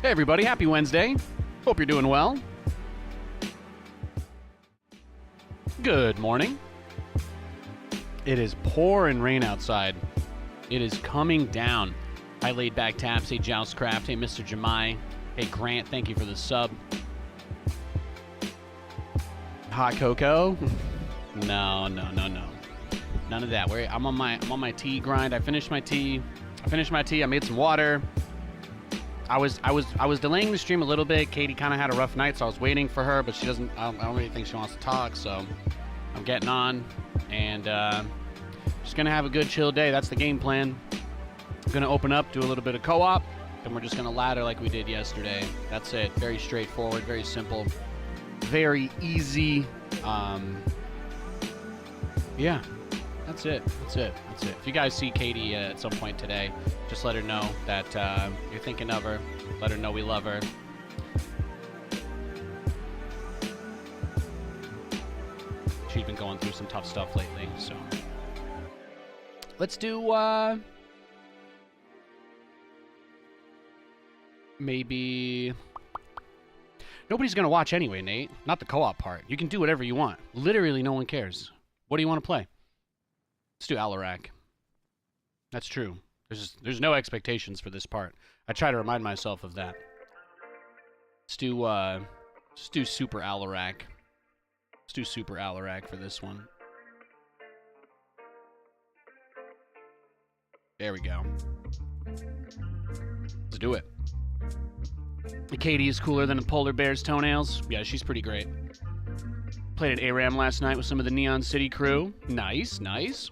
Hey everybody, happy Wednesday. Hope you're doing well. Good morning. It is pouring rain outside. It is coming down. Hi Laid Back Taps, hey Joustcraft, hey Mr. Jemai, hey Grant, thank you for the sub. Hot cocoa? No. None of that. I'm on my tea grind. I finished my tea. I made some water. I was delaying the stream a little bit. Katie kind of had a rough night, so I was waiting for her, but she doesn't. I don't really think she wants to talk, so I'm getting on, and just gonna have a good chill day. That's the game plan. I'm gonna open up, do a little bit of co-op, then we're just gonna ladder like we did yesterday. That's it. Very straightforward, very simple, very easy. Yeah. That's it. If you guys see Katie at some point today, just let her know that you're thinking of her. Let her know we love her. She's been going through some tough stuff lately, so. Let's do, maybe... Nobody's going to watch anyway, Nate. Not the co-op part. You can do whatever you want. Literally no one cares. What do you want to play? Let's do Alarak. That's true. There's no expectations for this part. I try to remind myself of that. Let's do Super Alarak. Let's do Super Alarak for this one. There we go. Let's do it. Katie is cooler than a polar bear's toenails. Yeah, she's pretty great. Played at ARAM last night with some of the Neon City crew. Nice. Nice.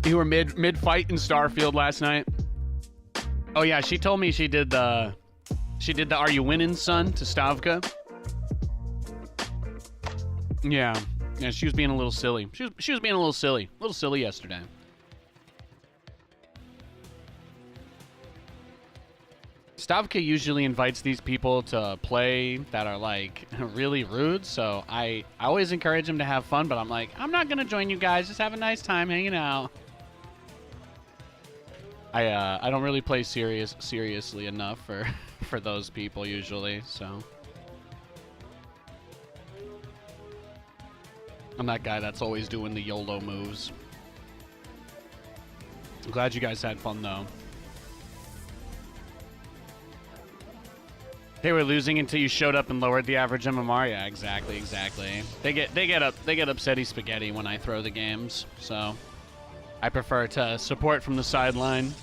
You were mid fight in Starfield last night. Oh yeah, she told me she did the Are You Winning Son to Stavka. Yeah, she was being a little silly. She was being a little silly yesterday. Stavka usually invites these people to play that are like really rude, so I always encourage them to have fun, but I'm like, I'm not gonna join you guys, just have a nice time hanging out. I don't really play seriously enough for those people usually, so I'm that guy that's always doing the YOLO moves. I'm glad you guys had fun though. They were losing until you showed up and lowered the average MMR. Yeah, exactly. They get upsetty spaghetti when I throw the games, so I prefer to support from the sideline.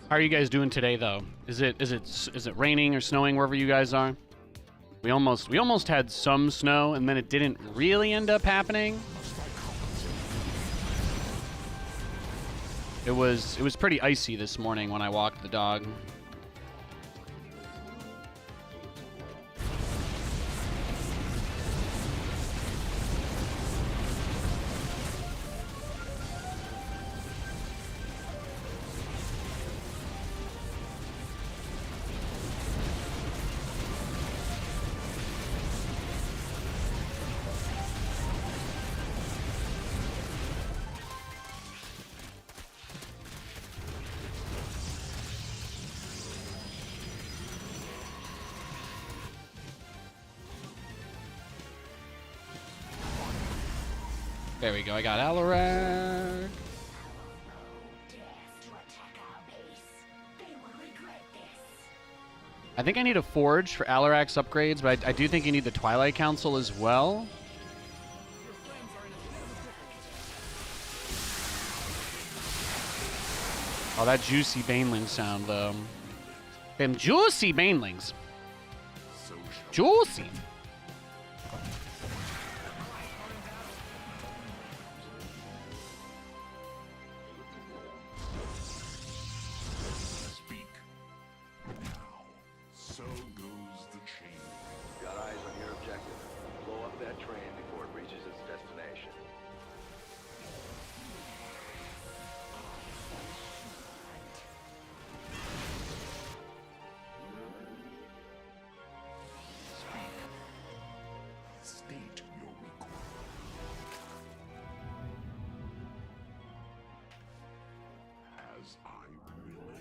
How are you guys doing today, though? Is it raining or snowing wherever you guys are? We almost had some snow, and then it didn't really end up happening. It was pretty icy this morning when I walked the dog. There we go, I got Alarak. I think I need a Forge for Alarak's upgrades, but I do think you need the Twilight Council as well. Oh, that juicy Baneling sound, though. Them juicy Banelings. Juicy.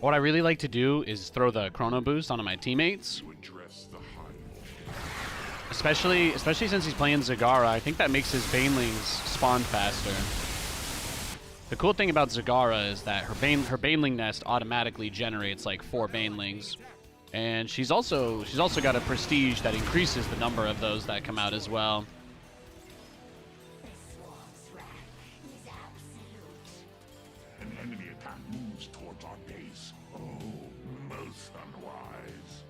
What I really like to do is throw the Chrono Boost onto my teammates. Especially since he's playing Zagara, I think that makes his Banelings spawn faster. The cool thing about Zagara is that her Baneling nest automatically generates like 4 Banelings. And she's also got a prestige that increases the number of those that come out as well. An enemy attack moves towards our base. Oh, most unwise.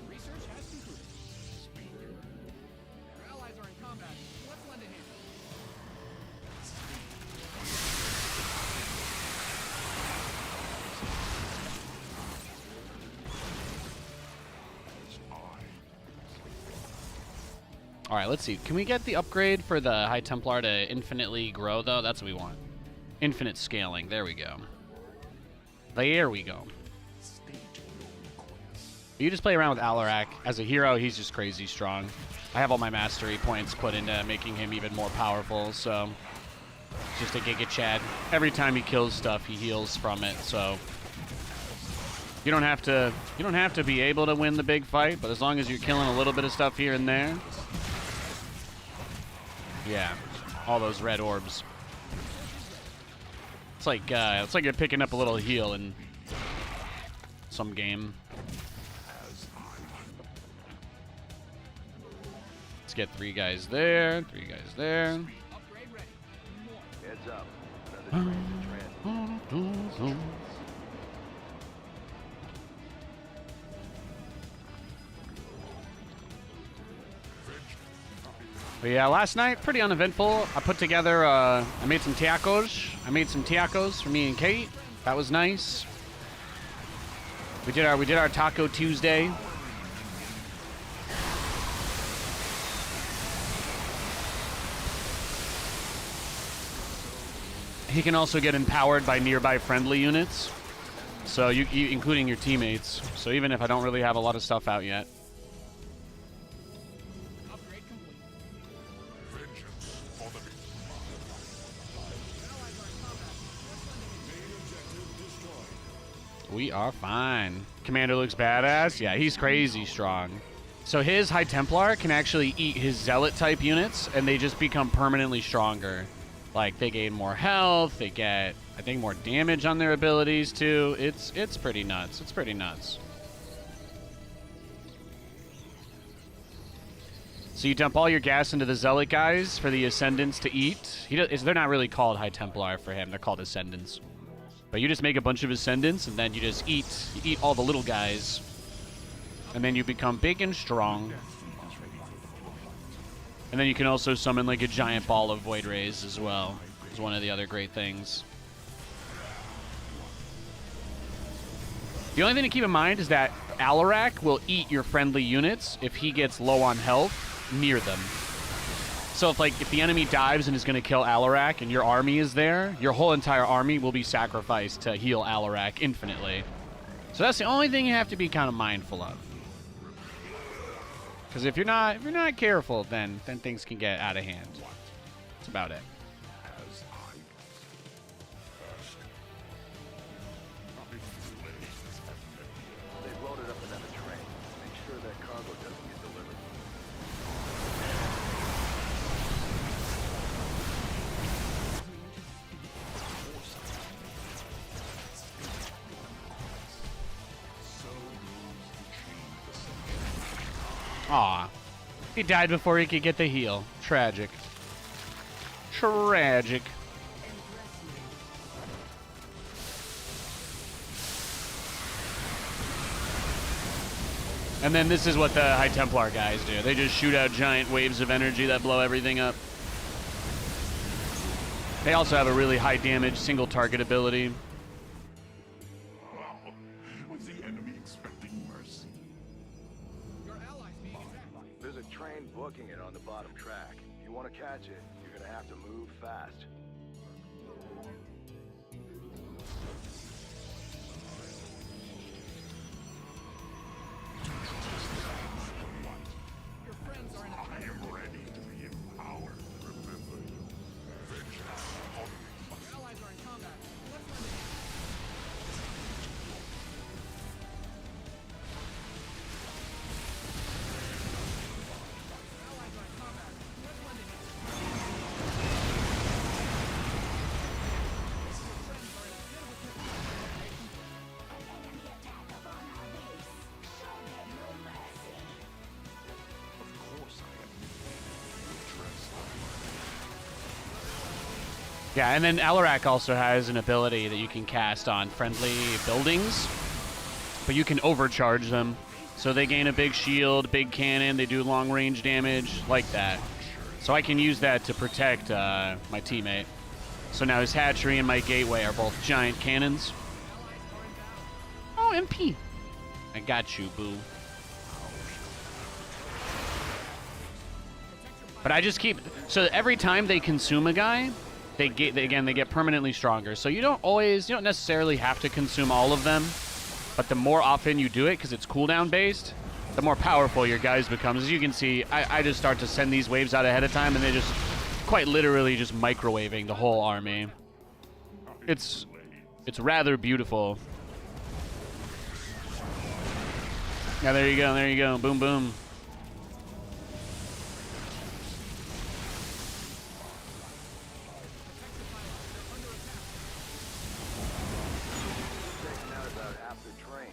Research has concluded. Your allies are in combat. Let's lend a hand. All right, let's see. Can we get the upgrade for the High Templar to infinitely grow, though? That's what we want. Infinite scaling. There we go. There we go. You just play around with Alarak. As a hero, he's just crazy strong. I have all my mastery points put into making him even more powerful, so just a Giga Chad. Every time he kills stuff, he heals from it, so you don't have to be able to win the big fight, but as long as you're killing a little bit of stuff here and there. Yeah, all those red orbs. It's like you're picking up a little heal in some game. Let's get 3 guys there, 3 guys there. Heads up. Another train to transit. But yeah, last night, pretty uneventful. I put together, I made some tacos. I made some tacos for me and Kate. That was nice. We did our Taco Tuesday. He can also get empowered by nearby friendly units, so you including your teammates. So even if I don't really have a lot of stuff out yet. Upgrade complete. Vengeance for the beast. Allies are in combat. Let's lend a hand. We are fine. Commander looks badass. Yeah, he's crazy strong. So his High Templar can actually eat his Zealot type units, and they just become permanently stronger. Like, they gain more health, they get, I think, more damage on their abilities, too. It's pretty nuts. It's pretty nuts. So you dump all your gas into the Zealot guys for the Ascendants to eat. They're not really called High Templar for him. They're called Ascendants. But you just make a bunch of ascendants, and then you just eat all the little guys. And then you become big and strong. And then you can also summon like a giant ball of Void Rays as well. Is one of the other great things. The only thing to keep in mind is that Alarak will eat your friendly units if he gets low on health near them. So if the enemy dives and is going to kill Alarak and your army is there, your whole entire army will be sacrificed to heal Alarak infinitely. So that's the only thing you have to be kind of mindful of. Because if you're not careful, then things can get out of hand. That's about it. They loaded up another train. Make sure that cargo doesn't get delivered. Aw. He died before he could get the heal. Tragic. Tragic. And then this is what the High Templar guys do. They just shoot out giant waves of energy that blow everything up. They also have a really high damage single target ability. Was the enemy expecting mercy? There's a train booking it on the bottom track. If you want to catch it, you're gonna have to move fast. I am ready to be empowered. Remember you. Vengeance on the Allies are in combat. Let's Yeah, and then Alarak also has an ability that you can cast on friendly buildings, but you can overcharge them. So they gain a big shield, big cannon, they do long range damage, like that. So I can use that to protect my teammate. So now his hatchery and my gateway are both giant cannons. Oh, MP. I got you, boo. But I just keep... So every time they consume a guy, they get permanently stronger. So you don't necessarily have to consume all of them, but the more often you do it, because it's cooldown based, the more powerful your guys become. As you can see, I just start to send these waves out ahead of time, and they just quite literally just microwaving the whole army. It's rather beautiful. Yeah, there you go, boom, boom. Taking out about half the trains.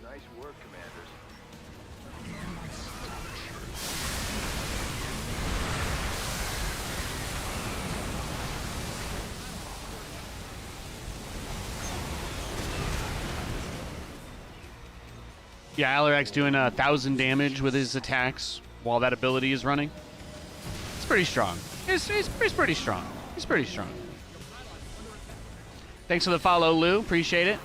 Nice work, commanders. Yeah, Alarak's doing 1,000 damage with his attacks while that ability is running. It's pretty strong. He's pretty strong. He's pretty strong. Thanks for the follow, Lou. Appreciate it.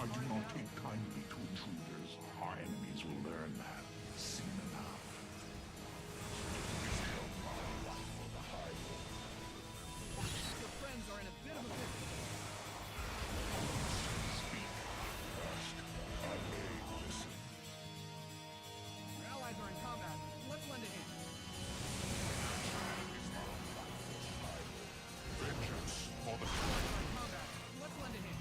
I do not take kindly to intruders. Our enemies will learn that soon enough. Your friends are in a bit of a pickle. Your allies are in combat. Let's lend a hand. Vengeance for the In combat. Let's lend a hand.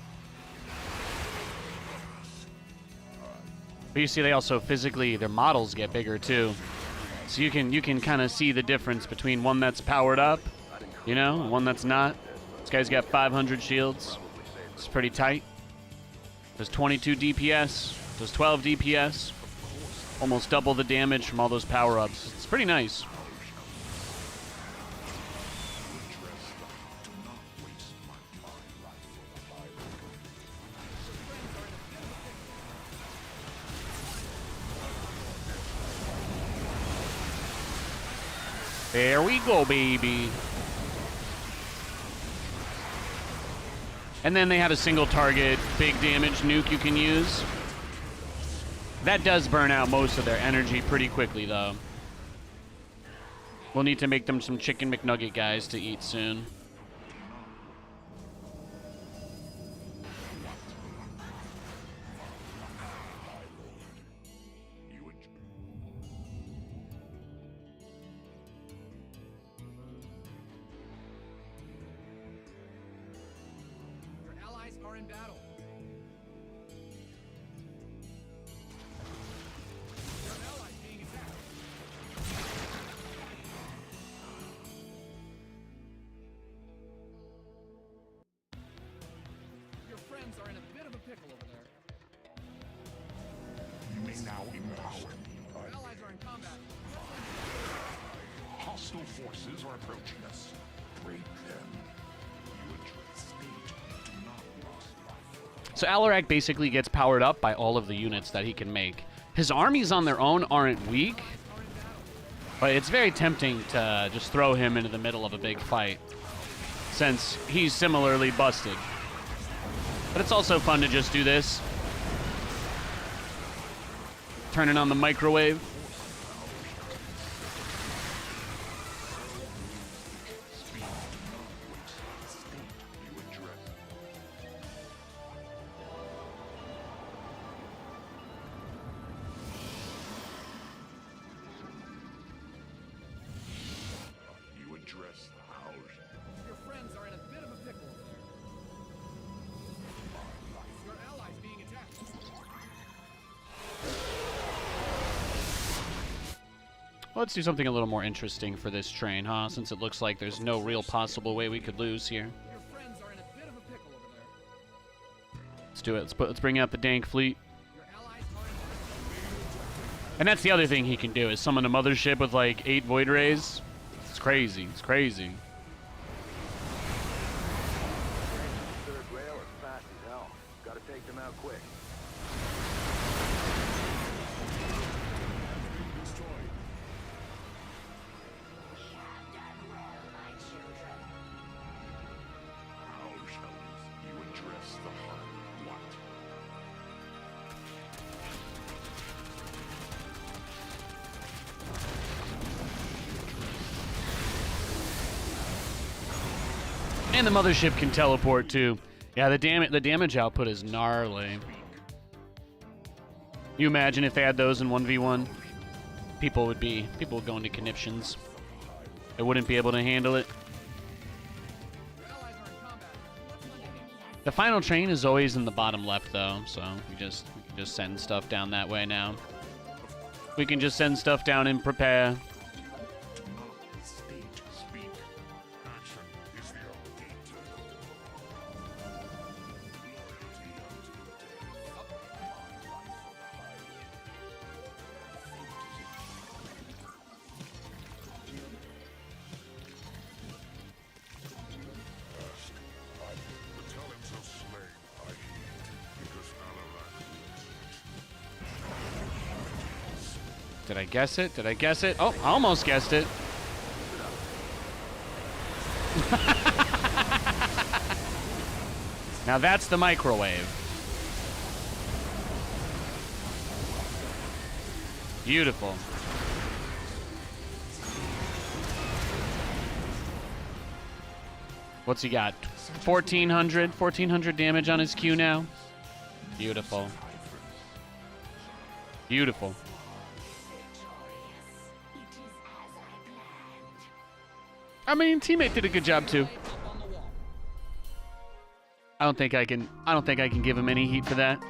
But you see, they also physically, their models get bigger too. So you can kind of see the difference between one that's powered up, you know, and one that's not. This guy's got 500 shields. It's pretty tight. Does 22 DPS, does 12 DPS. Almost double the damage from all those power-ups. It's pretty nice. There we go, baby. And then they have a single target, big damage nuke you can use. That does burn out most of their energy pretty quickly, though. We'll need to make them some chicken McNugget guys to eat soon. Your allies are in battle. Your ally being attacked. Your friends are in a bit of a pickle over there. You may now empower me. Your allies are in combat. Hostile forces are approaching us. Break them. You address state. Do not lose life. So Alarak basically gets powered up by all of the units that he can make. His armies on their own aren't weak, but it's very tempting to just throw him into the middle of a big fight, since he's similarly busted. But it's also fun to just do this. Turning on the microwave. You address the house. Your friends are in a bit of a pickle over there. Your allies being attacked. Let's do something a little more interesting for this train, huh? Since it looks like there's no real possible way we could lose here. Your friends are in a bit of a pickle over there. Let's do it. Let's bring out the dank fleet. Your allies are in And that's the other thing he can do, is summon a mothership with like 8 void rays. It's crazy. It's crazy. Third rail is fast as hell. Gotta take them out quick. Destroyed. House you address the heart. What? And the mothership can teleport too. Yeah, the damage output is gnarly. You imagine if they had those in 1v1? People would go into conniptions. They wouldn't be able to handle it. Your allies are in combat. Let's lend a hand. The final train is always in the bottom left though, so we can just send stuff down that way now. We can just send stuff down and prepare. State speak. Action is the only Battalions of slain, I heed, because Alarak Did I guess it? Did I guess it? Oh, I almost guessed it. Now that's the microwave. Beautiful. What's he got? 1400 damage on his Q now. Beautiful. Beautiful. I mean, teammate did a good job too. I don't think I can give him any heat for that.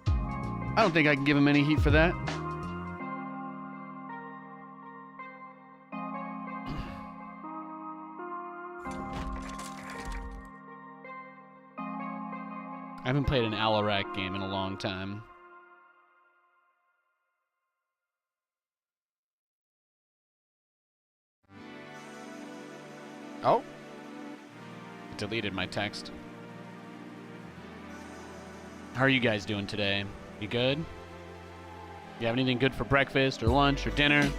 I don't think I can give him any heat for that. I haven't played an Alarak game in a long time. Oh. Deleted my text. How are you guys doing today? You good? You have anything good for breakfast or lunch or dinner?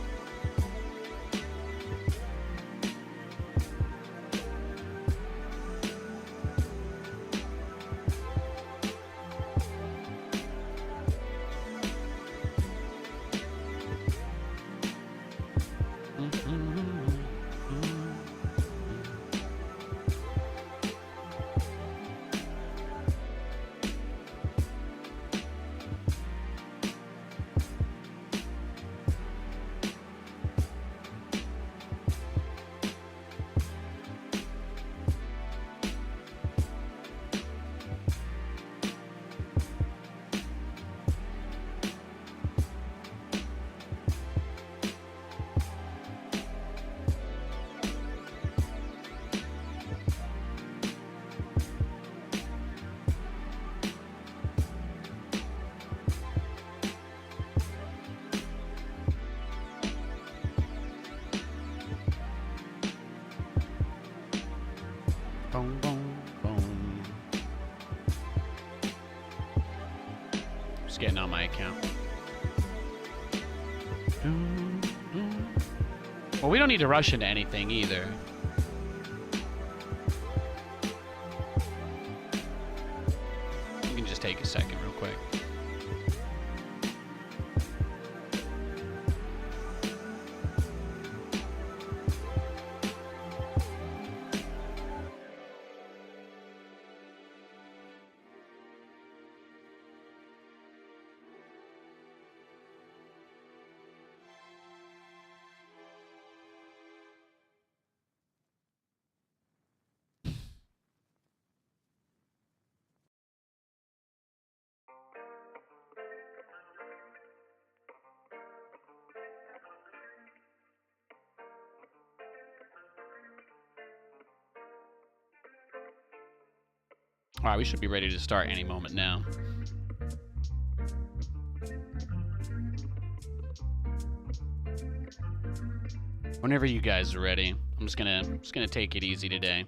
Boom, boom, boom. Just getting on my account. Well, we don't need to rush into anything either. You can just take a second real quick. All right, we should be ready to start any moment now. Whenever you guys are ready, I'm just gonna take it easy today.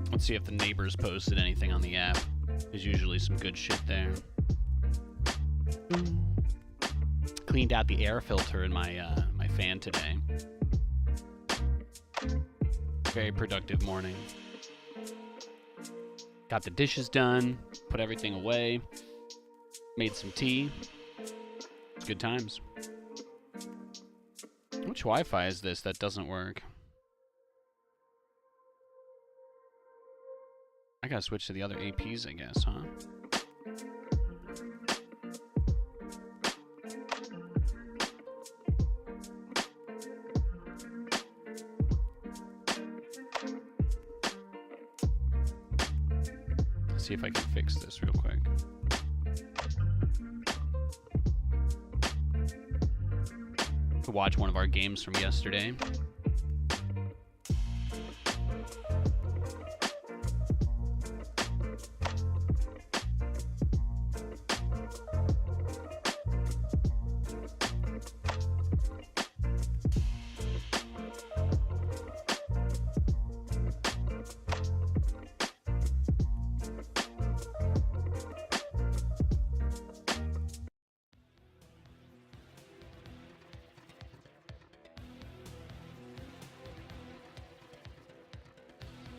Let's see if the neighbors posted anything on the app. There's usually some good shit there. Cleaned out the air filter in my my fan today. Very productive morning. Got the dishes done, put everything away, made some tea. It's good times. Which Wi-Fi is this that doesn't work? I gotta switch to the other APs, I guess, huh? Let's see if I can fix this real quick. To watch one of our games from yesterday.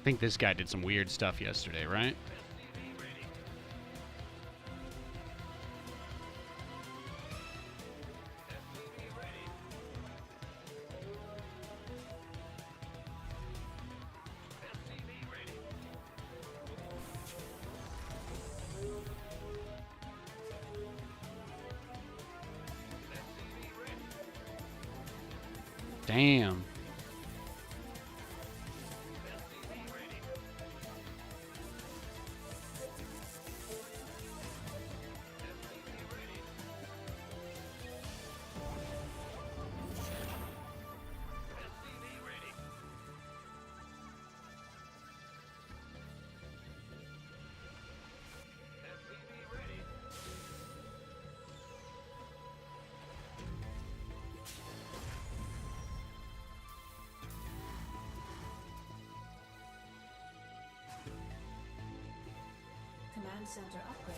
think this guy did some weird stuff yesterday, right? Damn. Command center upgrade.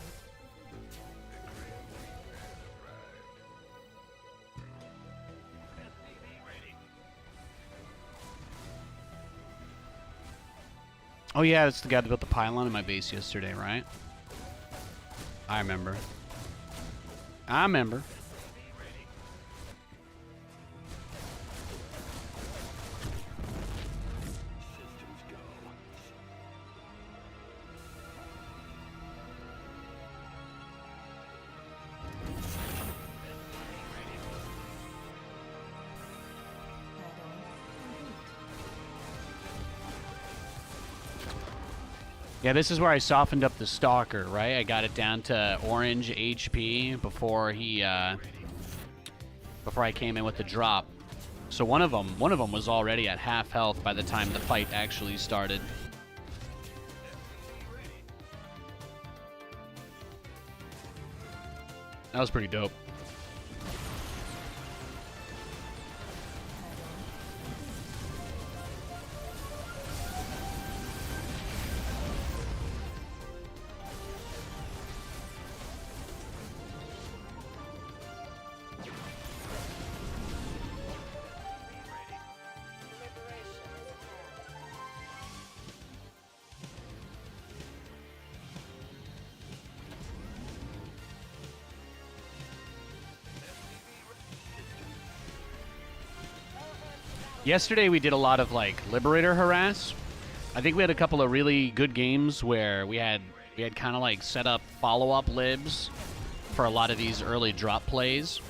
Oh yeah, that's the guy that built the pylon in my base yesterday, right? I remember. I remember. Yeah, this is where I softened up the Stalker, right? I got it down to orange HP before before I came in with the drop. So one of them was already at half health by the time the fight actually started. That was pretty dope. Yesterday we did a lot of like Liberator harass. I think we had a couple of really good games where we had kind of like set up follow-up libs for a lot of these early drop plays.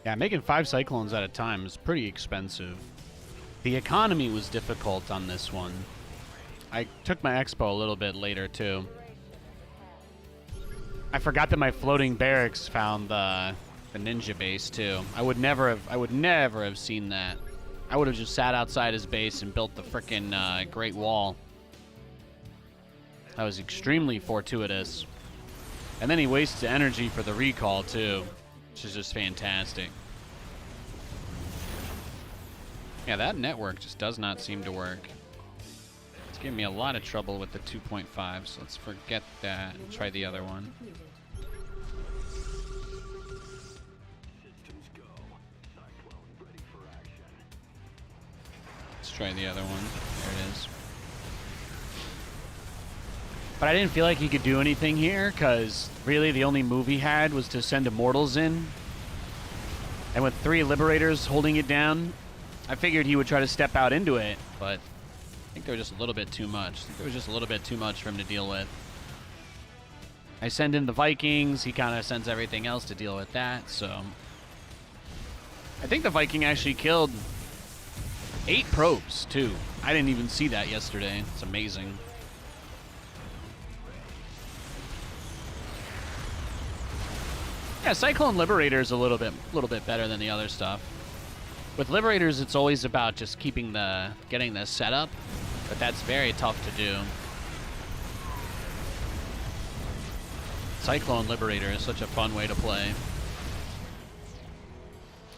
Yeah, making 5 Cyclones at a time is pretty expensive. The economy was difficult on this one. I took my expo a little bit later, too. I forgot that my floating barracks found the ninja base, too. I would never have seen that. I would have just sat outside his base and built the frickin' Great Wall. That was extremely fortuitous. And then he wastes energy for the recall, too. Which is just fantastic. Yeah, that network just does not seem to work. It's giving me a lot of trouble with the 2.5, so let's forget that and try the other one. try the other one. There it is. But I didn't feel like he could do anything here, because really the only move he had was to send Immortals in. And with 3 Liberators holding it down, I figured he would try to step out into it, but I think they were just a little bit too much. I think it was just a little bit too much for him to deal with. I send in the Vikings, he kind of sends everything else to deal with that, so... I think the Viking actually killed 8 probes, too. I didn't even see that yesterday. It's amazing. Yeah, Cyclone Liberator is a little bit better than the other stuff. With Liberators, it's always about just getting the setup, but that's very tough to do. Cyclone Liberator is such a fun way to play.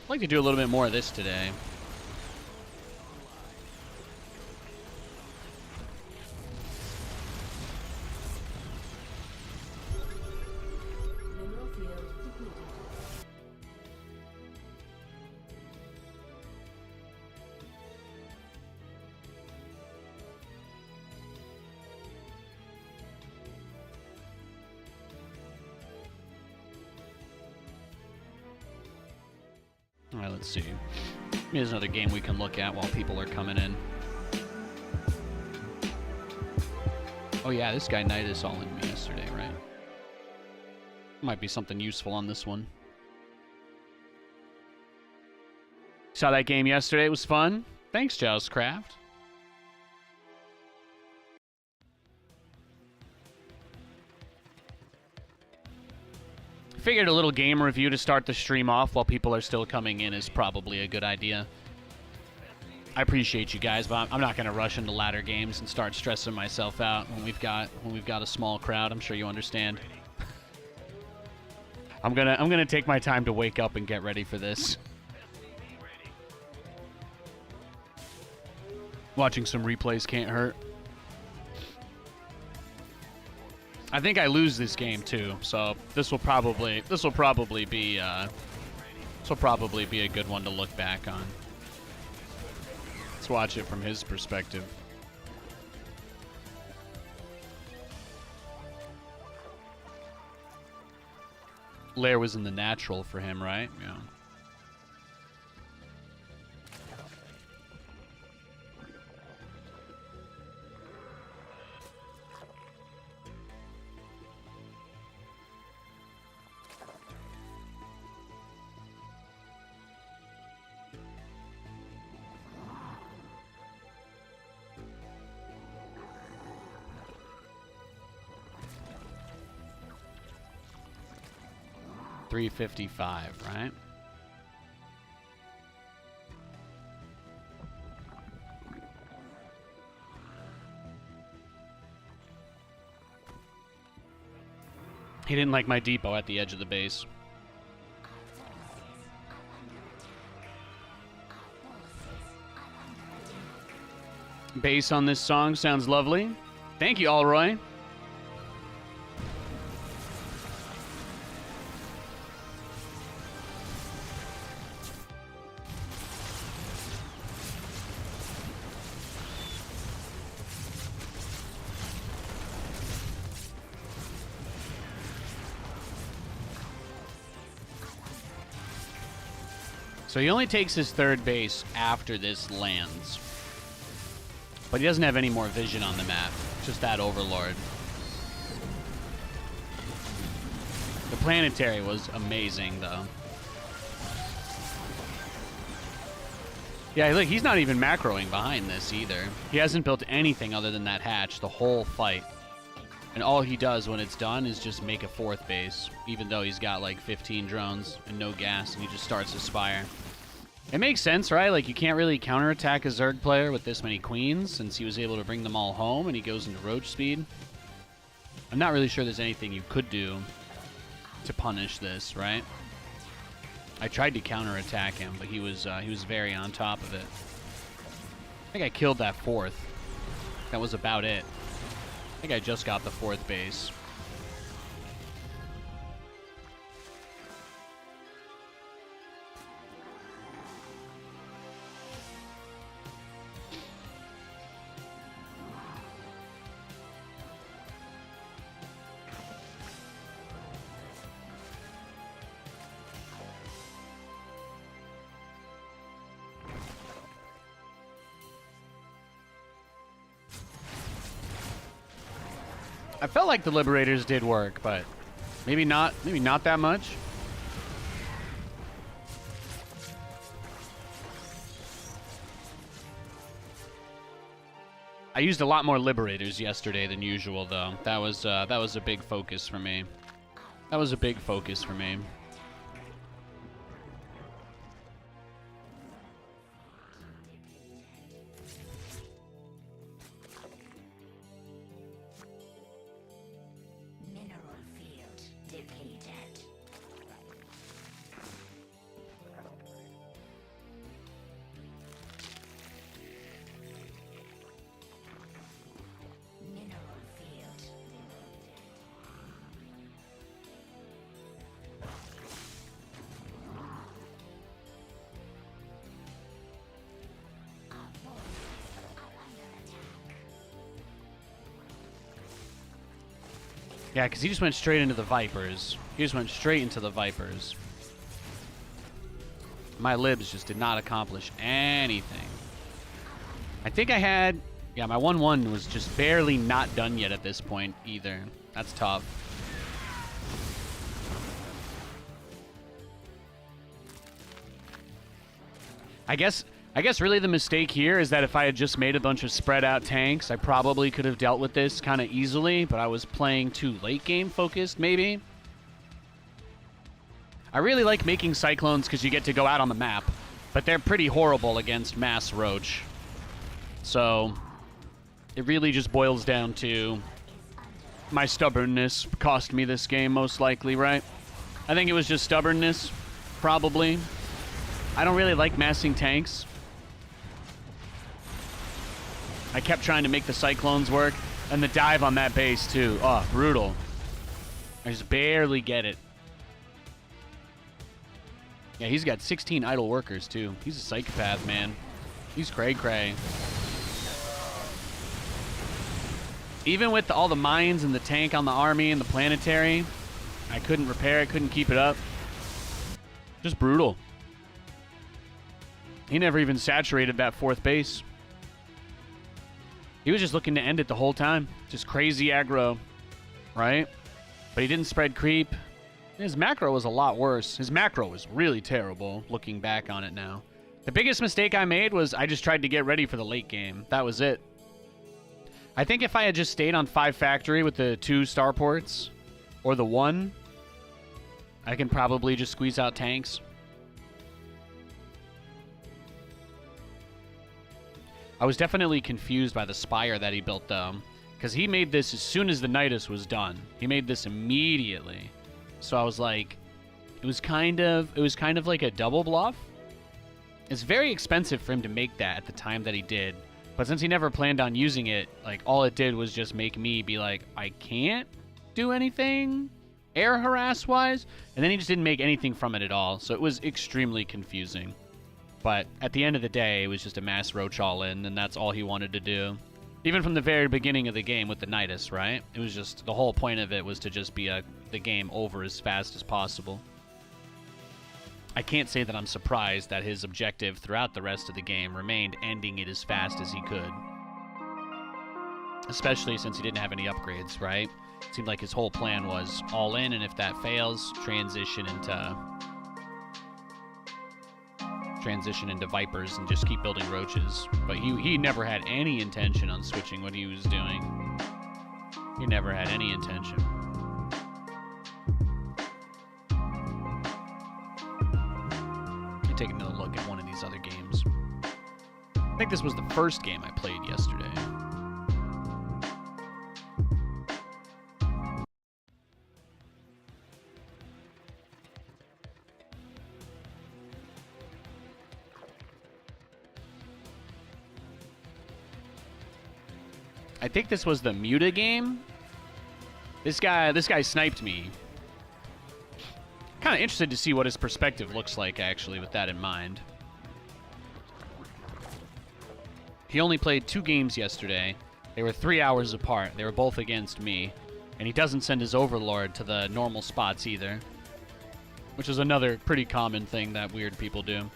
I'd like to do a little bit more of this today. Mineral field depleted. All right, let's see. Here's another game we can look at while people are coming in. Oh yeah, this guy Knight is all in me yesterday, right? Might be something useful on this one. Saw that game yesterday. It was fun. Thanks, Joustcraft. Figured a little game review to start the stream off while people are still coming in is probably a good idea. I appreciate you guys, but I'm not going to rush into ladder games and start stressing myself out when we've got a small crowd. I'm sure you understand. I'm gonna take my time to wake up and get ready for this. Watching some replays can't hurt. I think I lose this game too, so this will probably be a good one to look back on. Let's watch it from his perspective. Lair was in the natural for him, right? Yeah. $355, right? He didn't like my depot at the edge of the base. Bass on this song sounds lovely. Thank you, Alroy. So he only takes his third base after this lands. But he doesn't have any more vision on the map. Just that Overlord. The planetary was amazing, though. Yeah, look, he's not even macroing behind this either. He hasn't built anything other than that hatch the whole fight. And all he does when it's done is just make a fourth base, even though he's got like 15 drones and no gas, and he just starts his Spire. It makes sense, right? Like, you can't really counterattack a Zerg player with this many queens, since he was able to bring them all home and he goes into roach speed. I'm not really sure there's anything you could do to punish this, right? I tried to counterattack him, but he was very on top of it. I think I killed that fourth. That was about it. I think I just got the fourth base. I felt like the Liberators did work, but maybe not that much. I used a lot more Liberators yesterday than usual, though. That was a big focus for me. That was a big focus for me. Mineral field depleted. Mineral field. Our forces are under attack. Yeah, because he just went straight into the Vipers. He just went straight into the Vipers. My libs just did not accomplish anything. I think I had... Yeah, my 1-1 was just barely not done yet at this point either. That's tough. I guess really the mistake here is that if I had just made a bunch of spread out tanks, I probably could have dealt with this kind of easily, but I was playing too late game focused, maybe. I really like making Cyclones because you get to go out on the map, but they're pretty horrible against Mass Roach. So it really just boils down to my stubbornness cost me this game, most likely, right? I think it was just stubbornness, probably. I don't really like massing tanks. I kept trying to make the Cyclones work, and the dive on that base, too. Oh, brutal. I just barely get it. Yeah, he's got 16 idle workers, too. He's a psychopath, man. He's cray-cray. Even with all the mines and the tank on the army and the planetary, I couldn't repair it, couldn't keep it up. Just brutal. He never even saturated that fourth base. He was just looking to end it the whole time. Just crazy aggro, right? But he didn't spread creep. His macro was a lot worse. His macro was really terrible, looking back on it now. The biggest mistake I made was I just tried to get ready for the late game. That was it. I think if I had just stayed on 5 factory with the 2 starports, or the 1, I can probably just squeeze out tanks. I was definitely confused by the Spire that he built, though, because he made this as soon as the Nidus was done. He made this immediately. So I was like, it was kind of like a double bluff. It's very expensive for him to make that at the time that he did. But since he never planned on using it, like, all it did was just make me be like, I can't do anything air harass-wise. And then he just didn't make anything from it at all. So it was extremely confusing. But at the end of the day, it was just a mass roach all-in, and that's all he wanted to do. Even from the very beginning of the game with the Nidus, right? It was just, the whole point of it was to just be the game over as fast as possible. I can't say that I'm surprised that his objective throughout the rest of the game remained ending it as fast as he could. Especially since he didn't have any upgrades, right? It seemed like his whole plan was all in, and if that fails, transition into Vipers and just keep building roaches. But he never had any intention on switching what he was doing. He never had any intention. Let me take another look at one of these other games. I think this was the first game I played yesterday. I think this was the Muta game. This guy sniped me. Kind of interested to see what his perspective looks like, actually, with that in mind. He only played 2 games yesterday. They were 3 hours apart. They were both against me. And he doesn't send his Overlord to the normal spots either. Which is another pretty common thing that weird people do.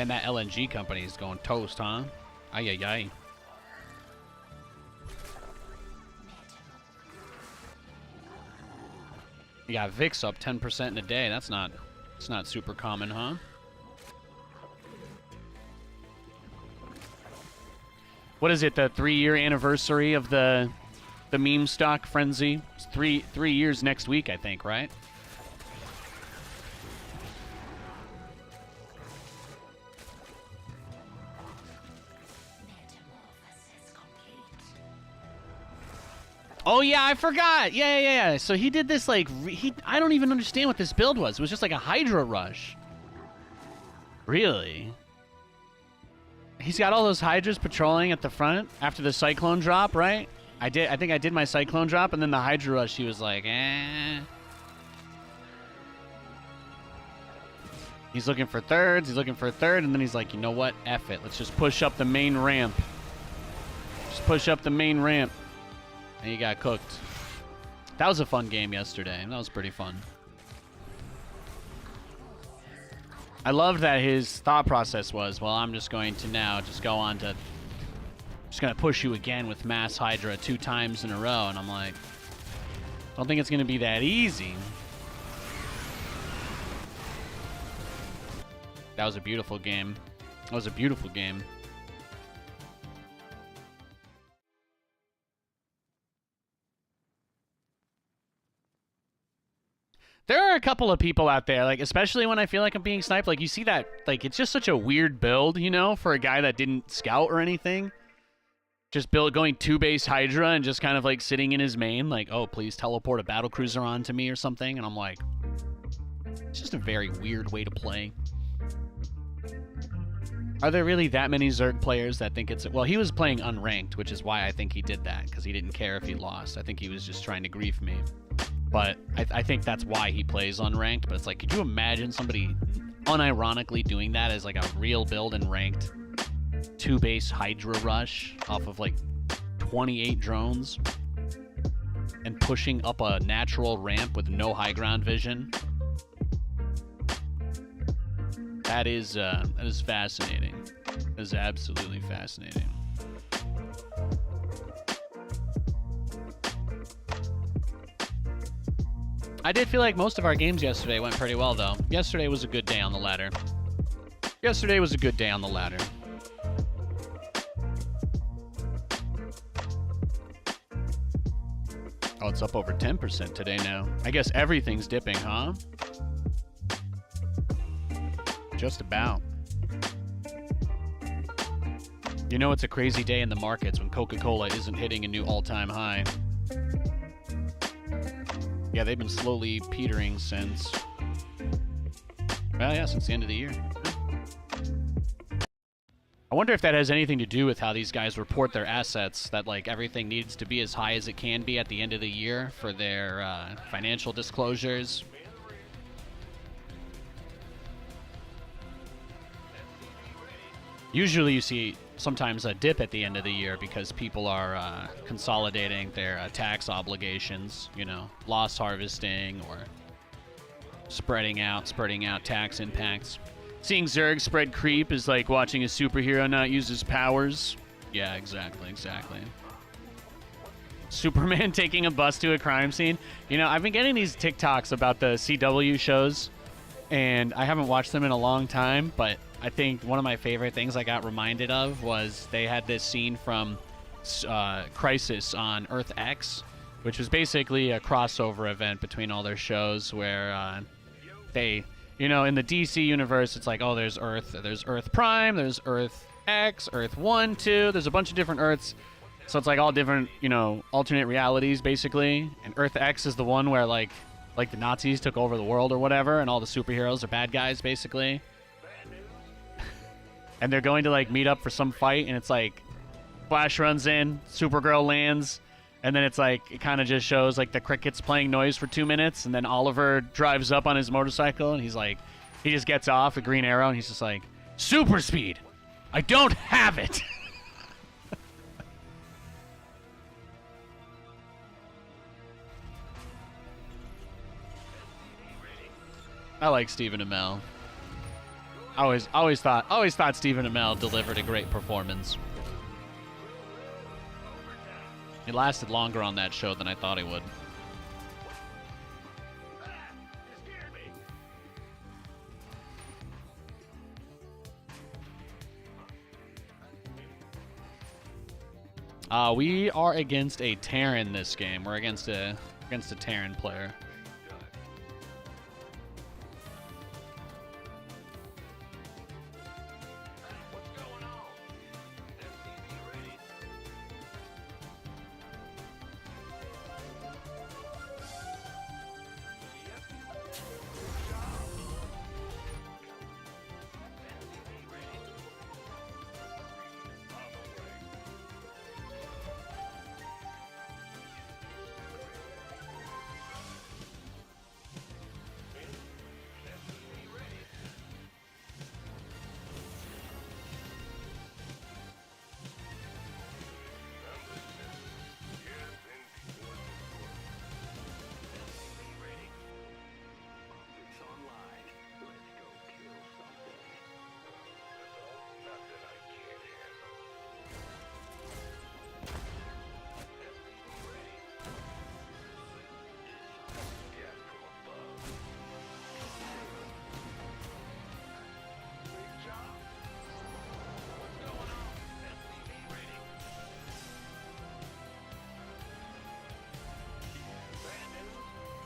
And that LNG company is going toast, huh? Ay, ay, ay. You got VIX up 10% in a day. It's not super common, huh? What is it? The 3-year anniversary of the meme stock frenzy? It's three years next week, I think, right? Oh yeah, I forgot. Yeah. So he did this like I don't even understand what this build was. It was just like a Hydra rush. Really? He's got all those Hydras patrolling at the front after the Cyclone drop, right? I think I did my Cyclone drop, and then the Hydra rush, he was like, eh. He's looking for thirds, and then he's like, you know what? F it. Let's just push up the main ramp. Just push up the main ramp. And he got cooked. That was a fun game yesterday. That was pretty fun. I loved that his thought process was, well, I'm just going to now just go on to... just going to push you again with Mass Hydra 2 times in a row. And I'm like, I don't think it's going to be that easy. That was a beautiful game. That was a beautiful game. There are a couple of people out there, like, especially when I feel like I'm being sniped, like, you see that, like, it's just such a weird build, you know, for a guy that didn't scout or anything. Just going 2-base Hydra and just kind of, like, sitting in his main, like, oh, please teleport a battlecruiser onto me or something, and I'm like, it's just a very weird way to play. Are there really that many Zerg players that think it's... Well, he was playing unranked, which is why I think he did that, because he didn't care if he lost. I think he was just trying to grief me. But I think that's why he plays unranked. But it's like, could you imagine somebody unironically doing that as like a real build and ranked 2-base Hydra rush off of like 28 drones and pushing up a natural ramp with no high ground vision? That is fascinating. That is absolutely fascinating. I did feel like most of our games yesterday went pretty well, though. Yesterday was a good day on the ladder. Yesterday was a good day on the ladder. Oh, it's up over 10% today now. I guess everything's dipping, huh? Just about. You know it's a crazy day in the markets when Coca-Cola isn't hitting a new all-time high. Yeah, they've been slowly petering since... Well, yeah, since the end of the year. I wonder if that has anything to do with how these guys report their assets, that, like, everything needs to be as high as it can be at the end of the year for their financial disclosures. Usually you see sometimes a dip at the end of the year because people are consolidating their tax obligations, you know, loss harvesting or spreading out tax impacts. Seeing Zerg spread creep is like watching a superhero not use his powers. Yeah, exactly. Superman taking a bus to a crime scene. You know, I've been getting these TikToks about the CW shows, and I haven't watched them in a long time, but I think one of my favorite things I got reminded of was they had this scene from Crisis on Earth X, which was basically a crossover event between all their shows where they, you know, in the DC universe, it's like, oh, there's Earth Prime, there's Earth X, Earth 1, 2, there's a bunch of different Earths. So it's like all different, you know, alternate realities, basically. And Earth X is the one where, like the Nazis took over the world or whatever, and all the superheroes are bad guys, basically. And they're going to, like, meet up for some fight, and it's like, Flash runs in, Supergirl lands, and then it's like, it kind of just shows, like, the crickets playing noise for 2 minutes, and then Oliver drives up on his motorcycle, and he's like, he just gets off a Green Arrow, and he's just like, super speed! I don't have it! I like Stephen Amell. Always thought Stephen Amell delivered a great performance. He lasted longer on that show than I thought he would. We are against a Terran this game. We're against a Terran player.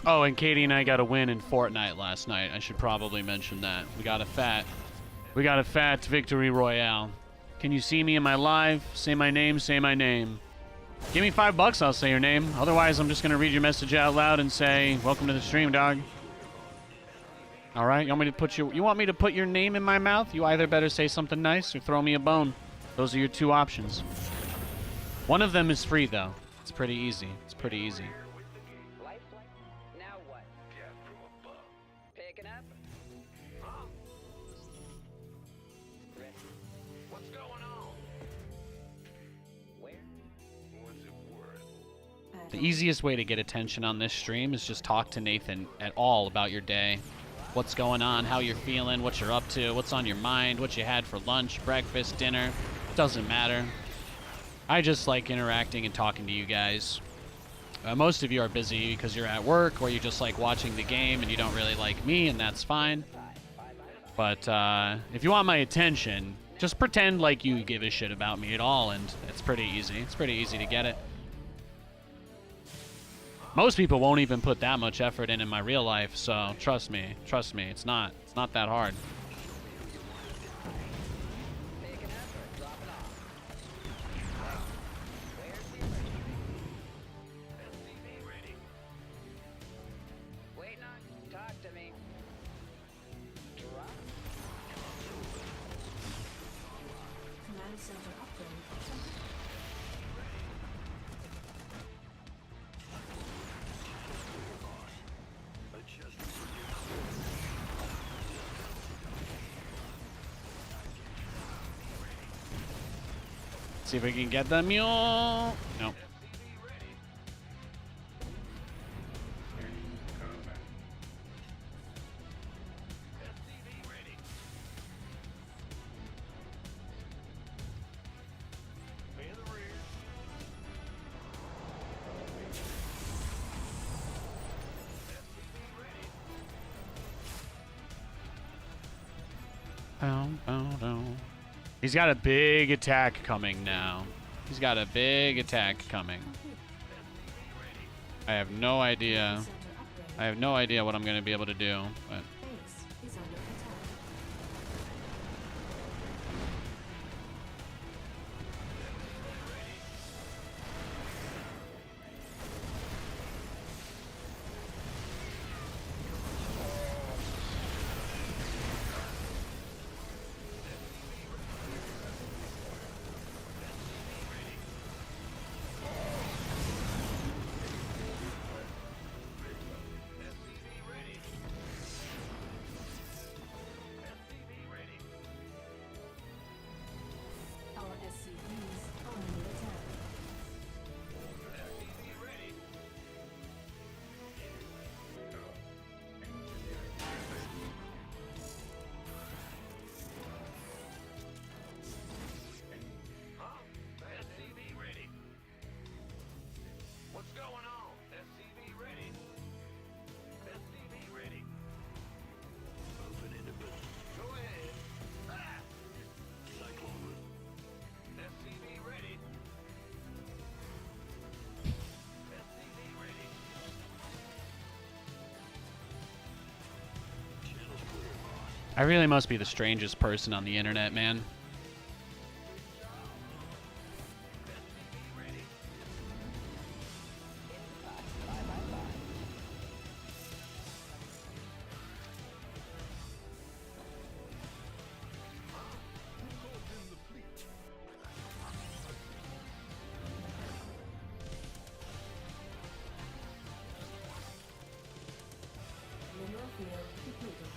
Oh, and Katie and I got a win in Fortnite last night. I should probably mention that. We got a fat victory royale. Can you see me in my live? Say my name, say my name. Give me $5, I'll say your name. Otherwise, I'm just gonna read your message out loud and say, welcome to the stream, dog. All right, you want me to put your name in my mouth? You either better say something nice or throw me a bone. Those are your two options. One of them is free, though. It's pretty easy. It's pretty easy. Now what? Picking up? Ready. What's going on? Where? What's it worth? The easiest way to get attention on this stream is just talk to Nathan at all about your day. What's going on, how you're feeling, what you're up to, what's on your mind, what you had for lunch, breakfast, dinner. Doesn't matter. I just like interacting and talking to you guys. Most of you are busy because you're at work or you just like watching the game and you don't really like me, and that's fine. But if you want my attention, just pretend like you give a shit about me at all, and it's pretty easy. It's pretty easy to get it. Most people won't even put that much effort in my real life, so trust me, it's not that hard. Picking up or dropping off? Where's the ready? Waiting on. Talk to me. Drop. Command center upgrade. See if we can get the mule. Nope. He's got a big attack coming now. He's got a big attack coming. I have no idea. Center upgrade. I have no idea what I'm going to be able to do. But Base is under attack. I really must be the strangest person on the internet, man. Mineral field depleted.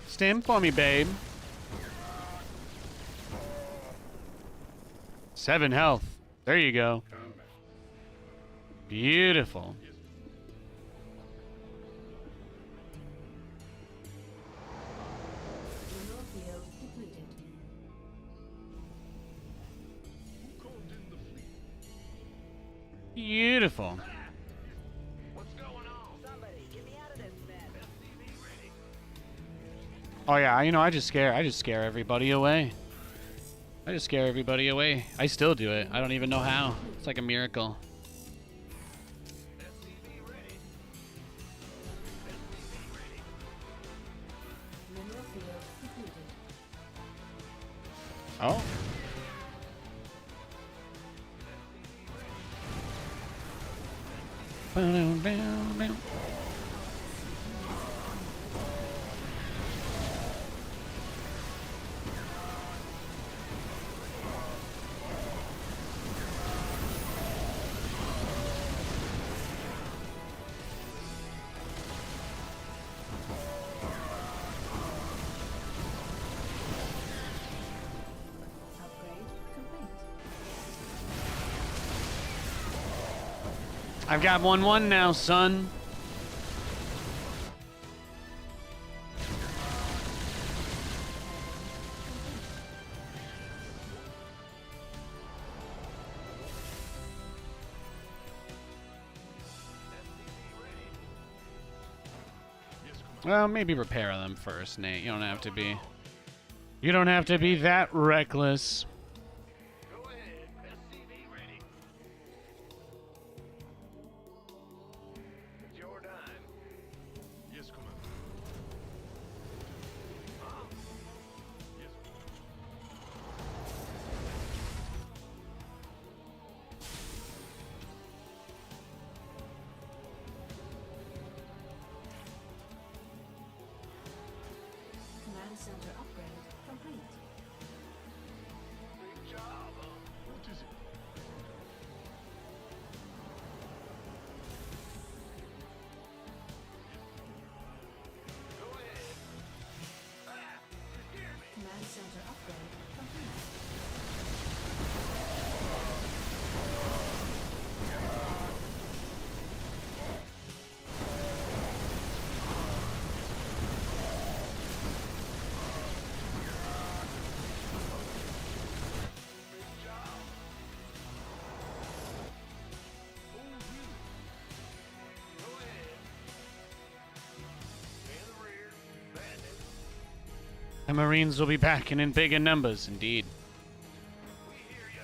Stim for me, babe. 7 health. There you go. Beautiful. Mineral field depleted. Beautiful. Somebody, get me out of this mess. Oh yeah, you know, I just scare everybody away. I just scare everybody away. I still do it. I don't even know how. It's like a miracle. Mineral field depleted. Oh. Upgrade complete. I've got 1-1 now, son. Well, maybe repair them first, Nate. You don't have to be. You don't have to be that reckless. Go ahead. SCV ready. It's your time. Yes, Commander. Yes. Command center upgrade complete. Big job. What is it? Go ahead. You scared me. Command center upgrade complete. Big job. Go ahead. In the rear. Bandit. The Marines will be back and in bigger numbers, indeed. We hear you.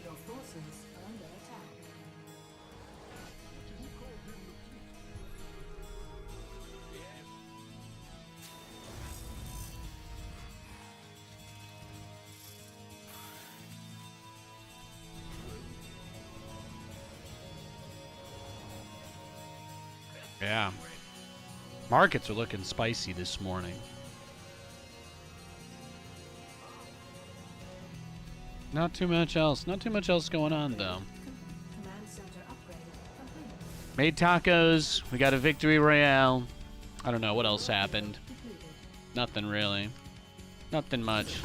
Your forces are under attack. Yeah. Markets are looking spicy this morning. Not too much else. Not too much else going on, though. Command center upgrade complete. Made tacos. We got a victory royale. I don't know what else happened. Depleted. Nothing really. Nothing much.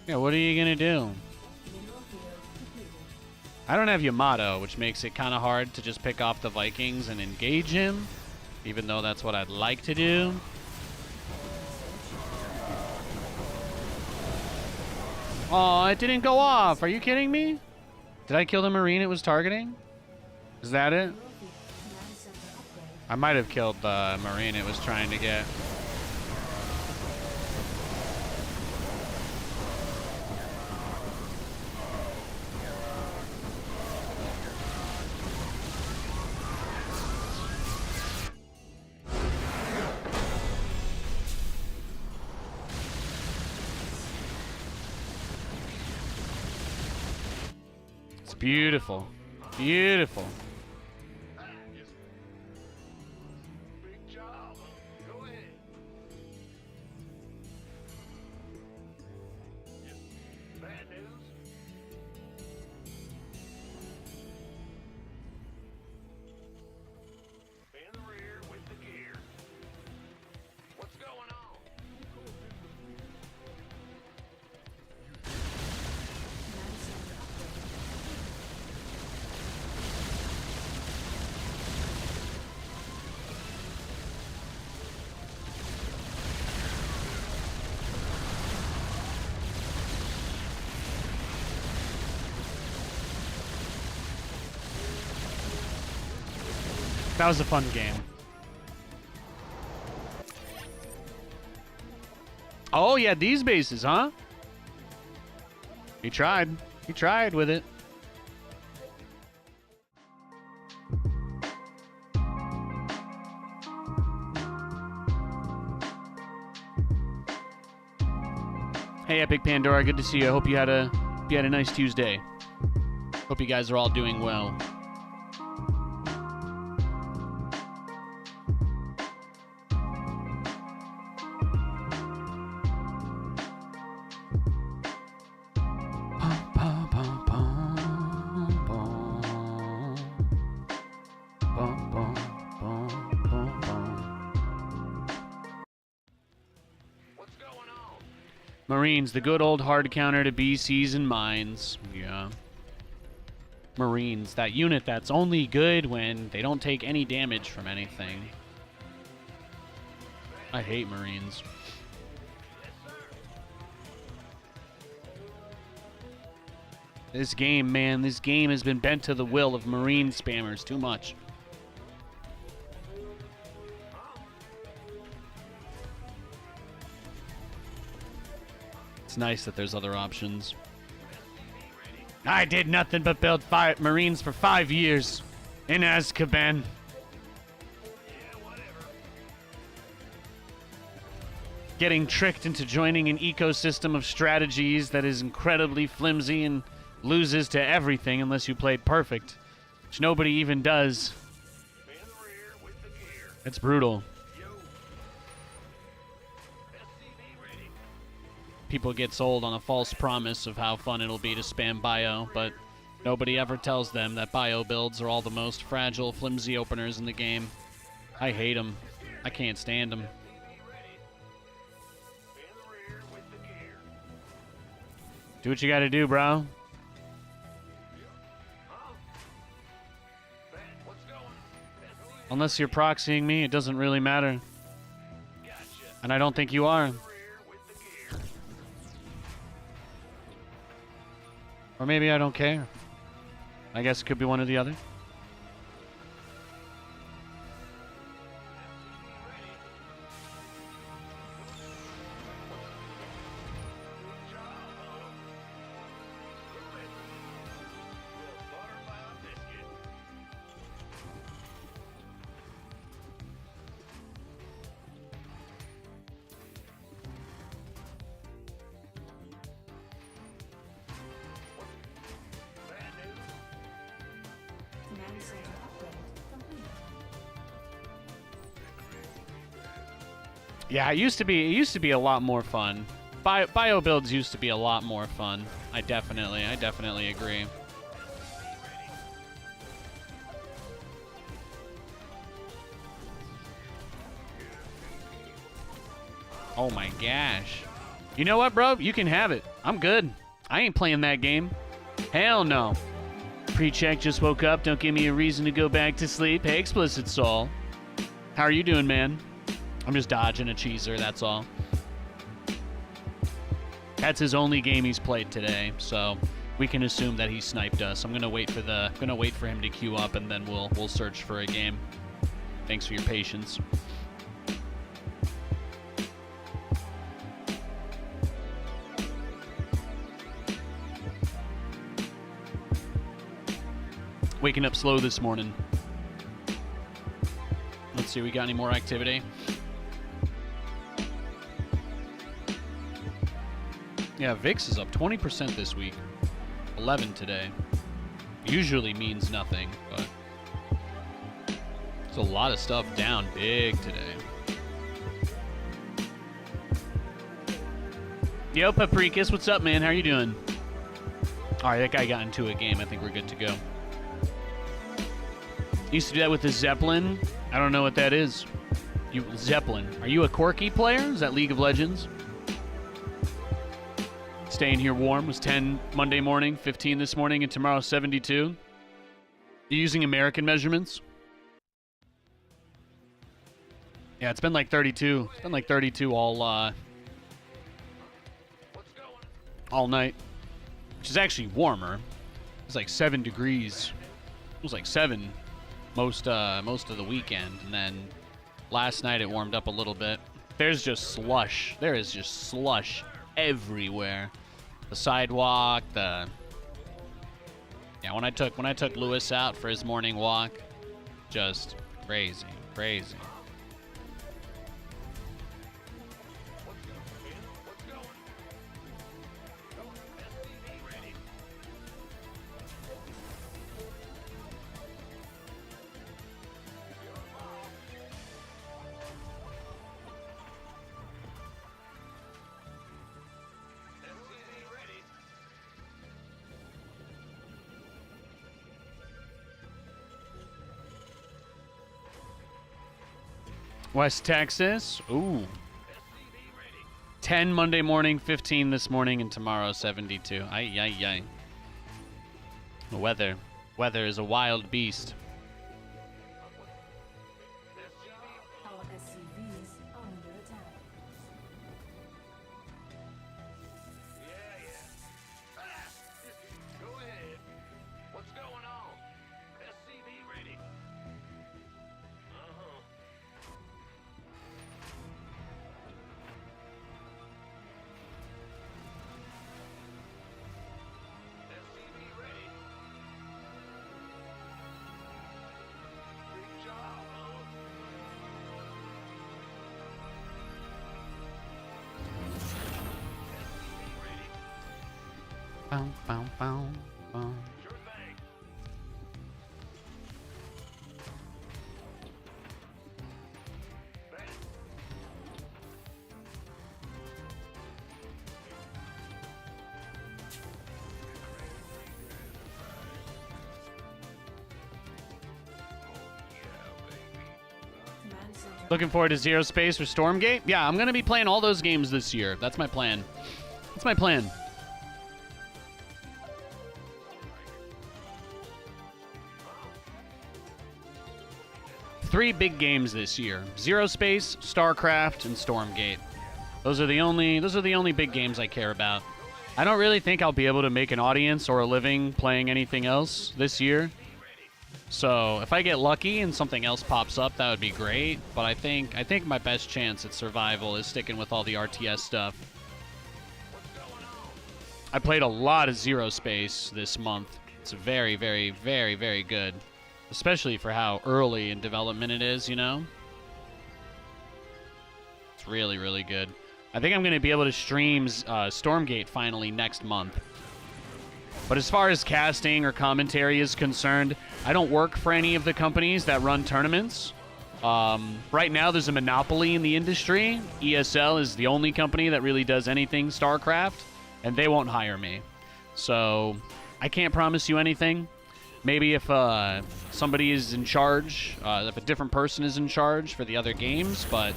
Yeah, what are you gonna do? Mineral field depleted. I don't have Yamato, which makes it kind of hard to just pick off the Vikings and engage him, even though that's what I'd like to do. Oh, it didn't go off. Are you kidding me? Did I kill the Marine it was targeting? Is that it? Command center upgrade. I might have killed the Marine it was trying to get. It's beautiful. Beautiful. Big job. Go ahead. Bad news? In the rear with the gear. What's going on? Command center upgrade. That was a fun game. Oh, yeah, these bases, huh? He tried. He tried with it. Hey, Epic Pandora, good to see you. I hope you had a nice Tuesday. Hope you guys are all doing well. What's going on? Marines, the good old hard counter to BCs and mines. Yeah. Marines, that unit that's only good when they don't take any damage from anything. I hate Marines. This game, man, this game has been bent to the will of Marine spammers too much. It's nice that there's other options. I did nothing but build Marines for 5 years in Azkaban. Getting tricked into joining an ecosystem of strategies that is incredibly flimsy and loses to everything unless you played perfect, which nobody even does. In the rear with the gear. It's brutal. Yo. SCV ready. People get sold on a false promise of how fun it'll be to spam bio, but nobody ever tells them that bio builds are all the most fragile, flimsy openers in the game. I hate them. I can't stand them. In the rear with the gear. Do what you gotta do, bro. What's going on? Unless you're proxying me, it doesn't really matter. Gotcha. And I don't think you are. Rear with the gear. Or maybe I don't care. I guess it could be one or the other. Command center upgrade complete. Yeah, it used to be a lot more fun. Bio builds used to be a lot more fun. I definitely agree. Oh my gosh. You know what, bro? You can have it. I'm good. I ain't playing that game. Hell no. Pre-check, just woke up. Don't give me a reason to go back to sleep. Hey, Explicit Soul. How are you doing, man? I'm just dodging a cheeser, that's all. That's his only game he's played today, so we can assume that he sniped us. I'm gonna wait for him to queue up, and then we'll search for a game. Thanks for your patience. Waking up slow this morning. Let's see, we got any more activity? Yeah, VIX is up 20% this week. 11 today. Usually means nothing, but there's a lot of stuff down big today. Yo, Paprikas, what's up, man? How are you doing? All right, that guy got into a game. I think we're good to go. Used to do that with the Zeppelin. I don't know what that is. Zeppelin. Are you a Corky player? Is that League of Legends? Staying here warm was 10 Monday morning, 15 this morning, and tomorrow 72. You using American measurements? Yeah, it's been like 32. It's been like 32 all night, which is actually warmer. It's like 7 degrees. It was like 7 most of the weekend, and then last night it warmed up a little bit. There's just slush. There is just slush everywhere. The sidewalk, yeah, when I took Lewis out for his morning walk, just crazy. West Texas. Ooh. 10 Monday morning, 15 this morning, and tomorrow 72. Ay. The weather is a wild beast. Our SCVs are under attack. Go ahead. What's going on? SCV ready. SCV ready. Big job, huh? SCV ready. Bow. Sure thing. Command center. Looking forward to Zero Space or Stormgate? Yeah, I'm going to be playing all those games this year. That's my plan. That's my plan. Three big games this year. Zero Space, StarCraft, and Stormgate. Those are the only big games I care about. I don't really think I'll be able to make an audience or a living playing anything else this year. So if I get lucky and something else pops up, that would be great. But I think my best chance at survival is sticking with all the RTS stuff. I played a lot of Zero Space this month. It's very, very, very, very good. Especially for how early in development it is, you know? It's really, really good. I think I'm going to be able to stream Stormgate finally next month. But as far as casting or commentary is concerned, I don't work for any of the companies that run tournaments. Right now, there's a monopoly in the industry. ESL is the only company that really does anything StarCraft, and they won't hire me. So I can't promise you anything. Maybe if somebody is in charge, if a different person is in charge for the other games, but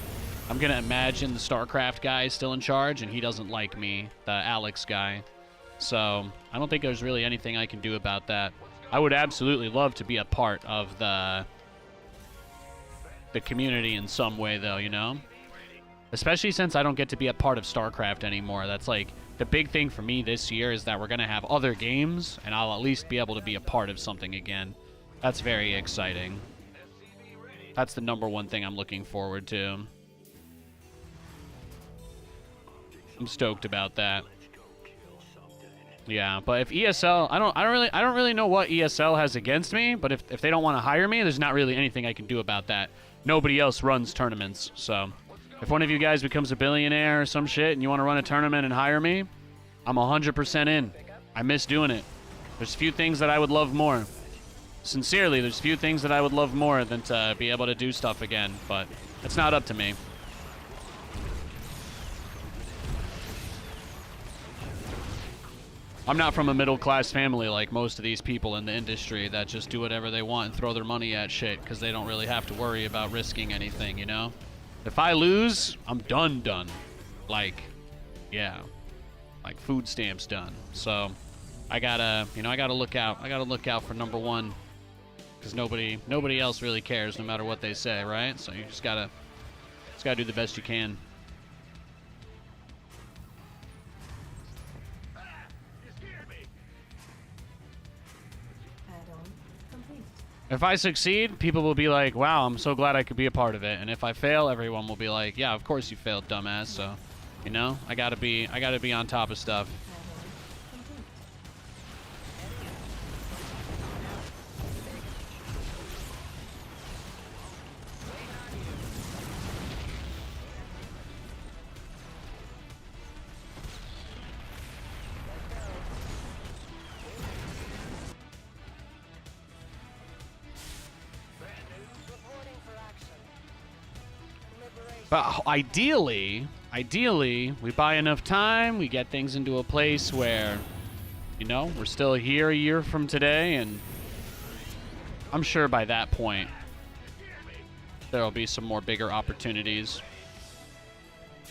I'm going to imagine the StarCraft guy is still in charge, and he doesn't like me, the Alex guy. So I don't think there's really anything I can do about that. I would absolutely love to be a part of the community in some way, though, you know? Especially since I don't get to be a part of StarCraft anymore. That's like the big thing for me this year is that we're going to have other games, and I'll at least be able to be a part of something again. That's very exciting. That's the #1 thing I'm looking forward to. I'm stoked about that. Yeah, but if ESL, I don't really know what ESL has against me, but if they don't want to hire me, there's not really anything I can do about that. Nobody else runs tournaments, so if one of you guys becomes a billionaire or some shit and you want to run a tournament and hire me, I'm 100% in. I miss doing it. There's few things that I would love more. Sincerely, there's few things that I would love more than to be able to do stuff again, but it's not up to me. I'm not from a middle-class family like most of these people in the industry that just do whatever they want and throw their money at shit because they don't really have to worry about risking anything, you know? If I lose, I'm done. Like, yeah. Like food stamps done. So, I gotta look out. I gotta look out for #1. Because nobody else really cares no matter what they say, right? So you just gotta do the best you can. Add-on complete. If I succeed, people will be like, wow, I'm so glad I could be a part of it. And if I fail, everyone will be like, yeah, of course you failed, dumbass. So, you know, I gotta be on top of stuff. Add-on complete. But ideally, we buy enough time, we get things into a place where, you know, we're still here a year from today, and I'm sure by that point, there'll be some more bigger opportunities.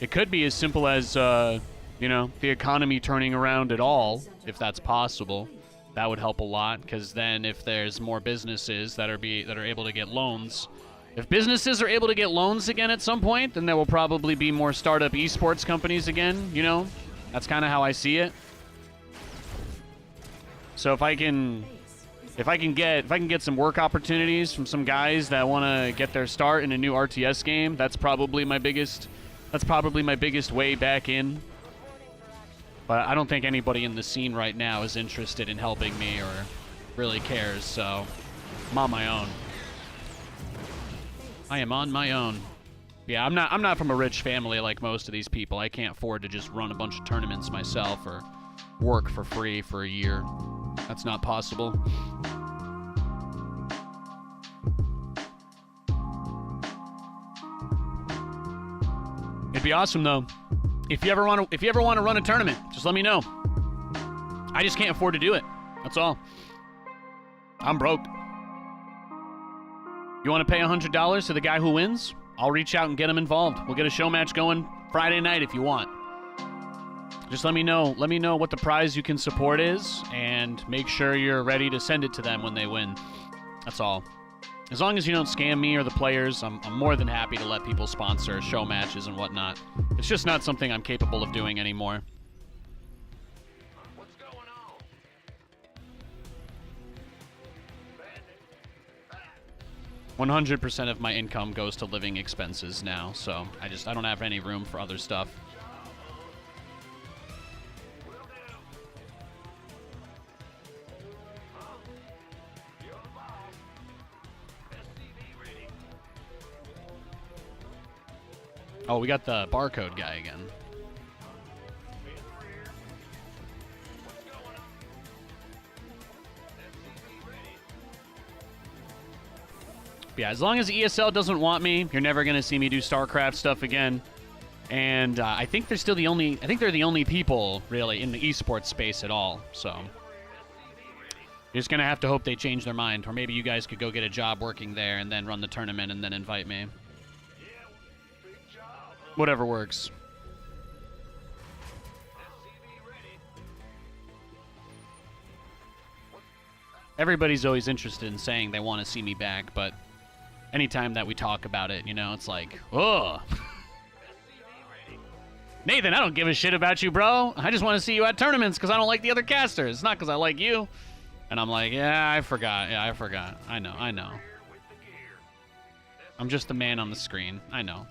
It could be as simple as, you know, the economy turning around at all, if that's possible. That would help a lot, because then if there's more businesses that are able to get loans, if businesses are able to get loans again at some point, then there will probably be more startup esports companies again, you know? That's kind of how I see it. So if I can get some work opportunities from some guys that want to get their start in a new RTS game, that's probably my biggest way back in. But I don't think anybody in the scene right now is interested in helping me or really cares, so I'm on my own. I am on my own. Yeah, I'm not from a rich family like most of these people. I can't afford to just run a bunch of tournaments myself or work for free for a year. That's not possible. It'd be awesome though. If you ever want to run a tournament, just let me know. I just can't afford to do it. That's all. I'm broke. You want to pay $100 to the guy who wins? I'll reach out and get him involved. We'll get a show match going Friday night if you want. Just let me know. Let me know what the prize you can support is, and make sure you're ready to send it to them when they win. That's all. As long as you don't scam me or the players, I'm more than happy to let people sponsor show matches and whatnot. It's just not something I'm capable of doing anymore. 100% of my income goes to living expenses now, so I don't have any room for other stuff. Oh, we got the barcode guy again. Yeah, as long as ESL doesn't want me, you're never gonna see me do StarCraft stuff again. And I think they're still the only. I think they're the only people really in the esports space at all. So you're just gonna have to hope they change their mind, or maybe you guys could go get a job working there and then run the tournament and then invite me. Whatever works. everybody's always interested in saying they want to see me back, but anytime that we talk about it, you know, it's like, oh. Nathan, I don't give a shit about you, bro. I just want to see you at tournaments because I don't like the other casters. It's not because I like you. And I'm like, yeah, I forgot. Yeah, I forgot. I know. I'm just the man on the screen. I know.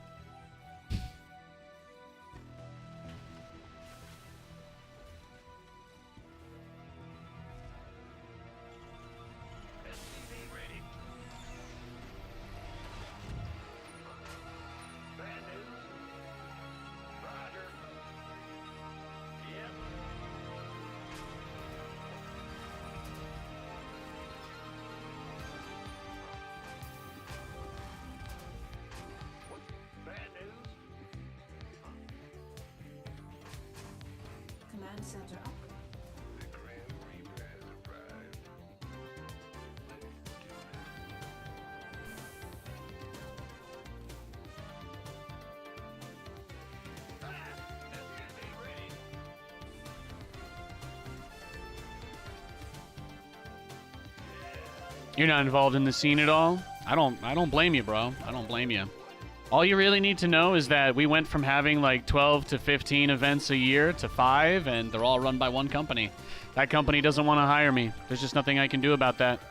Command center up. You're not involved in the scene at all? I don't blame you, bro. I don't blame you. All you really need to know is that we went from having like 12 to 15 events a year to 5, and they're all run by one company. That company doesn't want to hire me. There's just nothing I can do about that.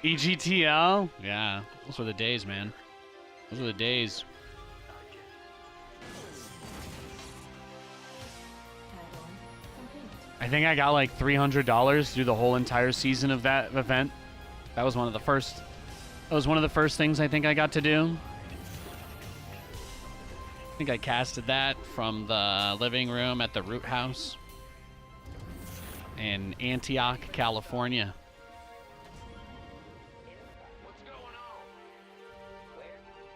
EGTL? Yeah, those were the days, man. Those were the days. Add-on complete. I think I got like $300 through the whole entire season of that event. That was one of the first. That was one of the first things I think I got to do. I think I casted that from the living room at the Root House in Antioch, California.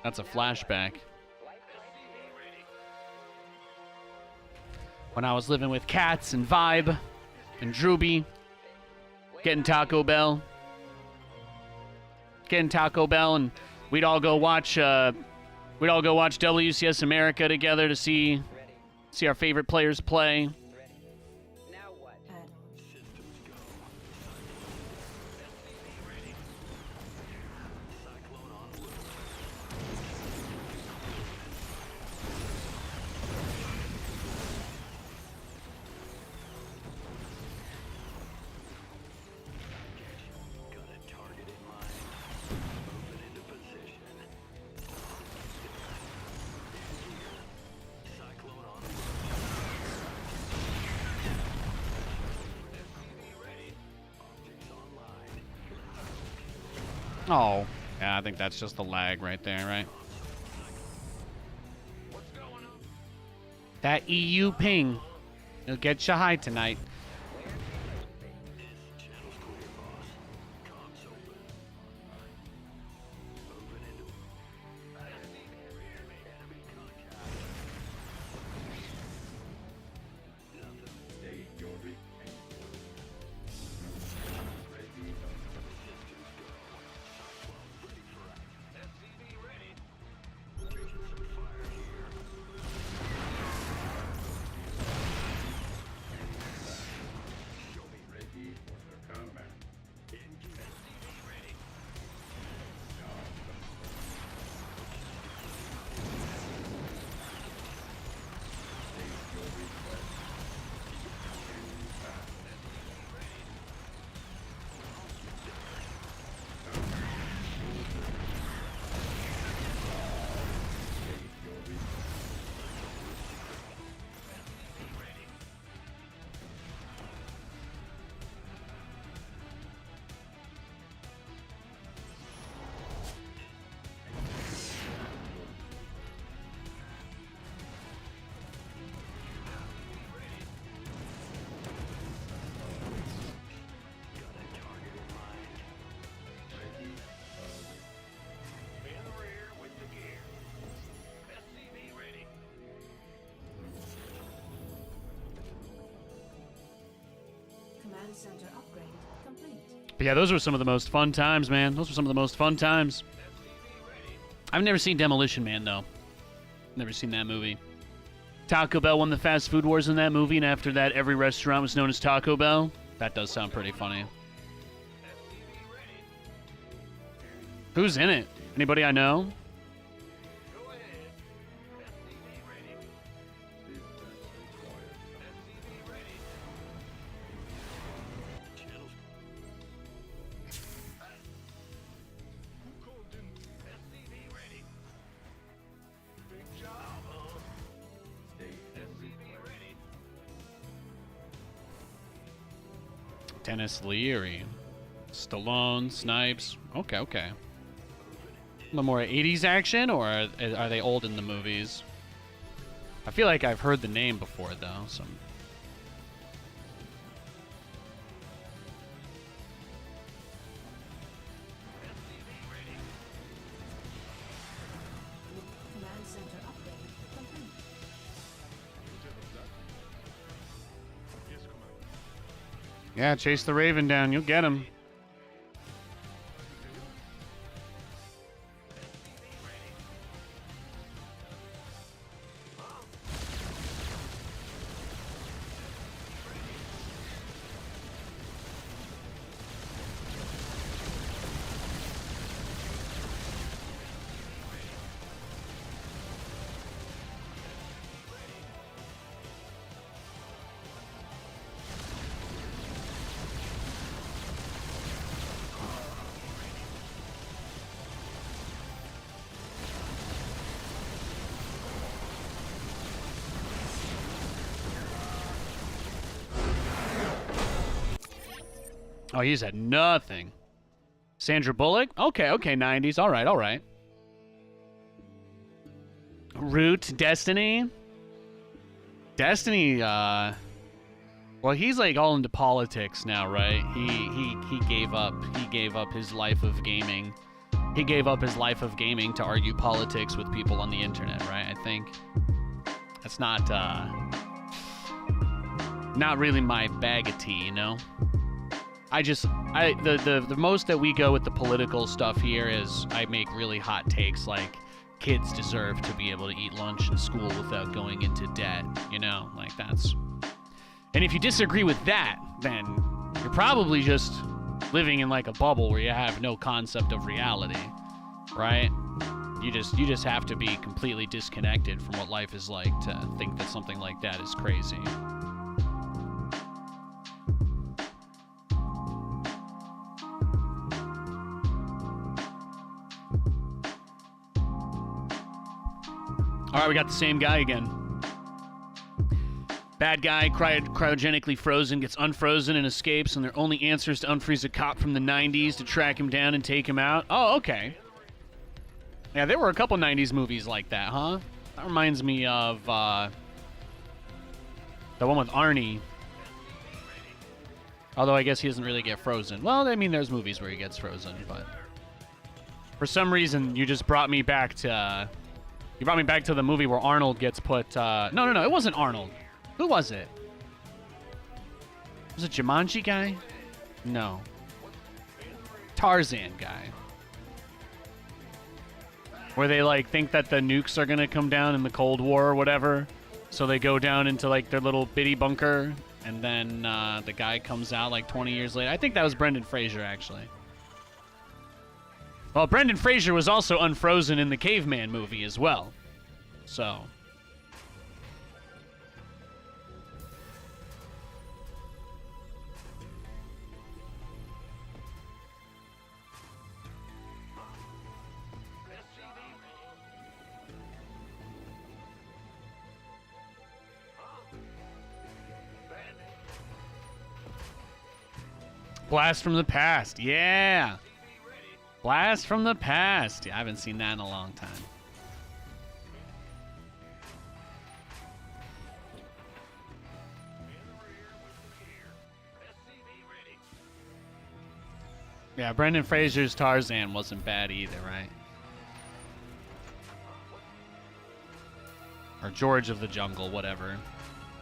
That's a flashback. When I was living with Cats and Vibe and Drewby, getting Taco Bell, and we'd all go watch WCS America together to see our favorite players play. Now what? Add-on. Oh, yeah, I think that's just the lag right there, right? That EU ping, it'll get you high tonight. Command center upgrade complete. But yeah, those were some of the most fun times, man. Those were some of the most fun times. I've never seen Demolition Man, though. Never seen that movie. Taco Bell won the fast food wars in that movie, and after that, every restaurant was known as Taco Bell. That does sound pretty funny. Who's in it? Anybody I know? Dennis Leary, Stallone, Snipes. Okay, okay. The more 80s action, or are they old in the movies? I feel like I've heard the name before, though. Some. Command center upgrade complete. Yeah, chase the Raven down. You'll get him. Oh, he's at nothing. Sandra Bullock? Okay, okay, 90s. All right, all right. Root, Destiny? Destiny, well, he's like all into politics now, right? He gave up his life of gaming. He gave up his life of gaming to argue politics with people on the internet, right? I think that's not really my bag of tea, you know? The most that we go with the political stuff here is I make really hot takes like kids deserve to be able to eat lunch in school without going into debt, you know? Like that's... And if you disagree with that, then you're probably just living in like a bubble where you have no concept of reality, right? You just have to be completely disconnected from what life is like to think that something like that is crazy. All right, we got the same guy again. Bad guy, cryogenically frozen, gets unfrozen and escapes, and their only answer is to unfreeze a cop from the 90s to track him down and take him out. Oh, okay. Yeah, there were a couple 90s movies like that, huh? That reminds me of the one with Arnie. Although I guess he doesn't really get frozen. Well, I mean, there's movies where he gets frozen, but for some reason, you just brought me back to... You brought me back to the movie where Arnold gets put... No, it wasn't Arnold. Who was it? Was it Jumanji guy? No. Tarzan guy. Where they, like, think that the nukes are gonna come down in the Cold War or whatever. So they go down into, like, their little bitty bunker. And then the guy comes out, like, 20 years later. I think that was Brendan Fraser, actually. Well, Brendan Fraser was also unfrozen in the Caveman movie as well. So... Blast from the Past, yeah! Blast from the Past. Yeah, I haven't seen that in a long time. Yeah, Brendan Fraser's Tarzan wasn't bad either, right? Or George of the Jungle, whatever.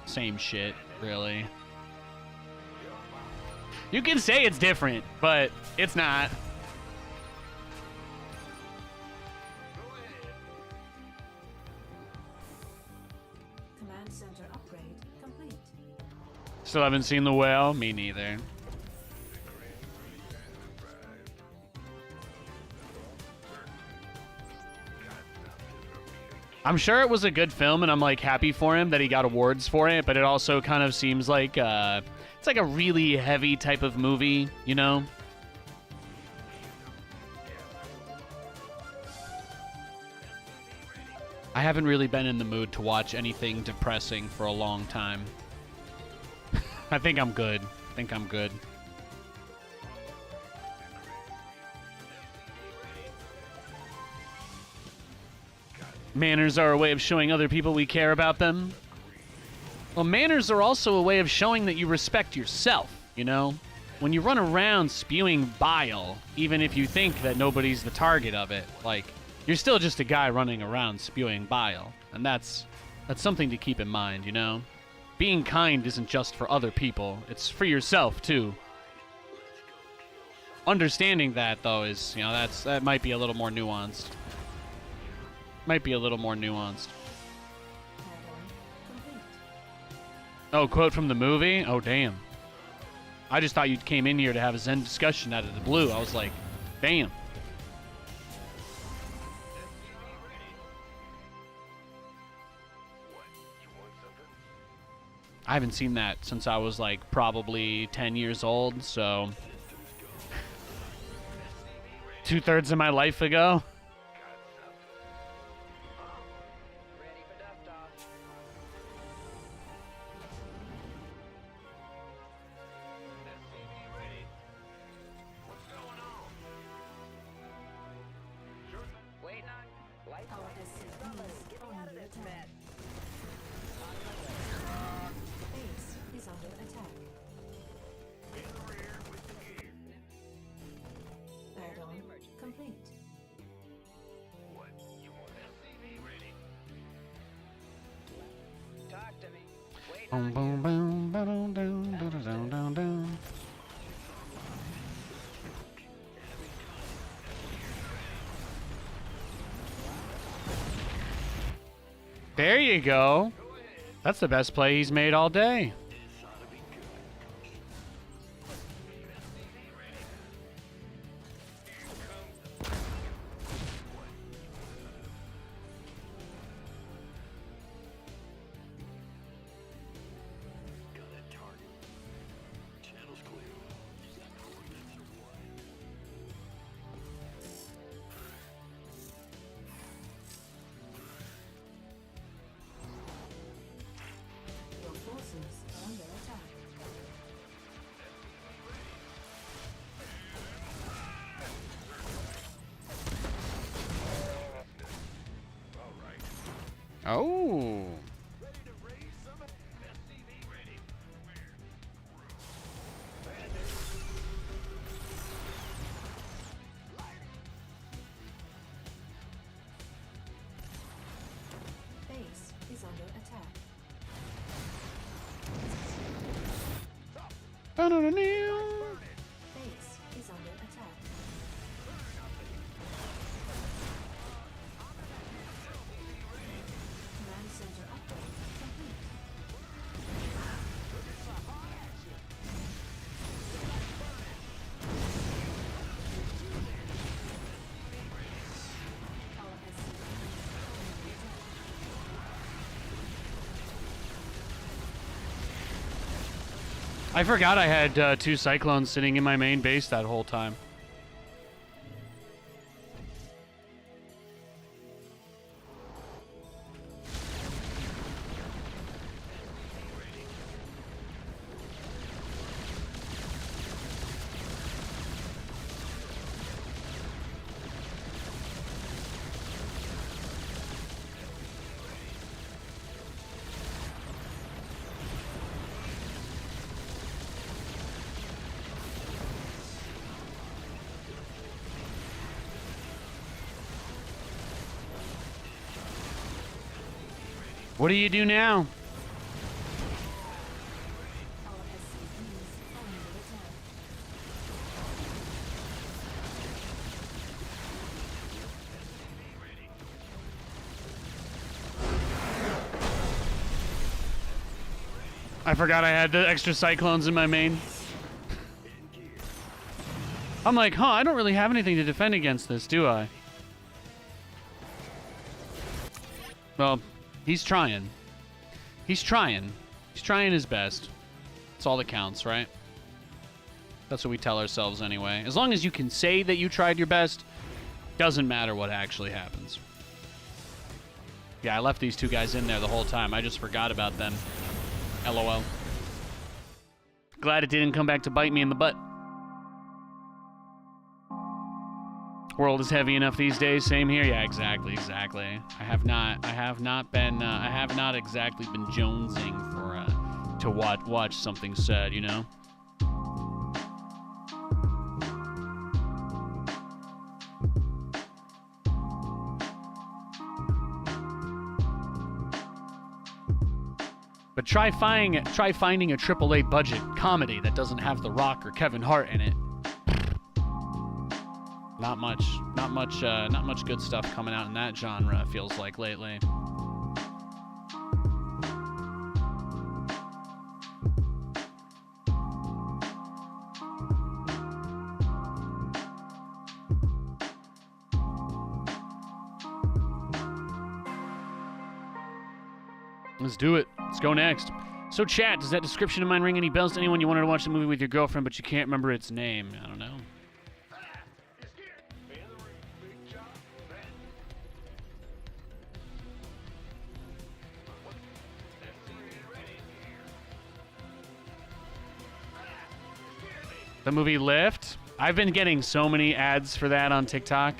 Same shit, really. You can say it's different, but it's not. Command center upgrade complete. Still haven't seen the whale. Me neither. I'm sure it was a good film, and I'm like happy for him that he got awards for it. But it also kind of seems like it's like a really heavy type of movie, you know? I haven't really been in the mood to watch anything depressing for a long time. I think I'm good. I think I'm good. Manners are a way of showing other people we care about them. Well, manners are also a way of showing that you respect yourself, you know? When you run around spewing bile, even if you think that nobody's the target of it, like, you're still just a guy running around spewing bile. And that's something to keep in mind, you know? Being kind isn't just for other people, it's for yourself, too. Understanding that, though, is, you know, that might be a little more nuanced. Might be a little more nuanced. Oh, quote from the movie? Oh, damn. I just thought you came in here to have a Zen discussion out of the blue. I was like, damn. I haven't seen that since I was like probably 10 years old, so 2/3 of my life ago. Ready for dust off. Waiting on. Lights Our on. SC2 Get me on out of the this attack. bed. Base is under attack. Add-on complete. Talk to me. Waiting Boom, on boom, you. boom, ba-dum, dum, ba-da-dum, dum, dum. There you go. That's the best play he's made all day. Your forces are under attack. Oh. Base is under attack. Ba-da-da-doo. Base is under attack. Command center upgrade complete. Our SC2 under attack. I forgot I had 2 cyclones sitting in my main base that whole time. What do you do now? Our SCVs are under attack. I forgot I had the extra cyclones in my main. I'm like, huh, I don't really have anything to defend against this, do I? Well, he's trying. He's trying. He's trying his best. That's all that counts, right? That's what we tell ourselves anyway. As long as you can say that you tried your best, doesn't matter what actually happens. Yeah, I left these two guys in there the whole time. I just forgot about them. LOL. Glad it didn't come back to bite me in the butt. World is heavy enough these days. Same here. Yeah, exactly. I have not exactly been jonesing for to watch something sad, you know. But try finding a AAA budget comedy that doesn't have The Rock or Kevin Hart in it. Not much good stuff coming out in that genre, it feels like lately. Let's do it. Let's go next. So, chat, does that description of mine ring any bells to anyone? You wanted to watch the movie with your girlfriend, but you can't remember its name. I don't know. The movie Lift. I've been getting so many ads for that on TikTok.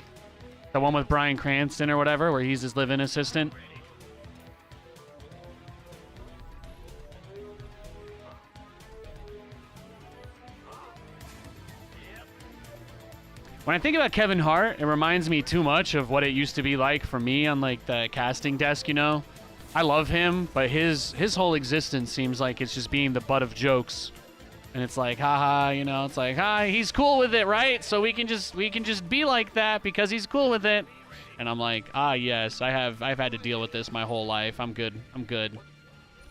The one with Bryan Cranston or whatever, where he's his live-in assistant. When I think about Kevin Hart, it reminds me too much of what it used to be like for me on like the casting desk, you know? I love him, but his whole existence seems like it's just being the butt of jokes. And it's like, haha, you know, it's like, hi, he's cool with it, right? So we can just be like that because he's cool with it. And I'm like, yes, I've had to deal with this my whole life. I'm good.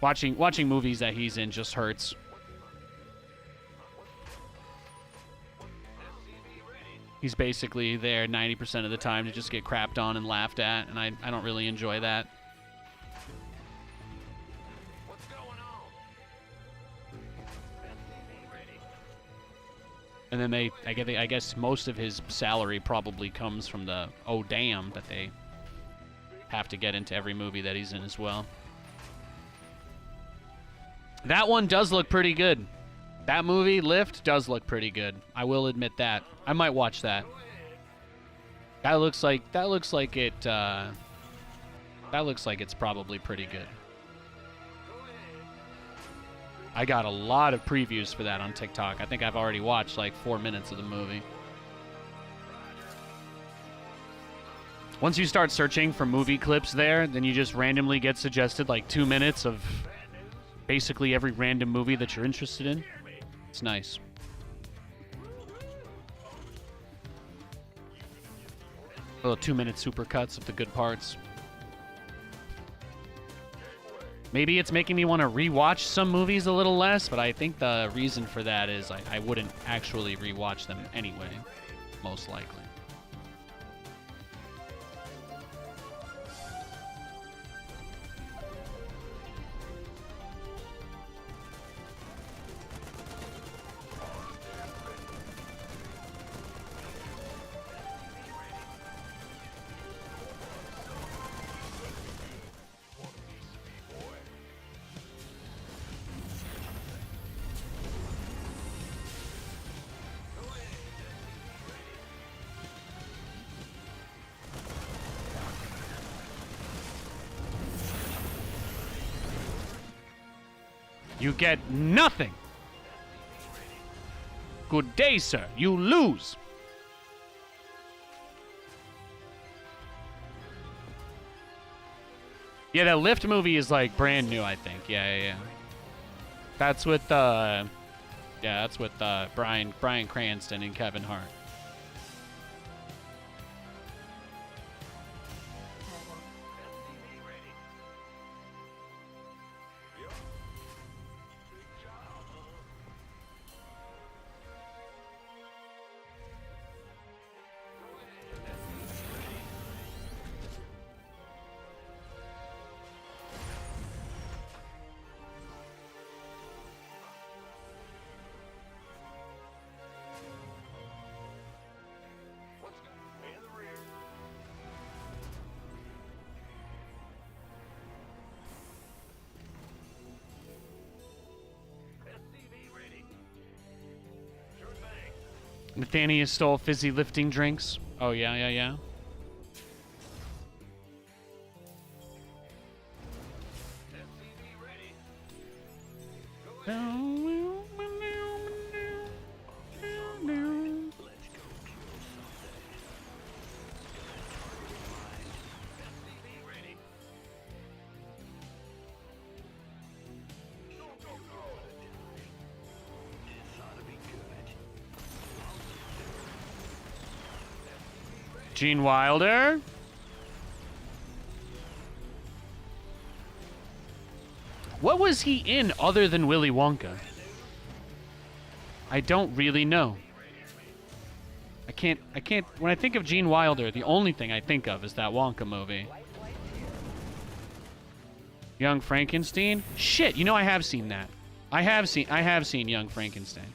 Watching movies that he's in just hurts. He's basically there 90% of the time to just get crapped on and laughed at, and I don't really enjoy that. What's going on? And then I guess most of his salary probably comes from the oh damn that they have to get into every movie that he's in as well. That one does look pretty good. That movie, Lift, does look pretty good. I will admit that. I might watch that. That looks like it's probably pretty good. I got a lot of previews for that on TikTok. I think I've already watched like 4 minutes of the movie. Once you start searching for movie clips there, then you just randomly get suggested like 2 minutes of basically every random movie that you're interested in. It's nice. Little 2-minute supercuts of the good parts. Maybe it's making me want to rewatch some movies a little less, but I think the reason for that is I wouldn't actually rewatch them anyway, most likely. You get nothing. Good day, sir. You lose. Yeah, that Lift movie is like brand new, I think. Yeah. That's with Bryan Cranston and Kevin Hart. Nathanias stole fizzy lifting drinks. Oh, yeah, yeah, yeah. Gene Wilder. What was he in other than Willy Wonka? I don't really know. I can't, when I think of Gene Wilder, the only thing I think of is that Wonka movie. Young Frankenstein? Shit, you know I have seen that. I have seen Young Frankenstein.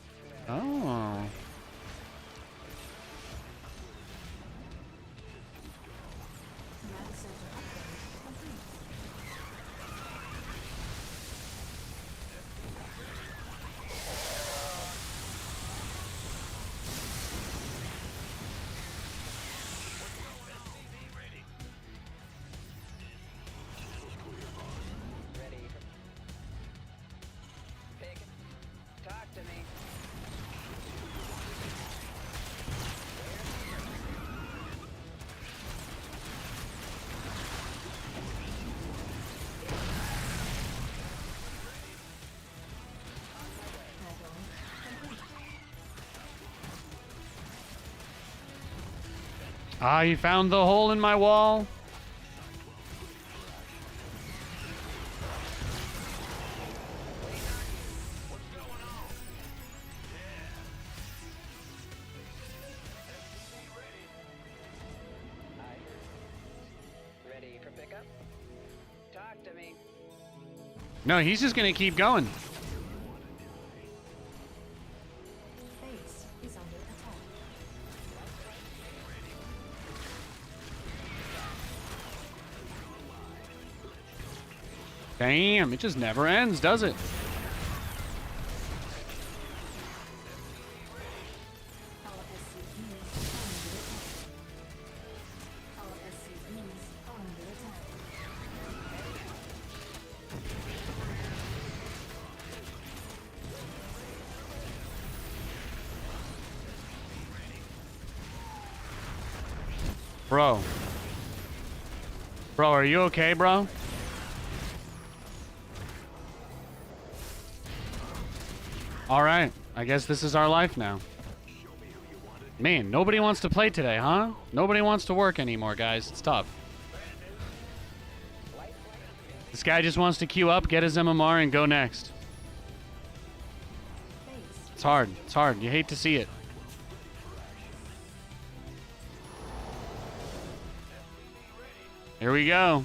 Oh. Mag center upgrade complete. Ready for... Pig, talk to me. Add-on complete. Ah, you found the hole in my wall. Ready for pickup? Talk to me. No, he's just gonna keep going. Base is under attack. Damn, it just never ends, does it? Our SCVs are under attack. Our SCVs are under attack. Bro. Bro, are you okay, bro? Alright, I guess this is our life now. Man, nobody wants to play today, huh? Nobody wants to work anymore, guys. It's tough. This guy just wants to queue up, get his MMR, and go next. Base It's hard. It's hard. You hate to see it. Here we go.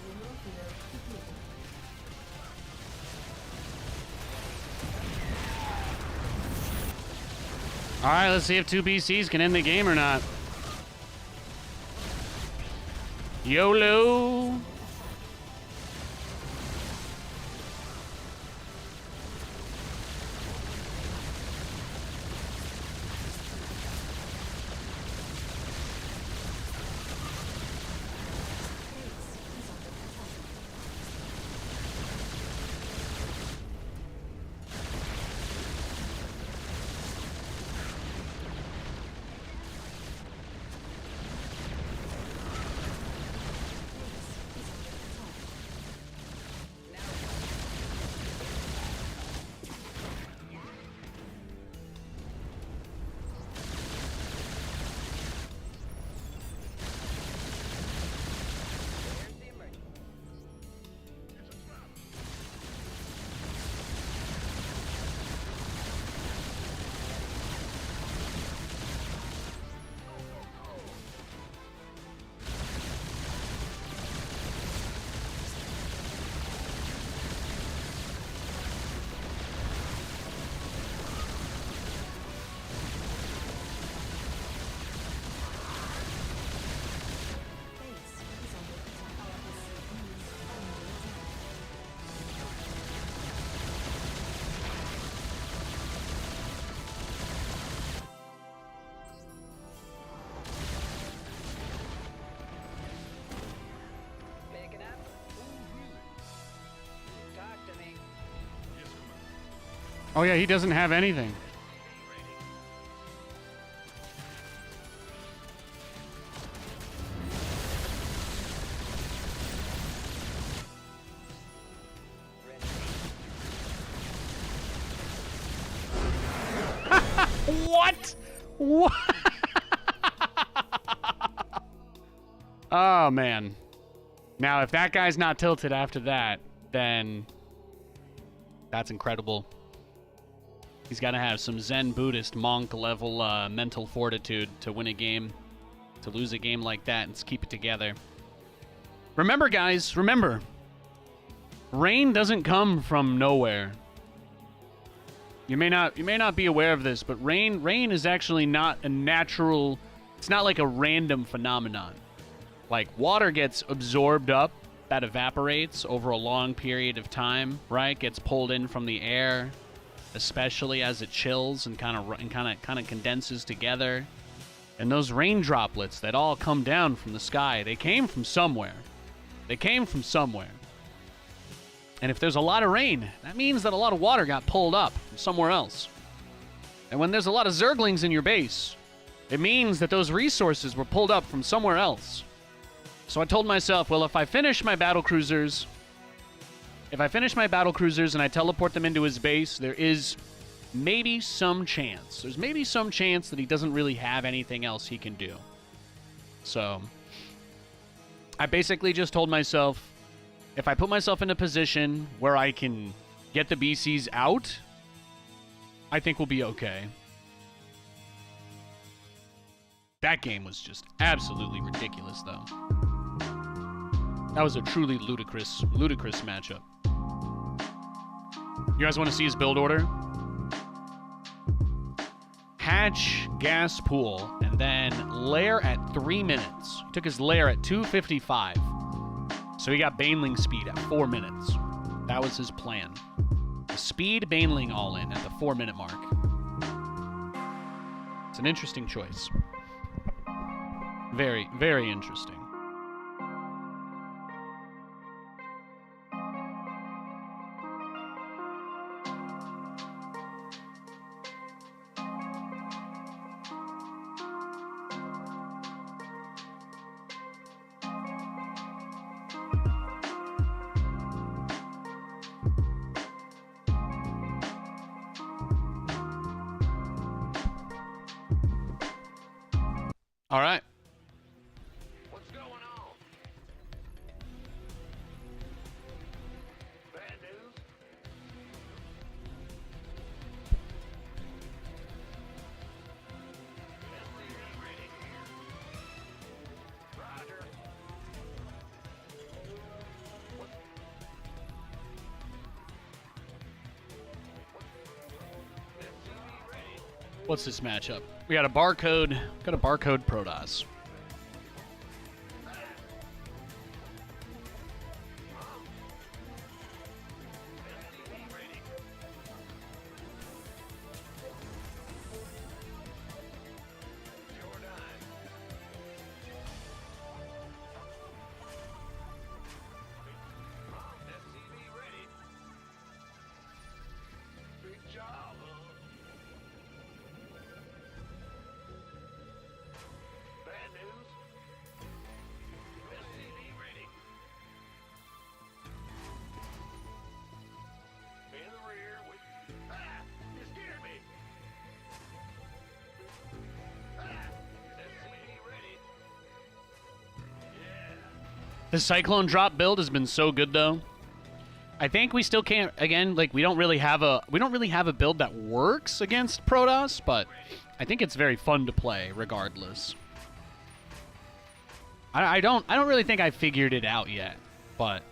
mineral field depleted. Alright, let's see if two BCs can end the game or not. YOLO! Base is under attack. Base is Oh yeah, he doesn't have anything. What? What? Oh, man. Now, if that guy's not tilted after that, then that's incredible. He's got to have some Zen Buddhist monk level mental fortitude to win a game, to lose a game like that and keep it together. Remember, guys, remember, rain doesn't come from nowhere. You may not be aware of this, but rain is actually not a natural, it's not like a random phenomenon. Like, water gets absorbed up, that evaporates over a long period of time, right? Gets pulled in from the air, especially as it chills and kind of condenses together. And those rain droplets that all come down from the sky, they came from somewhere. They came from somewhere. And if there's a lot of rain, that means that a lot of water got pulled up from somewhere else. And when there's a lot of Zerglings in your base, it means that those resources were pulled up from somewhere else. So I told myself, well, if I finish my battlecruisers and I teleport them into his base, there is maybe some chance. There's maybe some chance that he doesn't really have anything else he can do. So I basically just told myself, if I put myself in a position where I can get the BCs out, I think we'll be okay. That game was just absolutely ridiculous, though. That was a truly ludicrous matchup. You guys want to see his build order? Hatch, gas pool, and then lair at 3 minutes. He took his lair at 2:55. So he got Baneling speed at 4 minutes. That was his plan. The speed Baneling all in at the 4 minute mark. It's an interesting choice. Very, very interesting. All right. What's going on? Bad news? SC2 ready here. Roger. SC2 ready. What's this matchup? We got a barcode Protoss. The Cyclone drop build has been so good, though. I think we still can't, again, like, we don't really have a build that works against Protoss, but I think it's very fun to play regardless. I don't really think I figured it out yet, but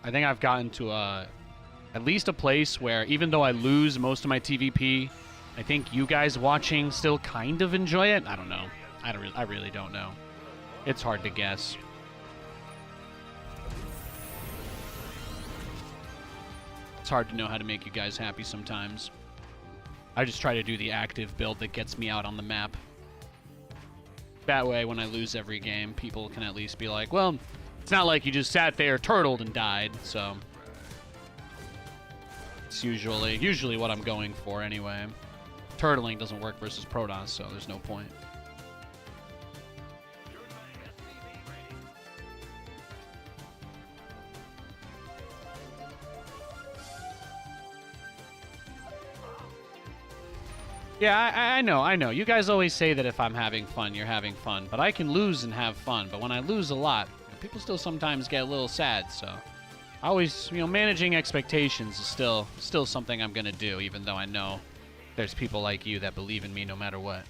I think I've gotten to at least a place where even though I lose most of my TVP, I think you guys watching still kind of enjoy it. I don't know. I really don't know. It's hard to guess. It's hard to know how to make you guys happy sometimes. I just try to do the active build that gets me out on the map. That way, when I lose every game, people can at least be like, well, it's not like you just sat there, turtled, and died, so. It's usually what I'm going for anyway. Turtling doesn't work versus Protoss, so there's no point. Yeah, I know. You guys always say that if I'm having fun, you're having fun. But I can lose and have fun. But when I lose a lot, people still sometimes get a little sad. So I always, managing expectations is still something I'm going to do, even though I know there's people like you that believe in me no matter what.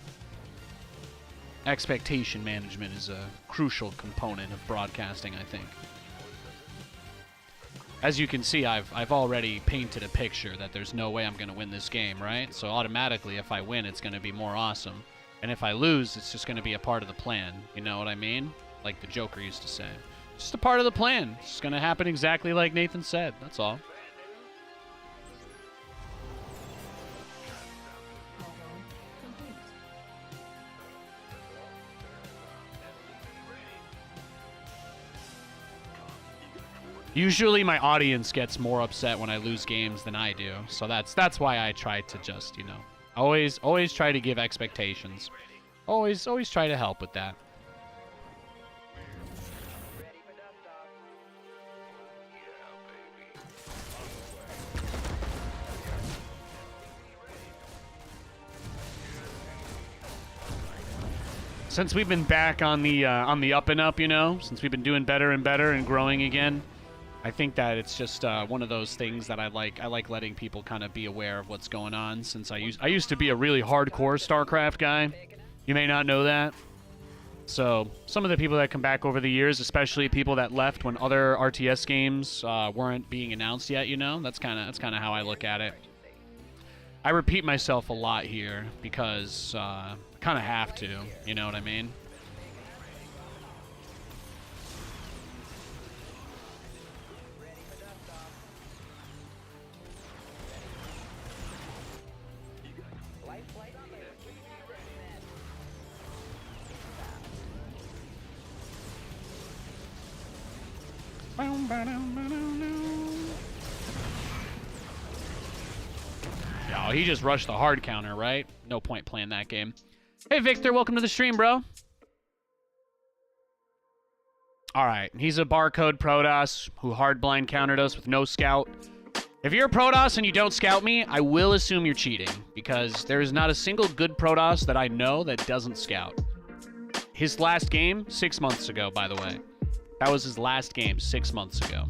Expectation management is a crucial component of broadcasting, I think. As you can see, I've already painted a picture that there's no way I'm going to win this game, right? So automatically, if I win, it's going to be more awesome. And if I lose, it's just going to be a part of the plan. You know what I mean? Like the Joker used to say. Just a part of the plan. It's going to happen exactly like Nathan said. That's all. Usually my audience gets more upset when I lose games than I do. So that's why I try to just, always try to give expectations. Always try to help with that. Since we've been back on the up and up, since we've been doing better and better and growing again, I think that it's just one of those things that I like letting people kind of be aware of what's going on. Since I used to be a really hardcore StarCraft guy, you may not know that. So some of the people that come back over the years, especially people that left when other RTS games weren't being announced yet, that's kind of how I look at it. I repeat myself a lot here because I kind of have to. You know what I mean? Oh, he just rushed the hard counter, right? No point playing that game. Hey, Victor, welcome to the stream, bro. All right, he's a barcode Protoss who hard blind countered us with no scout. If you're a Protoss and you don't scout me, I will assume you're cheating, because there is not a single good Protoss that I know that doesn't scout. His last game, 6 months ago, by the way. That was his last game 6 months ago.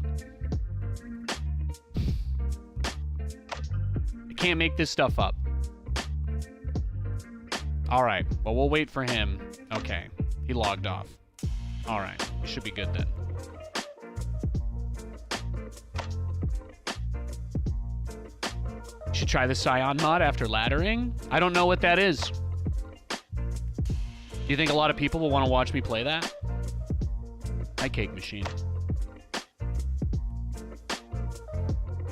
You can't make this stuff up. All right, well, we'll wait for him. Okay, he logged off. All right, we should be good then. You should try the Scion mod after laddering. I don't know what that is. Do you think a lot of people will want to watch me play that? Hi, Cake Machine.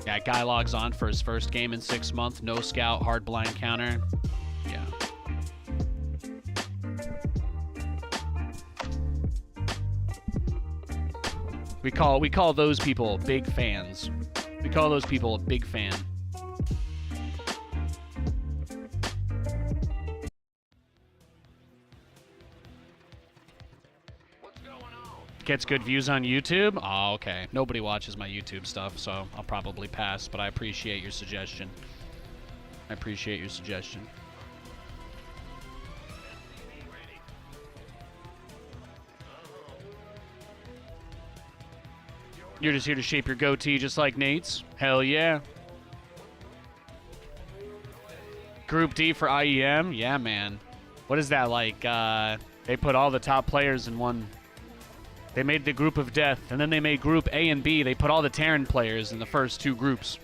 Yeah, guy logs on for his first game in 6 months. No scout, hard blind counter. Yeah. We call those people big fans. We call those people a big fan. Gets good views on YouTube? Oh, okay. Nobody watches my YouTube stuff, so I'll probably pass, but I appreciate your suggestion. I appreciate your suggestion. You're just here to shape your goatee just like Nate's? Hell yeah. Group D for IEM? Yeah, man. What is that like? They put all the top players in one. They made the group of death, and then they made group A and B. They put all the Terran players in the first two groups.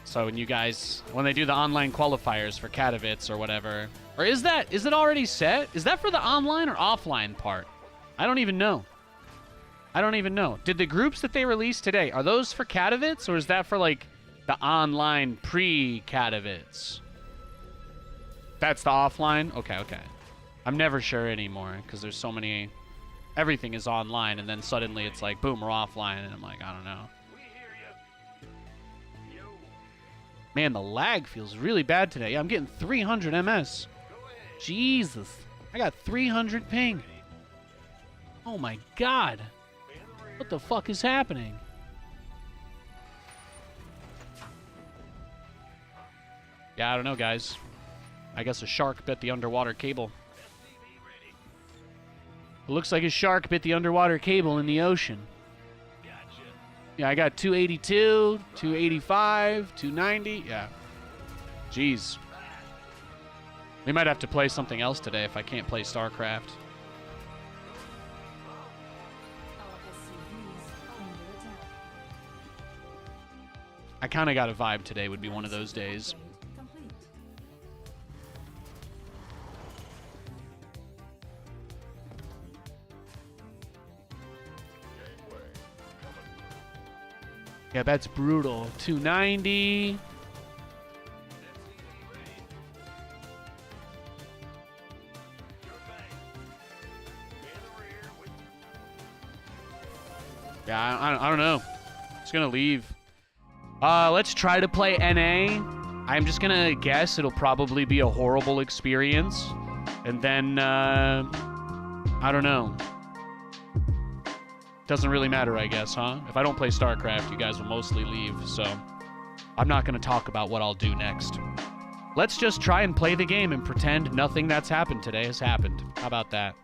So when they do the online qualifiers for Katowice or whatever, or is it already set? Is that for the online or offline part? I don't even know. Did the groups that they released today, are those for Katowice, or is that for like the online pre-Katowice? That's the offline? Okay. I'm never sure anymore because there's so many. Everything is online, and then suddenly it's like, boom, we're offline, and I'm like, I don't know. Man, the lag feels really bad today. I'm getting 300 ms. Jesus. I got 300 ping. Oh my god. What the fuck is happening? Yeah, I don't know, guys. I guess a shark bit the underwater cable. It looks like a shark bit the underwater cable in the ocean. Yeah, I got 282, 285, 290. Yeah. Jeez. We might have to play something else today if I can't play StarCraft. Our SCVs are under attack. I kind of got a vibe today would be one of those days. Complete. Yeah, that's brutal. 290. Yeah, I don't know. It's gonna leave. Let's try to play NA. I'm just gonna guess it'll probably be a horrible experience. And then, I don't know. Doesn't really matter, I guess, huh? If I don't play StarCraft, you guys will mostly leave, so I'm not gonna talk about what I'll do next. Let's just try and play the game and pretend nothing that's happened today has happened. How about that?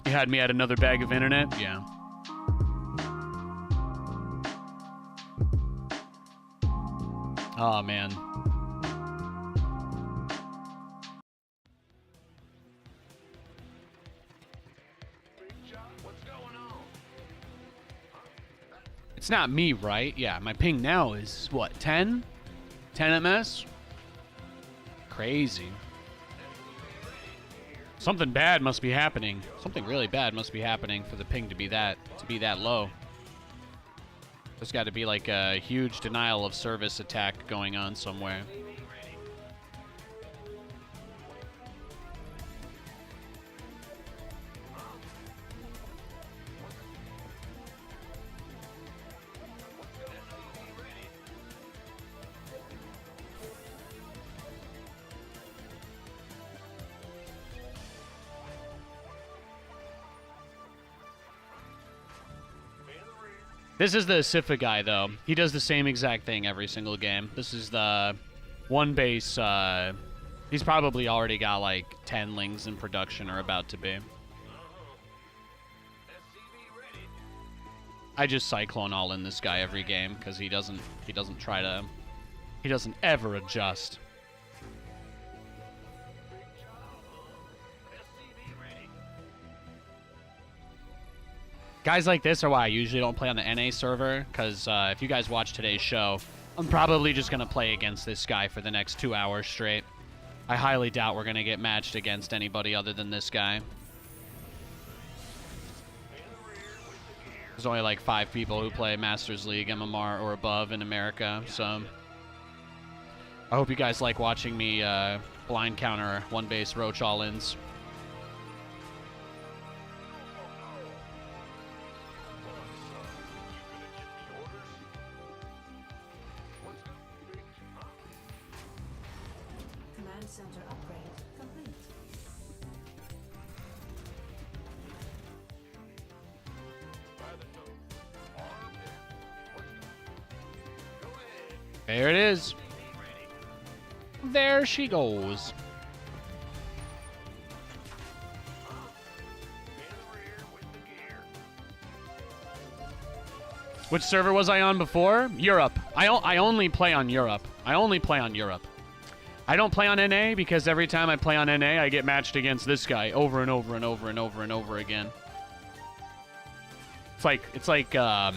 You had me at another bag of internet? Yeah. Oh, man. It's not me, right? Yeah, my ping now is, what, 10? 10 ms? Crazy. Something bad must be happening. Something really bad must be happening for the ping to be that low. There's got to be like a huge denial of service attack going on somewhere. This is the Sifa guy, though. He does the same exact thing every single game. This is the one base. He's probably already got like 10 lings in production or about to be. I just cyclone all in this guy every game because he doesn't ever adjust. Guys like this are why I usually don't play on the NA server, because if you guys watch today's show, I'm probably just going to play against this guy for the next 2 hours straight. I highly doubt we're going to get matched against anybody other than this guy. There's only like 5 people who play Masters League, MMR, or above in America, so I hope you guys like watching me blind counter one base roach all-ins. Command center upgrade complete. There it is. There she goes. Which server was I on before? Europe. I only play on Europe. I only play on Europe. I don't play on NA because every time I play on NA, I get matched against this guy over and over and over and over and over again. It's like the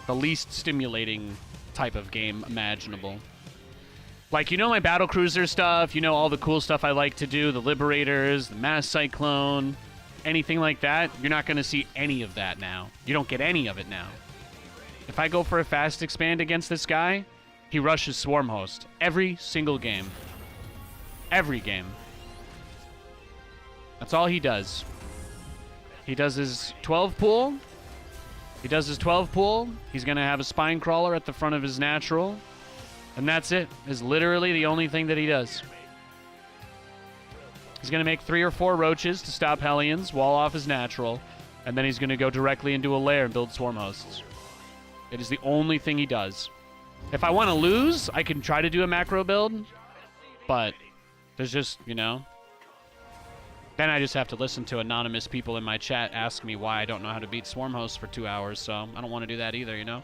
least stimulating type of game imaginable. Like, you know my battlecruiser stuff, you know all the cool stuff I like to do, the Liberators, the Mass Cyclone, anything like that, you're not going to see any of that now. You don't get any of it now. If I go for a fast expand against this guy, he rushes Swarm Host every single game. Every game. That's all he does. He does his 12 pull. He does his 12 pull. He's going to have a spine crawler at the front of his natural. And that's it. Is literally the only thing that he does. He's going to make 3 or 4 roaches to stop Hellions, wall off his natural, and then he's going to go directly into a lair and build swarm hosts. It is the only thing he does. If I want to lose, I can try to do a macro build, but there's just, you know, then I just have to listen to anonymous people in my chat ask me why I don't know how to beat swarm hosts for 2 hours, so I don't want to do that either, you know?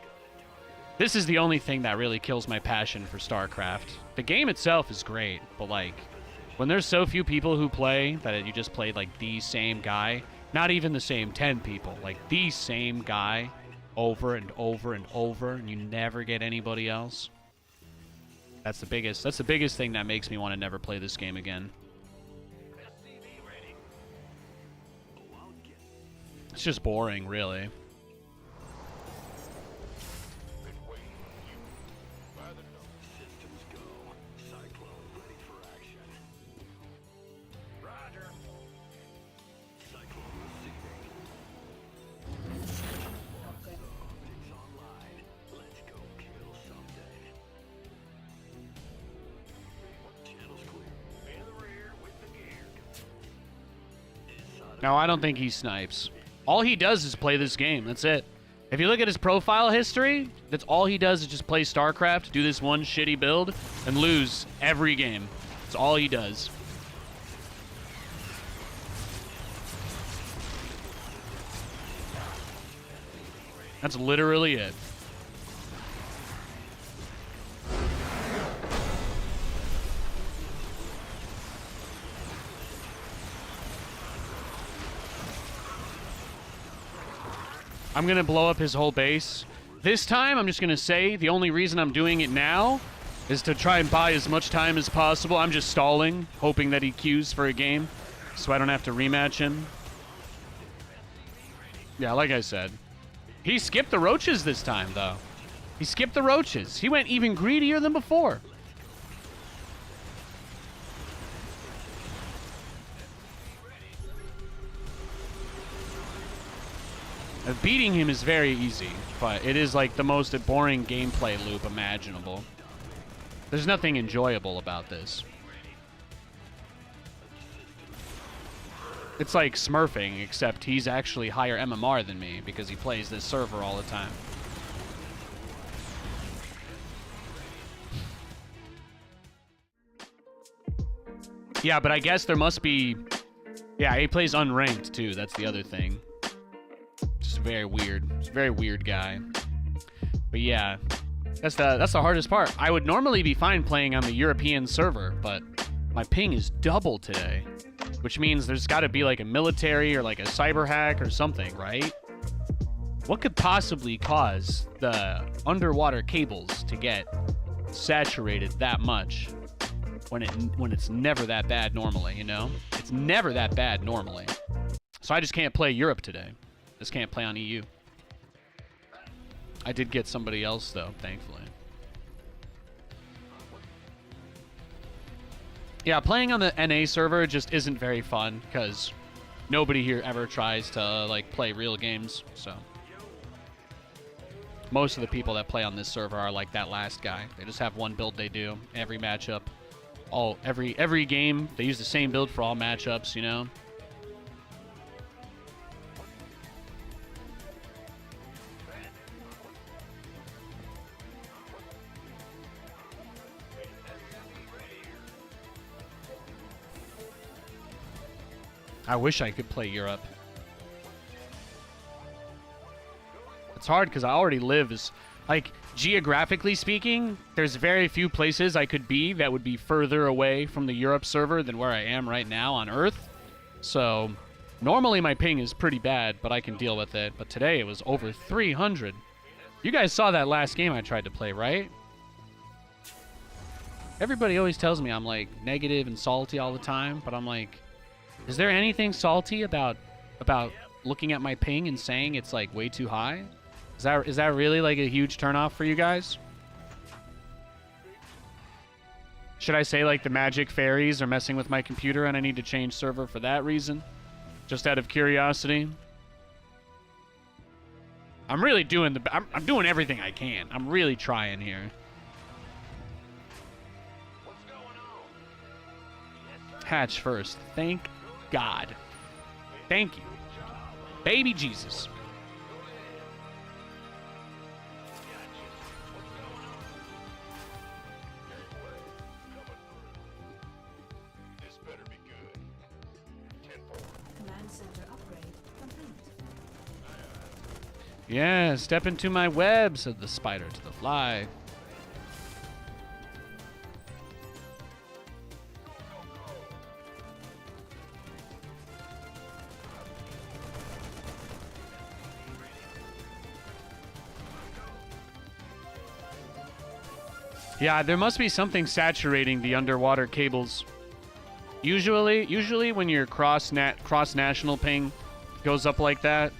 This is the only thing that really kills my passion for StarCraft. The game itself is great, but like, when there's so few people who play that you just play like the same guy, not even the same 10 people, like the same guy over and over and over, and you never get anybody else. That's the biggest thing that makes me want to never play this game again. It's just boring, really. No, I don't think he snipes. All he does is play this game. That's it. If you look at his profile history, that's all he does is just play StarCraft, do this one shitty build, and lose every game. That's all he does. That's literally it. I'm going to blow up his whole base. This time, I'm just going to say the only reason I'm doing it now is to try and buy as much time as possible. I'm just stalling, hoping that he queues for a game so I don't have to rematch him. Yeah, like I said. He skipped the roaches this time, though. He skipped the roaches. He went even greedier than before. Beating him is very easy, but it is like the most boring gameplay loop imaginable. There's nothing enjoyable about this. It's like smurfing, except he's actually higher MMR than me because he plays this server all the time. Yeah, but I guess there must be... Yeah, he plays unranked too, that's the other thing. Just very weird. It's a very weird guy. But yeah, that's the hardest part. I would normally be fine playing on the European server, but my ping is double today, which means there's got to be like a military or like a cyber hack or something, right? What could possibly cause the underwater cables to get saturated that much when it's never that bad normally, you know? It's never that bad normally. So I just can't play Europe today. Just can't play on EU. I did get somebody else though, thankfully. Yeah, playing on the NA server just isn't very fun because nobody here ever tries to like play real games. So most of the people that play on this server are like that last guy. They just have one build they do every matchup. Every game they use the same build for all matchups, you know. I wish I could play Europe. It's hard because I already live as, like, geographically speaking, there's very few places I could be that would be further away from the Europe server than where I am right now on Earth. So, normally my ping is pretty bad, but I can deal with it. But today it was over 300. You guys saw that last game I tried to play, right? Everybody always tells me I'm, like, negative and salty all the time, but I'm like... Is there anything salty about looking at my ping and saying it's like way too high? Is that really like a huge turnoff for you guys? Should I say like the magic fairies are messing with my computer and I need to change server for that reason? Just out of curiosity. I'm really doing I'm doing everything I can. I'm really trying here. Hatch first. Thank God. Thank you. Baby Jesus. This better be good. 10-4. Command center upgrade complete. Yeah, step into my web, said the spider to the fly. Yeah, there must be something saturating the underwater cables. Usually when your cross-national ping goes up like that,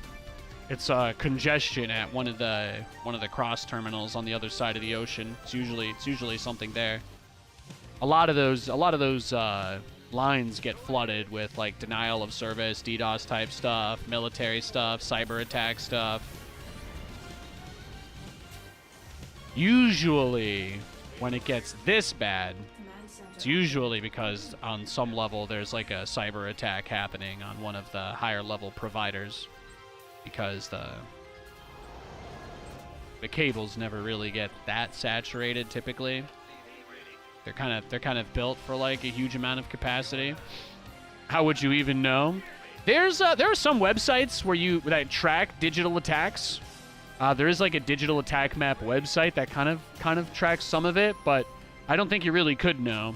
it's congestion at one of the cross terminals on the other side of the ocean. It's usually something there. A lot of those lines get flooded with like denial of service, DDoS type stuff, military stuff, cyber attack stuff. Usually when it gets this bad, Command center. it's usually because on some level there's like a cyber attack happening on one of the higher level providers, because the cables never really get that saturated typically. They're kind of built for like a huge amount of capacity. How would you even know? There are some websites that track digital attacks. There is like a digital attack map website that kind of tracks some of it, but I don't think you really could know.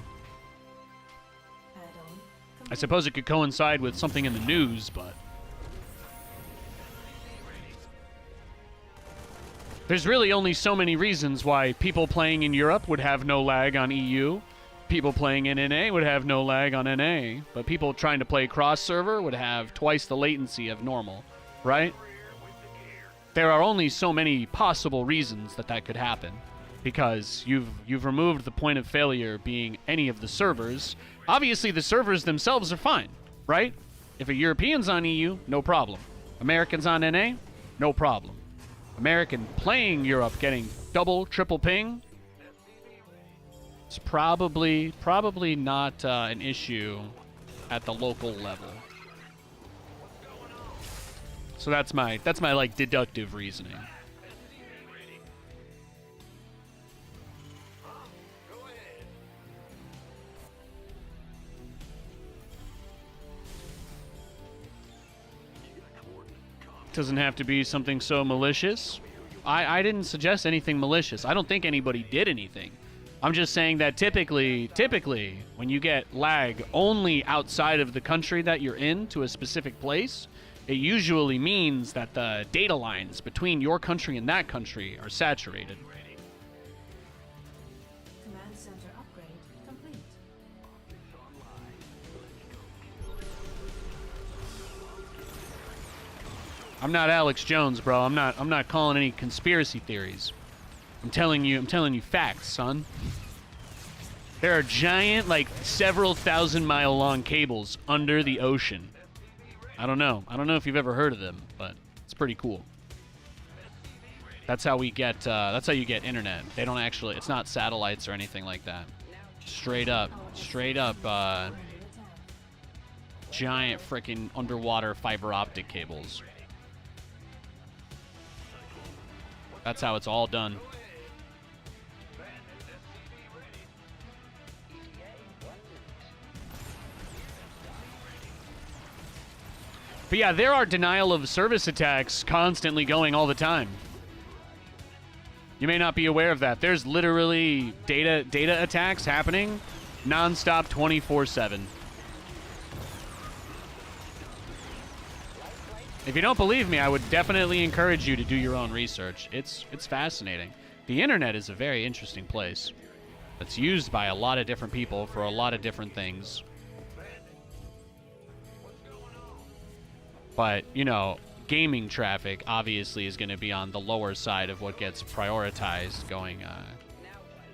Add-on I complete. suppose it could coincide with something in the news, but there's really only so many reasons why people playing in Europe would have no lag on EU, people playing in NA would have no lag on NA, but people trying to play cross-server would have twice the latency of normal, right? There are only so many possible reasons that could happen, because you've removed the point of failure being any of the servers. Obviously, the servers themselves are fine, right? If a European's on EU, no problem. Americans on NA, no problem. American playing Europe getting double, triple ping, it's probably not an issue at the local level. So that's my like deductive reasoning. Doesn't have to be something so malicious. I didn't suggest anything malicious. I don't think anybody did anything. I'm just saying that typically, when you get lag only outside of the country that you're in to a specific place, it usually means that the data lines between your country and that country are saturated. Command center upgrade complete. I'm not Alex Jones, bro. I'm not calling any conspiracy theories. I'm telling you facts, son. There are giant, like several thousand-mile long cables under the ocean. I don't know if you've ever heard of them, but it's pretty cool. That's how you get internet. They don't actually, it's not satellites or anything like that. Straight up, Under attack. giant freaking underwater fiber optic cables. That's how it's all done. But yeah, there are denial of service attacks constantly going all the time. You may not be aware of that. There's literally data attacks happening nonstop 24/7. If you don't believe me, I would definitely encourage you to do your own research. It's fascinating. The internet is a very interesting place. It's used by a lot of different people for a lot of different things. But, you know, gaming traffic obviously is going to be on the lower side of what gets prioritized going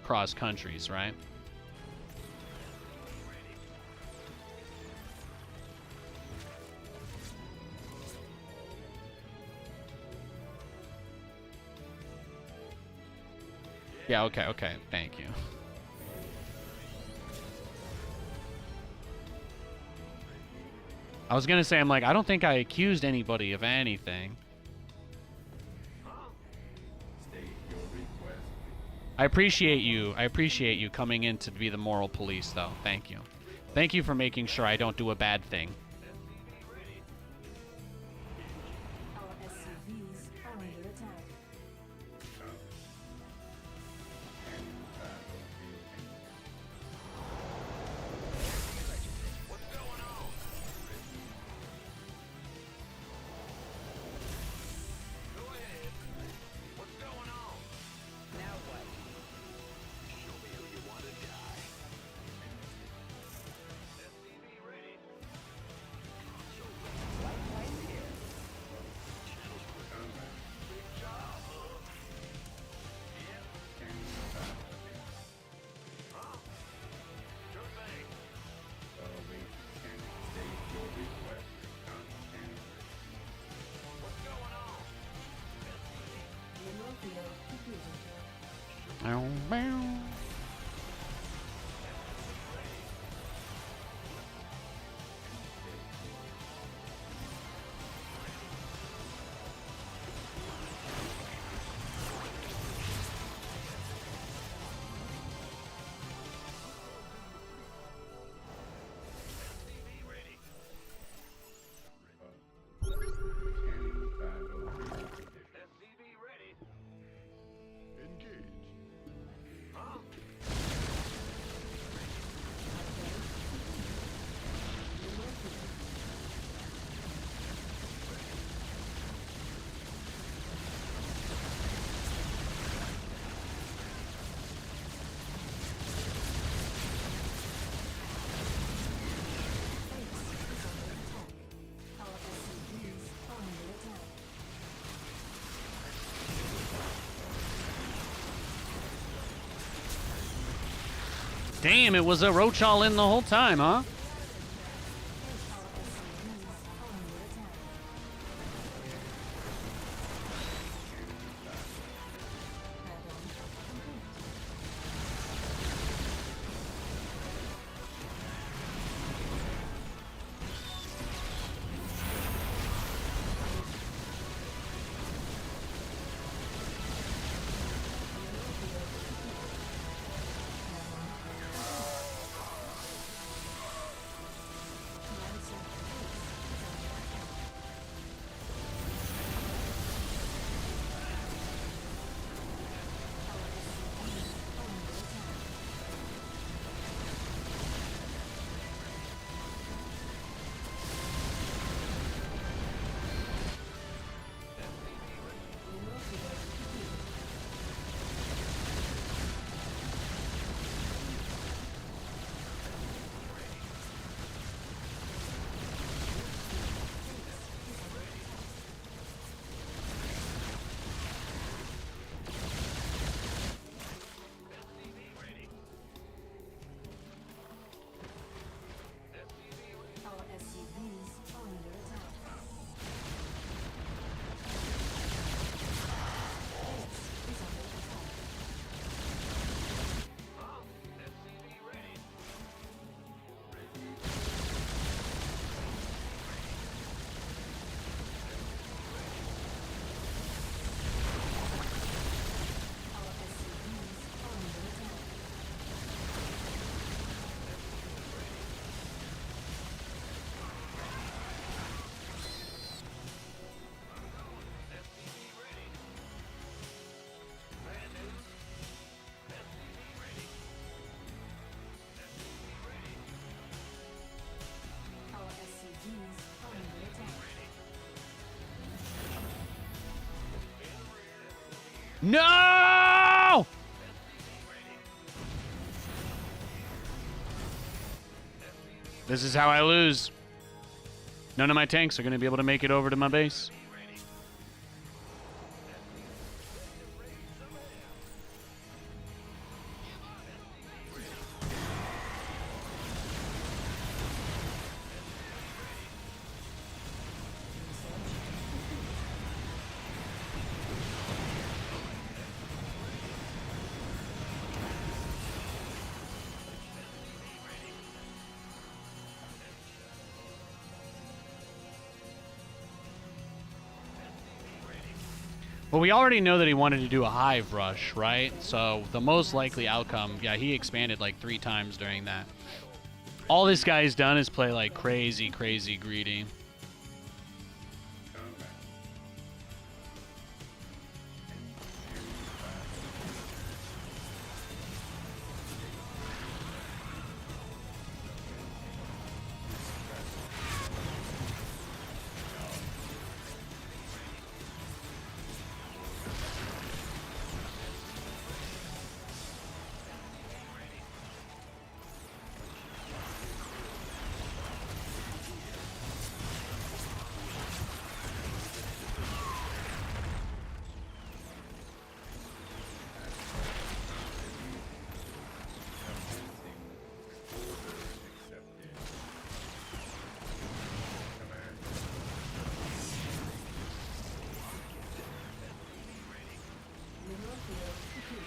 cross countries, right? Yeah, okay, okay. Thank you. I was gonna say, I'm like, I don't think I accused anybody of anything. I appreciate you. I appreciate you coming in to be the moral police, though. Thank you. Thank you for making sure I don't do a bad thing. Our SCVs are under attack. Now what? Mineral field completed. Bow, bow. Our SCVs are under attack. Damn, it was a roach all in the whole time, huh? Our SCVs are under attack. Add-on complete. Command center base is under attack. Our SCVs are under attack. Mineral field completed. Our SCVs are under attack. Base is under attack. Our SCVs are under attack. Our SCVs are under attack. No! This is how I lose. None of my tanks are going to be able to make it over to my base. Well, we already know that he wanted to do a hive rush, right? So the most likely outcome, yeah, he expanded like 3 times during that. All this guy's done is play like crazy, crazy greedy. Mineral field depleted.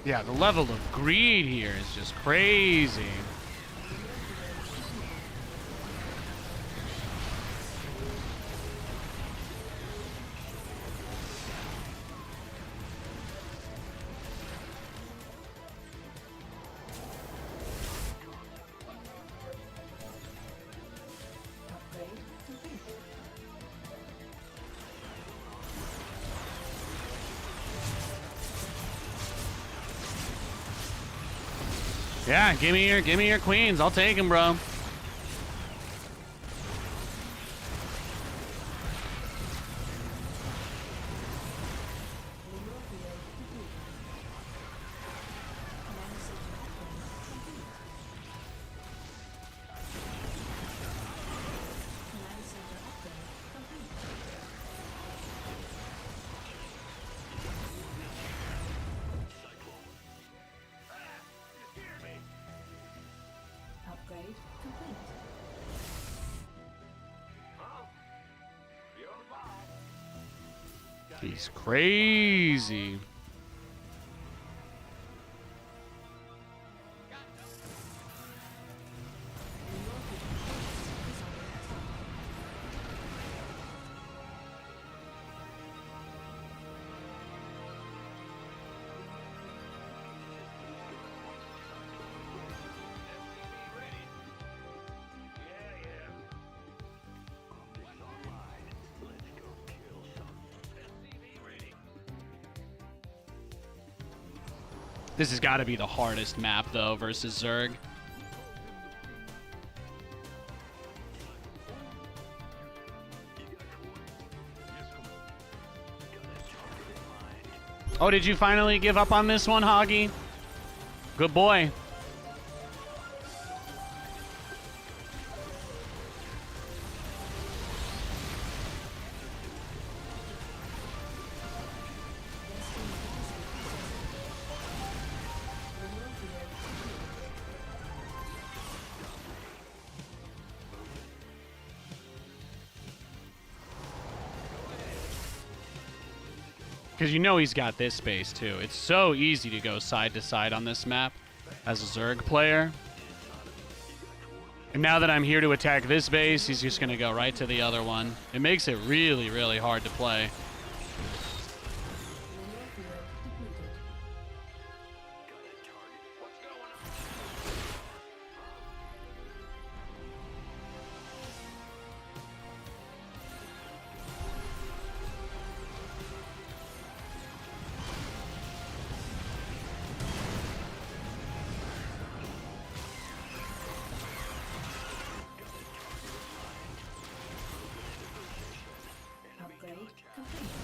Yeah, the level of greed here is just crazy. Upgrade complete. Yeah, give me your queens. I'll take them, bro. Mineral field depleted. Mana center upgrade complete. Mana center upgrade complete. Upgrade complete. He's crazy. Mineral field is under attack. This has got to be the hardest map, though, versus Zerg. Oh, did you finally give up on this one, Hoggy? Good boy. Mineral field depleted. Because you know he's got this space, too. It's so easy to go side to side on this map as a Zerg player. And now that I'm here to attack this base, he's just going to go right to the other one. It makes it really, really hard to play. Mineral field depleted. Upgrade complete.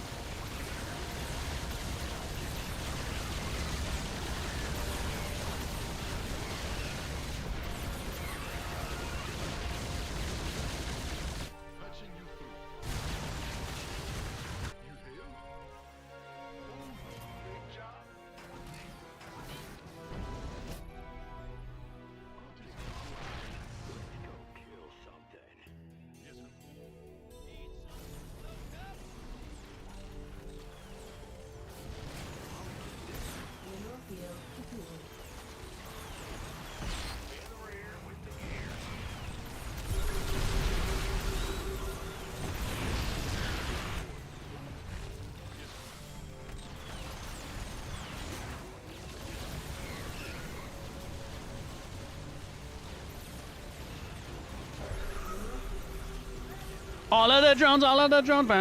All of the drones, all of the drones.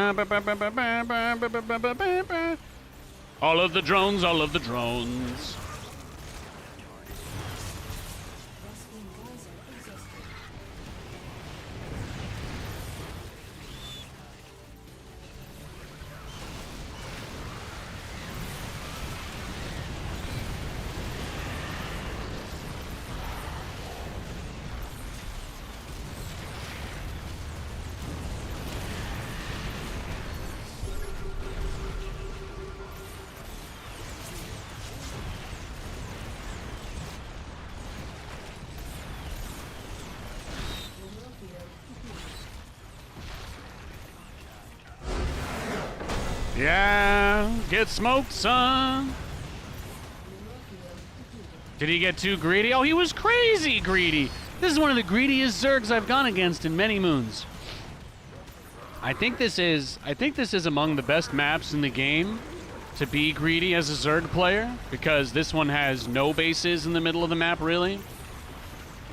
All of the drones, all of the drones. Yeah, get smoked, son. Did he get too greedy? Oh, he was crazy greedy. This is one of the greediest Zergs I've gone against in many moons. I think this is among the best maps in the game to be greedy as a Zerg player, because this one has no bases in the middle of the map, really.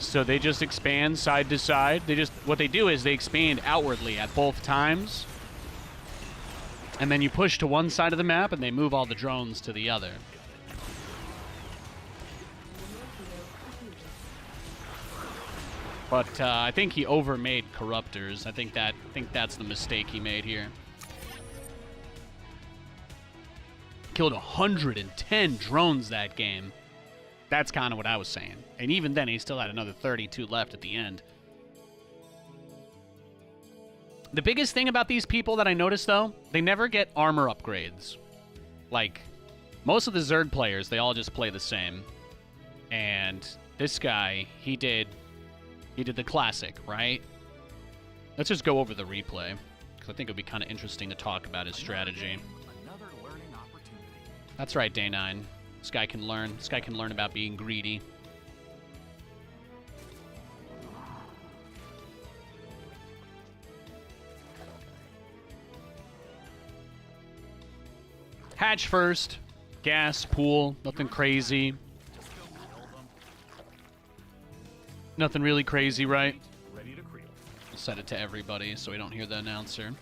So they just expand side to side. What they do is they expand outwardly at both times. And then you push to one side of the map and they move all the drones to the other. But I think he overmade corruptors. I think that's the mistake he made here. Killed 110 drones that game. That's kind of what I was saying. And even then, he still had another 32 left at the end. The biggest thing about these people that I noticed, though, they never get armor upgrades. Like, most of the Zerg players, they all just play the same. And this guy, he did the classic, right? Let's just go over the replay, because I think it would be kind of interesting to talk about his strategy. Another learning opportunity. That's right, Day 9. This guy can learn. This guy can learn about being greedy. Hatch first. Gas, pool, nothing crazy. Nothing really crazy, right? Ready to creel. I'll set it to everybody so we don't hear the announcer.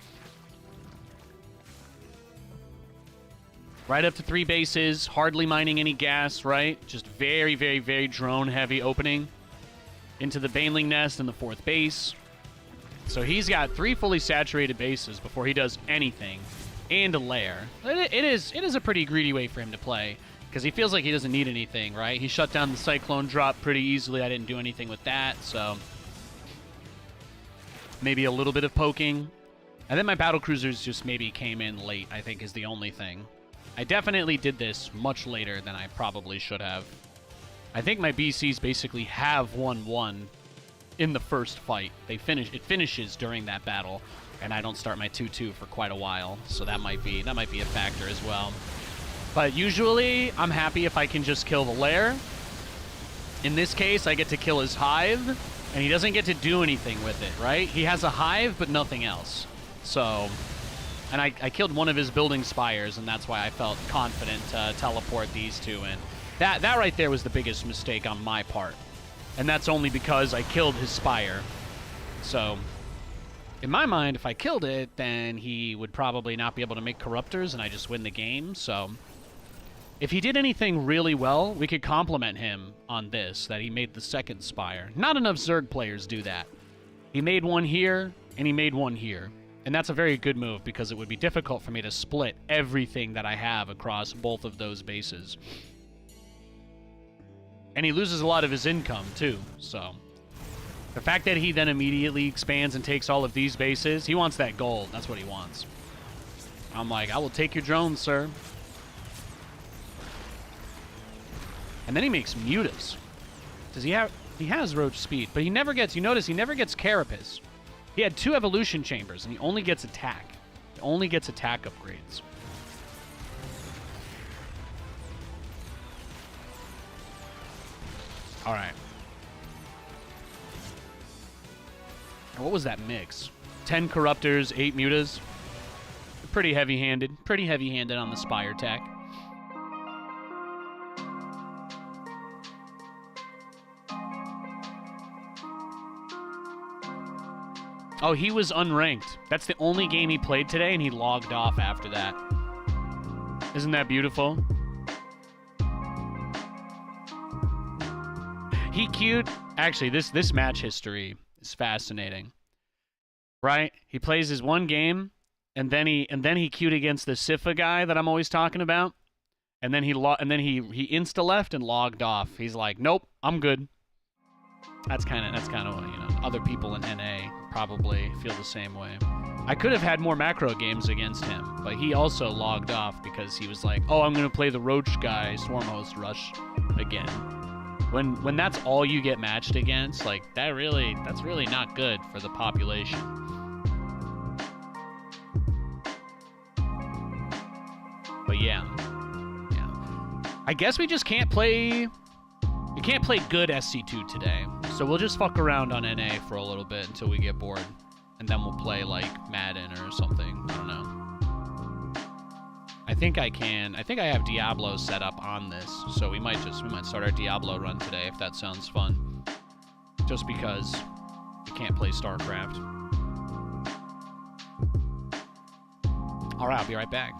Right up to 3 bases, hardly mining any gas, right? Just very, very, very drone-heavy opening. Into the Baneling Nest and the 4th base. So he's got 3 fully saturated bases before he does anything. And a lair. It is a pretty greedy way for him to play, because he feels like he doesn't need anything, right? He shut down the Cyclone drop pretty easily. I didn't do anything with that, so maybe a little bit of poking. And then my battlecruisers just maybe came in late, I think, is the only thing. I definitely did this much later than I probably should have. I think my BCs basically have 1-1 in the first fight. It finishes during that battle. And I don't start my 2-2 for quite a while, so that might be a factor as well. But usually, I'm happy if I can just kill the lair. In this case, I get to kill his hive, and he doesn't get to do anything with it, right? He has a hive, but nothing else. So, and I killed one of his building spires, and that's why I felt confident to teleport these two in. That right there was the biggest mistake on my part. And that's only because I killed his spire. So, in my mind, if I killed it, then he would probably not be able to make corruptors and I just win the game. So if he did anything really well, we could compliment him on this, that he made the 2nd spire. Not enough Zerg players do that. He made one here and he made one here. And that's a very good move, because it would be difficult for me to split everything that I have across both of those bases. And he loses a lot of his income too, so the fact that he then immediately expands and takes all of these bases, he wants that gold. That's what he wants. I'm like, I will take your drones, sir. And then he makes mutas. Does he have... He has roach speed, but he never gets... You notice he never gets carapace. He had 2 evolution chambers, and he only gets attack. He only gets attack upgrades. All right. What was that mix? 10 corruptors, 8 mutas. Pretty heavy-handed. Pretty heavy-handed on the spire tech. Oh, he was unranked. That's the only game he played today, and he logged off after that. Isn't that beautiful? He queued. Actually, this match history is fascinating. Right? He plays his one game, and then he queued against the Sifa guy that I'm always talking about, and then he insta left and logged off. He's like, nope, I'm good. That's kind of what, you know, other people in NA probably feel the same way. I could have had more macro games against him, but he also logged off because he was like, oh, I'm gonna play the Roach guy Swarm Host Rush again. When that's all you get matched against, like that's really not good for the population. But yeah. I guess we just can't play. We can't play good SC2 today, so we'll just fuck around on NA for a little bit until we get bored, and then we'll play like Madden or something. I don't know. I think I have Diablo set up on this, so we might start our Diablo run today if that sounds fun. Just because we can't play StarCraft. All right, I'll be right back.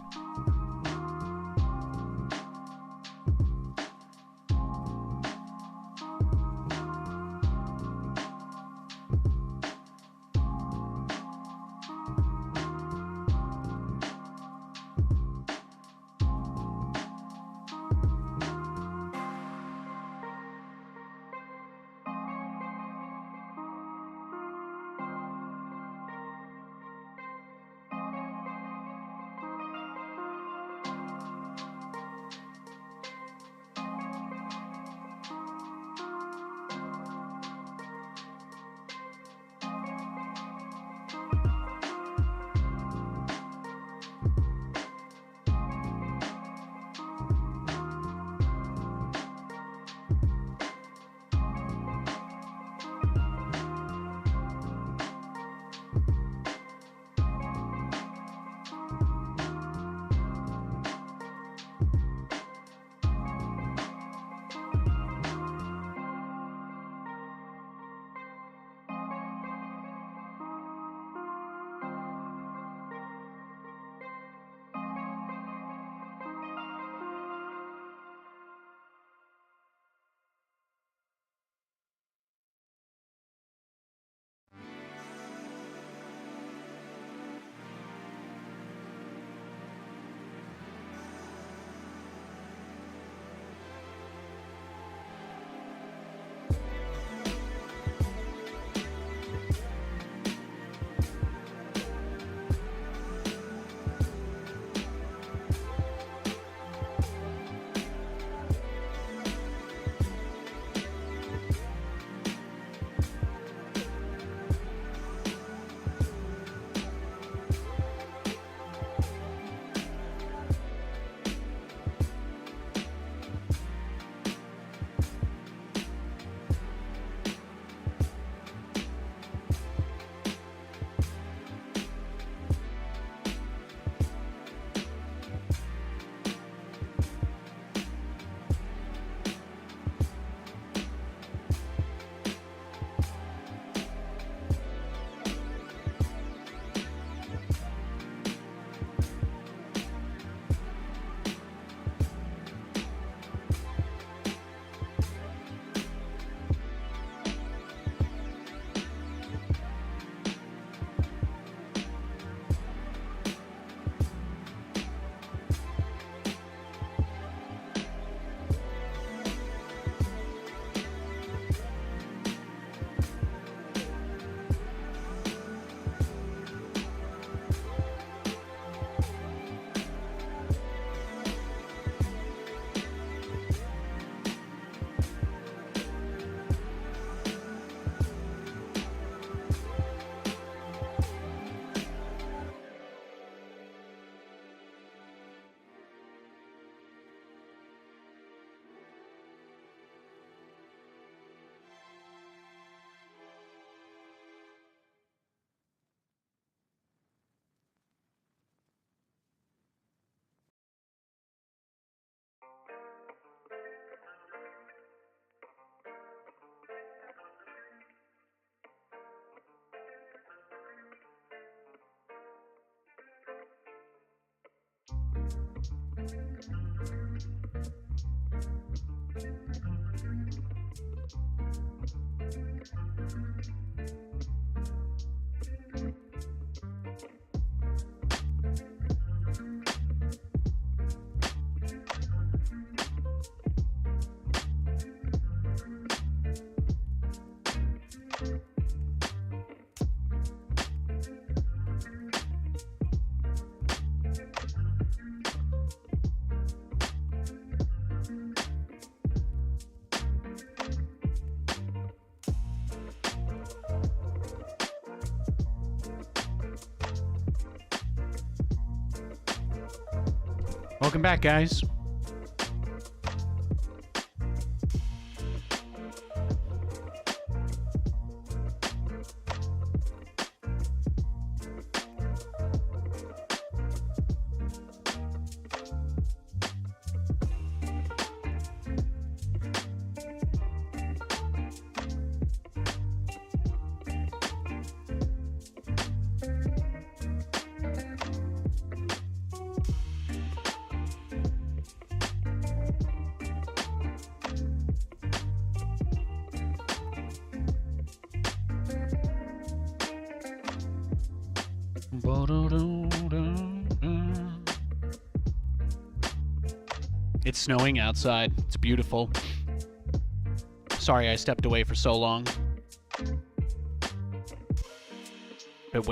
Welcome back, guys. It's snowing outside. It's beautiful. Sorry I stepped away for so long. Been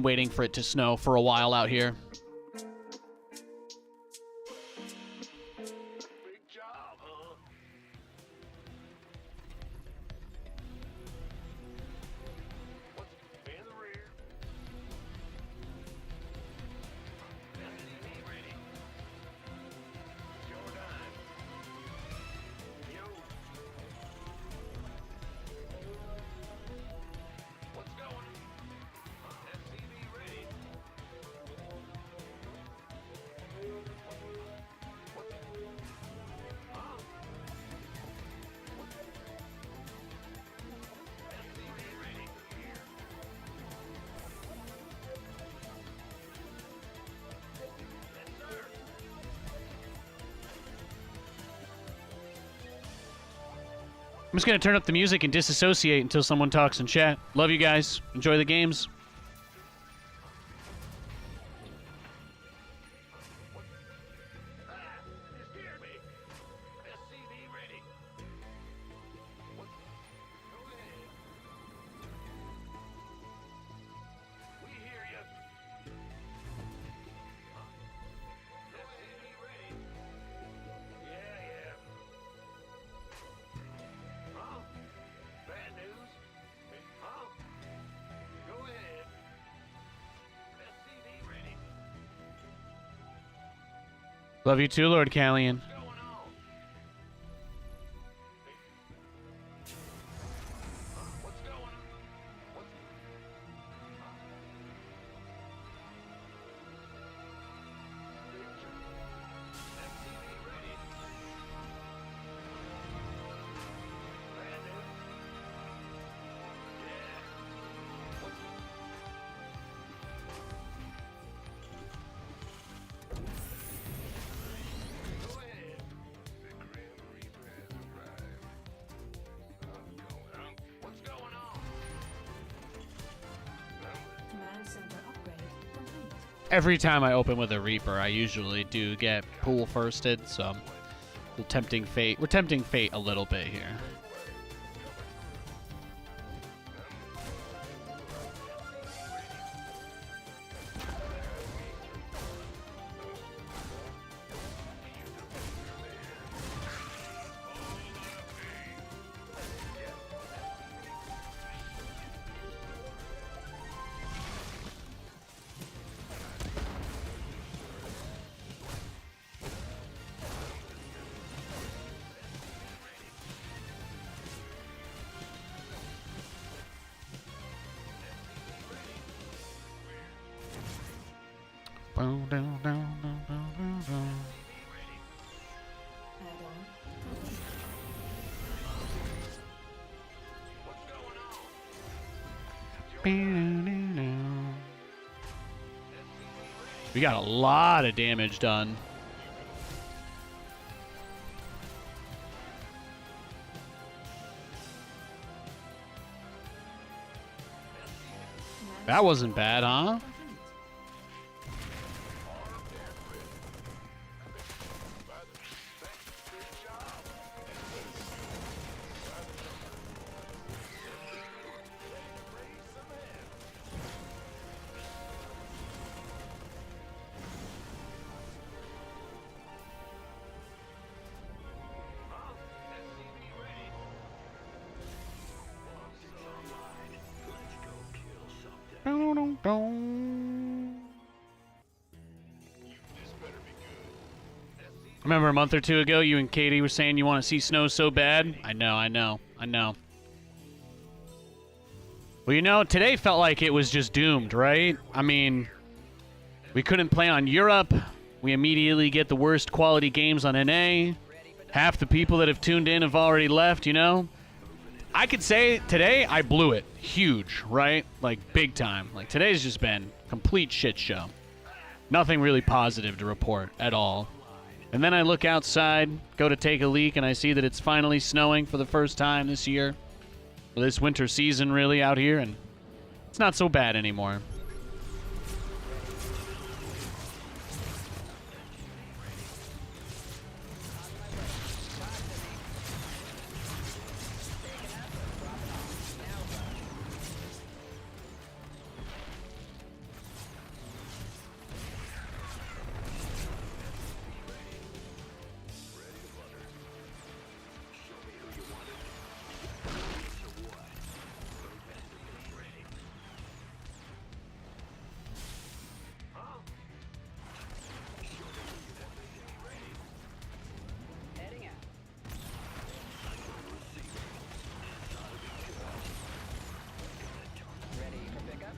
waiting for it to snow for a while out here. Big job, huh? What's in the rear? SCV ready. Your dime. Yo. What's going? SCV ready. I'm just gonna turn up the music and disassociate until someone talks in chat. Love you guys. Enjoy the games. You scared me. SCV ready. What? Go ahead. We hear you. SCV ready. Yeah. Huh? Bad news? Huh? Go ahead. SCV ready. Love you too, Lord Callian. What's going on? What's going on? What's... SCV ready. Bad news? Yeah. What's... Go ahead. The Grim Reaper has arrived. What's going on? Command center upgrade complete. Every time I open with a Reaper, I usually do get pool firsted, so we're tempting fate. We're tempting fate a little bit here. Add-on complete. What's going on? We got a lot of damage done. That wasn't bad, huh? Remember a month or two ago, you and Katie were saying you want to see snow so bad? I know. Well, you know, today felt like it was just doomed, right? I mean, we couldn't play on Europe. We immediately get the worst quality games on NA. Half the people that have tuned in have already left, you know? I could say today I blew it. Huge, right? Like, big time. Like, today's just been complete shit show. Nothing really positive to report at all. And then I look outside, go to take a leak, and I see that it's finally snowing for the first time this year. For this winter season, really, out here, and it's not so bad anymore. Heading out. Ready for pickup?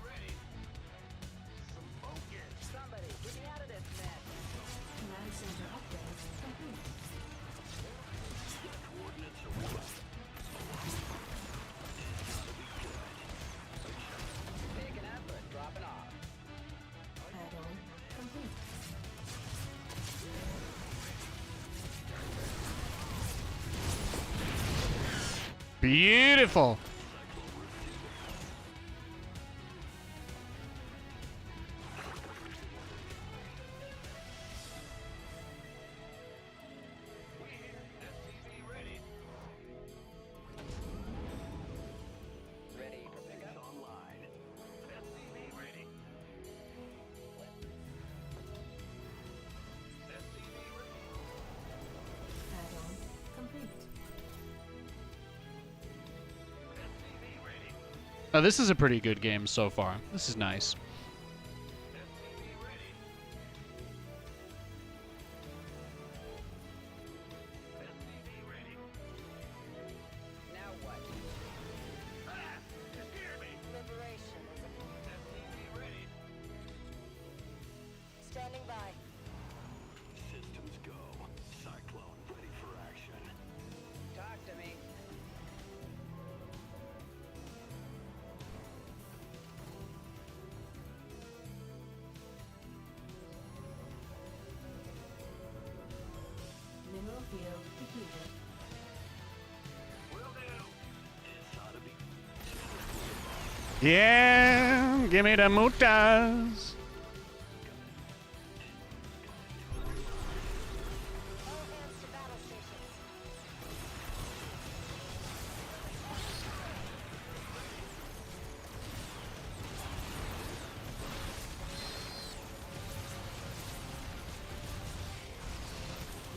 Ready. Somebody, get me out of this mess. Command center upgrade complete. Picking up or dropping off. Add-on complete. Beautiful. Ready for pickup? Add-on complete. Oh, this is a pretty good game so far. This is nice. Now what? Liberation is upon. Standing by. Systems go. Cyclone ready for action. Talk to me. Mineral field depleted. Yeah, give me the mutas. All hands to battle stations.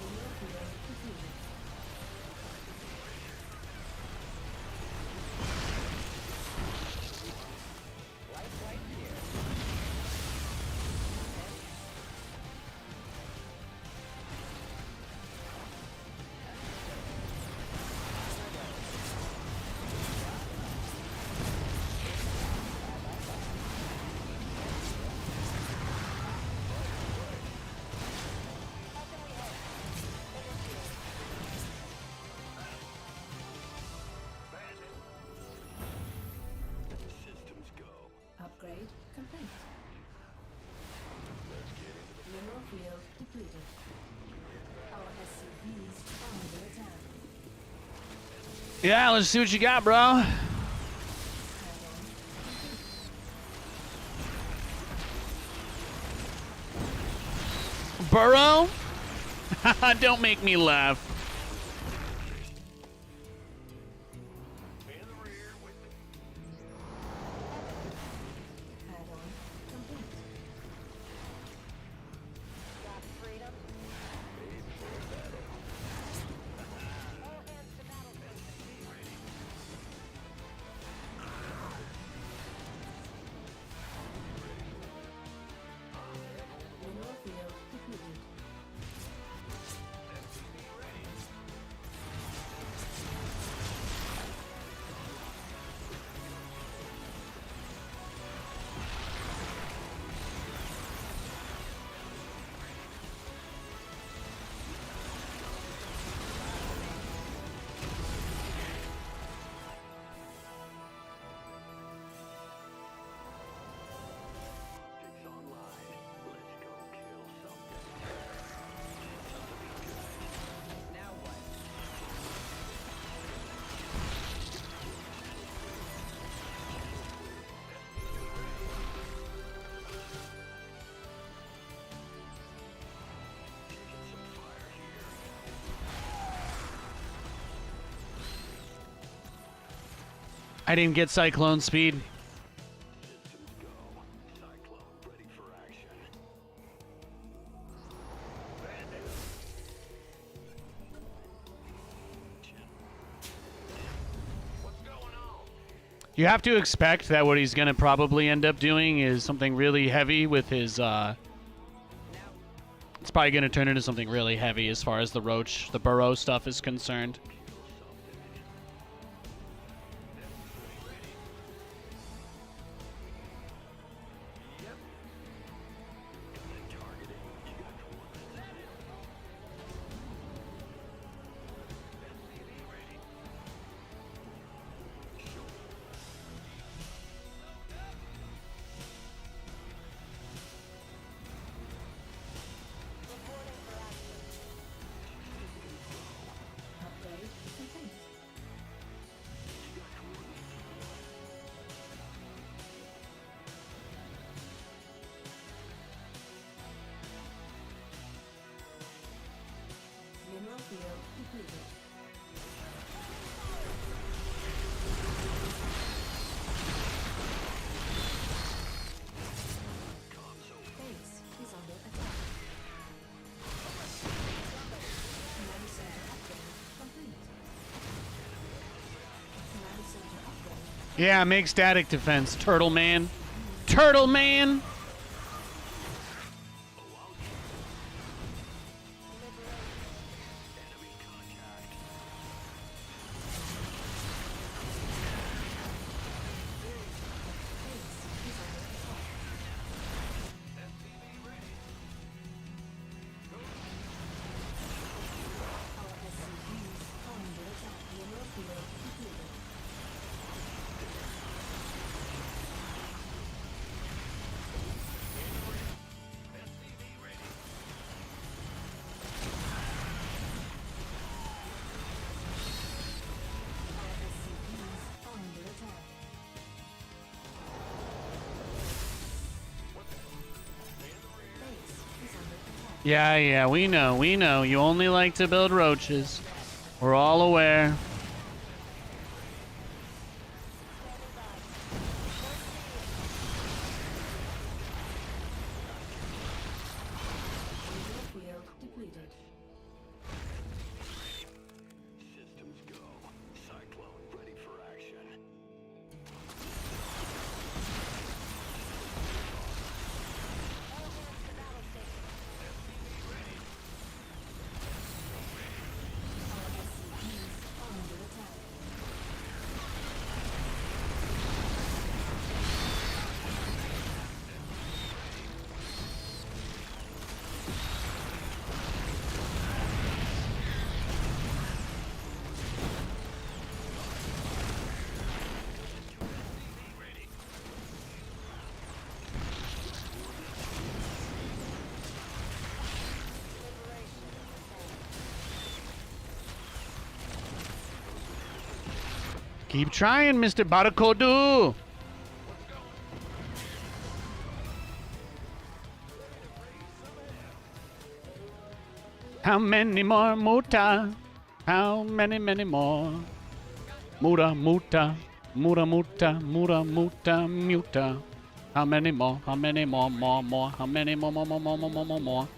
Mineral field depleted. Light here. Yeah, let's see what you got, bro. Burrow? Don't make me laugh. Add-on complete. Got freedom. All hands to battle station. Mineral field depleted. Now what? I didn't get cyclone speed. You have to expect that what he's going to probably end up doing is something really heavy with his, it's probably going to turn into something really heavy as far as the burrow stuff is concerned. Upgrade complete. Mineral field depleted. Base is under attack. Command center upgrade complete. Command center upgrade. Yeah, make static defense, Turtle Man. Turtle Man! Base is under attack. Our SCVs are under attack. Mineral field depleted. Our SCVs are under attack. Base is under attack. Yeah, we know. You only like to build roaches. We're all aware. Mineral field depleted. Systems go. Cyclone ready for action. All hands to battle station. Our SCVs are under Keep trying, Mr. Barakodu. How many more muta? How many more? Muta, muta, muta, muta, muta, muta, muta. How many more? How many more? More? How many more? More?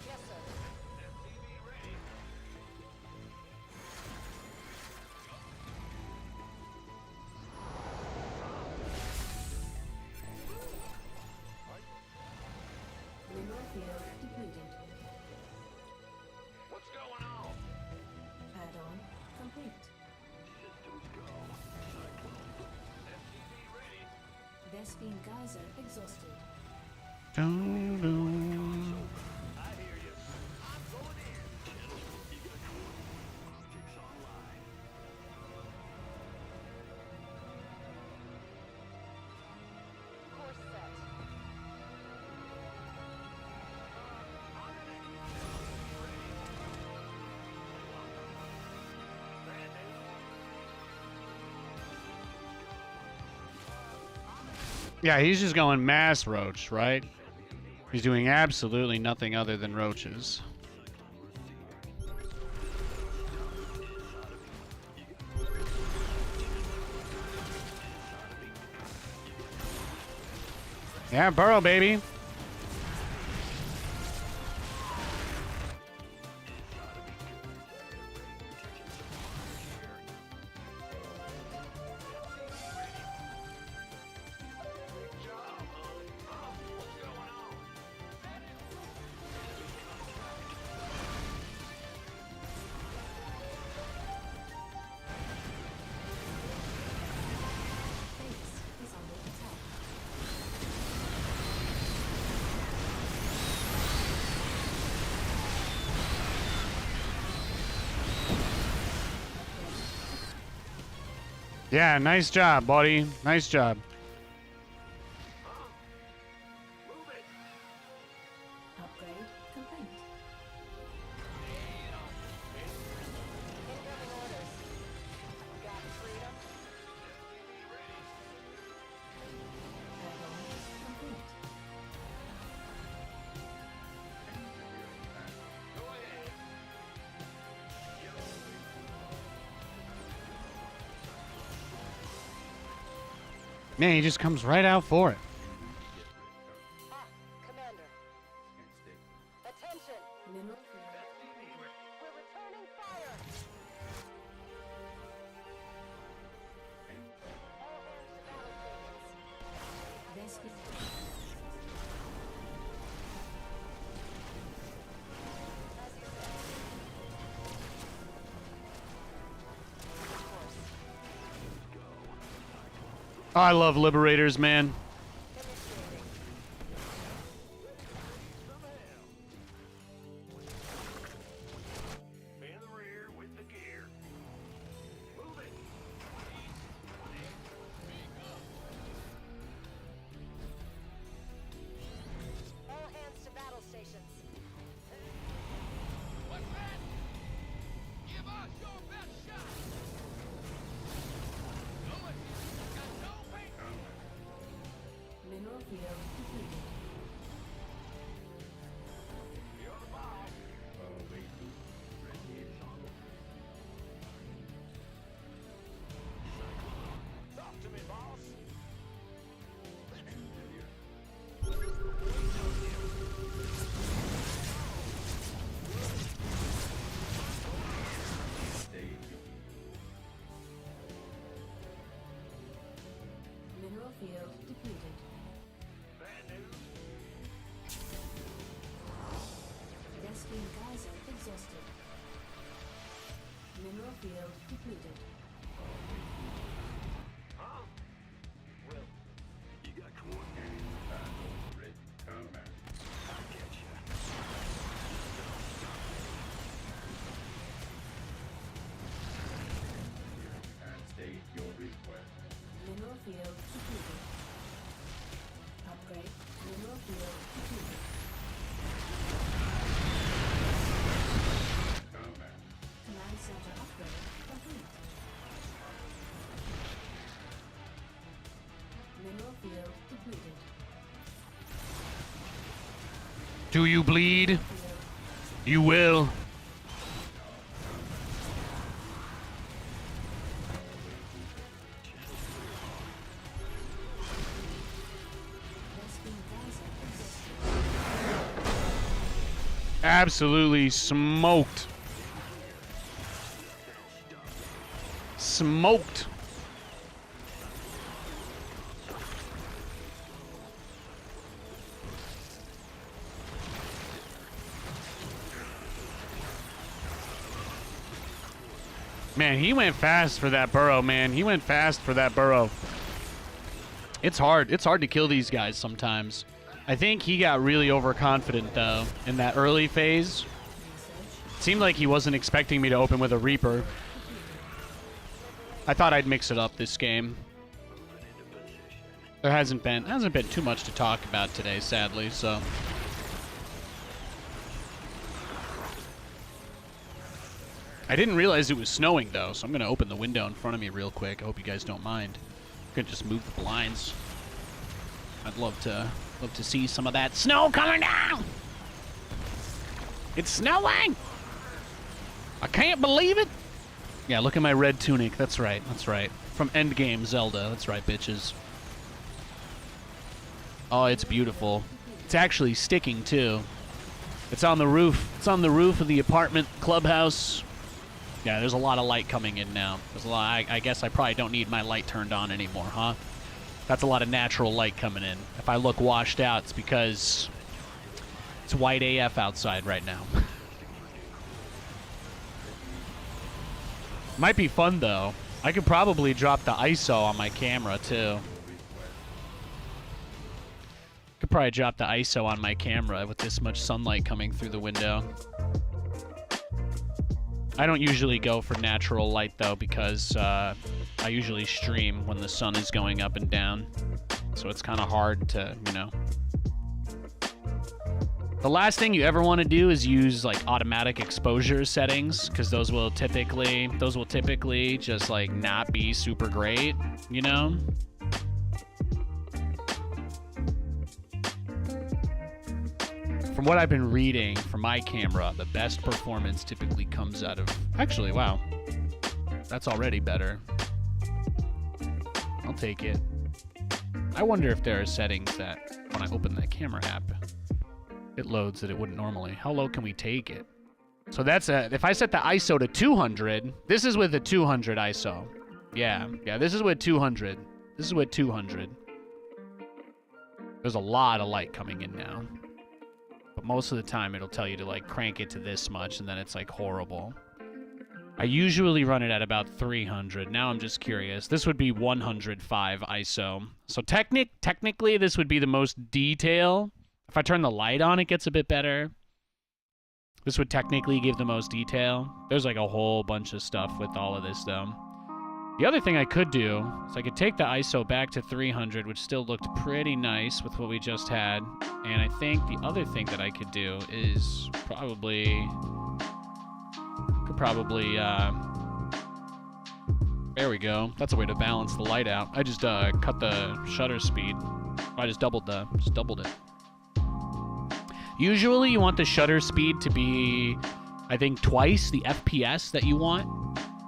Yes, sir. Mineral field depleted. What's going on? Add-on complete. Systems go. Vespine geyser exhausted. Course set. Yeah, he's just going mass roach, right? He's doing absolutely nothing other than roaches. Yeah, burrow, baby. Base is under attack. Yeah, nice job, buddy. Nice job. Upgrade complete. Incoming orders. Got freedom. Add-on complete. Man, he just comes right out for it. Ah, Commander. Attention. Mineral field. We're returning fire. All hands to battle stations. Vespine. As you said. Course. Oh, I love Liberators, man. Initiating. In the rear with the gear. Move it. All hands to battle stations. Mineral field depleted. Talk to me, boss. Mineral field depleted. Bad news. Vespine geyser exhausted. Mineral field depleted. Huh? Well, you got coordinated. Do you bleed? You will. Absolutely smoked. Smoked. Man, he went fast for that burrow, man. He went fast for that burrow. It's hard. It's hard to kill these guys sometimes. I think he got really overconfident, though, in that early phase. It seemed like he wasn't expecting me to open with a Reaper. I thought I'd mix it up this game. There hasn't been too much to talk about today, sadly, so... I didn't realize it was snowing, though, so I'm going to open the window in front of me real quick. I hope you guys don't mind. I'm going to just move the blinds. I'd love to see some of that snow coming down! It's snowing! I can't believe it! Yeah, look at my red tunic. That's right, that's right. From Endgame Zelda. That's right, bitches. Oh, it's beautiful. It's actually sticking, too. It's on the roof. It's on the roof of the apartment clubhouse. Yeah, there's a lot of light coming in now. There's a lot. I guess I probably don't need my light turned on anymore, huh? That's a lot of natural light coming in. If I look washed out, it's because it's white AF outside right now. Might be fun, though. I could probably drop the ISO on my camera, too. Could probably drop the ISO on my camera with this much sunlight coming through the window. I don't usually go for natural light, though, because I usually stream when the sun is going up and down. So it's kind of hard to, you know. The last thing you ever want to do is use, like, automatic exposure settings, because those will typically just, like, not be super great, you know? From what I've been reading from my camera, the best performance typically comes out of... Actually, wow. That's already better. I'll take it. I wonder if there are settings that, when I open the camera app, it loads that it wouldn't normally. How low can we take it? So that's if I set the ISO to 200, this is with the 200 ISO. Yeah, this is with 200. This is with 200. There's a lot of light coming in now. But most of the time it'll tell you to like crank it to this much and then it's like horrible. I usually run it at about 300. Now I'm just curious. This would be 105 ISO. So technically this would be the most detail. If I turn the light on, it gets a bit better. This would technically give the most detail. There's like a whole bunch of stuff with all of this though. The other thing I could do is I could take the ISO back to 300, which still looked pretty nice with what we just had. And I think the other thing that I could do is there we go. That's a way to balance the light out. I just cut the shutter speed. I just doubled it. Usually you want the shutter speed to be, I think, twice the FPS that you want.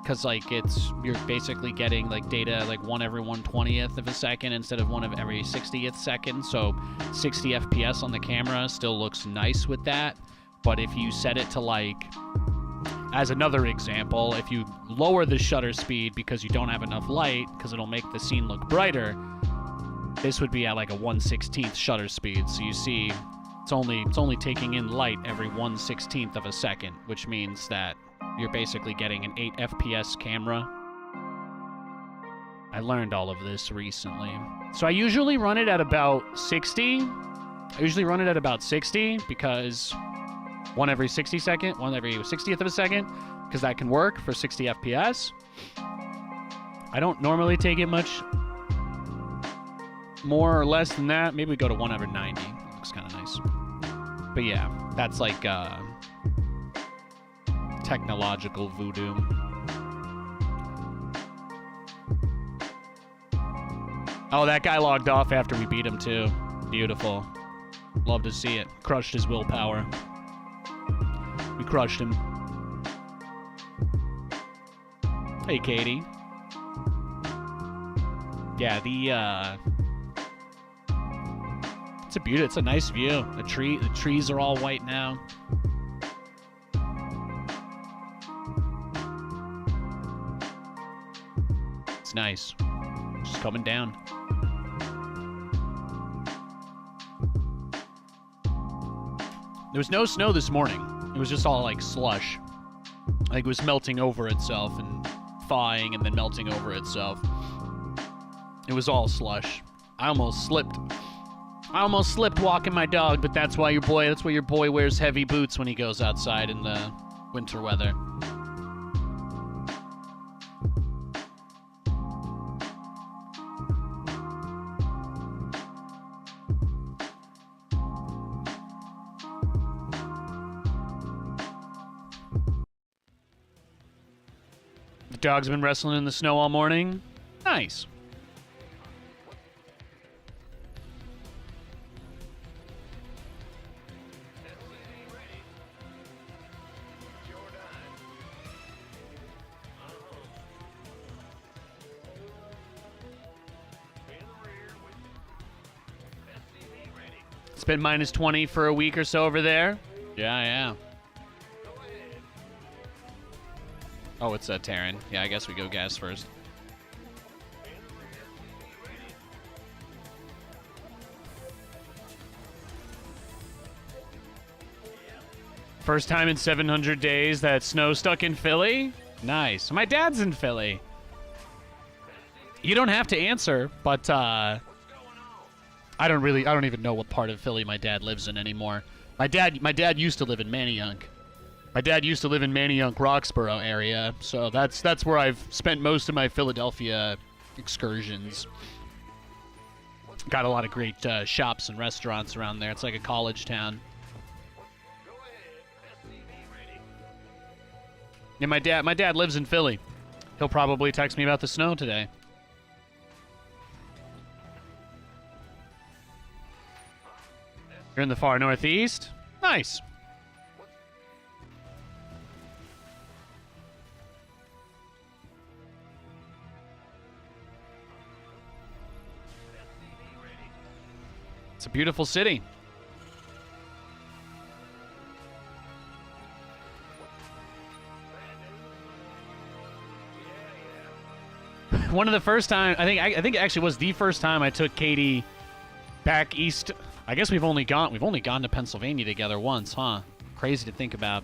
Because, like, you're basically getting, like, data, like, 1 every 1/20th of a second instead of 1 every 60th second. So 60 FPS on the camera still looks nice with that. But if you set it to, like, as another example, if you lower the shutter speed because you don't have enough light, because it'll make the scene look brighter, this would be at, like, a 1/16th shutter speed. So you see, it's only taking in light every 1/16th of a second, which means that you're basically getting an 8 FPS camera. I learned all of this recently. So I usually run it at about 60. Because 1 every 60th of a second, because that can work for 60 FPS. I don't normally take it much more or less than that. Maybe we go to 1 every 90. Looks kind of nice. But yeah, that's like technological voodoo. Oh, that guy logged off after we beat him too. Beautiful. Love to see it. Crushed his willpower. We crushed him. Hey, Katie. Yeah, it's a beauty. It's a nice view. The trees are all white now. It's nice. Just coming down. There was no snow this morning. It was just all like slush. Like it was melting over itself and thawing and then melting over itself. It was all slush. I almost slipped walking my dog, but that's why your boy wears heavy boots when he goes outside in the winter weather. The dog's been wrestling in the snow all morning. Nice. It's been minus 20 for a week or so over there. Yeah. Oh, it's Terran. Yeah, I guess we go gas first. First time in 700 days that snow stuck in Philly? Nice. My dad's in Philly. You don't have to answer, but I don't even know what part of Philly my dad lives in anymore. My dad used to live in Manayunk. My dad used to live in Manayunk, Roxborough area, so that's where I've spent most of my Philadelphia excursions. Got a lot of great shops and restaurants around there. It's like a college town. Yeah, my dad lives in Philly. He'll probably text me about the snow today. You're in the far northeast? Nice. It's a beautiful city. One of the first time, I think it actually was the first time I took Katie back east. I guess we've only gone to Pennsylvania together once, huh? Crazy to think about.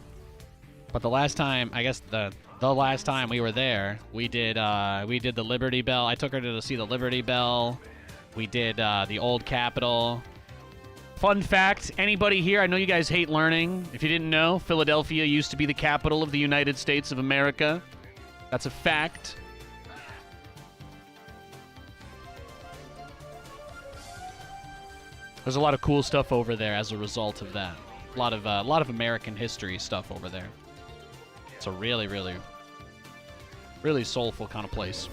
But the last time, I guess the last time we were there, we did the Liberty Bell. I took her to see the Liberty Bell. We did the Old Capitol. Fun fact, anybody here, I know you guys hate learning. If you didn't know, Philadelphia used to be the capital of the United States of America. That's a fact. There's a lot of cool stuff over there as a result of that. A lot of American history stuff over there. It's a really, really, really soulful kind of place.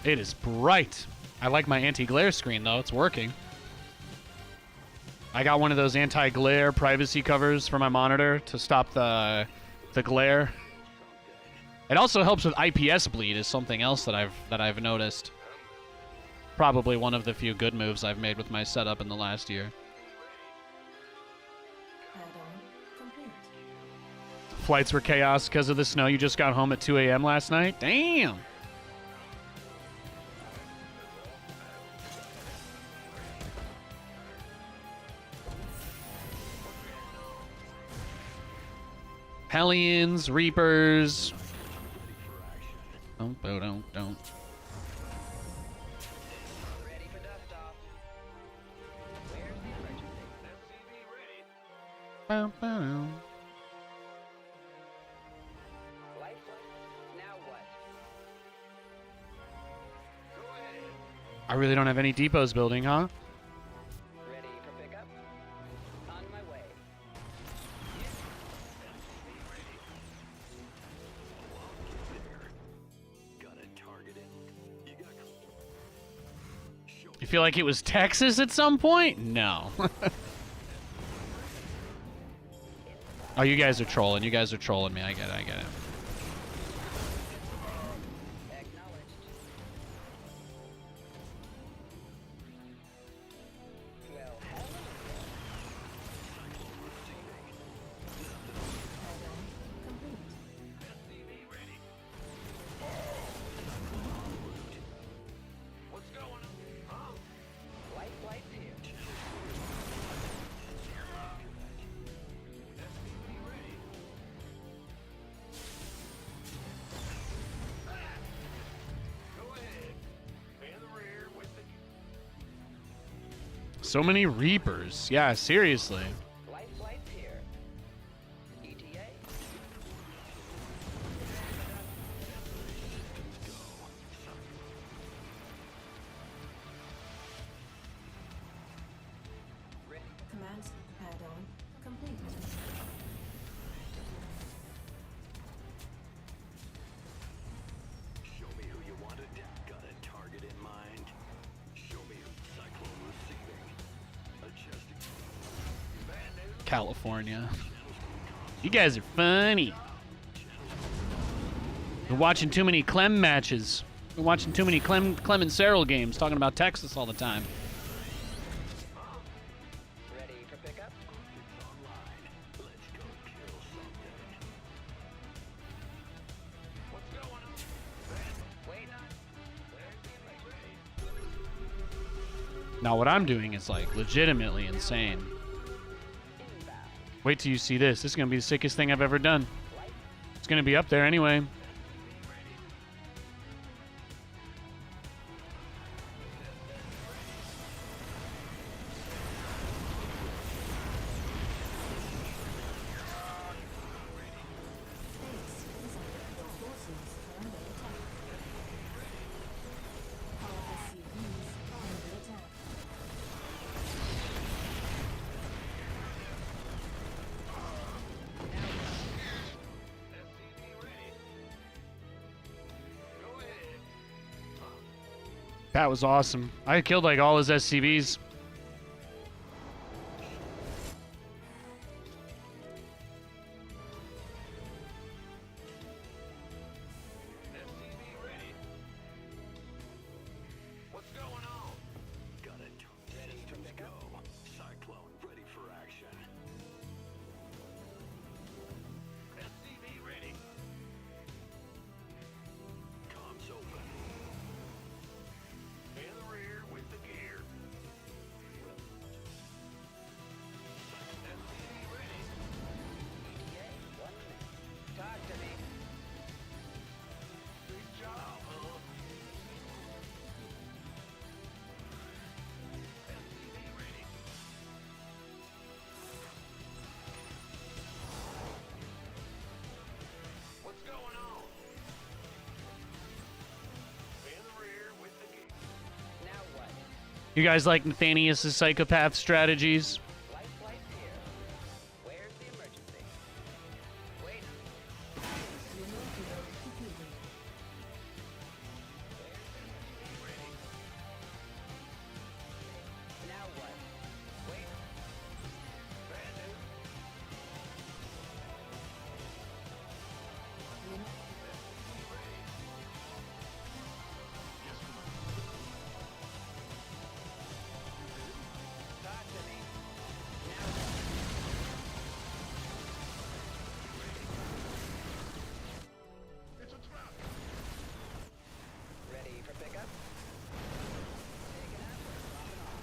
It is bright. I like my anti-glare screen, though. It's working. I got one of those anti-glare privacy covers for my monitor to stop the glare. It also helps with IPS bleed, is something else that I've noticed. Probably one of the few good moves I've made with my setup in the last year. Flights were chaos because of the snow. You just got home at 2 a.m. last night? Damn! Hellions, Reapers. Don't. Ready for dust off. Where's the emergency? Light? Now what? I really don't have any depots building, huh? Ready for pickup? On my way. You feel like it was Texas at some point? No. Oh, you guys are trolling. You guys are trolling me. I get it. I get it. Acknowledged. Well, hell. What's going on? Huh? Light flight here. Go ahead. In the rear with the... So many Reapers. Yeah, seriously. Light flight here. ETA. Ready. Command add-on complete. Show me who you wanted. Got a target in mind. Show me who Cyclone receiving. Adjusting. Bad news. California. You guys are funny. We're watching too many Clem matches. We're watching too many Clem and Cyril games talking about Texas all the time. Ready for pickup? Online. Let's go kill something. What's going on? Wait on. Where's the ready? Now what I'm doing is like legitimately insane. Inbound. Wait till you see this. This is gonna be the sickest thing I've ever done. It's gonna be up there anyway. Base is under your forces are under attack. Our SCVs are under attack. SCV ready. Go ahead. That was awesome. I killed like all his SCVs. SCV ready. What's going on? Got it. Ready to go. Cyclone ready for action. SCV ready. Comms open. In the rear with the gear. SCV ready. ETA. 1 minute. Talk to me. Big job, huh? SCV ready. What's going on? In the rear with the gear. Now what? You guys like Nathanias' psychopath strategies? Light flight here. Where's the emergency? Wait on. Mineral field completed. Now what? Wait on. Bad news. Talk to me. Now It's a trap. ready for pickup? Taking up. Dropping off.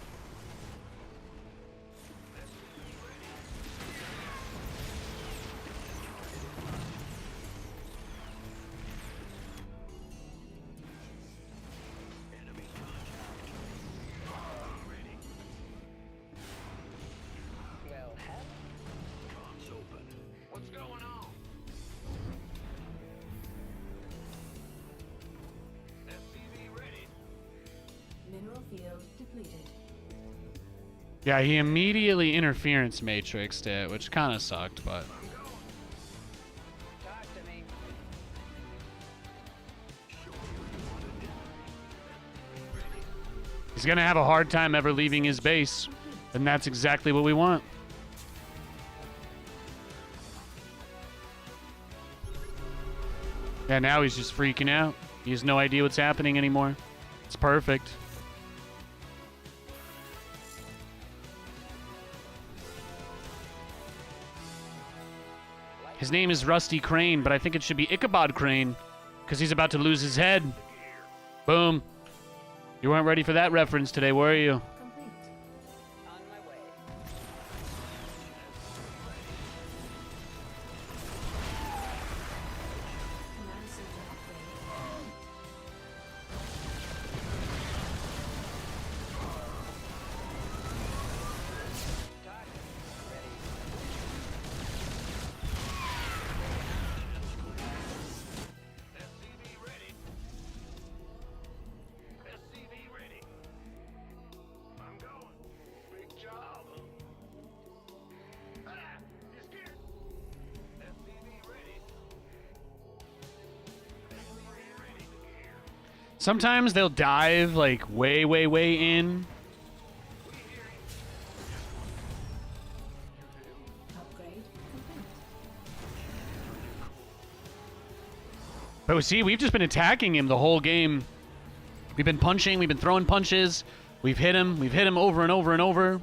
Enemy contact. Ready. Well, hell. Comms open. What's going on? SCV ready. Mineral field depleted. Yeah, he immediately interference matrixed it, which kind of sucked, but Talk to me. He's gonna have a hard time ever leaving his base, and that's exactly what we want. Yeah, now he's just freaking out. He has no idea what's happening anymore. It's perfect. His name is Rusty Crane, but I think it should be Ichabod Crane, because he's about to lose his head. Boom. You weren't ready for that reference today, were you? Complete. On my way. Command center upgrade. SCV ready. SCV ready. I'm going. Big job. Ah, you scared? SCV ready. SCV ready. Sometimes they'll dive like way, way, way in. Upgrade complete. But see, we've just been attacking him the whole game. We've been punching, we've been throwing punches. We've hit him over and over and over.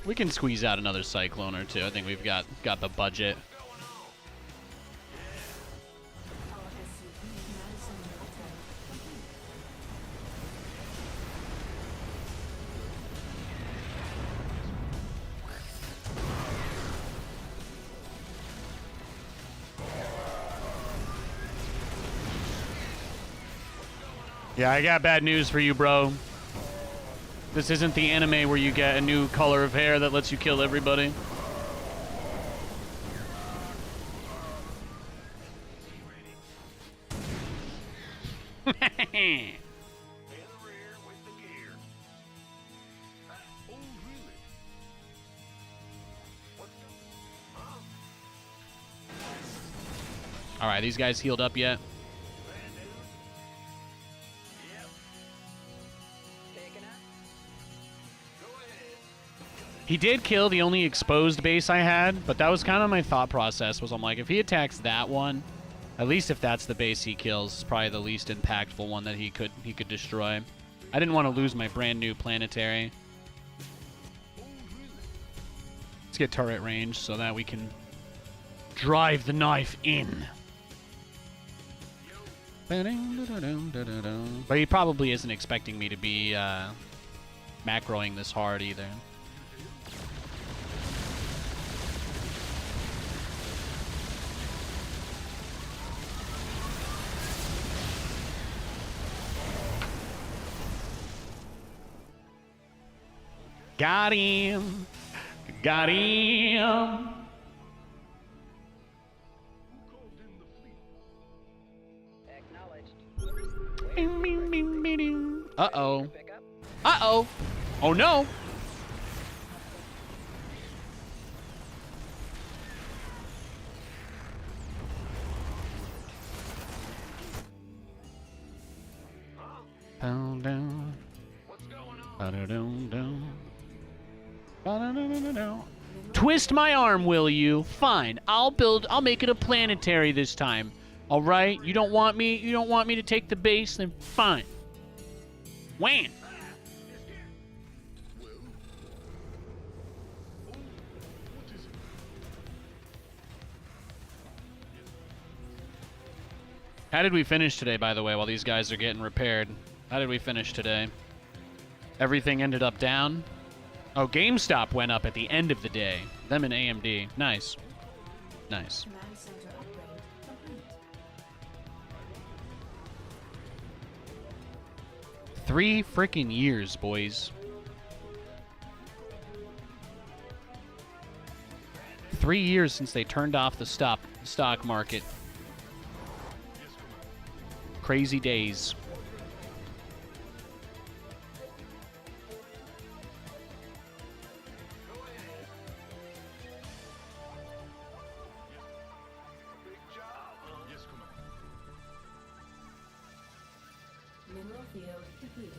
We can squeeze out another Cyclone or two. I think we've got the budget. Our SCV command center upgrade complete. Yeah, I got bad news for you, bro. This isn't the anime where you get a new color of hair that lets you kill everybody. In the rear with the gear. Oh, really? What's going on? All right, these guys healed up yet? Brand new? Yep. Taking out. Go ahead. He did kill the only exposed base I had, but that was kind of my thought process. Was I'm like, if he attacks that one, at least if that's the base he kills, it's probably the least impactful one that he could destroy. I didn't want to lose my brand new planetary. Let's get turret range so that we can drive the knife in. But he probably isn't expecting me to be macroing this hard either. Got him. Got him. Acknowledged. Uh-oh. Pick up. Uh-oh. Oh, no. Pound down. What's going on? Ba-da-dum-dum. Ba-da-dum-dum-dum. Twist my arm, will you? Fine. I'll make it a planetary this time. All right? You don't want me to take the base, then fine. Wham. How did we finish today, by the way, while these guys are getting repaired? How did we finish today? Everything ended up down? Oh, GameStop went up at the end of the day. Them and AMD. Nice. Nice. Command center upgrade complete. 3 freaking years, boys. 3 years since they turned off the stock market. Crazy days. Mineral field depleted.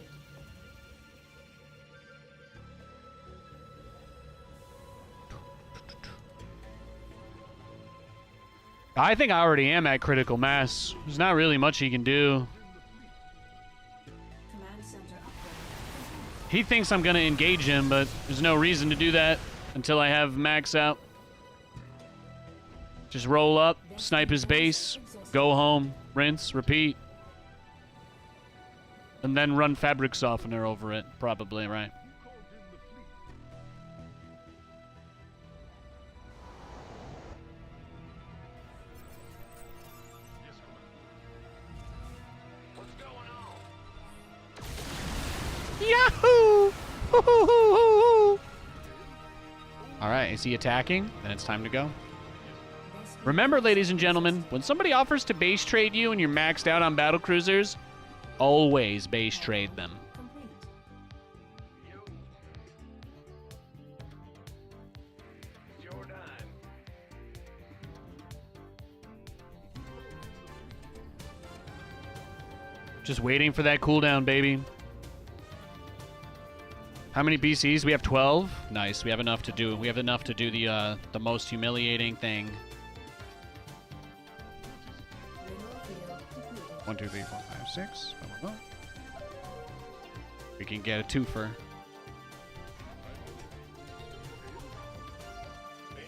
I think I already am at critical mass. There's not really much he can do. Command center upgrade. He thinks I'm going to engage him, but there's no reason to do that until I have max out. Just roll up, snipe his base, go home, rinse, repeat. And then run fabric softener over it, probably, right? What's going on? Yahoo! All right, is he attacking? Then it's time to go. Remember, ladies and gentlemen, when somebody offers to base trade you and you're maxed out on battle cruisers, always base trade them. Complete. It's your time. Just waiting for that cooldown, baby. How many BCs? We have 12. Nice. We have enough to do. We have enough to do the most humiliating thing. Mineral field depleted. 1, 2, 3, 4, 5, 6. Blah, blah, blah. We can get a twofer. In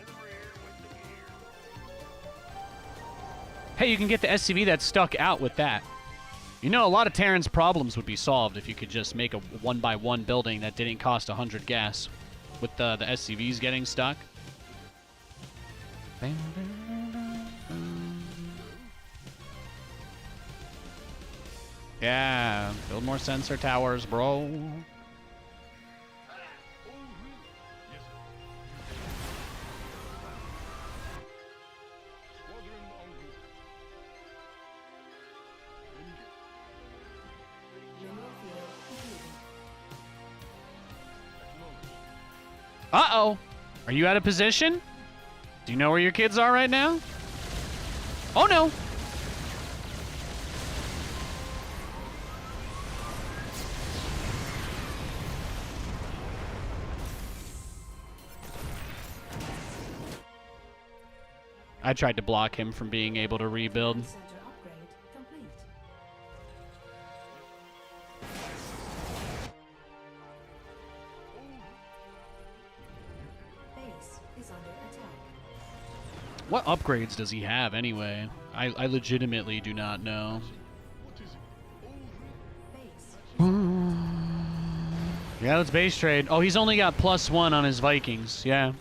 the rear with the gear. Hey, you can get the SCV that's stuck out with that. You know, a lot of Terran's problems would be solved if you could just make a 1x1 building that didn't cost 100 gas. With the SCVs getting stuck. Yeah, build more sensor towers, bro. Mineral field depleted. Uh-oh. Are you out of position? Do you know where your kids are right now? Oh, no. I tried to block him from being able to rebuild. Center upgrade complete. Base is under attack. What upgrades does he have anyway? I legitimately do not know. Base Yeah, let's base trade. Oh, he's only got +1 on his Vikings. Yeah.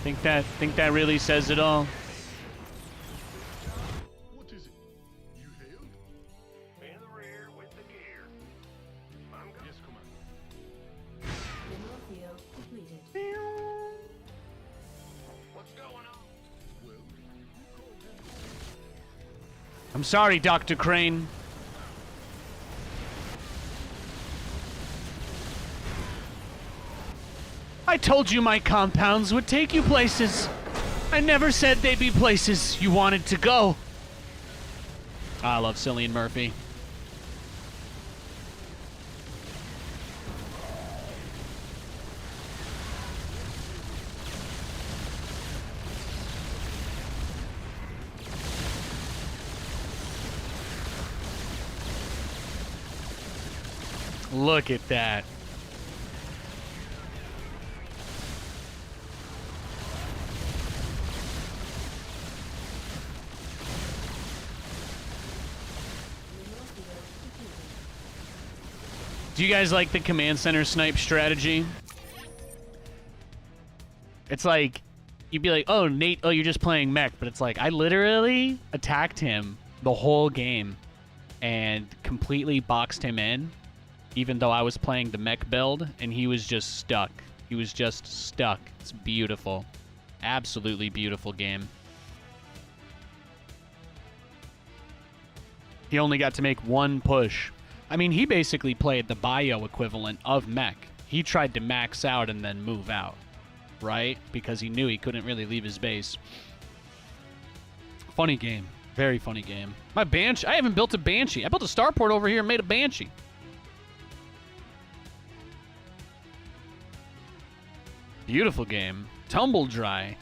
Think that really says it all. What is it? You hailed? In the rear with the gear. I'm good. Yes, Commander. mineral field depleted. What's going on? Well, I'm sorry, Dr. Crane. I told you my compounds would take you places. I never said they'd be places you wanted to go. I love Cillian Murphy. Look at that. Do you guys like the command center snipe strategy? It's like, you'd be like, oh, Nate, oh, you're just playing mech. But it's like, I literally attacked him the whole game and completely boxed him in, even though I was playing the mech build, and he was just stuck. He was just stuck. It's beautiful. Absolutely beautiful game. He only got to make one push. I mean, he basically played the bio equivalent of mech. He tried to max out and then move out, right? Because he knew he couldn't really leave his base. Funny game. Very funny game. My Banshee. I haven't built a Banshee. I built a starport over here and made a Banshee. Beautiful game. Tumble dry.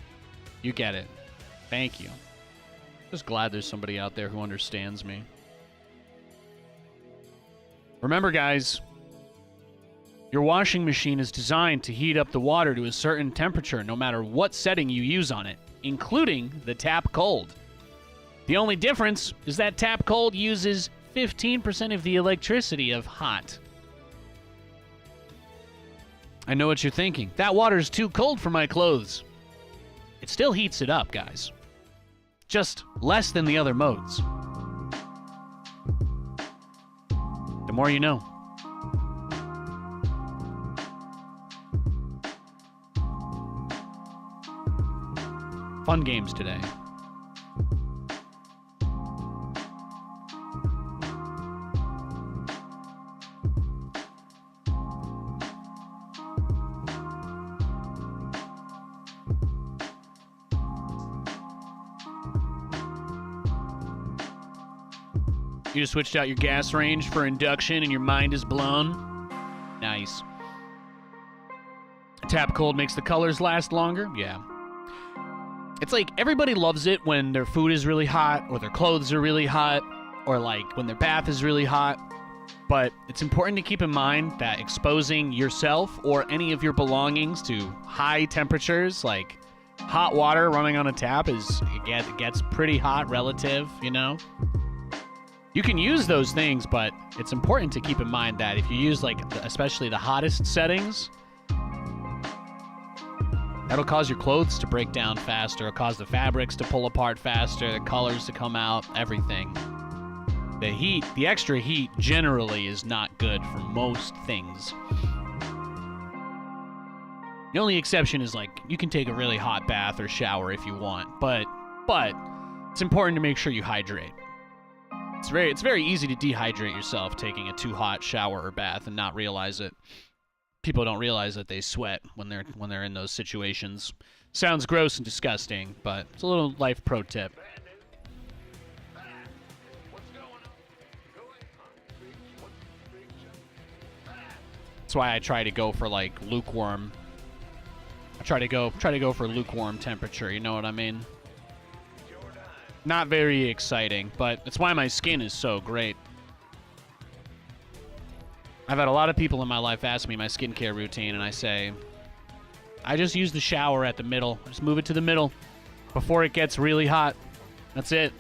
You get it. Thank you. Just glad there's somebody out there who understands me. Remember, guys, your washing machine is designed to heat up the water to a certain temperature no matter what setting you use on it, including the tap cold. The only difference is that tap cold uses 15% of the electricity of hot. I know what you're thinking. That water's too cold for my clothes. It still heats it up, guys. Just less than the other modes. The more you know. Fun games today. You just switched out your gas range for induction and your mind is blown? Nice. Tap cold makes the colors last longer? Yeah. It's like everybody loves it when their food is really hot or their clothes are really hot or like when their bath is really hot. But it's important to keep in mind that exposing yourself or any of your belongings to high temperatures, like hot water running on a tap, it gets pretty hot relative, you know? You can use those things, but it's important to keep in mind that if you use, like, especially the hottest settings, that'll cause your clothes to break down faster, cause the fabrics to pull apart faster, the colors to come out, everything. The heat, the extra heat, generally is not good for most things. The only exception is, like, you can take a really hot bath or shower if you want, but it's important to make sure you hydrate. It's very easy to dehydrate yourself taking a too hot shower or bath and not realize it. People don't realize that they sweat when they're in those situations. Sounds gross and disgusting, but it's a little life pro tip. That's why I try to go for like lukewarm. I try to go for lukewarm temperature, you know what I mean? Not very exciting, but it's why my skin is so great. I've had a lot of people in my life ask me my skincare routine, and I say, I just use the shower at the middle. Just move it to the middle before it gets really hot. That's it.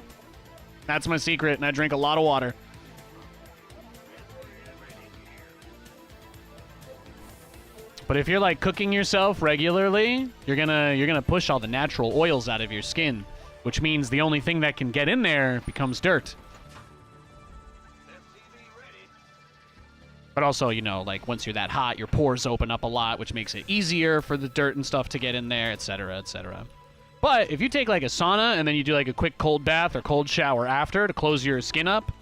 That's my secret, and I drink a lot of water. But if you're like cooking yourself regularly, you're gonna push all the natural oils out of your skin, which means the only thing that can get in there becomes dirt. But also, you know, like once you're that hot, your pores open up a lot, which makes it easier for the dirt and stuff to get in there, etc., etc. But if you take like a sauna and then you do like a quick cold bath or cold shower after to close your skin up,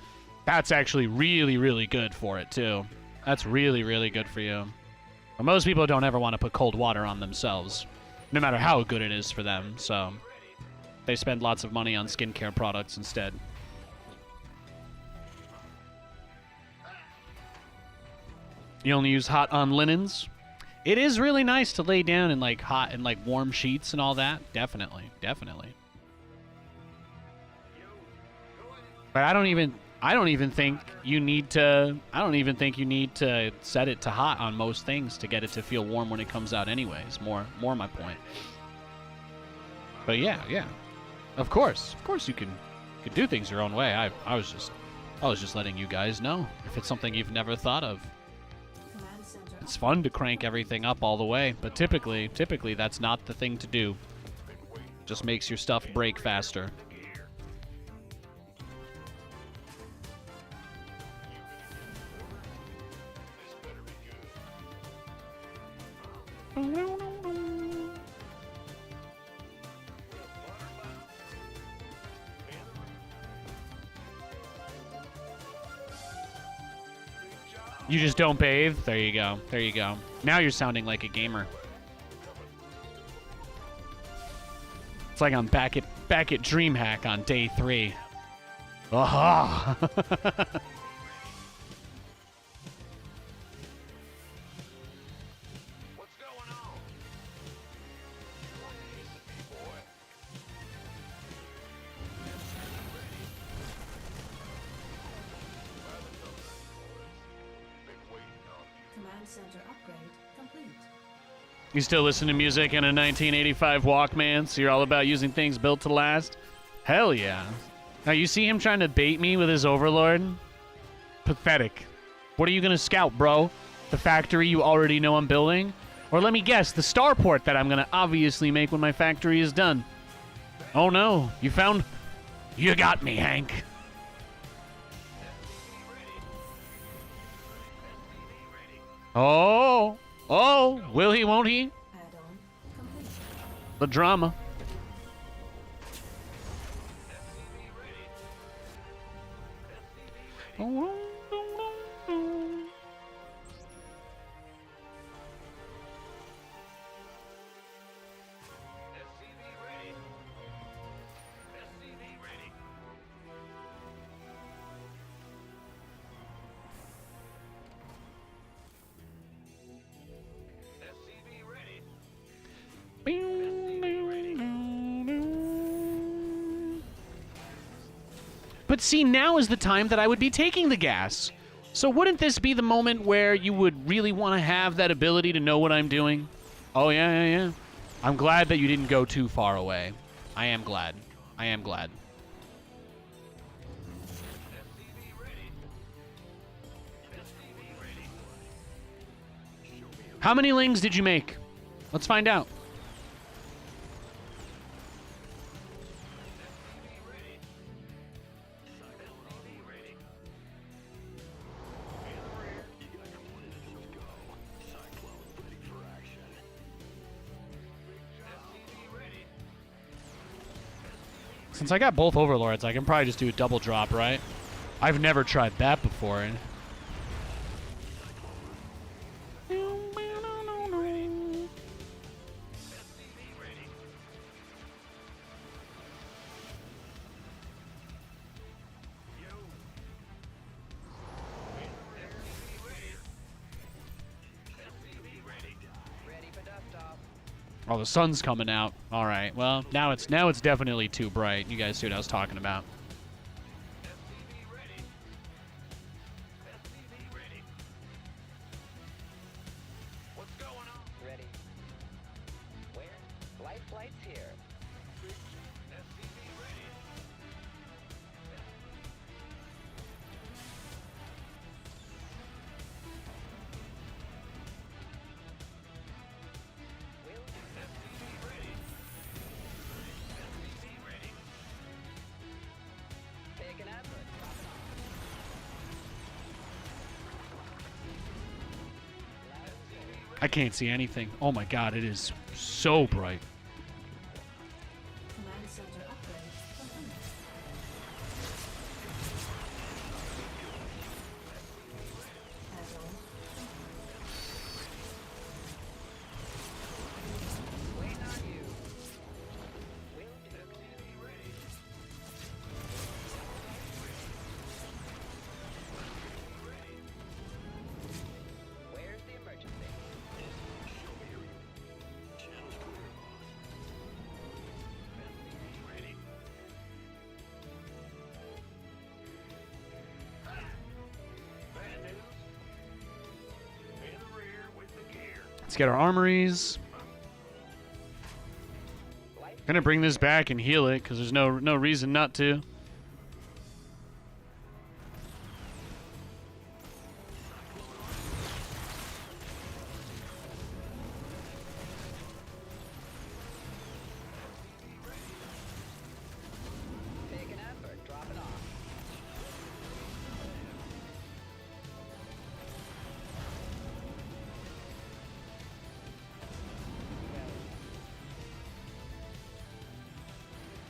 that's actually really, really good for it too. That's really, really good for you. But most people don't ever want to put cold water on themselves, no matter how good it is for them, so they spend lots of money on skincare products instead. You only use hot on linens? It is really nice to lay down in like hot and like warm sheets and all that. Definitely, definitely. But I don't even think you need to set it to hot on most things to get it to feel warm when it comes out anyways. More my point. But yeah. Of course you can do things your own way. I was just letting you guys know if it's something you've never thought of. Command center. It's fun to crank everything up all the way, but typically that's not the thing to do. Just makes your stuff break faster. You just don't bathe? There you go. There you go. Now you're sounding like a gamer. It's like I'm back at DreamHack on day 3. Aha! Command center upgrade complete. You still listen to music in a 1985 Walkman, so you're all about using things built to last? Hell yeah. Now you see him trying to bait me with his Overlord? Pathetic. What are you gonna scout, bro? The factory you already know I'm building? Or let me guess, the starport that I'm gonna obviously make when my factory is done. Oh no, you found... You got me, Hank. Oh, will he, won't he? Add-on complete. The drama. But see, now is the time that I would be taking the gas. So wouldn't this be the moment where you would really want to have that ability to know what I'm doing? Oh, yeah. I'm glad that you didn't go too far away. I am glad. How many lings did you make? Let's find out. Since I got both Overlords, I can probably just do a double drop, right? I've never tried that before. Oh, the sun's coming out. All right. Well, now it's definitely too bright. You guys see what I was talking about. What's going on? Ready. Where? Light flight's here. SCV ready. Will do. SCV ready. SCV ready. Take an effort. Drop it off. I can't see anything. Oh my god, it is so bright. Command center upgrade complete. Add-on Waiting on you. Will do. SCV ready. Where's the emergency? Show me your... Channel's clear, boss. SCV ready. Bad news. In the rear with the gear. Let's get our armories. Light Gonna bring this back and heal it because there's no reason not to. Take an effort. Drop it off.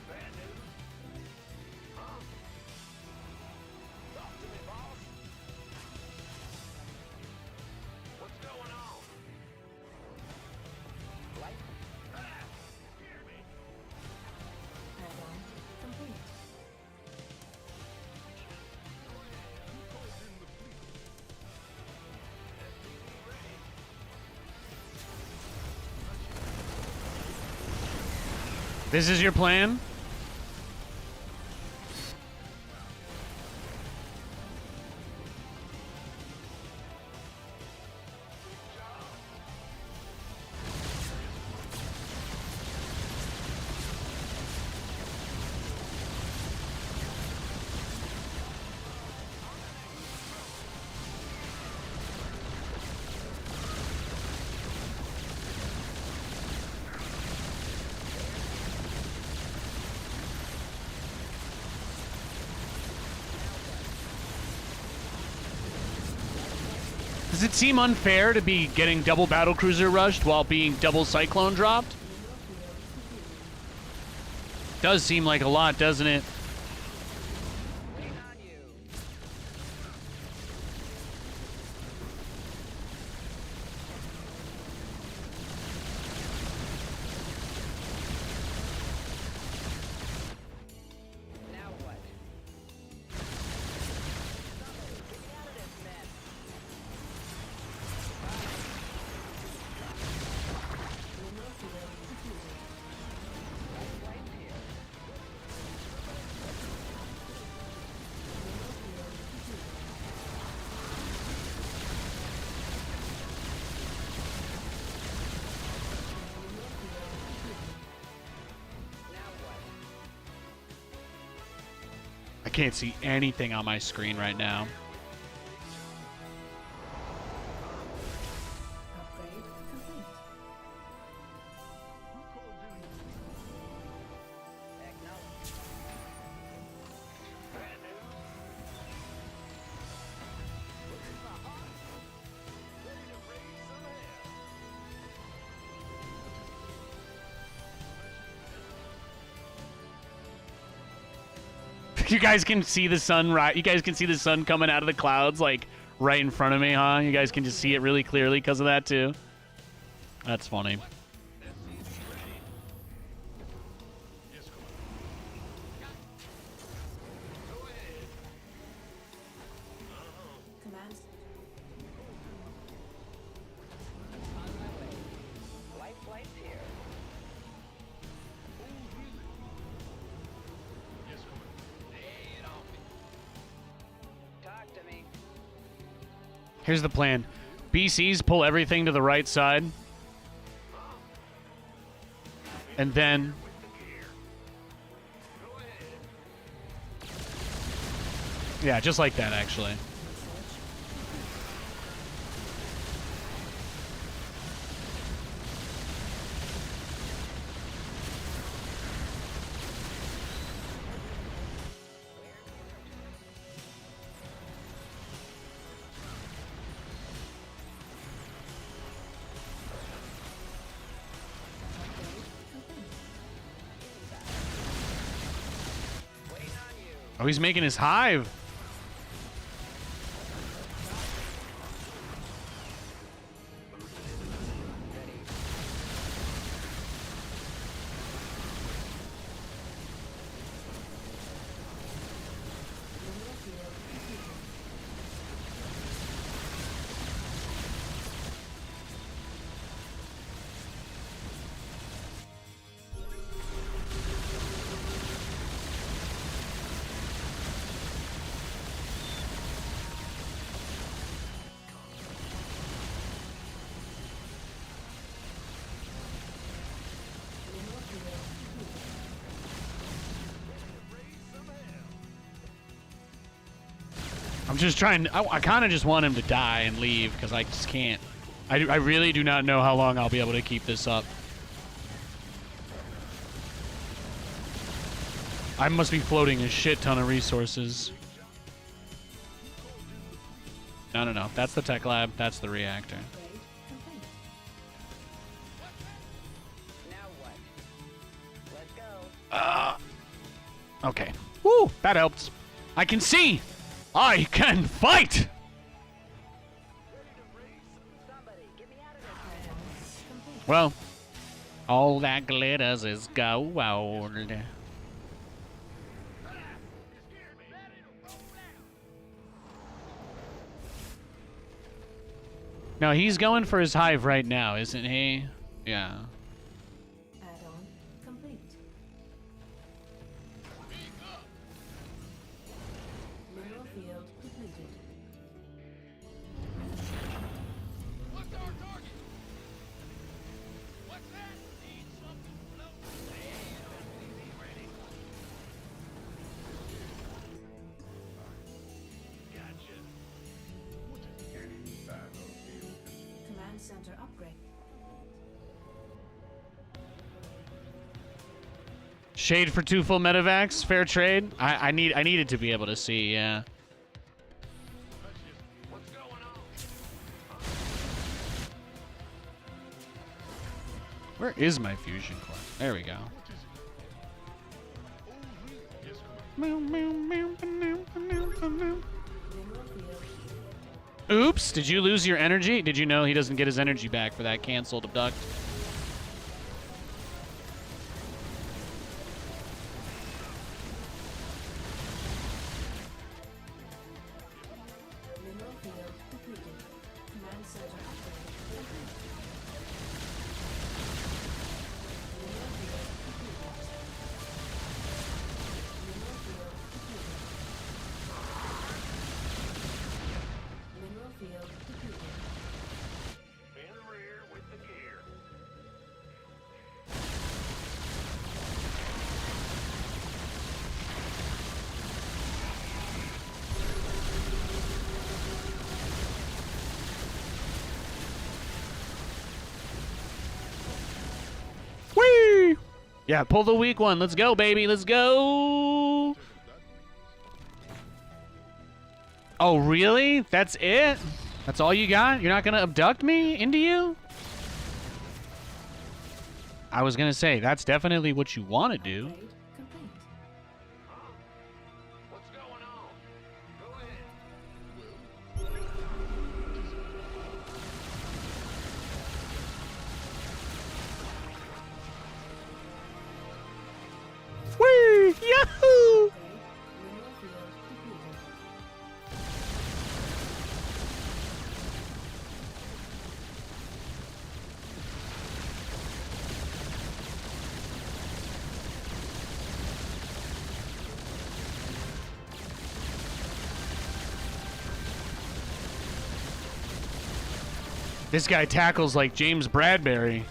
Bad news. Huh? Talk to me, boss. What's going on? Light. Hear me. add-on complete. This is your plan? Does it seem unfair to be getting double battle cruiser rushed while being double cyclone dropped? Does seem like a lot, doesn't it? Waiting on you. Now what? Somebody, get me out of this mess. Light here. Now what? I can't see anything on my screen right now. Upgrade complete. Acknowledge. Brand new. Where's my heart? Ready to raise some hell. You guys can see the sun right. You guys can see the sun coming out of the clouds like right in front of me, huh? You guys can just see it really clearly because of that too. That's funny. Command. Life flights here. Talk to me. Here's the plan. BCs pull everything to the right side. And then... Yeah, just like that, actually. Waiting on you. Oh, he's making his hive. I'm just trying. I kind of just want him to die and leave because I just can't. I really do not know how long I'll be able to keep this up. I must be floating a shit ton of resources. No, no, no. That's the tech lab. That's the reactor. Upgrade complete. Now what? Let's go. Okay. Woo! That helped. I can see. I can fight. Somebody, get me out of this mess. Complete. Well, all that glitters is gold. No, he's going for his hive right now, isn't he? Yeah. Add-on complete. Mineral field depleted. What's our target? What's that? Need something Command center upgrade. Shade for 2 full medevacs. Fair trade. I needed to be able to see. Yeah. Where is my fusion core? There we go. Oops, did you lose your energy? Did you know he doesn't get his energy back for that canceled abduct? Mineral field depleted. Command center upgrade complete. Mineral field depleted. Mineral field depleted. Mineral field depleted. In the rear with the gear. Whee! Yeah, pull the weak one. Let's go, baby. Let's go. Oh, really? That's it? That's all you got? You're not going to abduct me into you? I was going to say, that's definitely what you want to do. Upgrade complete. What's going on? Go ahead. Whee! Yahoo! Upgrade. Mineral field depleted. This guy tackles like James Bradbury.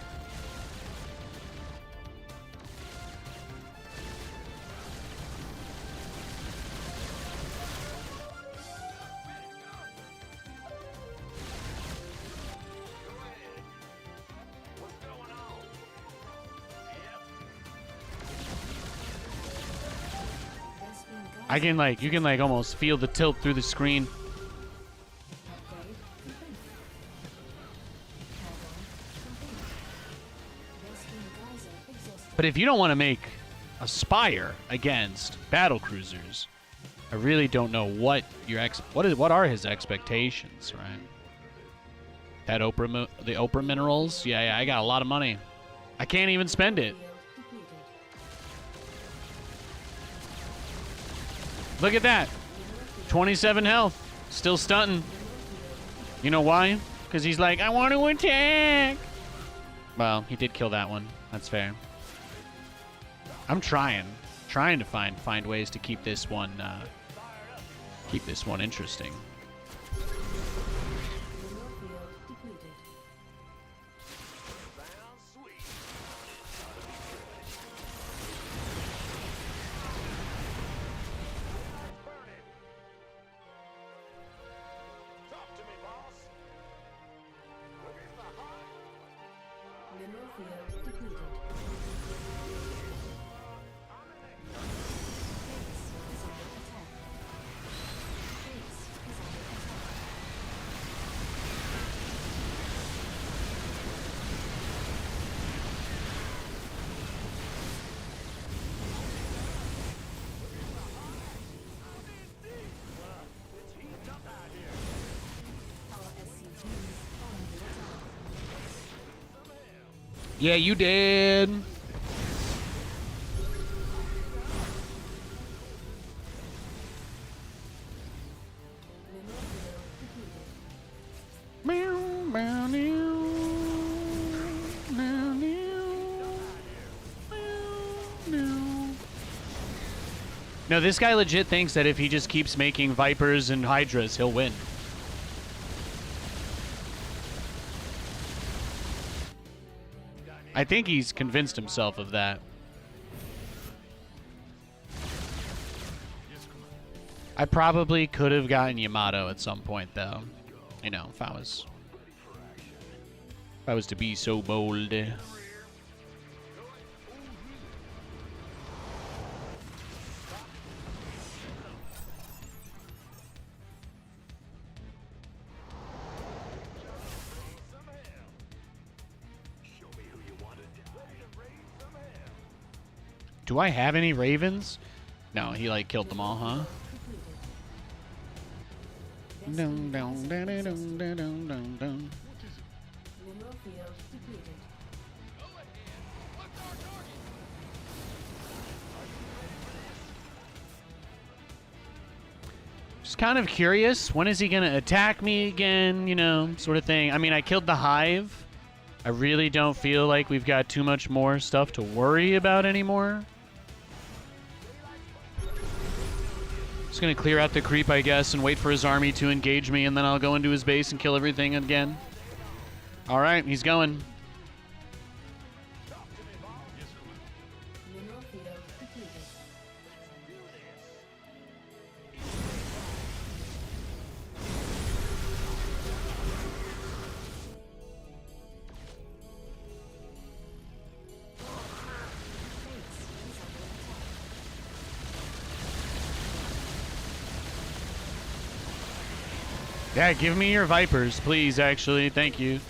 What's going on? Vespene Geyser I can like, you can like almost feel the tilt through the screen. upgrade complete. Add-on complete. Vespene Geyser exhausted. But if you don't want to make a Spire against battle cruisers, I really don't know what your what are his expectations, right? That the Oprah minerals? Yeah, I got a lot of money. I can't even spend it. Field depleted. Look at that. 27 health. Still stunting. You know why? Because he's like, I want to attack. Well, he did kill that one. That's fair. I'm trying to find ways to keep this one interesting. Mineral field depleted. Sounds sweet. Burning. Talk to me, boss. Where's the heart? Mineral field depleted. Base is under attack. Base is under attack. It's heating up out here. Our SC2s are under attack. Yeah, you did. Mineral field depleted. Meow, meow, meow. Meow, meow. Meow. No, this guy legit thinks that if he just keeps making Vipers and Hydras, he'll win. I think he's convinced himself of that. I probably could have gotten Yamato at some point, though. You know, if I was to be so bold. Show me who you want to die. Do I have any ravens? No, he like killed them all, huh? Dun, dun, dun, dun, dun, dun, dun, dun. Mineral field depleted. Just kind of curious. When is he gonna attack me again? You know, sort of thing. I mean, I killed the hive. I really don't feel like we've got too much more stuff to worry about anymore. Just gonna clear out the creep, I guess, and wait for his army to engage me, and then I'll go into his base and kill everything again. All right, he's going. Mineral field depleted. Yeah, give me your vipers, please, actually. Thank you.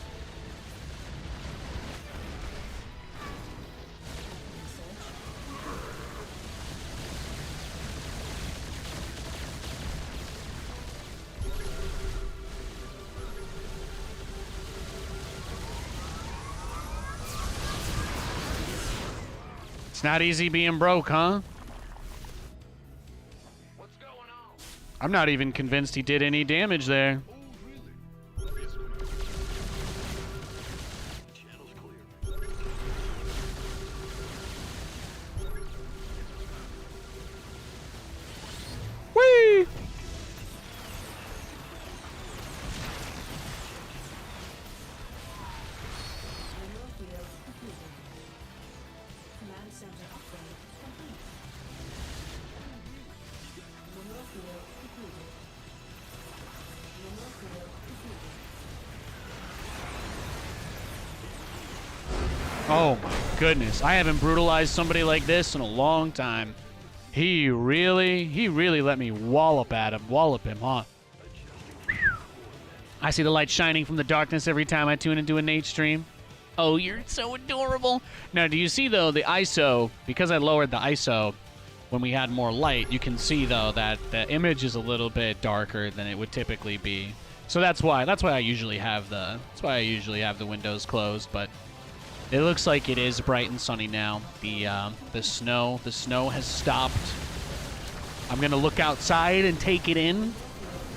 It's not easy being broke, huh? What's going on? I'm not even convinced he did any damage there. Channel's clear. Whee! Mineral field depleted. Command center upgrade complete. Mineral field depleted. Mineral field depleted. Oh my goodness. I haven't brutalized somebody like this in a long time. He really let me wallop him, huh? I see the light shining from the darkness every time I tune into a Nate stream. Oh, you're so adorable. Now, do you see, though, the ISO, because I lowered the ISO when we had more light, you can see, though, that the image is a little bit darker than it would typically be. So that's why I usually have the windows closed, but it looks like it is bright and sunny now. The snow has stopped. I'm going to look outside and take it in.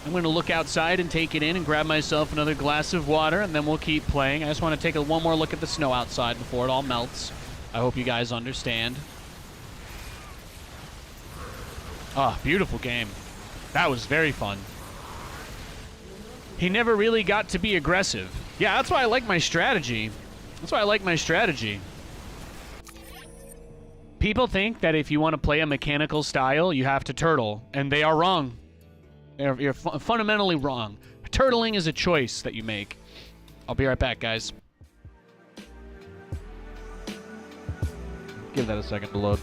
And grab myself another glass of water, and then we'll keep playing. I just want to take one more look at the snow outside before it all melts. I hope you guys understand. Oh, beautiful game. That was very fun. He never really got to be aggressive. Yeah, that's why I like my strategy. People think that if you want to play a mechanical style, you have to turtle, and they are wrong. You're fundamentally wrong. Turtling is a choice that you make. I'll be right back, guys. Give that a second to load.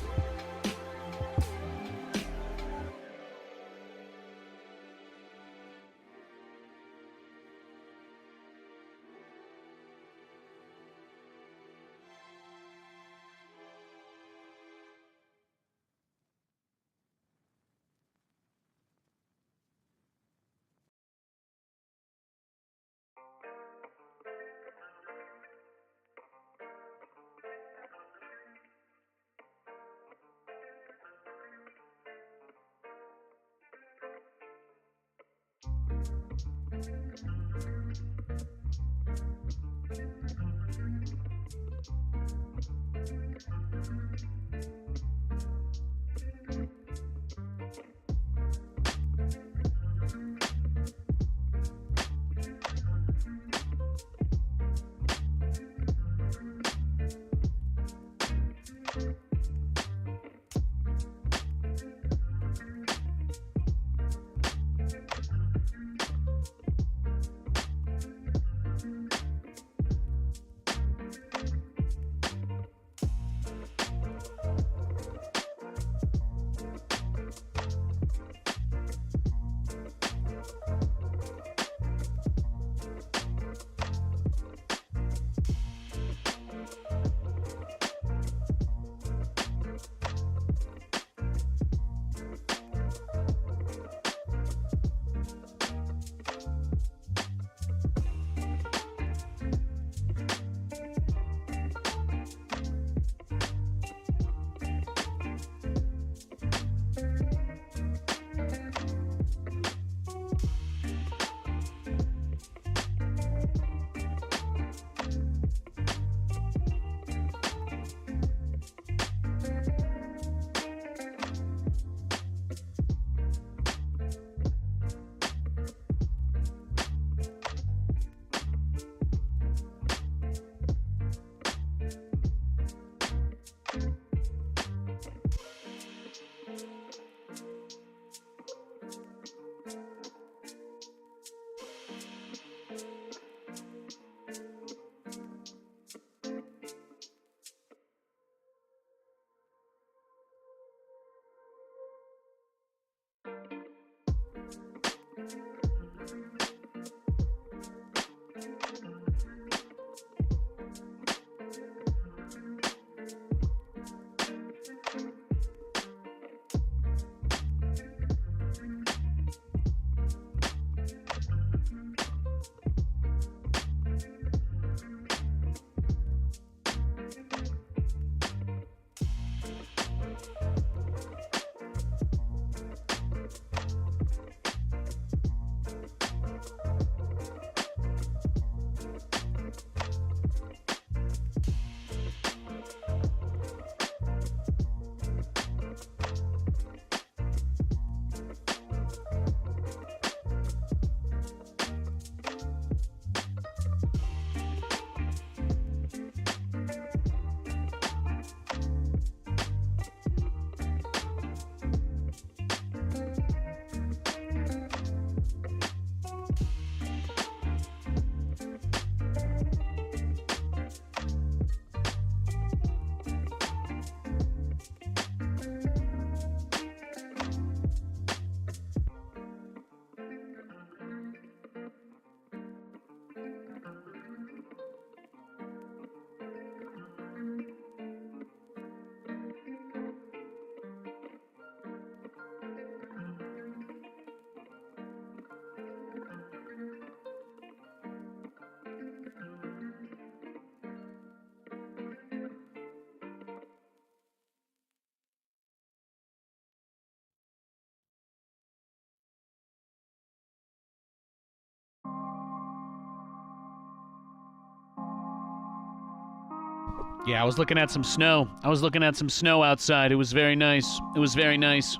Yeah, I was looking at some snow. I was looking at some snow outside. It was very nice. It was very nice.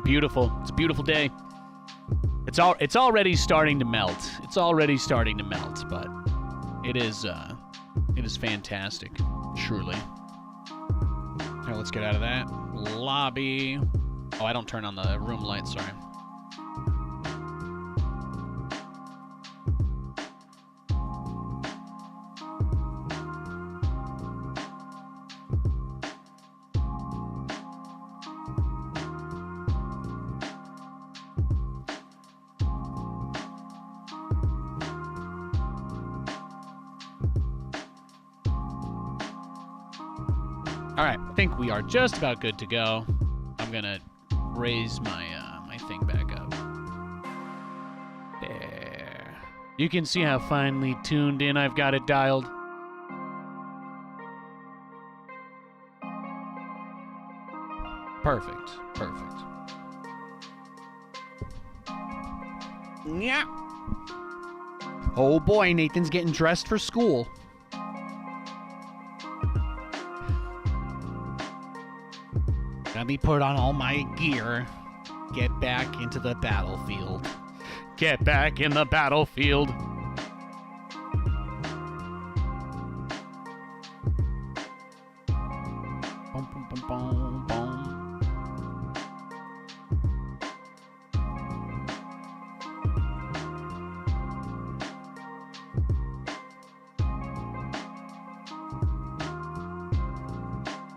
Beautiful. It's a beautiful day. It's already starting to melt. It's already starting to melt, but it is fantastic. Truly. All right, let's get out of that. Lobby. Oh, I don't turn on the room light, sorry. All right, I think we are just about good to go. I'm gonna raise my my thing back up. There. You can see how finely tuned in I've got it dialed. Perfect. Perfect. Yeah. Oh boy, Nathan's getting dressed for school. Let me put on all my gear. Get back into the battlefield. Get back in the battlefield. Boom, boom, boom, boom, boom.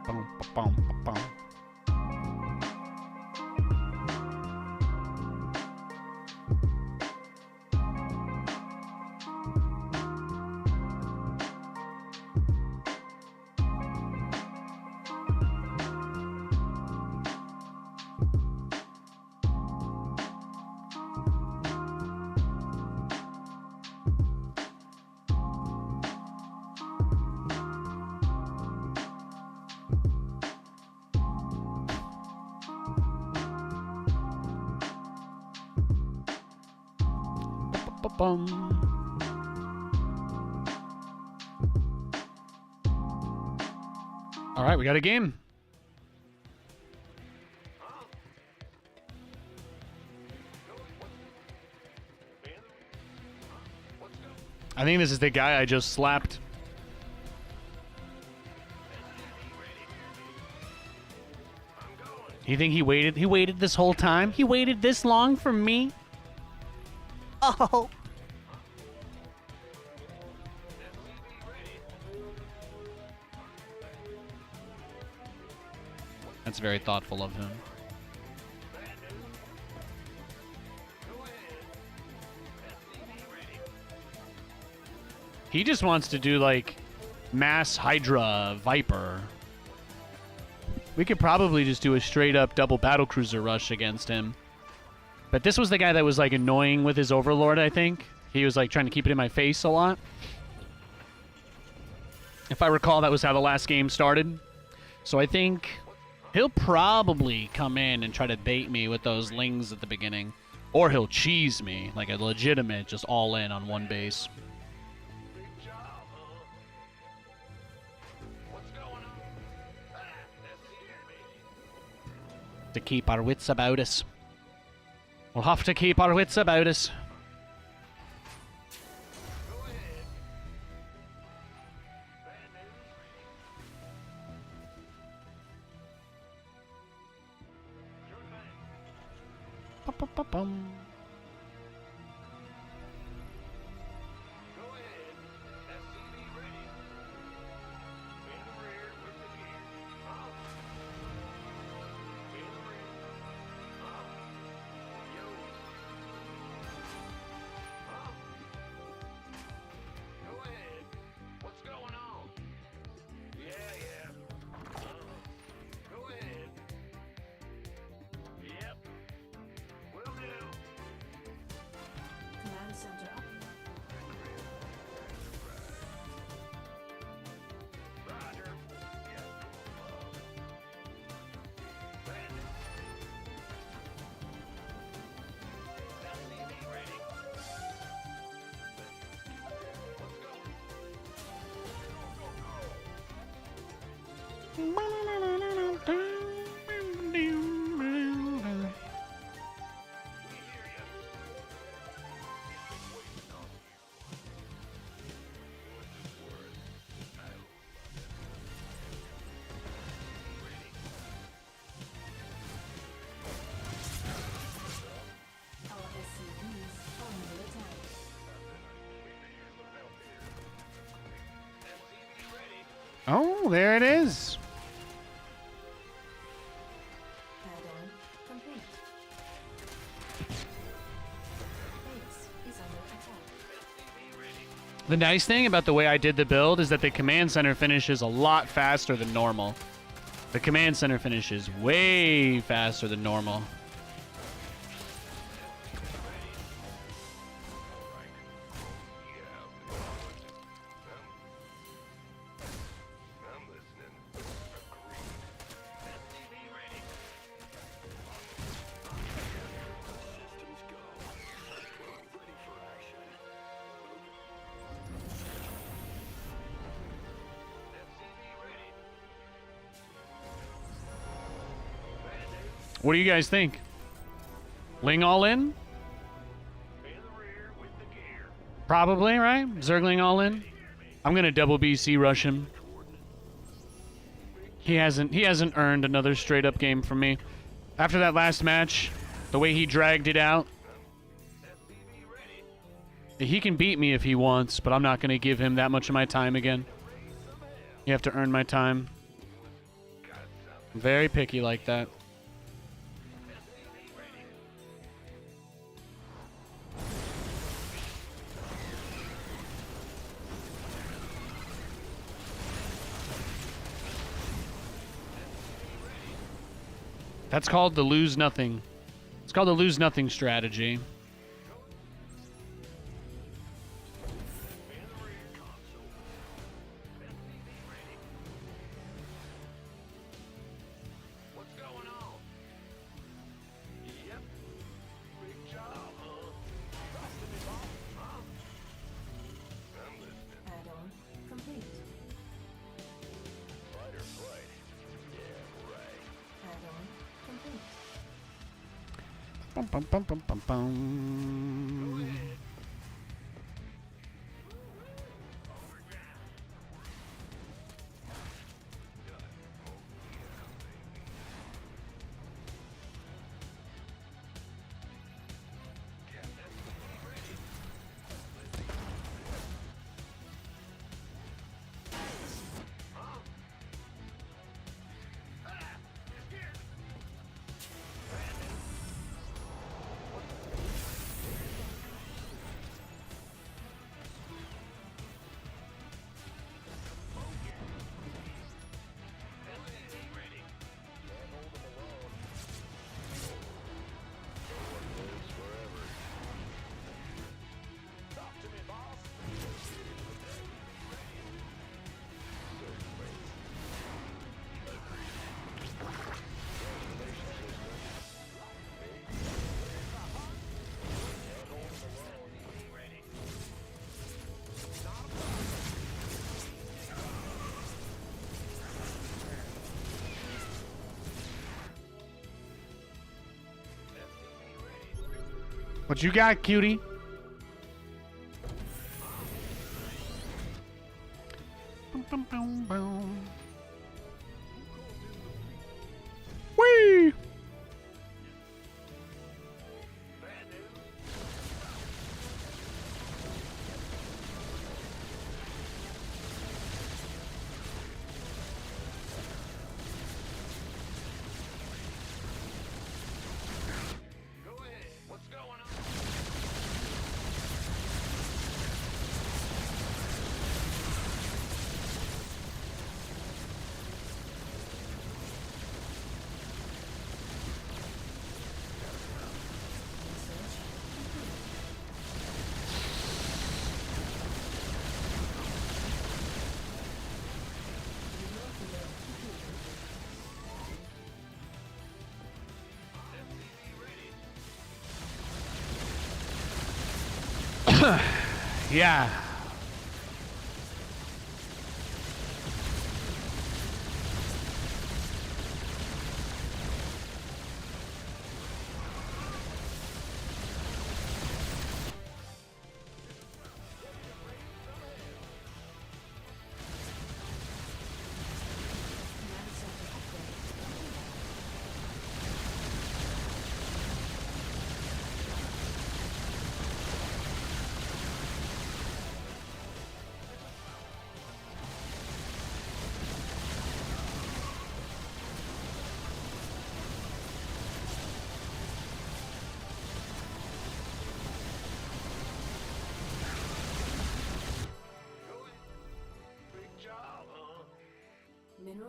Boom, boom, boom, boom. Bum. All right, we got a game. I think this is the guy I just slapped. You think he waited? He waited this whole time? He waited this long for me? Oh. That's very thoughtful of him. He just wants to do, like, mass Hydra Viper. We could probably just do a straight-up double battlecruiser rush against him. But this was the guy that was, like, annoying with his Overlord, I think. He was, like, trying to keep it in my face a lot. If I recall, that was how the last game started. So I think he'll probably come in and try to bait me with those lings at the beginning. Or he'll cheese me, like a legitimate, just all in on one base. To keep our wits about us. We'll have to keep our wits about us. Bum. Oh, there it is. Add-on complete. Base is under attack. The nice thing about the way I did the build is that the command center finishes a lot faster than normal. The command center finishes way faster than normal. Systems go. Cyclone ready for action. What do you guys think? Ling all in? Probably, right? Zergling all in? I'm gonna double BC rush him. He hasn't earned another straight up game from me. After that last match, the way he dragged it out. He can beat me if he wants, but I'm not gonna give him that much of my time again. You have to earn my time. I'm very picky like that. That's called the lose nothing. It's called the lose nothing strategy. What's going on? Yep. Big job, huh? Trusting me, boss, huh? I'm listening. Add-on complete. Fight or flight. Yeah, right. Add-on complete. Bum, bum, bum, bum, bum, bum. What you got, cutie? Bum, bum, bum, bum. Whee! Go ahead. What's going on? Yeah.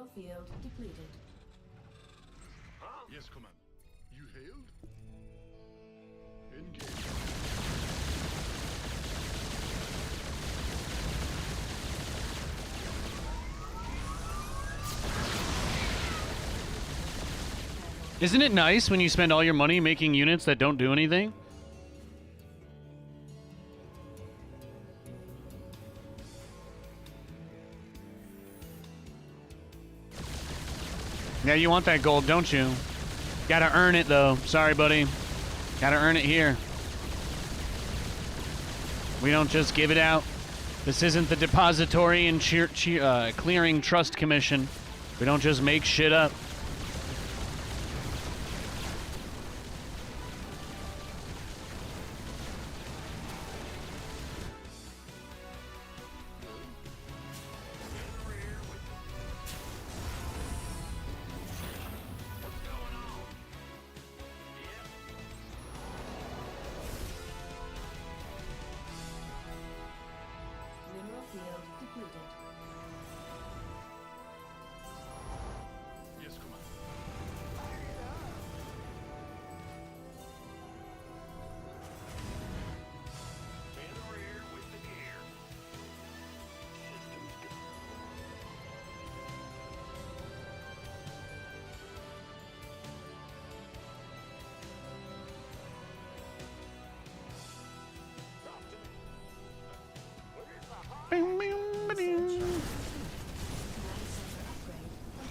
Mineral field depleted. Yes, Commander. You hailed? Engage. Isn't it nice when you spend all your money making units that don't do anything? Yeah, you want that gold, don't you? Gotta earn it, though. Sorry, buddy. Gotta earn it here. We don't just give it out. This isn't the Depository and Clearing Trust Commission. We don't just make shit up. Mineral field depleted. Yes, Commander. In the rear with the gear. Systems go. Bing, bing, ba-ding. Command center upgrade. Upgrade complete.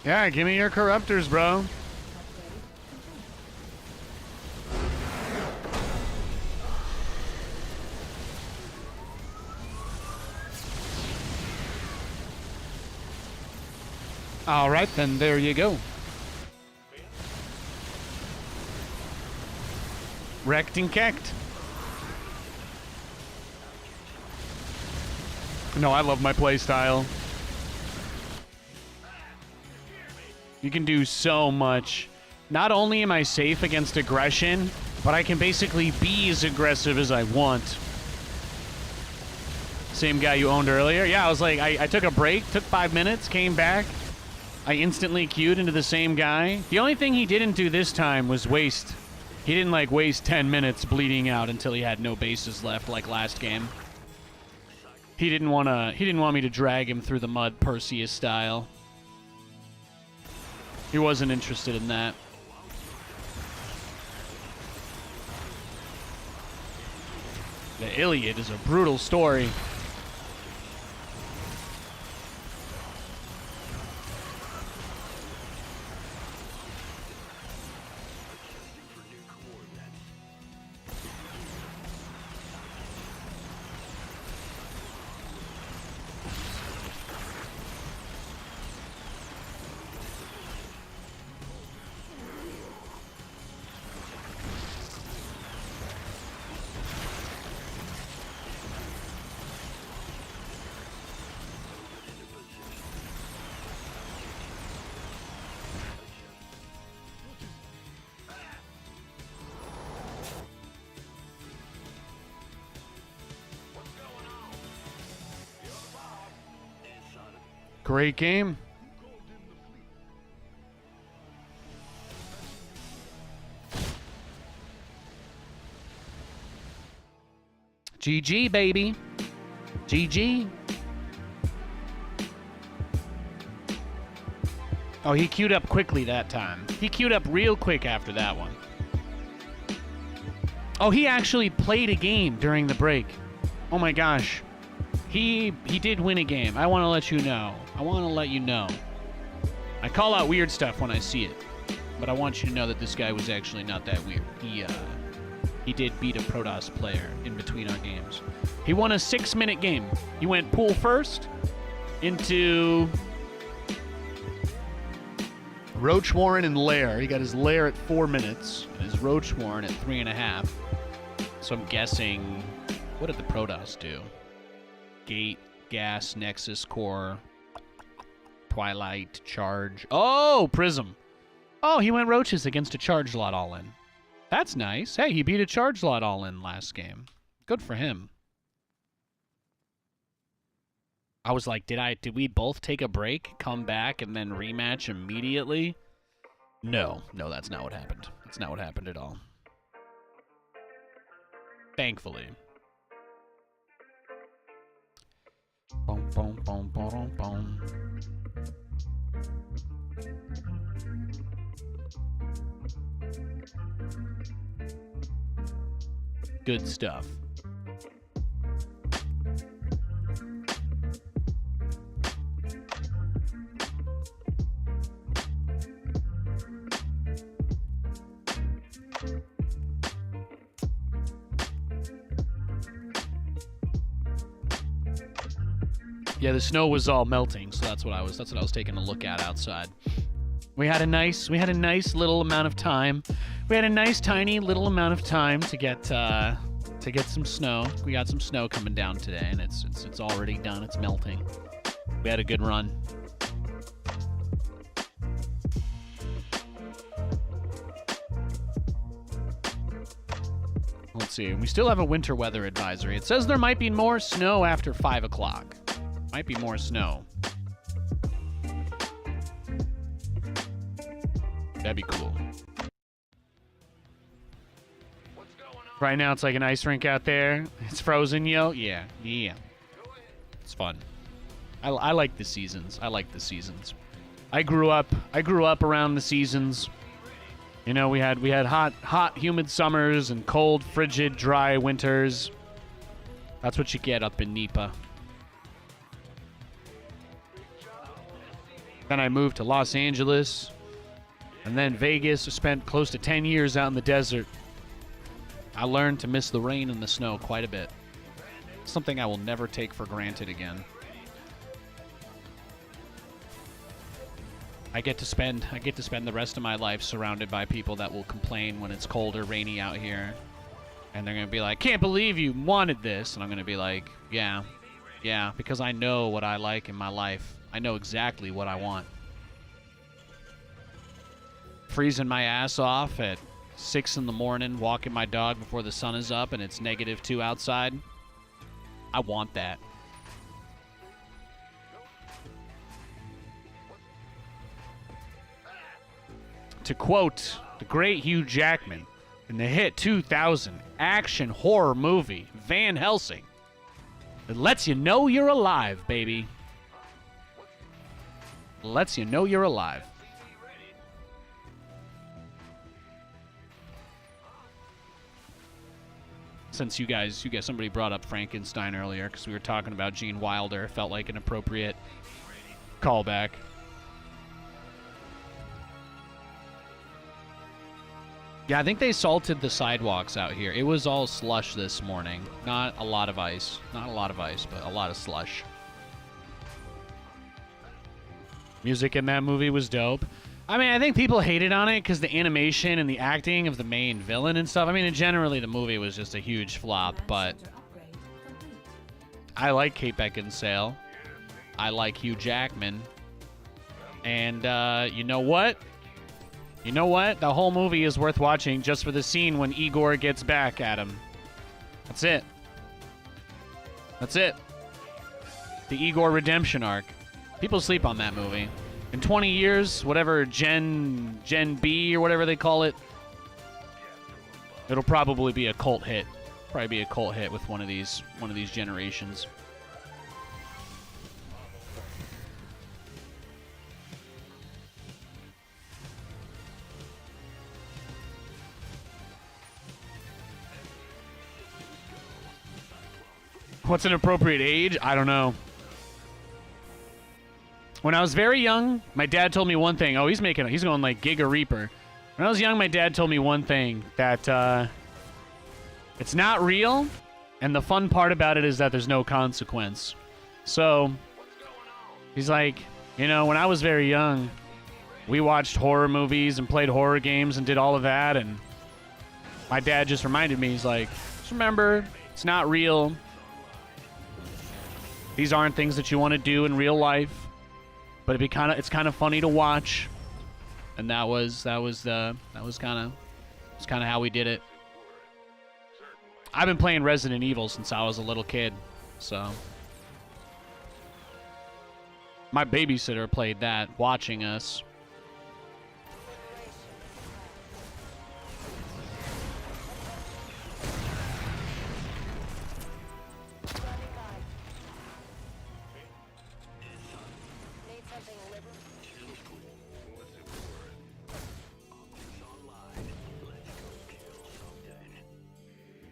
Yeah, give me your corruptors, bro. Upgrade complete. All right, then there you go. Wrecked and kecked. No, I love my playstyle. You can do so much. Not only am I safe against aggression, but I can basically be as aggressive as I want. Same guy you owned earlier. Yeah, I was like, I took a break, took 5 minutes, came back. I instantly queued into the same guy. The only thing he didn't do this time was waste. He didn't like waste 10 minutes bleeding out until he had no bases left like last game. He didn't want me to drag him through the mud Perseus style. He wasn't interested in that. The Iliad is a brutal story. For new coordinates. Great game. GG, baby. GG. Oh, he queued up quickly that time. He queued up real quick after that one. Oh, he actually played a game during the break. Oh my gosh. He did win a game. I want to let you know. I want to let you know. I call out weird stuff when I see it, but I want you to know that this guy was actually not that weird. He did beat a Protoss player in between our games. He won a 6-minute game. He went pool first into Roach Warren and Lair. He got his Lair at 4 minutes and his Roach Warren at 3.5. So I'm guessing, what did the Protoss do? Gate, Gas, Nexus, Core, Twilight, Charge. Oh, Prism. Oh, he went Roaches against a Charge Lot all-in. That's nice. Hey, he beat a Charge Lot all-in last game. Good for him. I was like, did we both take a break, come back, and then rematch immediately? No, that's not what happened. That's not what happened at all. Thankfully. Boom, boom, boom, boom, boom. Good stuff. Yeah, the snow was all melting, so that's what I was taking a look at outside. We had a nice little amount of time. We had a nice tiny little amount of time to get some snow. We got some snow coming down today, and it's already done. It's melting. We had a good run. Let's see. We still have a winter weather advisory. It says there might be more snow after 5 o'clock. Might be more snow. That'd be cool. Right now it's like an ice rink out there. It's frozen, yo. Yeah. It's fun. I like the seasons. I grew up around the seasons. You know, we had hot, humid summers and cold, frigid, dry winters. That's what you get up in Nipa. Then I moved to Los Angeles, and then Vegas. I spent close to 10 years out in the desert. I learned to miss the rain and the snow quite a bit. Something I will never take for granted again. I get to spend the rest of my life surrounded by people that will complain when it's cold or rainy out here. And they're going to be like, "Can't believe you wanted this." And I'm going to be like, yeah, because I know what I like in my life. I know exactly what I want. Freezing my ass off at 6 in the morning, walking my dog before the sun is up and it's -2 outside. I want that. To quote the great Hugh Jackman in the hit 2000 action horror movie Van Helsing, it lets you know you're alive, baby. Lets you know you're alive. Since you guys, somebody brought up Frankenstein earlier because we were talking about Gene Wilder. It felt like an appropriate callback. Yeah, I think they salted the sidewalks out here. It was all slush this morning. Not a lot of ice. Not a lot of ice, but a lot of slush. Music in that movie was dope. I mean, I think people hated on it because the animation and the acting of the main villain and stuff. I mean, generally the movie was just a huge flop, but I like Kate Beckinsale. I like Hugh Jackman. And you know what? You know what? The whole movie is worth watching just for the scene when Igor gets back at him. That's it. That's it. The Igor redemption arc. People sleep on that movie. In 20 years, whatever Gen B or whatever they call it, it'll probably be a cult hit. Probably be a cult hit with one of these generations. What's an appropriate age? I don't know. When I was very young, my dad told me one thing. Oh, he's going like Giga Reaper. When I was young, my dad told me one thing, that it's not real, and the fun part about it is that there's no consequence. So, he's like, you know, when I was very young, we watched horror movies and played horror games and did all of that. And my dad just reminded me, he's like, just remember, it's not real. These aren't things that you want to do in real life, but it's kind of funny to watch. And that was kind of how we did it. I've been playing Resident Evil since I was a little kid, so my babysitter played that, watching us. Need something liberal?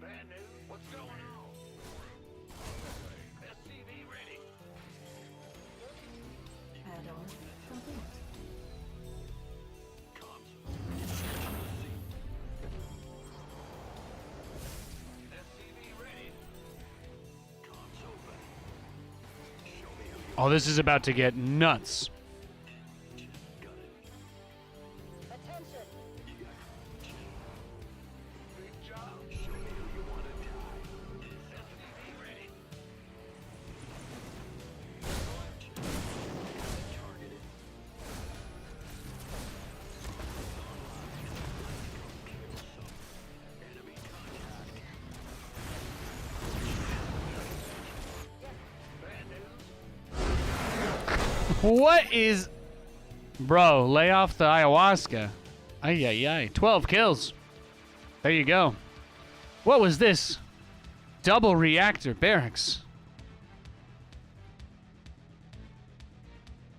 Bad news? What's going on? SCV ready. Add-on complete. SCV ready. Comms open. Show me who you Oh, this is about to get nuts. got it. Attention! Big job. Show me who you want to die. SCV ready. Targeted. Enemy contact. Bad news. What is... Bro, lay off the ayahuasca. Ay, ay, ay. 12 kills. There you go. What was this? Double reactor barracks.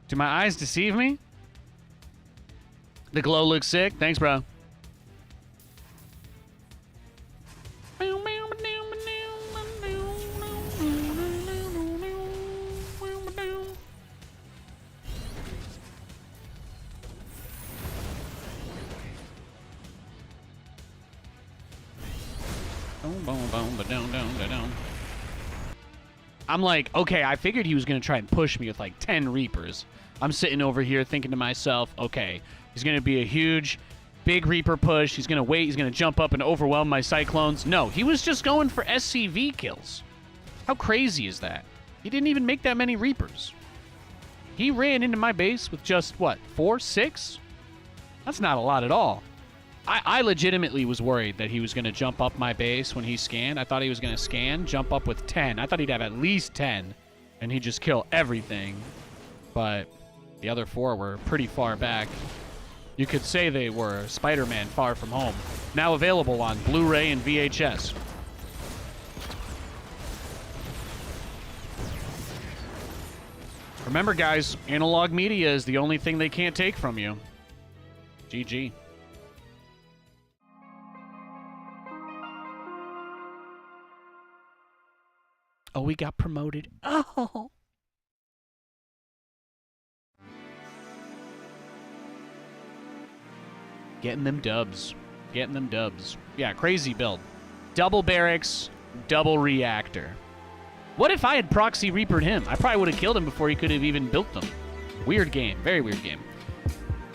Do my eyes deceive me? The glow looks sick. Thanks, bro. I'm like, okay, I figured he was going to try and push me with like 10 Reapers. I'm sitting over here thinking to myself, okay, he's going to be a huge, big Reaper push. He's going to wait. He's going to jump up and overwhelm my Cyclones. No, he was just going for SCV kills. How crazy is that? He didn't even make that many Reapers. He ran into my base with just, what, 4, 6? That's not a lot at all. I legitimately was worried that he was going to jump up my base when he scanned. I thought he was going to scan, jump up with 10. I thought he'd have at least 10, and he'd just kill everything. But the other 4 were pretty far back. You could say they were Spider-Man Far From Home. Now available on Blu-ray and VHS. Remember, guys, analog media is the only thing they can't take from you. GG. Oh, we got promoted. Oh. Getting them dubs. Getting them dubs. Yeah, crazy build. Double barracks, double reactor. What if I had proxy reapered him? I probably would have killed him before he could have even built them. Weird game. Very weird game.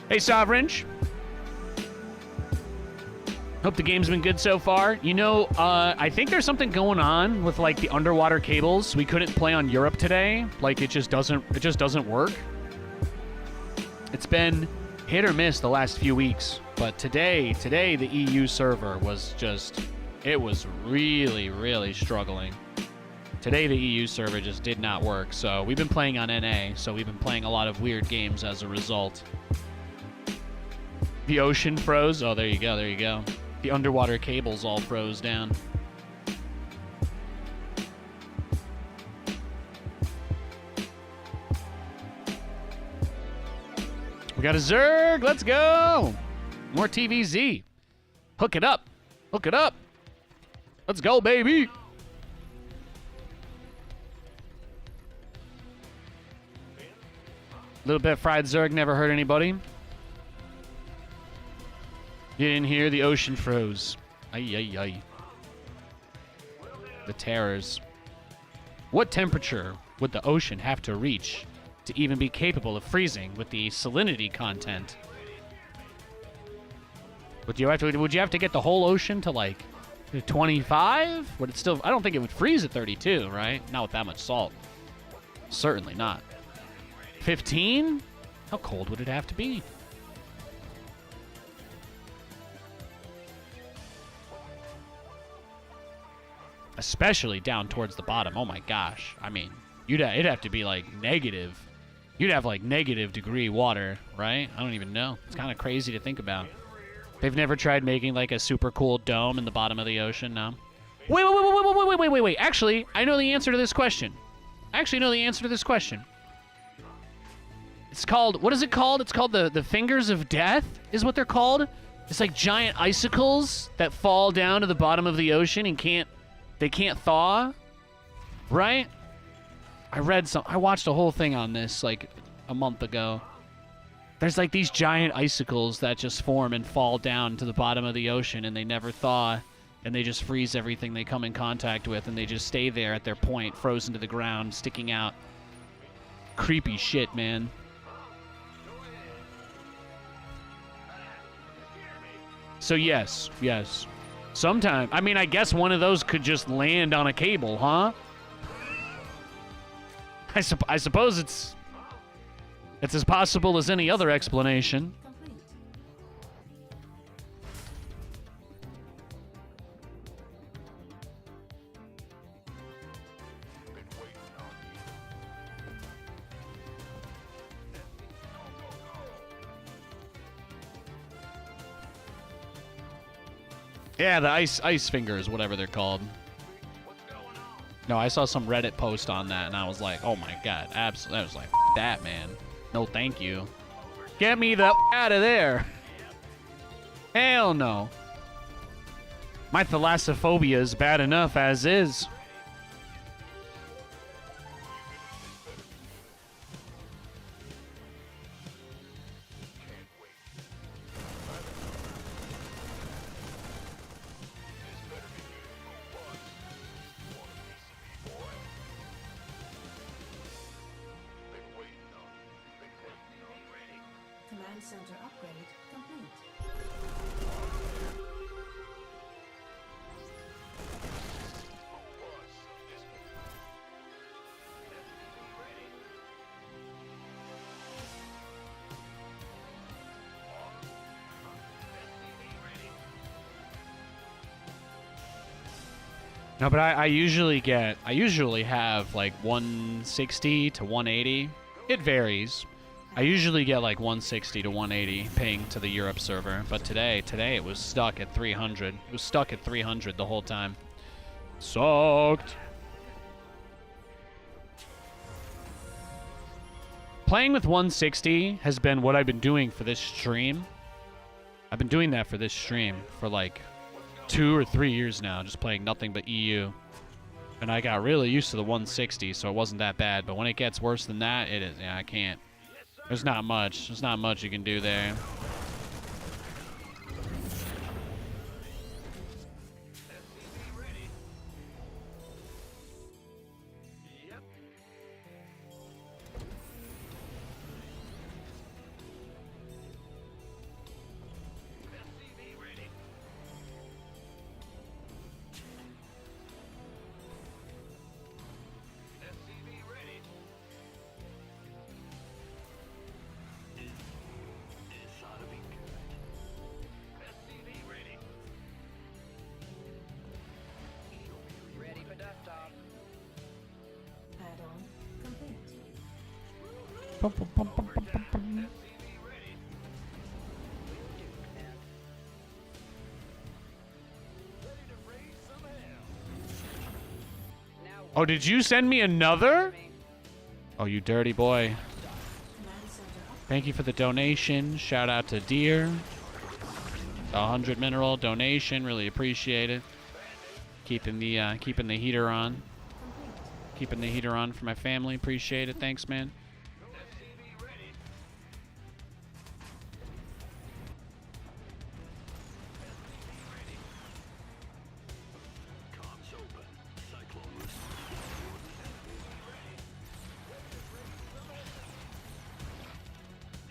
Hey, Sovereign. Hope the game's been good so far. You know, I think there's something going on with like the underwater cables. We couldn't play on Europe today. Like it just doesn't work. It's been hit or miss the last few weeks, but today the EU server was just, it was really struggling. Today the EU server just did not work. So we've been playing on NA, so we've been playing a lot of weird games as a result. The ocean froze. Oh, there you go. There you go. The underwater cables all froze down. We got a Zerg. Let's go. More TVZ. Hook it up. Hook it up. Let's go, baby. Little bit fried Zerg never hurt anybody. You didn't hear the ocean froze. Ay, ay, ay. The terrors. What temperature would the ocean have to reach to even be capable of freezing with the salinity content Would you have to get the whole ocean to like 25? Would it still? I don't think it would freeze at 32, right? Not with that much salt. Certainly not. 15? How cold would it have to be? Especially down towards the bottom. Oh my gosh. I mean, it'd have to be like negative. You'd have like negative degree water, right? I don't even know. It's kind of crazy to think about. They've never tried making like a super cool dome in the bottom of the ocean, no? Wait. Actually, I know the answer to this question. It's called, what is it called? It's called the Fingers of Death, is what they're called. It's like giant icicles that fall down to the bottom of the ocean and they can't thaw, right? I watched a whole thing on this like a month ago. There's like these giant icicles that just form and fall down to the bottom of the ocean, and they never thaw, and they just freeze everything they come in contact with, and they just stay there at their point, frozen to the ground, sticking out. Creepy shit, man. So yes. Sometime, I mean, I guess one of those could just land on a cable, huh? I suppose it's as possible as any other explanation. Complete. Yeah, the ice fingers, whatever they're called. No, I saw some Reddit post on that, and I was like, oh my god, absolutely. I was like, that, man. No, thank you. Get me the out of there. Hell no. My thalassophobia is bad enough as is. Command center upgrade complete. No, but I usually have like 160 to 180. It varies. I usually get like 160 to 180 ping to the Europe server, but today it was stuck at 300. It was stuck at 300 the whole time. Sucked. Playing with 160 has been what I've been doing for this stream. I've been doing that for this stream for like 2 or 3 years now, just playing nothing but EU. And I got really used to the 160, so it wasn't that bad. But when it gets worse than that, it is. Yeah, I can't. There's not much. There's not much you can do there. Ready for dust-off. Add-on complete. Oh, did you send me another? Oh, you dirty boy. Command center upgrade. Thank you for the donation. Shout out to Deer. The 100 mineral donation. Really appreciate it. Keeping the heater on. Keeping the heater on for my family. Appreciate it. Thanks, man. Comms open. Cyclone received.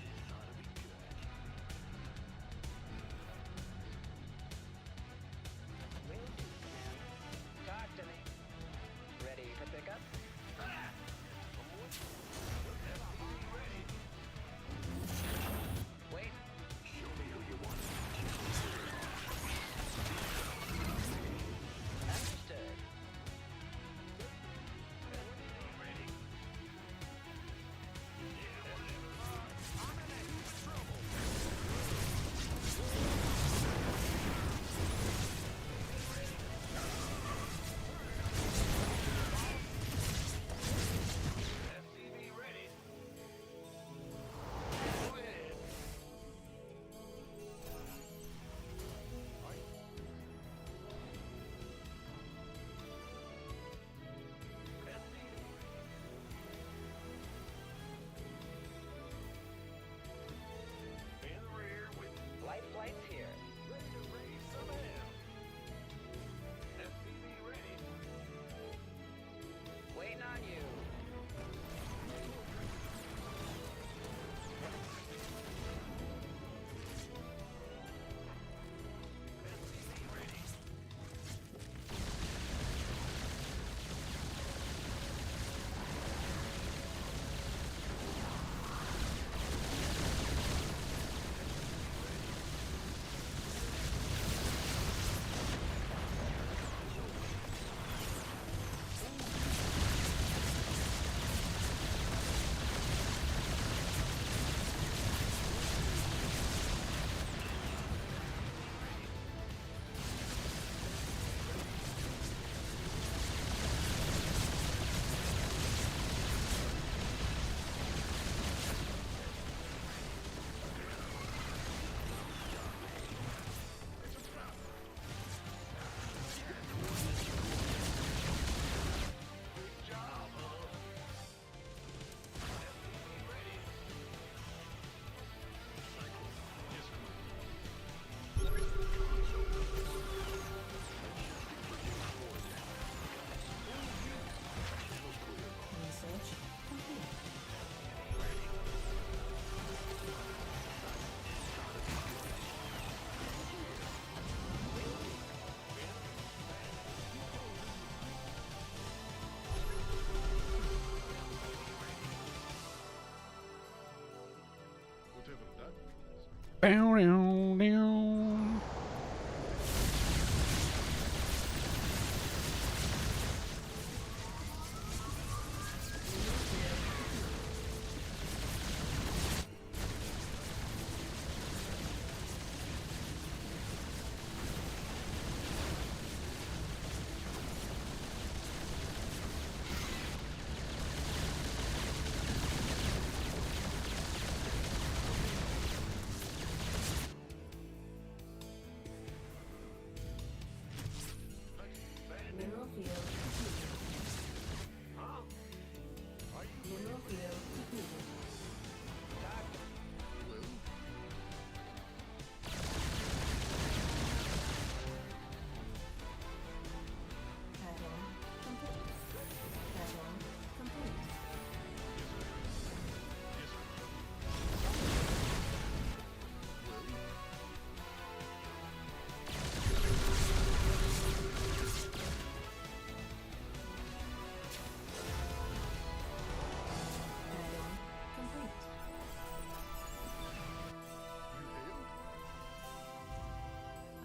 This ought to be good. Bow, down, down. Mineral field depleted. Mineral field depleted. Add-on complete. Add-on complete. Add-on complete.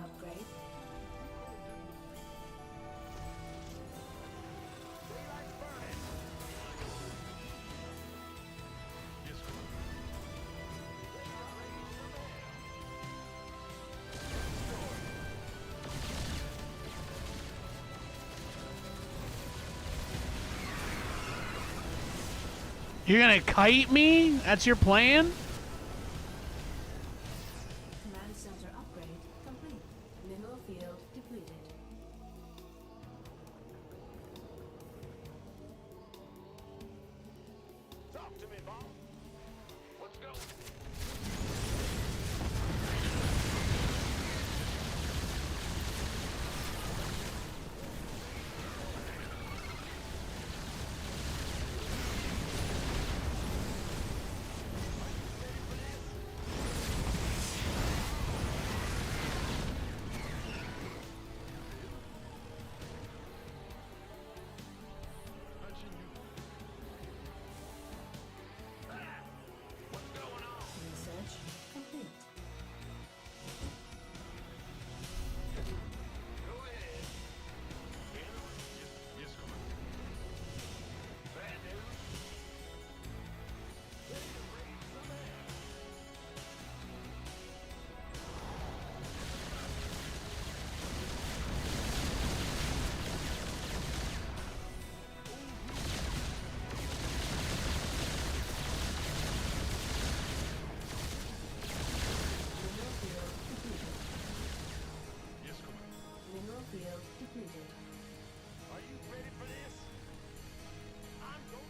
Upgrade. You're gonna kite me? That's your plan? Command center upgrade complete. Mineral field depleted. Talk to me, boss. Let's go. Research complete. Mineral field depleted. Mineral field depleted. Are you ready for this? I'm going.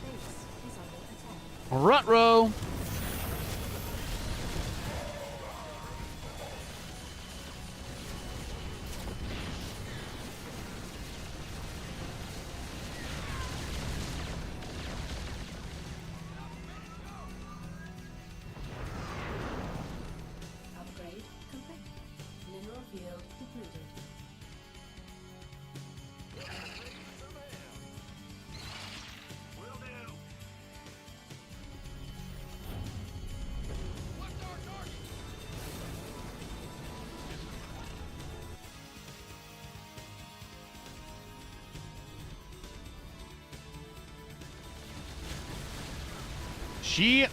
Base is under attack. Rut-row. Upgrade complete. Mineral field depleted. Will do. Shit.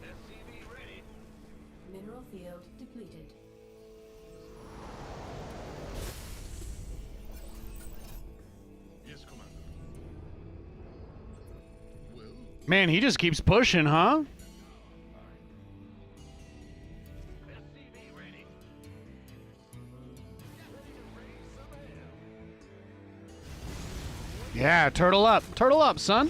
SCV ready. Mineral field depleted. Yes, Commander. Well, Man, he just keeps pushing, huh? SCV ready. Yeah, turtle up. Turtle up, son.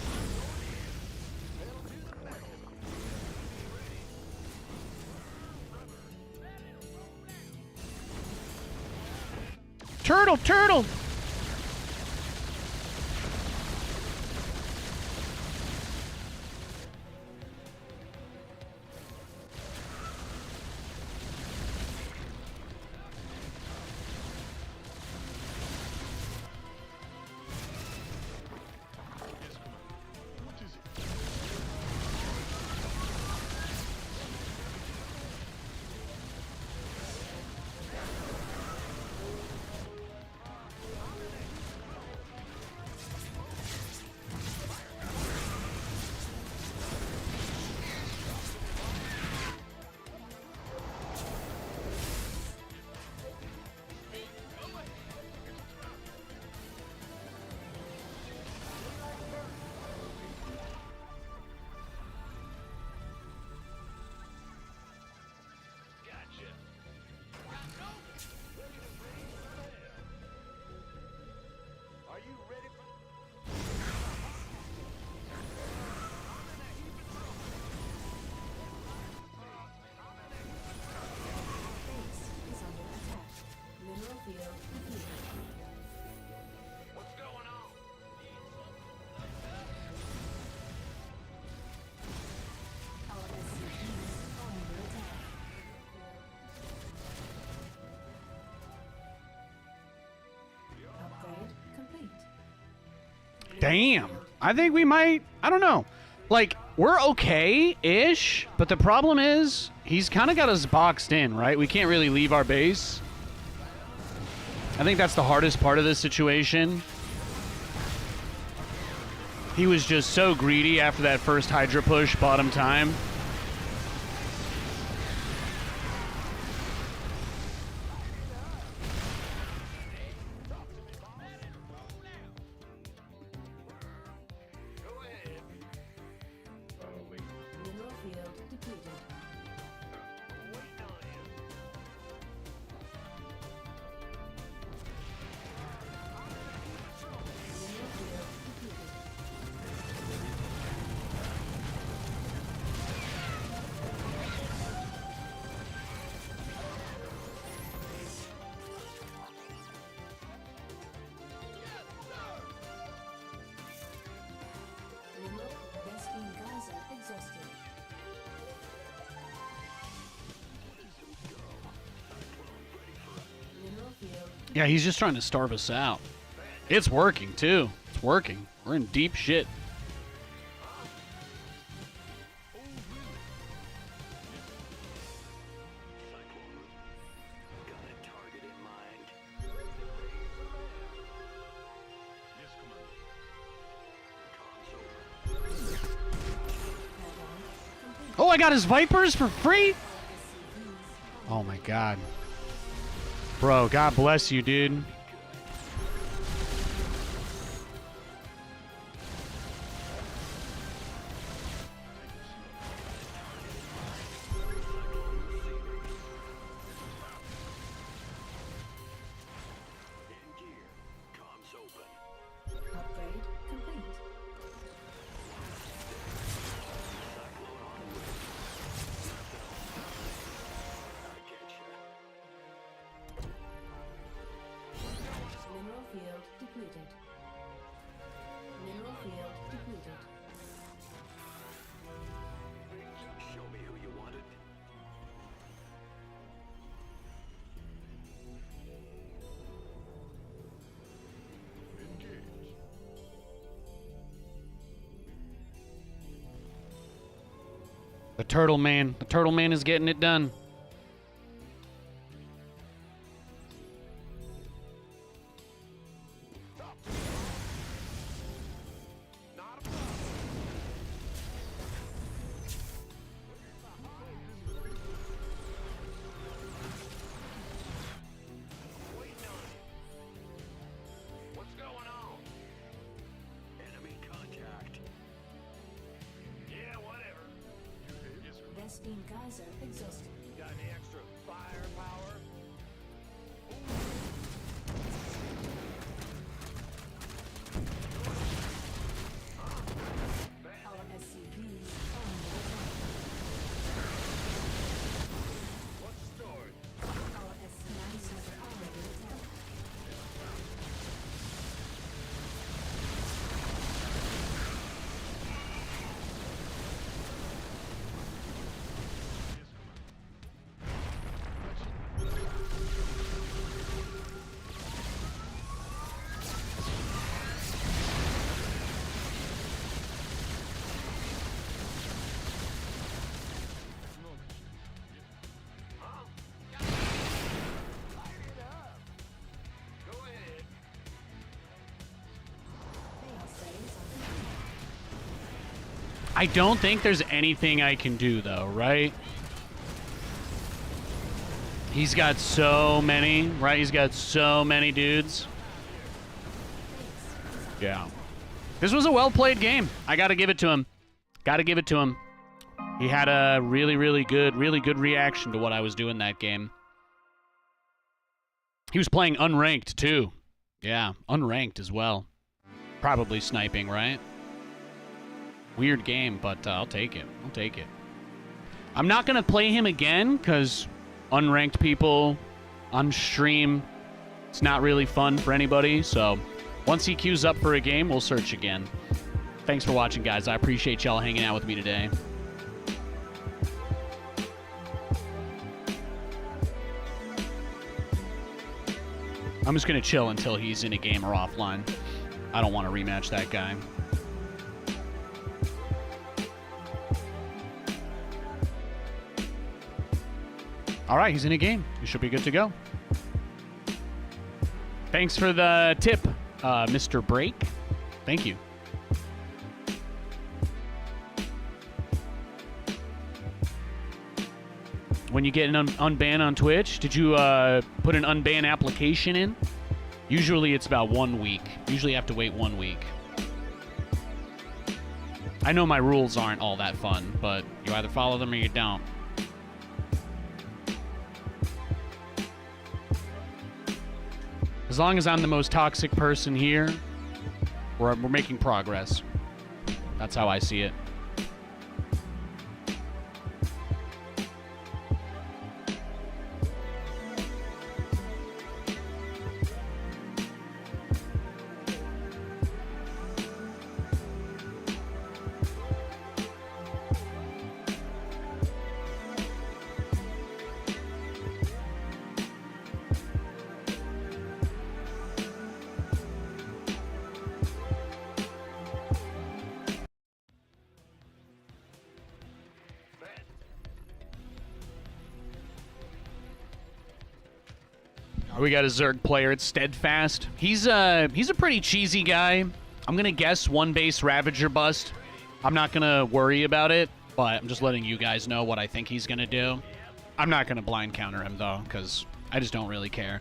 Turtle, turtle. Damn. I think we might. I don't know. Like, we're okay-ish, but the problem is he's kind of got us boxed in, right? We can't really leave our base. I think that's the hardest part of this situation. He was just so greedy after that first Hydra push bottom time. Mineral field depleted. Mineral field depleted. Mineral Vespine geyser exhausted. Mineral field Yeah, he's just trying to starve us out. It's working, too. It's working. We're in deep shit. Got a target in mind. Yes, Commander. Oh, I got his Vipers for free? Oh, my God. Bro, God bless you, dude. In gear. Comms open. upgrade complete. I get ya. Mineral field depleted. Mineral field depleted. Show me who you wanted. Engage. The Turtle Man. The Turtle Man is getting it done. What's going on? Enemy contact. Yeah, whatever. Yes, Commander. Vespine geyser exhausted. Got any extra firepower? Our SCVs are under attack. What's the story? Our SCVs are under attack. Go ahead. Chaos phase are complete. I don't think there's anything I can do, though, right? He's got so many, right? He's got so many dudes. Yeah. This was a well-played game. I got to give it to him. Got to give it to him. He had a really good reaction to what I was doing that game. He was playing unranked, too. Yeah, unranked as well. Probably sniping, right? Weird game, but I'll take it. I'll take it. I'm not going to play him again, because unranked people on stream, it's not really fun for anybody. So once he queues up for a game, we'll search again. Thanks for watching, guys. I appreciate y'all hanging out with me today. I'm just going to chill until he's in a game or offline. I don't want to rematch that guy. All right, he's in a game. You should be good to go. Thanks for the tip, Mr. Break. Thank you. When you get an unban on Twitch, did you put an unban application in? Usually it's about 1 week. Usually you have to wait 1 week. I know my rules aren't all that fun, but you either follow them or you don't. As long as I'm the most toxic person here, we're making progress. That's how I see it. We got a Zerg player. It's Steadfast. He's a pretty cheesy guy. I'm gonna guess 1 base Ravager bust. I'm not gonna worry about it, but I'm just letting you guys know what I think he's gonna do. I'm not gonna blind counter him though, because I just don't really care.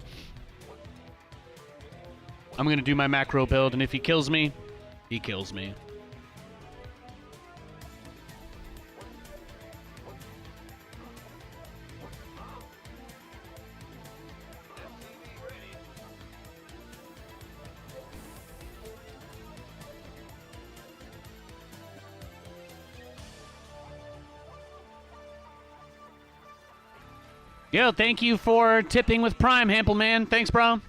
I'm gonna do my macro build, and if he kills me, he kills me. Yo, thank you for tipping with Prime, Hample Man. Thanks, bro.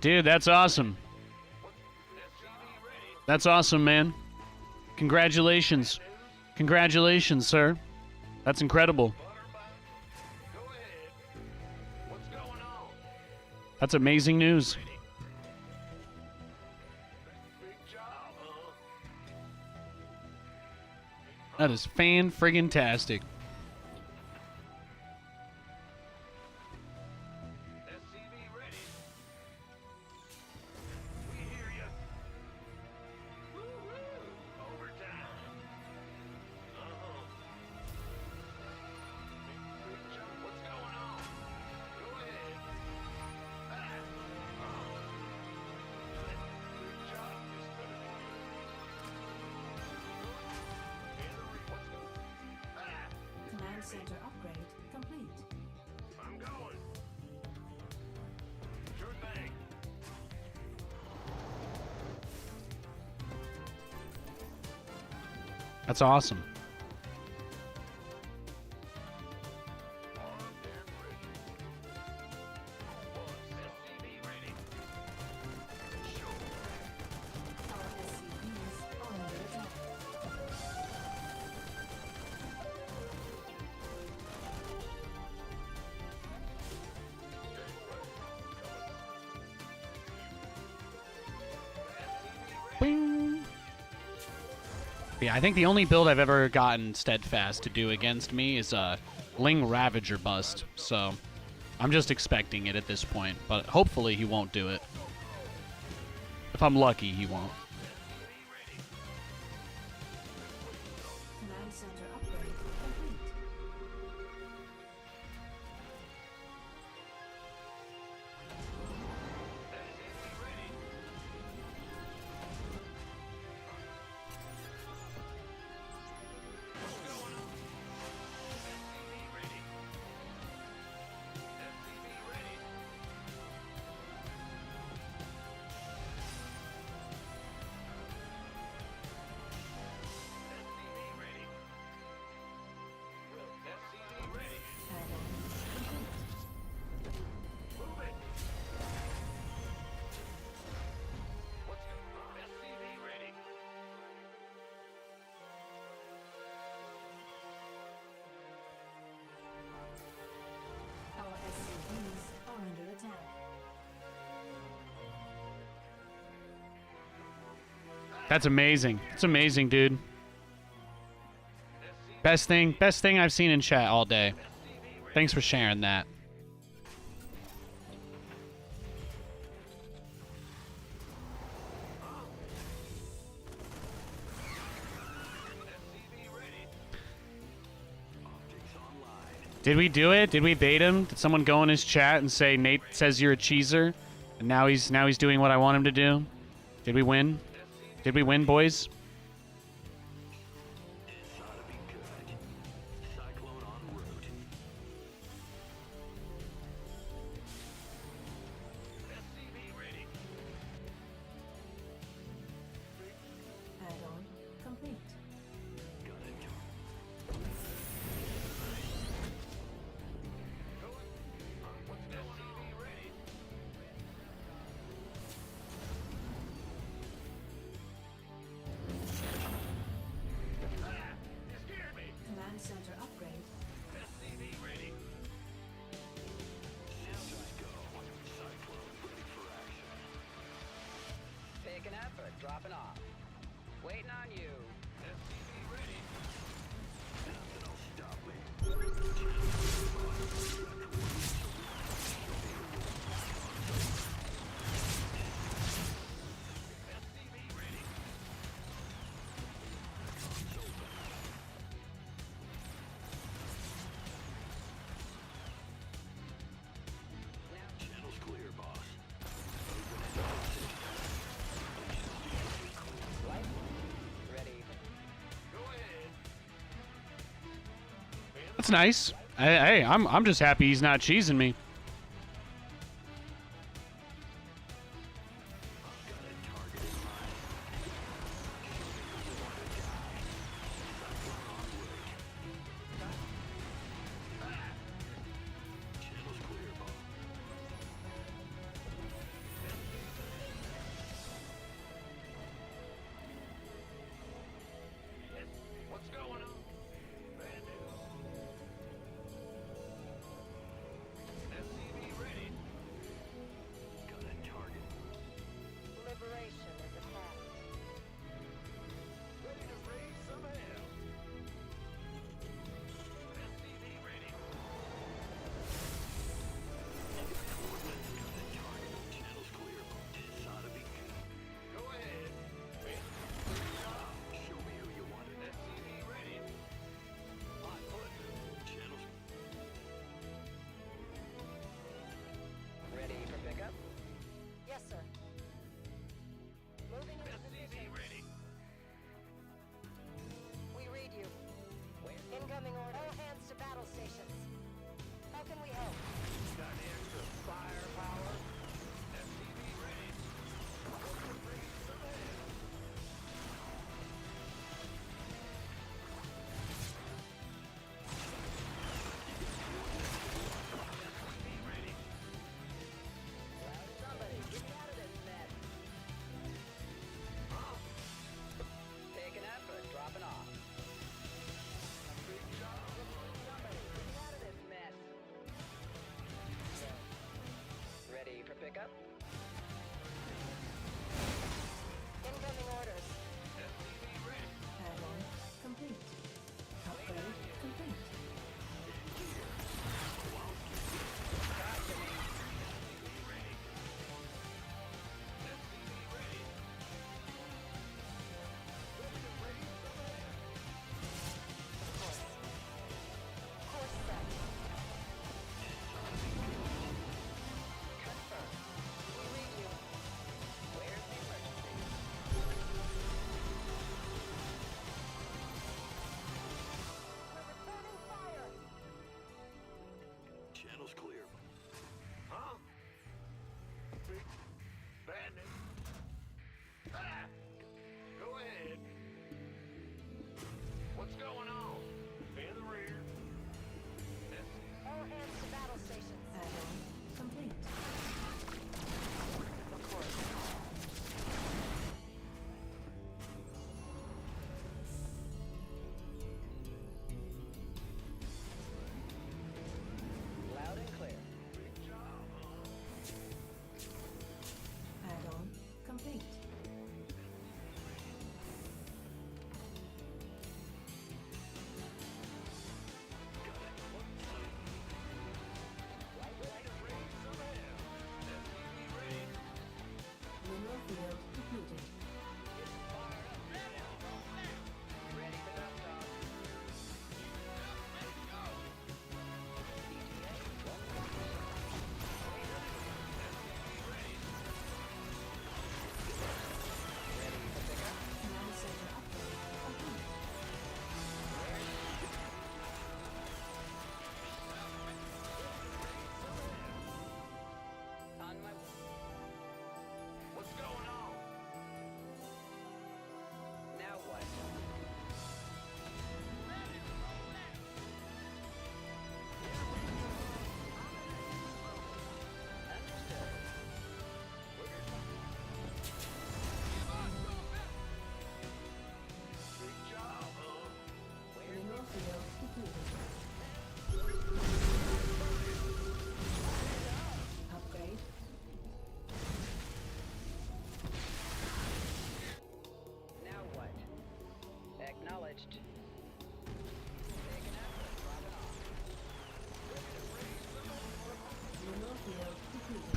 Dude, that's awesome. That's awesome, man. Congratulations. Congratulations, sir. That's incredible. That's amazing news. That is fan-friggin-tastic. Command center upgrade complete. I'm going. Sure thing. That's awesome. Our SCVs are under attack. Bing. Yeah, I think the only build I've ever gotten Steadfast to do against me is a Ling Ravager bust, so I'm just expecting it at this point, but hopefully he won't do it. If I'm lucky, he won't. Command center upgrade complete. That's amazing. It's amazing, dude. Best thing I've seen in chat all day. Thanks for sharing that. Did we do it? Did we bait him? Did someone go in his chat and say Nate says you're a cheeser, and now he's doing what I want him to do? Did we win? Did we win, boys? This ought to be good. Cyclone en route. SCV ready. Add-on complete. Got it. SCV ready. Command center upgrade. SCV ready. Systems go. Cyclone ready for action. Picking up or dropping off? Waiting on you. SCV ready. Nothing'll stop me. SCV ready. Channel's clear, boss. Ready. Go ahead. That's nice. Hey, I'm just happy he's not cheesing me. Got a target in mind. Channel's clear, boss. What's going on? Bad news.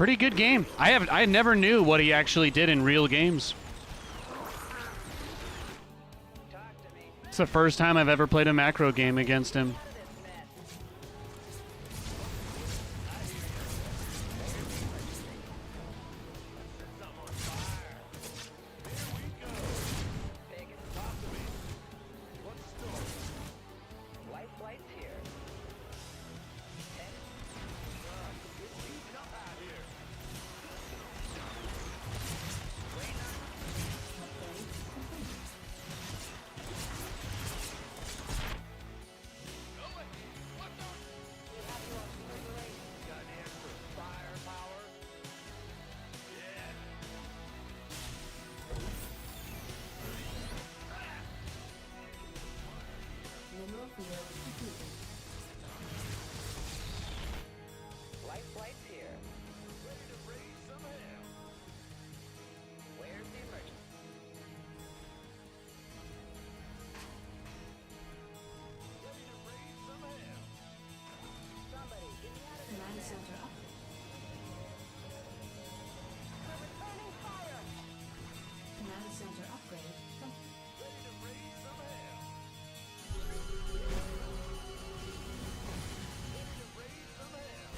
Pretty good game. I never knew what he actually did in real games. It's the first time I've ever played a macro game against him. Mineral field depleted. Life flight's here. Ready to raise some hell. Where's the emergency? Ready to raise some hell. Somebody, get me out of Command center up. We're returning fire. Command center upgrade complete. ready to raise some hell. Ready to raise some hell.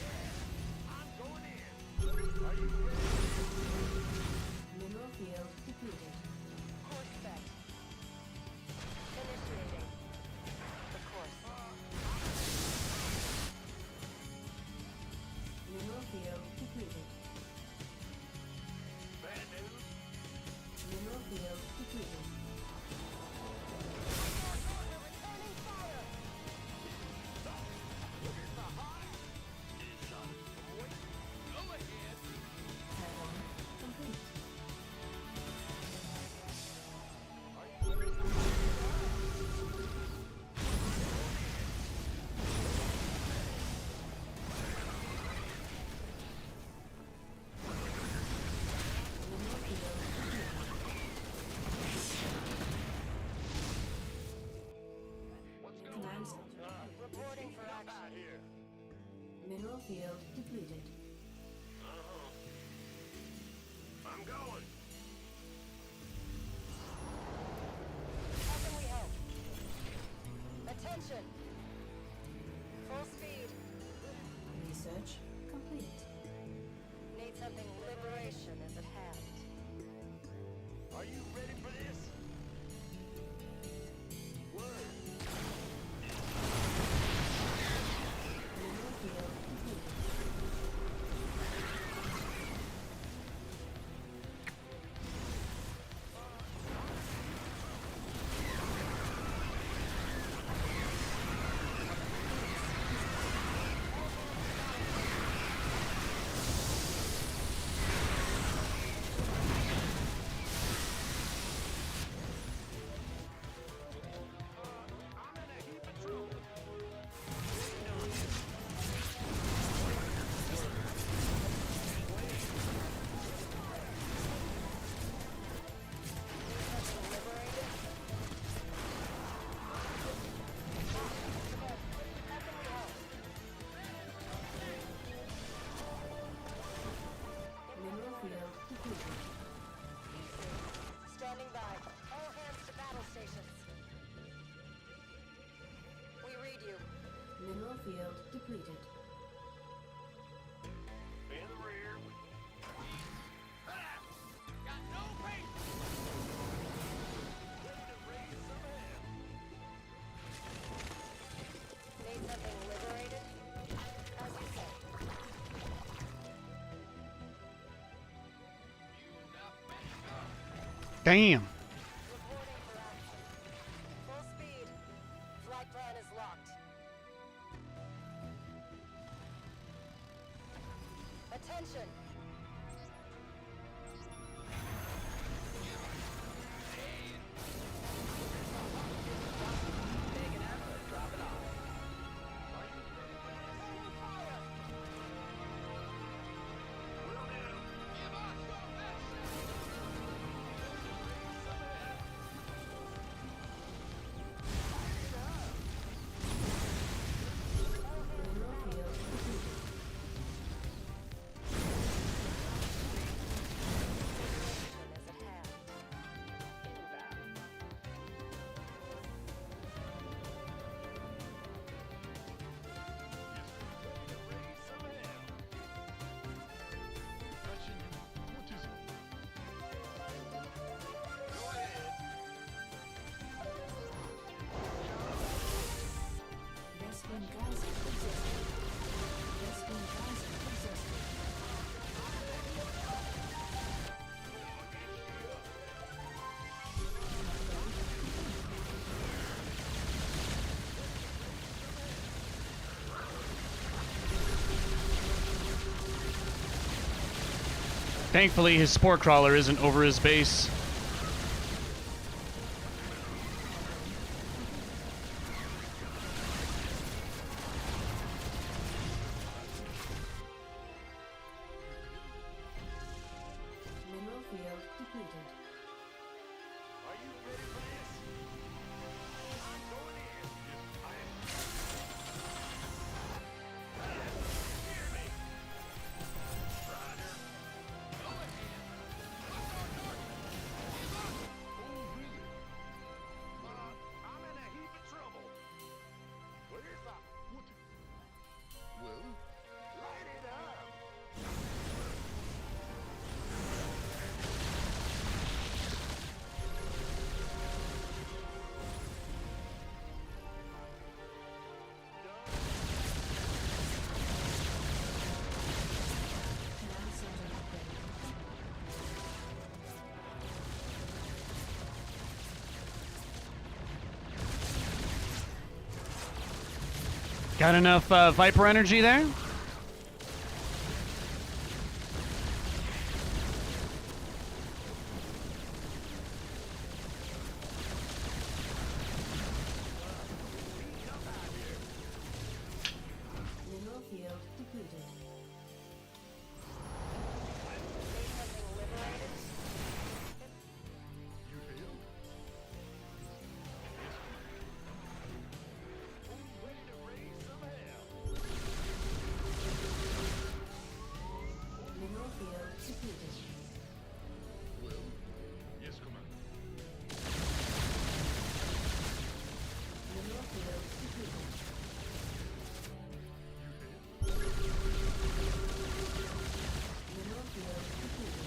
Yeah, I'm going in. Are you ready? Mineral field depleted. Course set. Initiating. The course. Mineral field depleted. Bad news. Mineral field depleted. Returning fire. Add-on complete. Mineral field depleted. Command center. Reporting for action. Here. Mineral field depleted. I'm going. How can we help? Attention. Full speed. Research complete. Need something. Liberation is at hand. Are you ready for this? Word. Mineral field depleted. I'm in a heap of trouble. Mineral field depleted. Standing by. All hands to battle stations. We read you. Mineral field depleted. In the rear. Ready to raise some hell. Need something liberated? As you say. Damn. Reporting for action. Full speed. Flight plan is locked. Attention. Thankfully, his spore crawler isn't over his base. Mineral field depleted. Are you ready for this? I'm going in. I am. Hear me. Roger. Go ahead. What's our target? Oh, really? I'm in a heap of trouble. Where's the... What? Well, Light it up. Command center upgrade. Got enough Viper energy there? Mineral field depleted. State has been liberated. you hail? Ready to raise some hell. Mineral field depleted. Well, yes, Commander. Mineral field depleted. You hail? Mineral field depleted.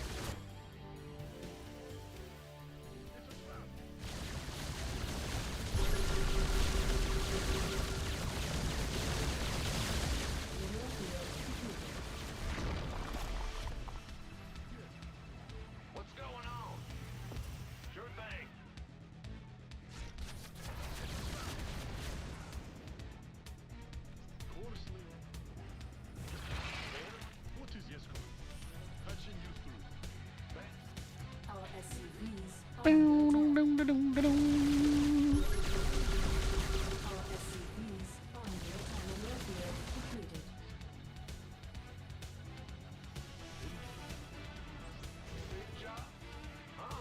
Mineral field depleted. What's going on? Sure thing. Coarsely. What is yes, Commander? Patching you through. Thanks. Our SCVs are under attack. Our SCVs are under attack. Mineral field depleted. Big job. Huh?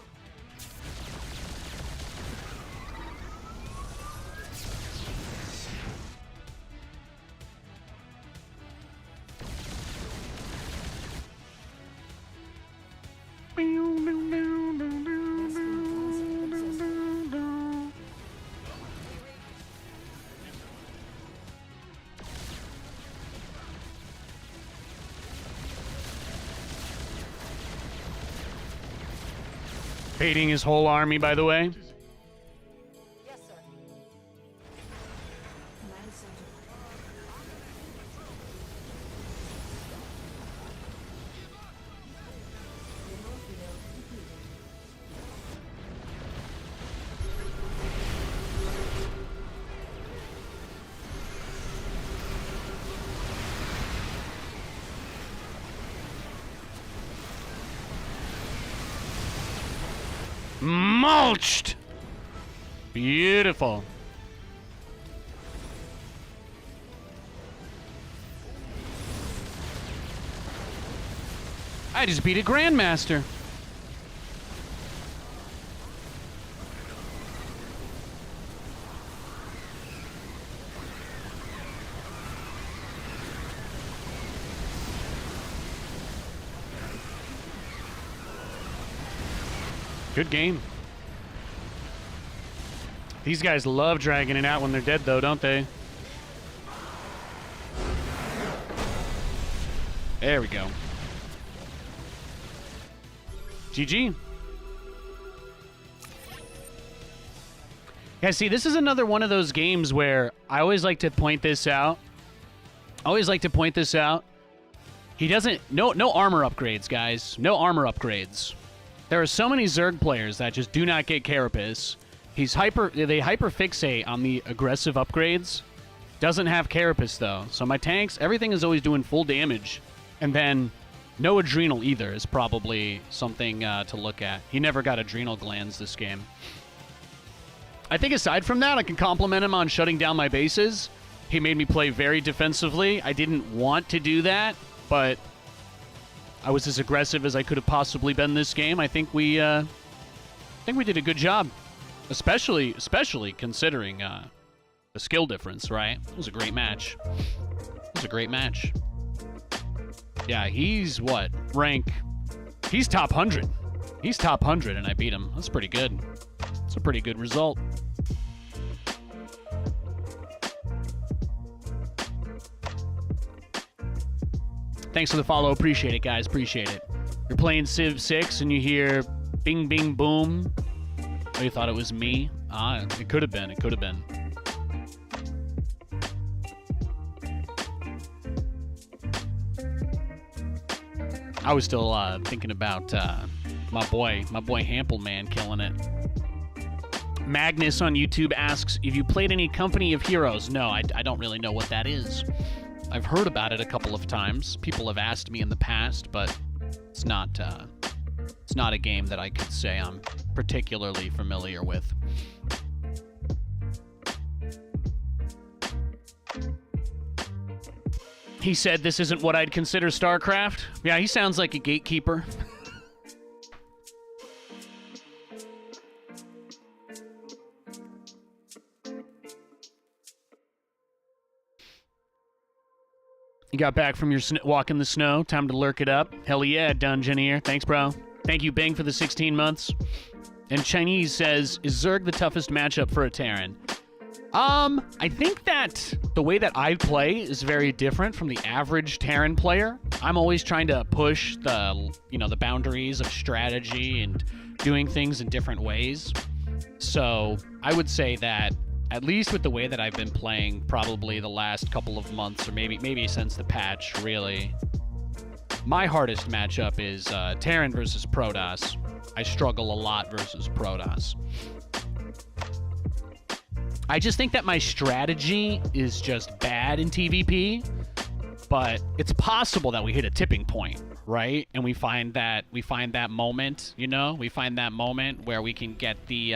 Baiting his whole army, by the way. Yes, sir. Command center. Mineral field depleted. Mulched! Beautiful. I just beat a Grandmaster. Good game. These guys love dragging it out when they're dead, though, don't they? There we go. GG. Yeah, see, this is another one of those games where I always like to point this out. He doesn't... No armor upgrades, guys. No armor upgrades. There are so many Zerg players that just do not get Carapace. They hyper fixate on the aggressive upgrades. Doesn't have Carapace though. So my tanks, everything is always doing full damage. And then No adrenal either is probably something to look at. He never got adrenal glands this game. I think aside from that, I can compliment him on shutting down my bases. He made me play very defensively. I didn't want to do that, but I was as aggressive as I could have possibly been this game. I think we did a good job, especially considering the skill difference. Right? It was a great match. It was a great match. Yeah, he's what rank? He's top 100. He's top 100, and I beat him. That's pretty good. It's a pretty good result. Thanks for the follow. Appreciate it, guys. Appreciate it. You're playing Civ 6 and you hear bing, bing, boom. Oh, you thought it was me? Ah, it could have been. It could have been. I was still thinking about my boy Hampelman killing it. Magnus on YouTube asks, if you played any Company of Heroes? No, I don't really know what that is. I've heard about it a couple of times. People have asked me in the past, but it's not a game that I could say I'm particularly familiar with. He said this isn't what I'd consider StarCraft. Yeah, he sounds like a gatekeeper. You got back from your walk in the snow. Time to lurk it up. Hell yeah, Dungeoneer. Thanks, bro. Thank you, Bing, for the 16 months. And Chinese says, is Zerg the toughest matchup for a Terran? I think that the way that I play is very different from the average Terran player. I'm always trying to push the boundaries of strategy and doing things in different ways. So I would say that at least with the way that I've been playing probably the last couple of months, or maybe since the patch, really, my hardest matchup is Terran versus Protoss. I struggle a lot versus Protoss. I just think that my strategy is just bad in TVP, but it's possible that we hit a tipping point, right? And we find that moment, we find that moment where we can get the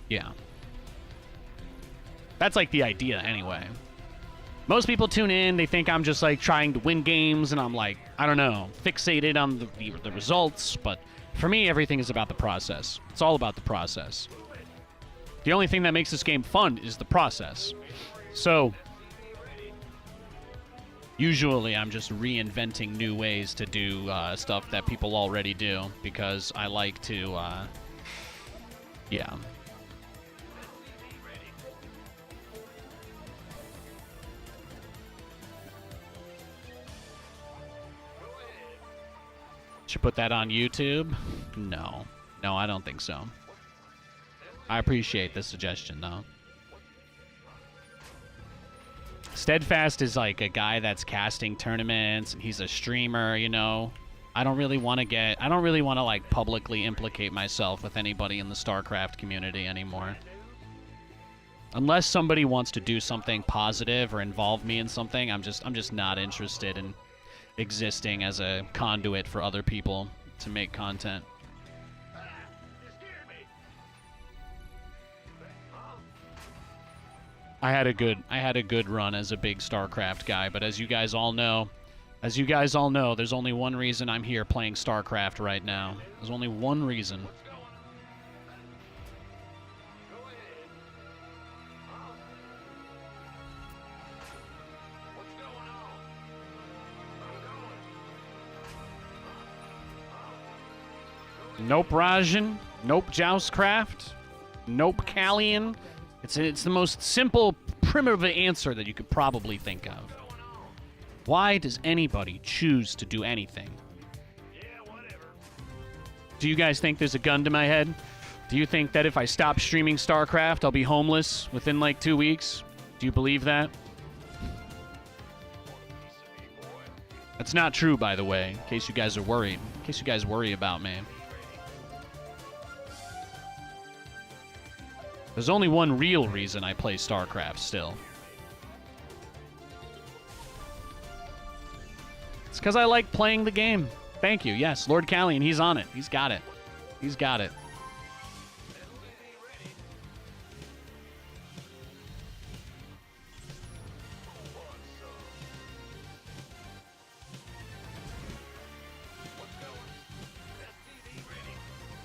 yeah. That's like the idea anyway. Most people tune in, they think I'm just like trying to win games, and I'm like, I don't know, fixated on the results, but for me, everything is about the process. It's all about the process. The only thing that makes this game fun is the process. So, usually I'm just reinventing new ways to do stuff that people already do, because I like to, yeah. Should put that on YouTube? No, I don't think so. I appreciate the suggestion, though. Steadfast is like a guy that's casting tournaments, and he's a streamer, I don't really want to like publicly implicate myself with anybody in the StarCraft community anymore. Unless somebody wants to do something positive or involve me in something, I'm just not interested in existing as a conduit for other people to make content. I had a good run as a big StarCraft guy, but as you guys all know, there's only one reason I'm here playing StarCraft right now. There's only one reason. Nope Rajan, nope Joustcraft, nope Callian. It's the most simple, primitive answer that you could probably think of. Why does anybody choose to do anything? Do you guys think there's a gun to my head? Do you think that if I stop streaming StarCraft, I'll be homeless within like 2 weeks? Do you believe that? That's not true, by the way, in case you guys are worried. In case you guys worry about me. There's only one real reason I play StarCraft still. because I like playing the game. Thank you. Yes, Lord Callian, he's on it. He's got it. He's got it.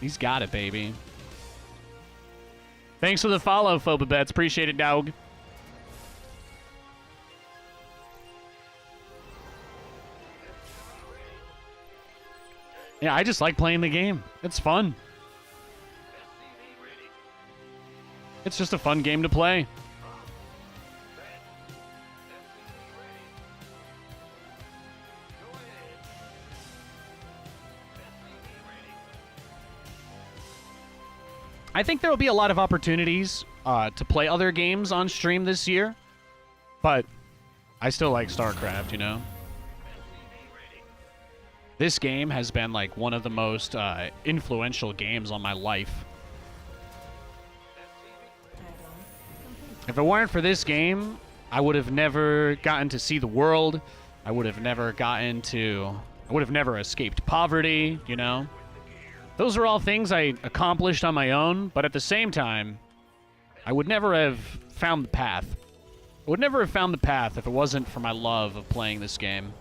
He's got it, baby. Thanks for the follow, Phobabets. Appreciate it, dog. Yeah, I just like playing the game. It's fun. It's just a fun game to play. I think there will be a lot of opportunities to play other games on stream this year, but I still like StarCraft, you know? This game has been like one of the most influential games on my life. If it weren't for this game, I would have never gotten to see the world. I would have never escaped poverty, you know? Those are all things I accomplished on my own, but at the same time, I would never have found the path. I would never have found the path if it wasn't for my love of playing this game.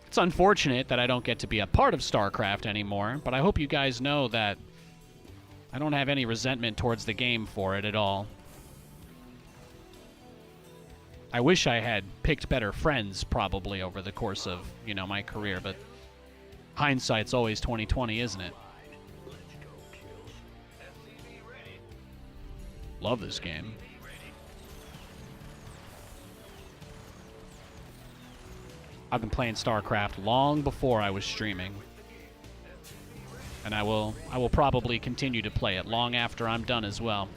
It's unfortunate that I don't get to be a part of StarCraft anymore, but I hope you guys know that I don't have any resentment towards the game for it at all. I wish I had picked better friends probably over the course of, you know, my career, but hindsight's always 20/20, isn't it? Love this game. I've been playing StarCraft long before I was streaming. And I will probably continue to play it long after I'm done as well.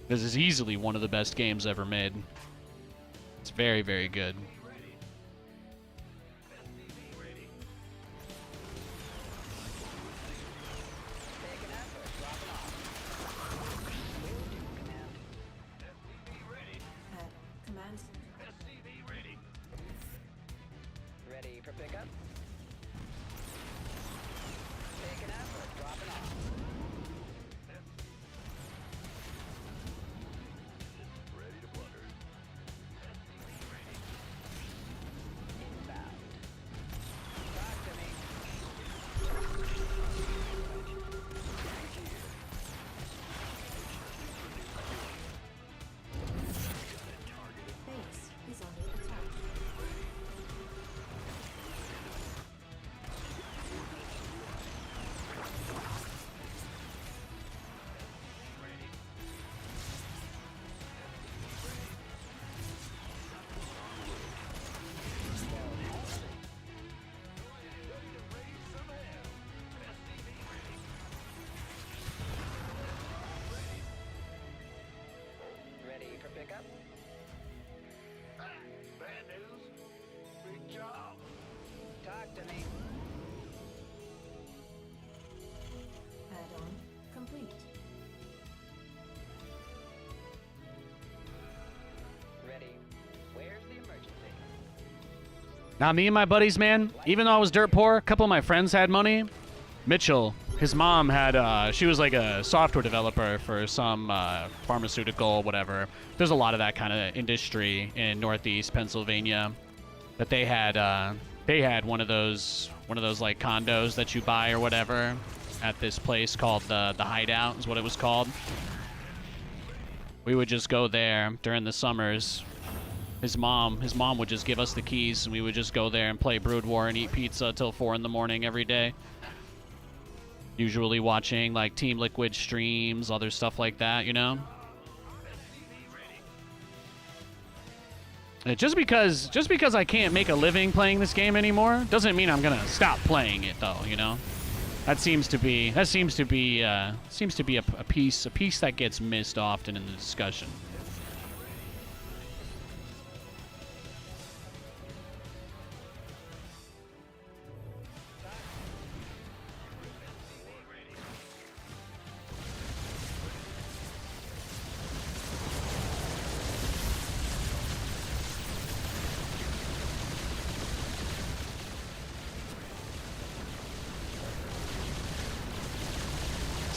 This is easily one of the best games ever made. It's very, very good. Command. Ready for pickup? Taking effort, dropping off. Ready to plunder. Inbound. Talk to me. Base is under attack. Ready for pickup? Bad news. Big job. Talk to me. Add-on complete. Ready. Where's the emergency? Now, me and my buddies, man, even though I was dirt poor, a couple of my friends had money. Mitchell, his mom had, she was like a software developer for some pharmaceutical, whatever. There's a lot of that kind of industry in Northeast Pennsylvania. That they had one of those like condos that you buy or whatever at this place called the Hideout is what it was called. We would just go there during the summers. His mom would just give us the keys, and we would just go there and play Brood War and eat pizza till 4 in the morning every day. Usually watching like Team Liquid streams, other stuff like that, you know. Just because I can't make a living playing this game anymore doesn't mean I'm gonna stop playing it, though. You know, that seems to be a piece that gets missed often in the discussion.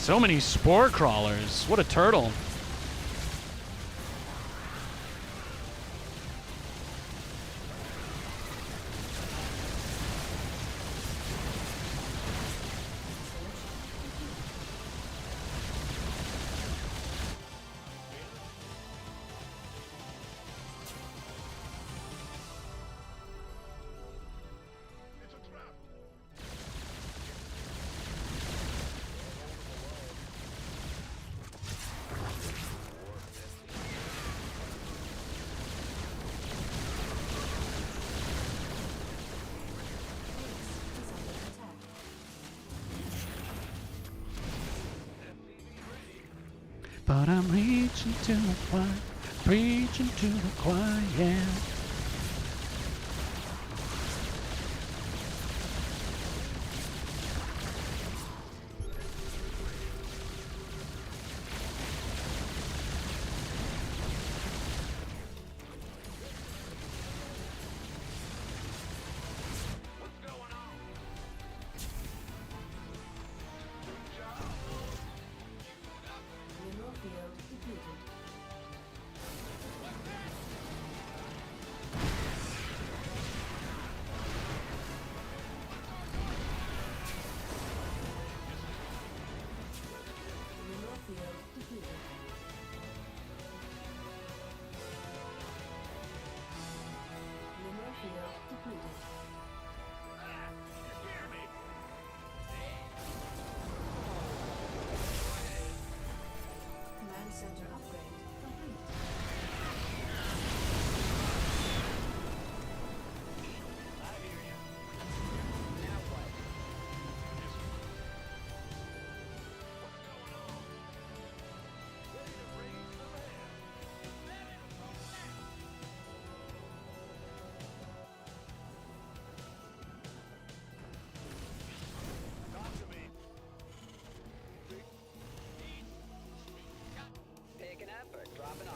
So many spore crawlers. What a turtle. But I'm reaching to the choir, preaching to the choir, yeah. Mineral field depleted. Mineral field depleted. Mineral field depleted. Command center upgrade complete. Now what? Picking up or dropping off?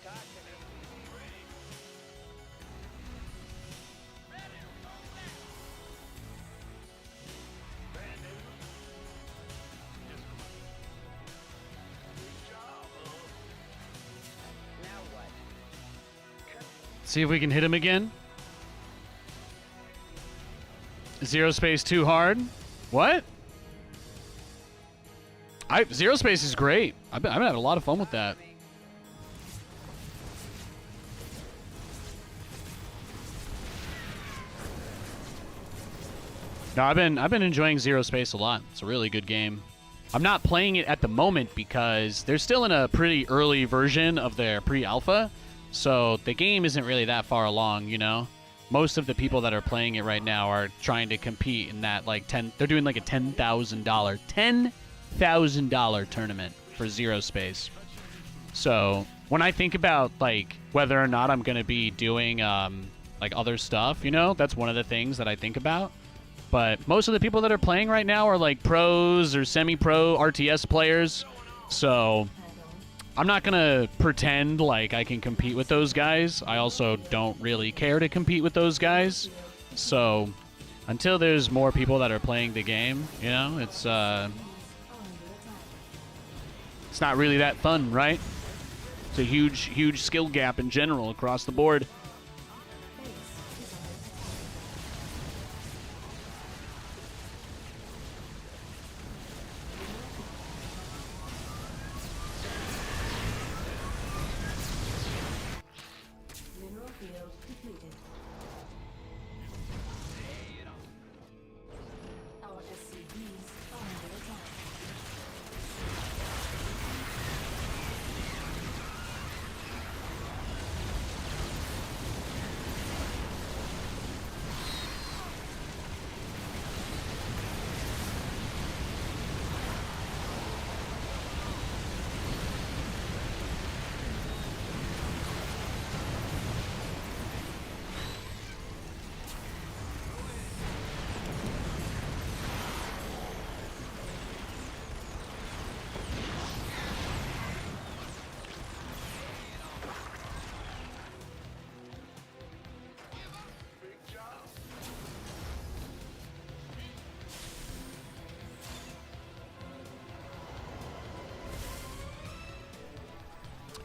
Talk to me. Now what? See if we can hit him again. Zero space too hard. What? Zero space is great. I've been having a lot of fun with that. No, I've been enjoying Zero Space a lot. It's a really good game. I'm not playing it at the moment because they're still in a pretty early version of their pre-alpha, so the game isn't really that far along, you know? Most of the people that are playing it right now are trying to compete in that, like, they're doing like a $10,000 tournament for Zero Space. So when I think about, like, whether or not I'm going to be doing, like, other stuff, you know, that's one of the things that I think about. But most of the people that are playing right now are, like, pros or semi-pro RTS players. So I'm not going to pretend like I can compete with those guys. I also don't really care to compete with those guys. So until there's more people that are playing the game, you know, it's not really that fun, right? It's a huge skill gap in general across the board. Mineral field depleted. Our SCVs are under attack.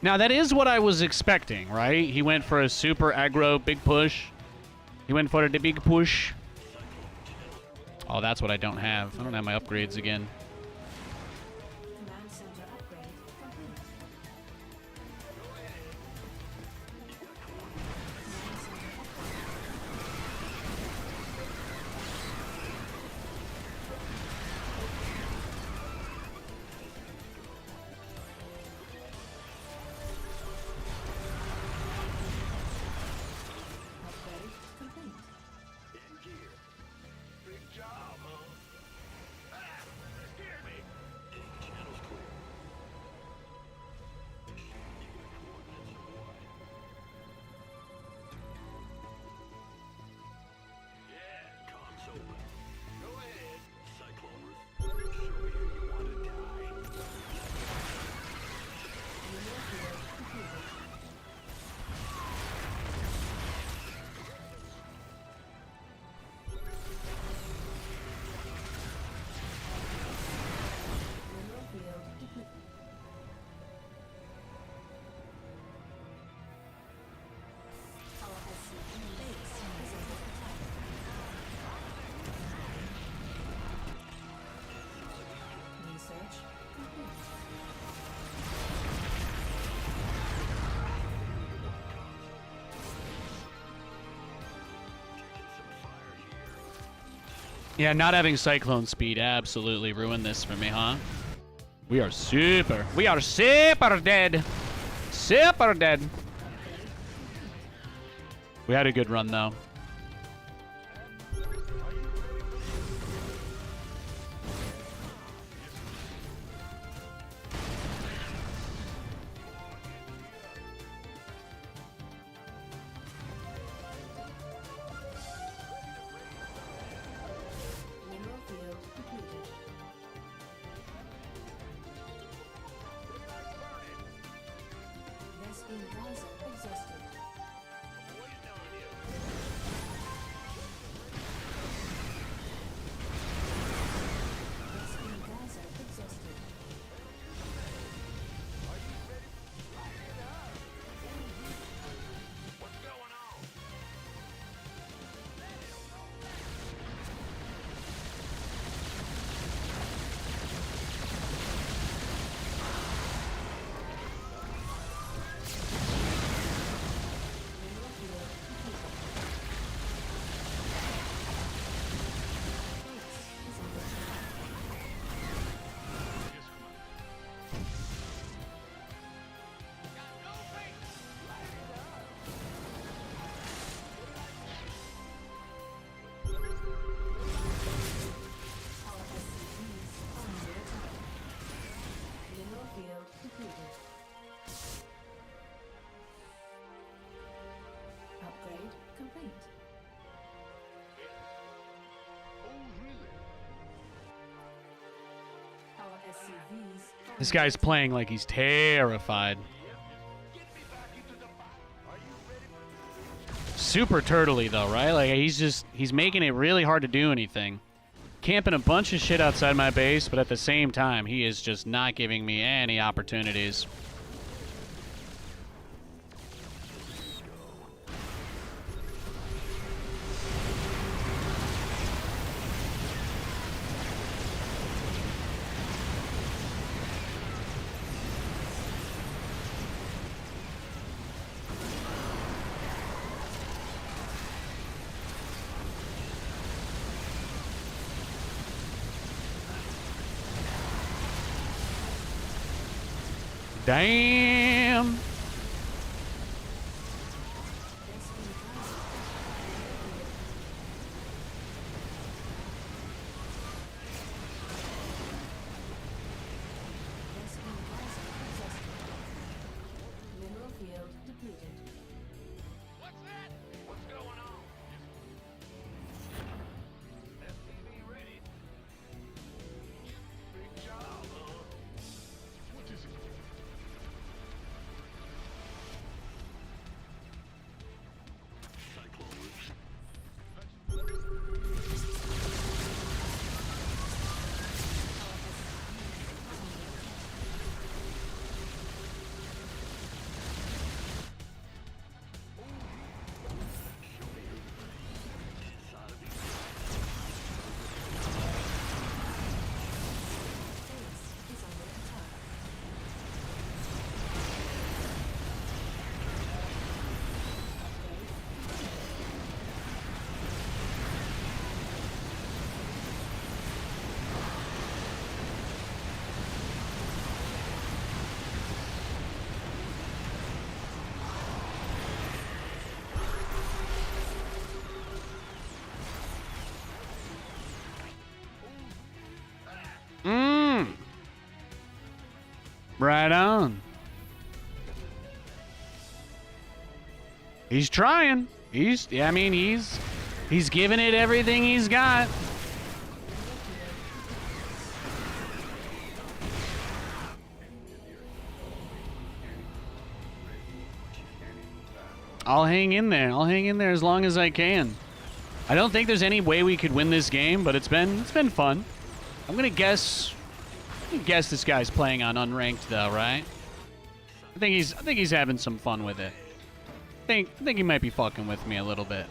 Now, that is what I was expecting, right? He went for a super aggro big push. He went for the big push. Oh, that's what I don't have. I don't have my upgrades again. Command center upgrade complete. Command center upgrade. Upgrade complete. In gear. Big job, huh? Ah! Scared me! Channels clear. Unit coordinates wide. Yeah, comms open. Go ahead. Cyclone roof. Show me who you want to die. Mineral field completed. Mineral field depleted. Our SCP base is under attack. Research complete. Taking some fire here. Yeah, not having cyclone speed absolutely ruined this for me, huh? We are super dead. Super dead. We had a good run, though. Mineral field depleted. Vespene geyser exhausted. Vespene geyser exhausted. What's going on? Mineral field completed. Base is under attack. Our SCPs are under attack. Mineral field completed. Upgrade complete. Our SCVs are This guy's playing like he's terrified. Super turtly, though, right? Like, he's making it really hard to do anything. Camping a bunch of shit outside my base, but at the same time, he is just not giving me any opportunities. Damn! Mineral field depleted. What's that? What's going on? SCV ready. Big job, huh? What is it? Right on. He's trying. He's giving it everything he's got. I'll hang in there. I'll hang in there as long as I can. I don't think there's any way we could win this game, but it's been fun. I'm gonna guess this guy's playing on unranked though, right? I think he's having some fun with it. I think he might be fucking with me a little bit.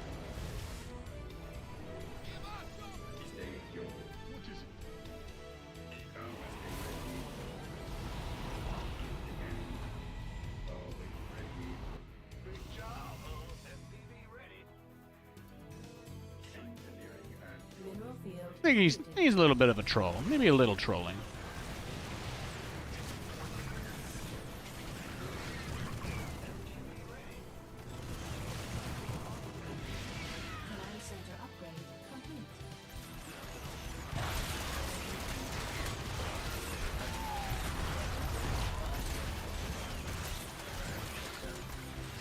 Mineral field. I think he's a little bit of a troll. Maybe a little trolling. Command center upgrade complete.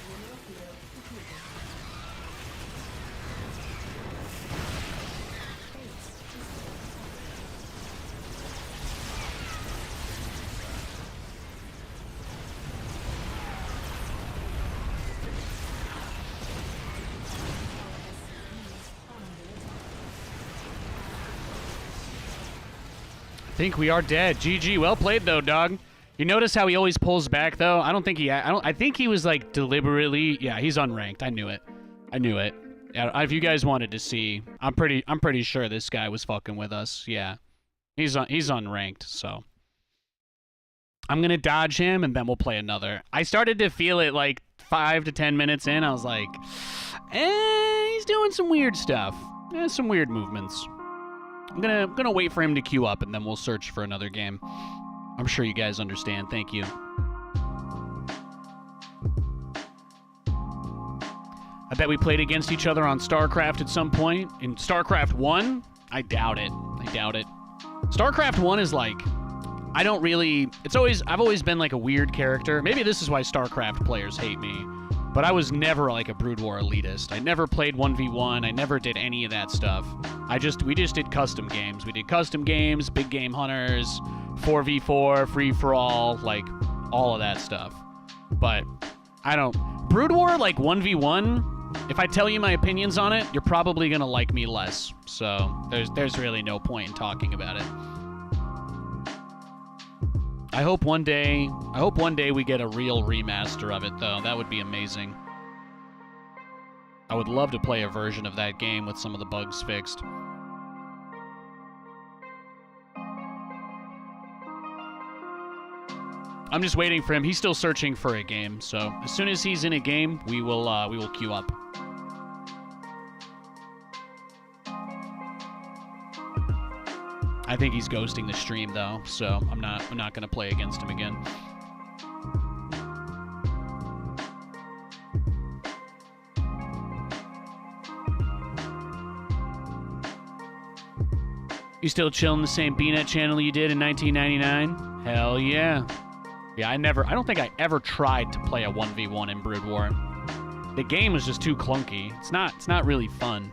Mineral field completed. Base system I think we are dead. GG. Well played though, dog. You notice how he always pulls back though? I think he was like deliberately. Yeah, he's unranked. I knew it. Yeah, if you guys wanted to see, I'm pretty sure this guy was fucking with us. Yeah. He's unranked, so I'm going to dodge him and then we'll play another. I started to feel it like 5 to 10 minutes in. I was like, he's doing some weird stuff. Some weird movements. I'm gonna wait for him to queue up and then we'll search for another game. I'm sure you guys understand. Thank you. I bet we played against each other on StarCraft at some point. In StarCraft 1? I doubt it. StarCraft 1 is like, I've always been like a weird character. Maybe this is why StarCraft players hate me. But I was never like a Brood War elitist. I never played 1v1. I never did any of that stuff. We just did custom games. We did custom games, big game hunters, 4v4, free for all, like all of that stuff. But Brood War like 1v1, if I tell you my opinions on it, you're probably going to like me less. So there's really no point in talking about it. I hope one day we get a real remaster of it, though. That would be amazing. I would love to play a version of that game with some of the bugs fixed. I'm just waiting for him. He's still searching for a game, so as soon as he's in a game, we will queue up. I think he's ghosting the stream though, so I'm not gonna play against him again. You still chilling the same BNet channel you did in 1999? Hell yeah. Yeah, I don't think I ever tried to play a 1v1 in Brood War. The game was just too clunky. It's not really fun.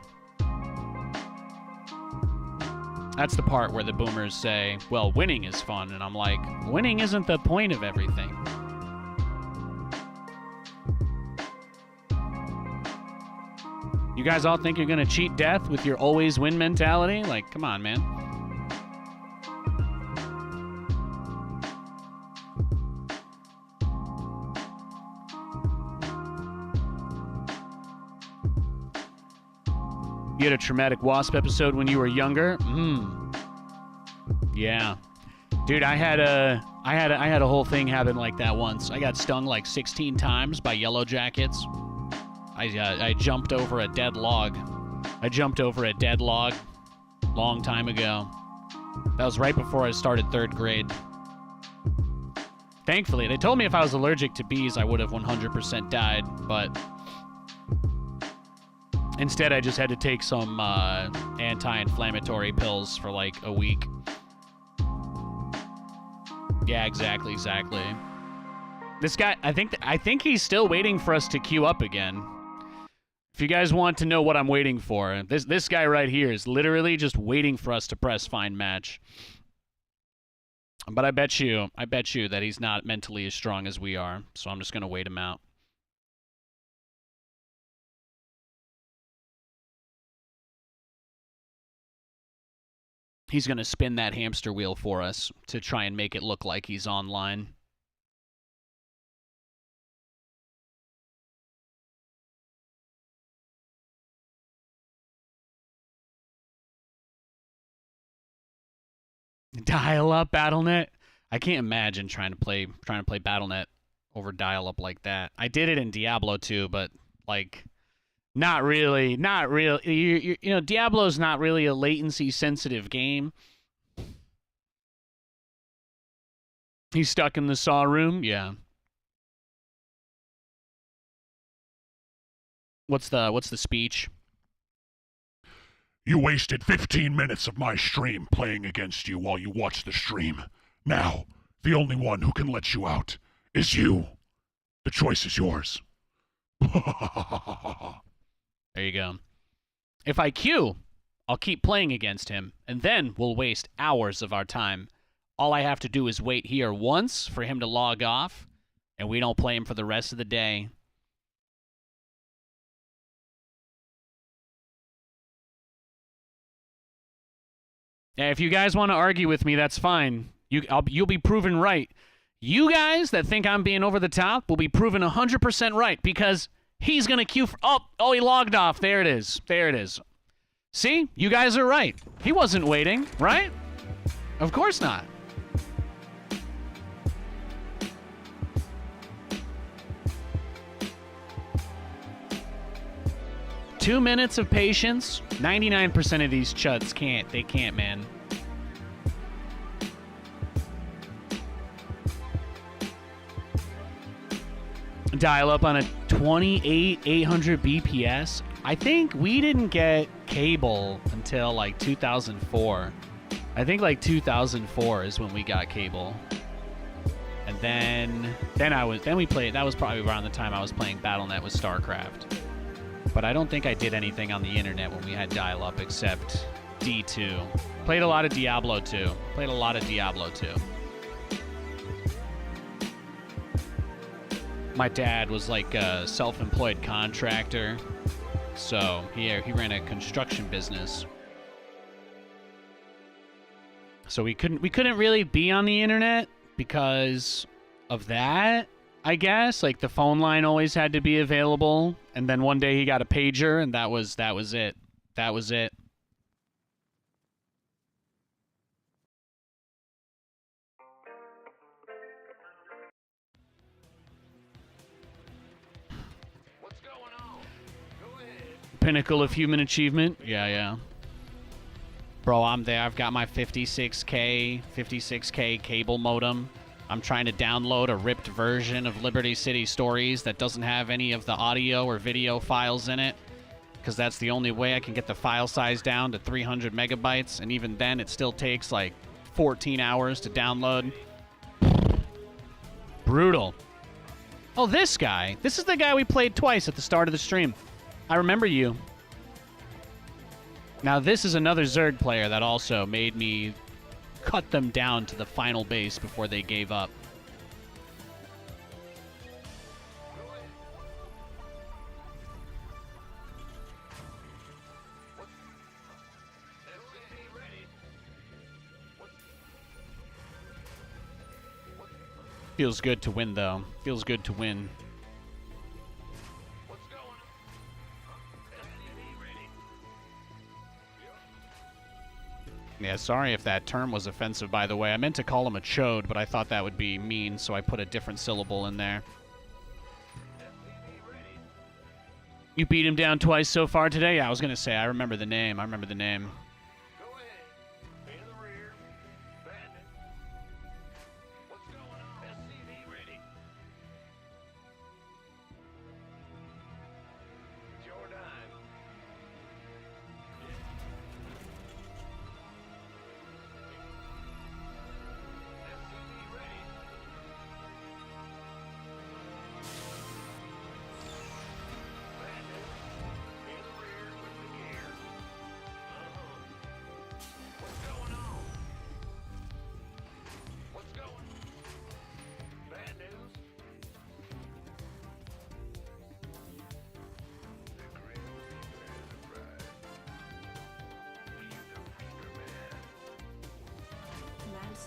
That's the part where the boomers say, well, winning is fun. And I'm like, winning isn't the point of everything. You guys all think you're going to cheat death with your always win mentality? Like, come on, man. You had a traumatic wasp episode when you were younger? Yeah. Dude, I had a whole thing happen like that once. I got stung like 16 times by yellow jackets. I jumped over a dead log. Long time ago. That was right before I started 3rd grade. Thankfully, they told me if I was allergic to bees, I would have 100% died, but instead, I just had to take some anti-inflammatory pills for like a week. Yeah, exactly. This guy, I think he's still waiting for us to queue up again. If you guys want to know what I'm waiting for, this guy right here is literally just waiting for us to press find match. But I bet you that he's not mentally as strong as we are, so I'm just gonna wait him out. He's gonna spin that hamster wheel for us to try and make it look like he's online. Dial-up BattleNet. I can't imagine trying to play BattleNet over dial-up like that. I did it in Diablo 2, but like, not really. You know, Diablo's not really a latency-sensitive game. He's stuck in the saw room. Yeah. What's the speech? You wasted 15 minutes of my stream playing against you while you watched the stream. Now, the only one who can let you out is you. The choice is yours. There you go. If I queue, I'll keep playing against him, and then we'll waste hours of our time. All I have to do is wait here once for him to log off, and we don't play him for the rest of the day. Yeah, if you guys want to argue with me, that's fine. You'll be proven right. You guys that think I'm being over the top will be proven 100% right, because he's going to queue for... Oh, he logged off. There it is. See? You guys are right. He wasn't waiting, right? Of course not. Two minutes of patience. 99% of these chuds can't. They can't, man. Dial up on a 800 BPS. I think we didn't get cable until like 2004. I think like 2004 is when we got cable. And then we played. That was probably around the time I was playing BattleNet with StarCraft. But I don't think I did anything on the internet when we had dial-up except D2. Played a lot of Diablo 2. My dad was like a self-employed contractor, so he ran a construction business. So we couldn't really be on the internet because of that, I guess. Like, the phone line always had to be available, and then one day he got a pager, and that was it. That was it. What's going on? Go ahead. Pinnacle of human achievement. Yeah. Bro, I'm there. I've got my 56K cable modem. I'm trying to download a ripped version of Liberty City Stories that doesn't have any of the audio or video files in it, because that's the only way I can get the file size down to 300 megabytes, and even then it still takes like 14 hours to download. Brutal. Oh, this guy. This is the guy we played twice at the start of the stream. I remember you. Now, this is another Zerg player that also made me cut them down to the final base before they gave up. Feels good to win, though. Feels good to win. Yeah, sorry if that term was offensive, by the way. I meant to call him a chode, but I thought that would be mean, so I put a different syllable in there. You beat him down twice so far today? Yeah, I was going to say, I remember the name.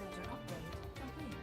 center upgrade complete.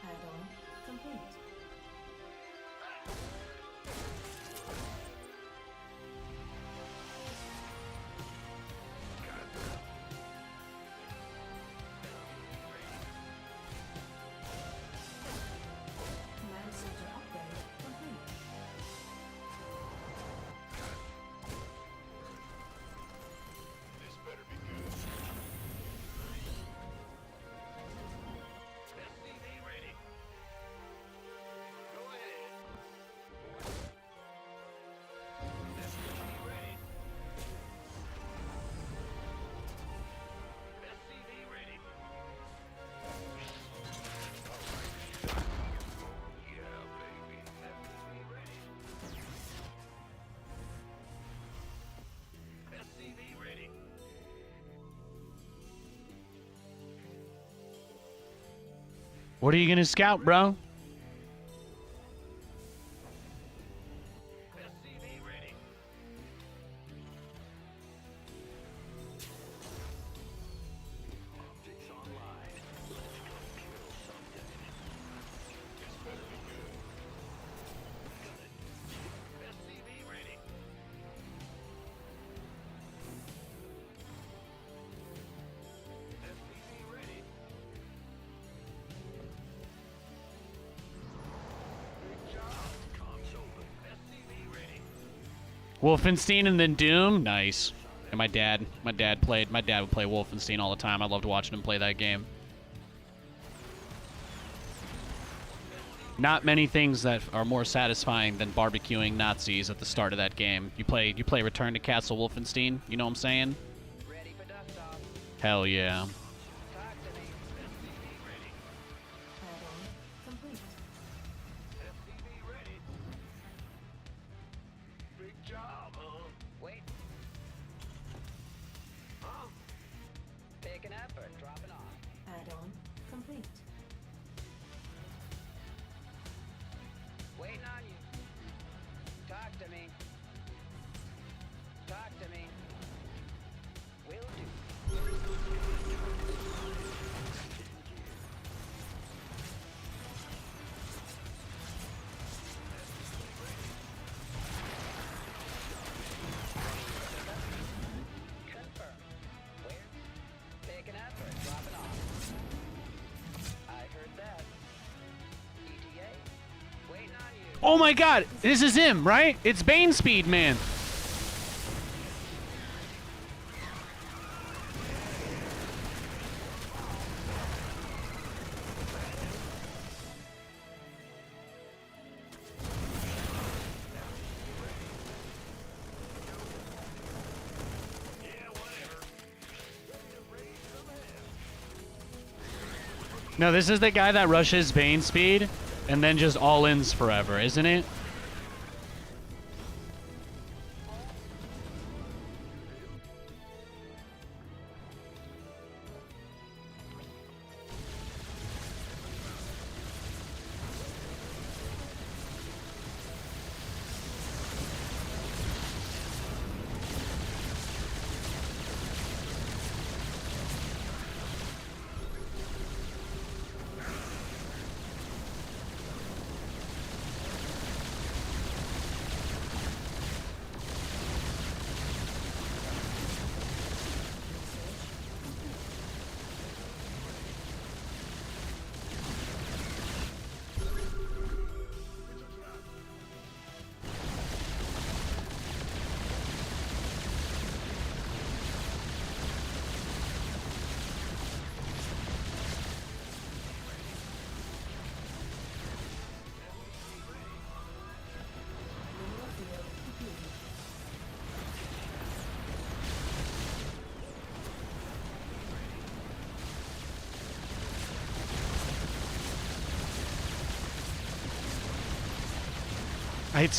Add-on complete. Command center upgrade complete. This better be good. SCV ready. Go ahead. SCV ready. SCV ready. Yeah, baby. SCV ready. SCV ready. What are you gonna scout, bro? SCV ready. Optics online. Let's go kill something. This better be good. Good. SCV ready. SCV ready. Good job. Comms open. SCV ready. Wolfenstein and then Doom, nice. And my dad would play Wolfenstein all the time. I loved watching him play that game. Not many things that are more satisfying than barbecuing Nazis at the start of that game. You play Return to Castle Wolfenstein, you know what I'm saying? Ready for dust off. Hell yeah. Talk to me. SCV ready. Add-on complete. SCV ready. Big job, huh? Wait. Huh? Picking up or dropping off? Add-on complete. Waiting on you. Talk to me. Talk to me. Will do. Confirm. Where? Picking up or dropping off? I heard that. ETA? Waiting on you. Oh my god, this is him, right? It's Bane Speed, man. No, this is the guy that rushes Bane Speed and then just all-ins forever, isn't it?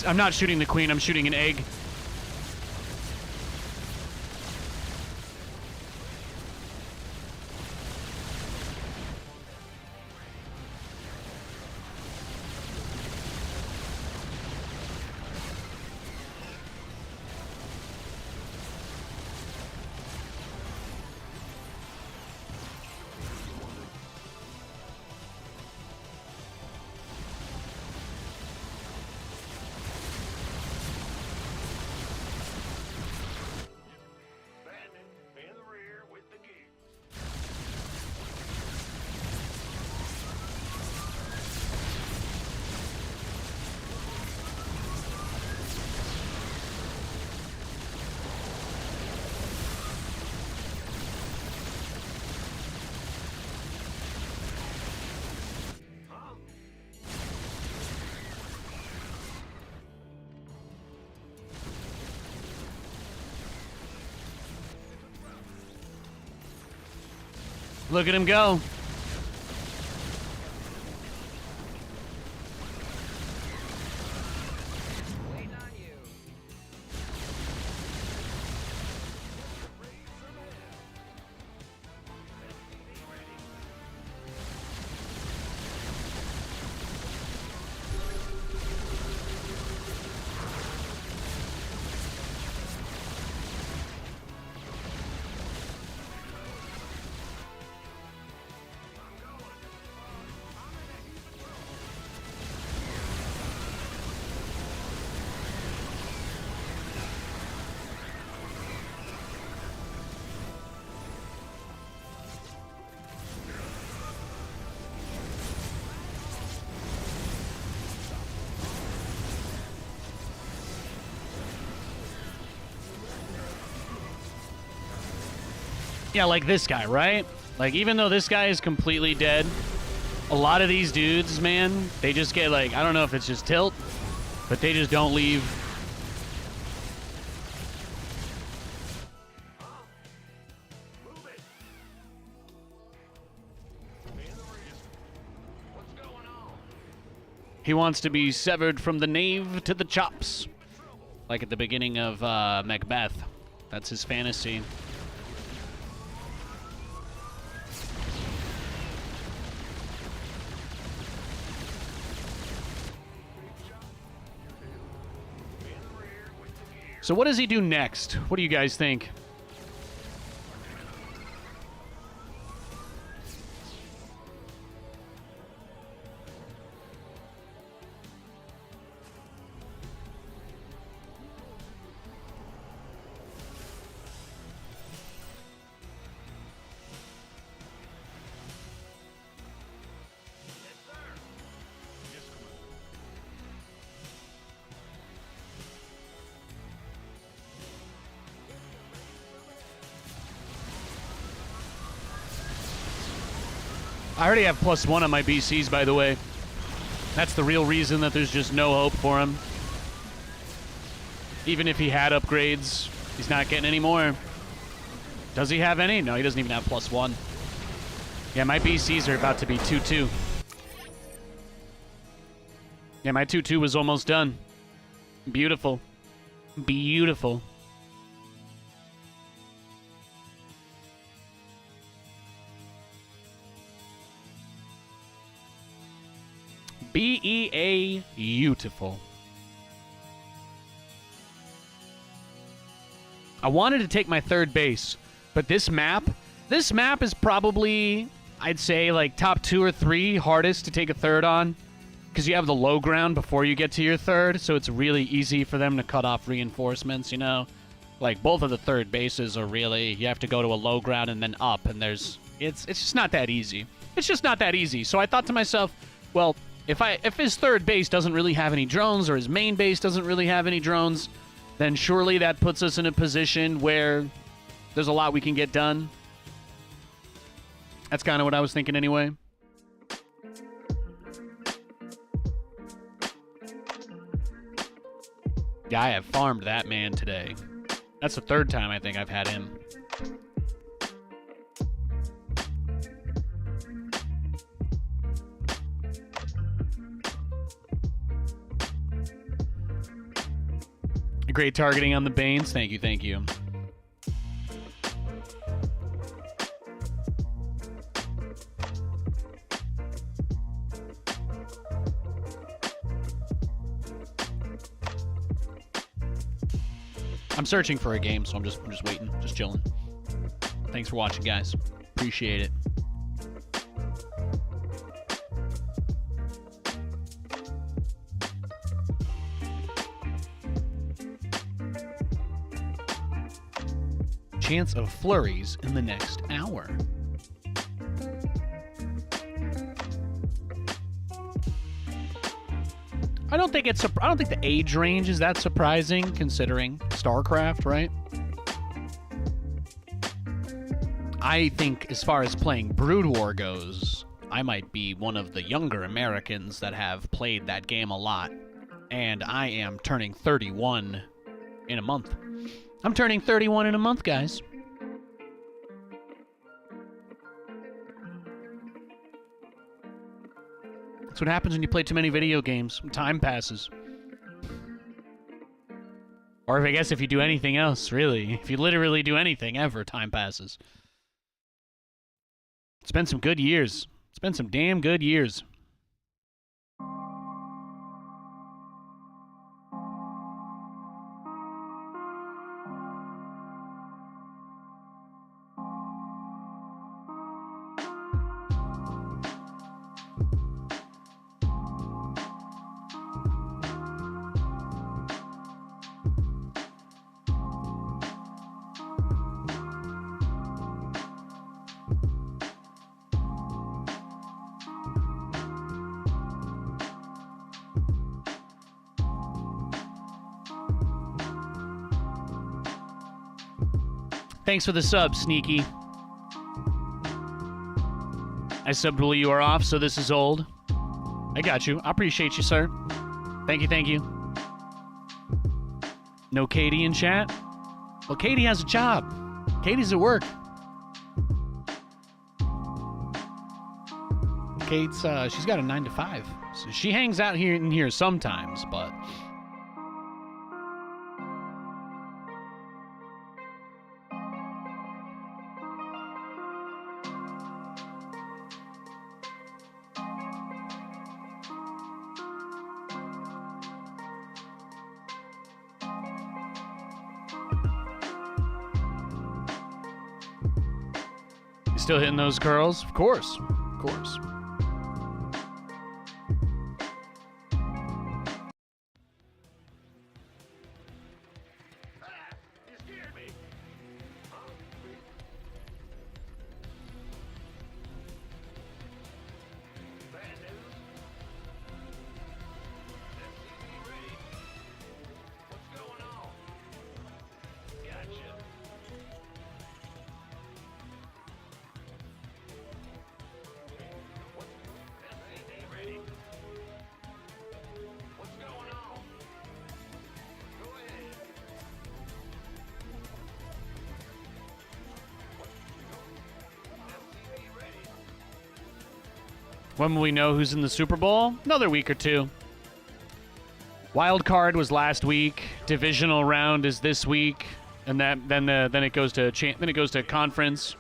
I'm not shooting the queen, I'm shooting an egg. Bandit, in the rear with the gear. Look at him go. Waiting on you. Yeah, like this guy, right? Like, even though this guy is completely dead, a lot of these dudes, man, they just get, like, I don't know if it's just tilt, but they just don't leave. Move it. In the rear. What's going on? He wants to be severed from the nave to the chops. Like at the beginning of Macbeth. That's his fantasy. So what does he do next? What do you guys think? I already have +1 on my BCs, by the way. That's the real reason that there's just no hope for him. Even if he had upgrades, he's not getting any more. Does he have any? No, he doesn't even have +1. Yeah, my BCs are about to be 2-2. Yeah, my 2-2 was almost done. Beautiful. Beautiful. BEA beautiful. I wanted to take my third base, but this map is probably, I'd say, like top 2 or 3 hardest to take a third on, because you have the low ground before you get to your third, so it's really easy for them to cut off reinforcements, you know? Like, both of the third bases are really, you have to go to a low ground and then up, and it's just not that easy. It's just not that easy. So I thought to myself, well, if his third base doesn't really have any drones, or his main base doesn't really have any drones, then surely that puts us in a position where there's a lot we can get done. That's kind of what I was thinking anyway. Yeah, I have farmed that man today. That's the third time I think I've had him. Great targeting on the Banes. Thank you, thank you. I'm searching for a game, so I'm just waiting, just chilling. Thanks for watching, guys. Appreciate it. Chance of flurries in the next hour. I don't think the age range is that surprising considering StarCraft, right? I think as far as playing Brood War goes, I might be one of the younger Americans that have played that game a lot. And I am turning 31 in a month. I'm turning 31 in a month, guys. That's what happens when you play too many video games. Time passes. Or I guess if you do anything else, really. If you literally do anything ever, time passes. It's been some good years. It's been some damn good years. Thanks for the sub, Sneaky. I subbed while you are off, so this is old. I got you. I appreciate you, sir. Thank you, thank you. No Katie in chat? Well, Katie has a job. Katie's at work. Kate's, she's got a 9 to 5. So she hangs out here in here sometimes, but... Still hitting those curls? Of course. Of course. When will we know who's in the Super Bowl? Another week or two. Wild card was last week. Divisional round is this week, and then it goes to conference.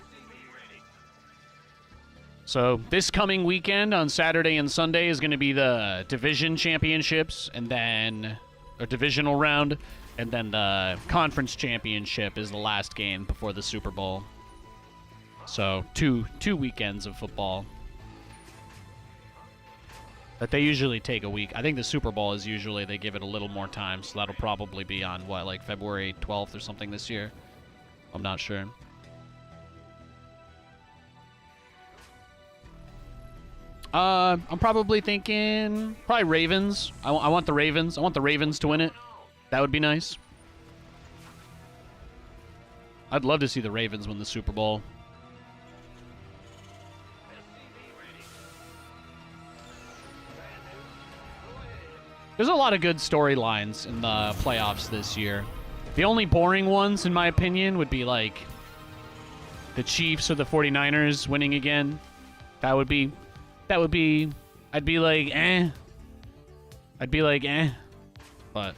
So this coming weekend on Saturday and Sunday is going to be the division championships, and then a divisional round, and then the conference championship is the last game before the Super Bowl. So two weekends of football. But they usually take a week. I think the Super Bowl is usually they give it a little more time, so that'll probably be on, what, like February 12th or something this year? I'm not sure. I'm probably thinking probably Ravens. I want the Ravens. I want the Ravens to win it. That would be nice. I'd love to see the Ravens win the Super Bowl. There's a lot of good storylines in the playoffs this year. The only boring ones, in my opinion, would be like the Chiefs or the 49ers winning again. That would be, I'd be like, eh. But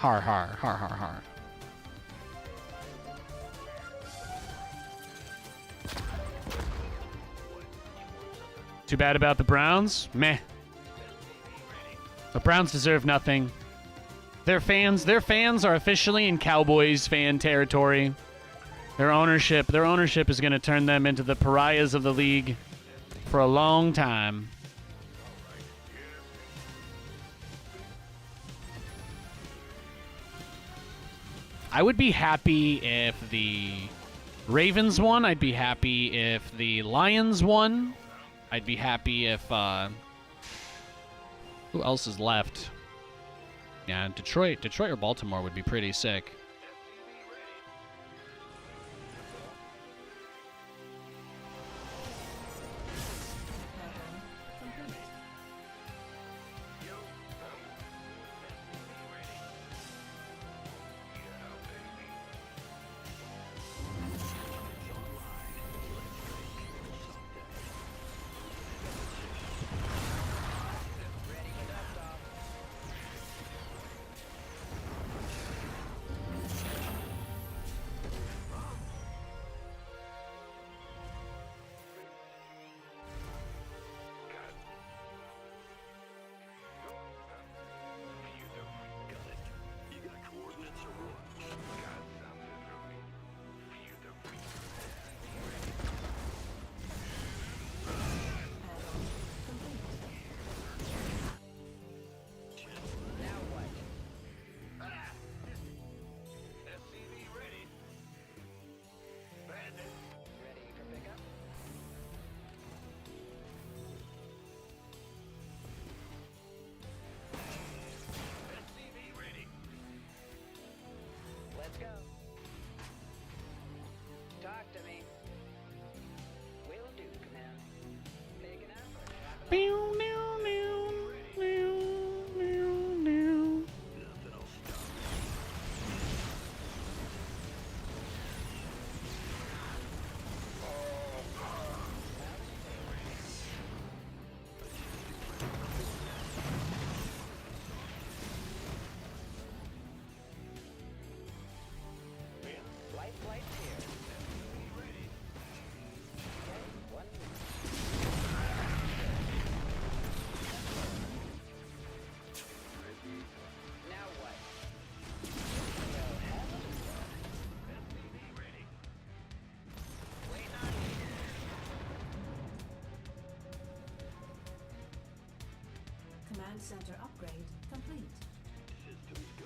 Har har har har har. Too bad about the Browns? Meh. The Browns deserve nothing. Their fans are officially in Cowboys fan territory. Their ownership is going to turn them into the pariahs of the league for a long time. I would be happy if the Ravens won. I'd be happy if the Lions won. I'd be happy if who else is left? Yeah, Detroit or Baltimore would be pretty sick. Let's go. Talk to me. Will do, command. Picking up or dropping Flight's here. Okay, one. Now what? Well, hallelujah. Waiting on you. Command center upgrade complete. Systems go.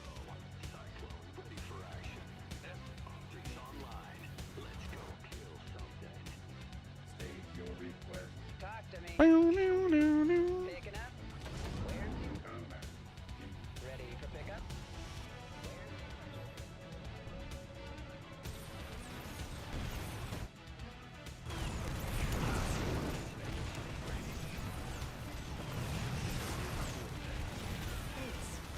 Cyclone ready for action. SC2's online. Let's go kill something. State your request. Talk to me. Picking up. Where's you? Combat. Ready for pickup? Base is under attack. Base is under attack.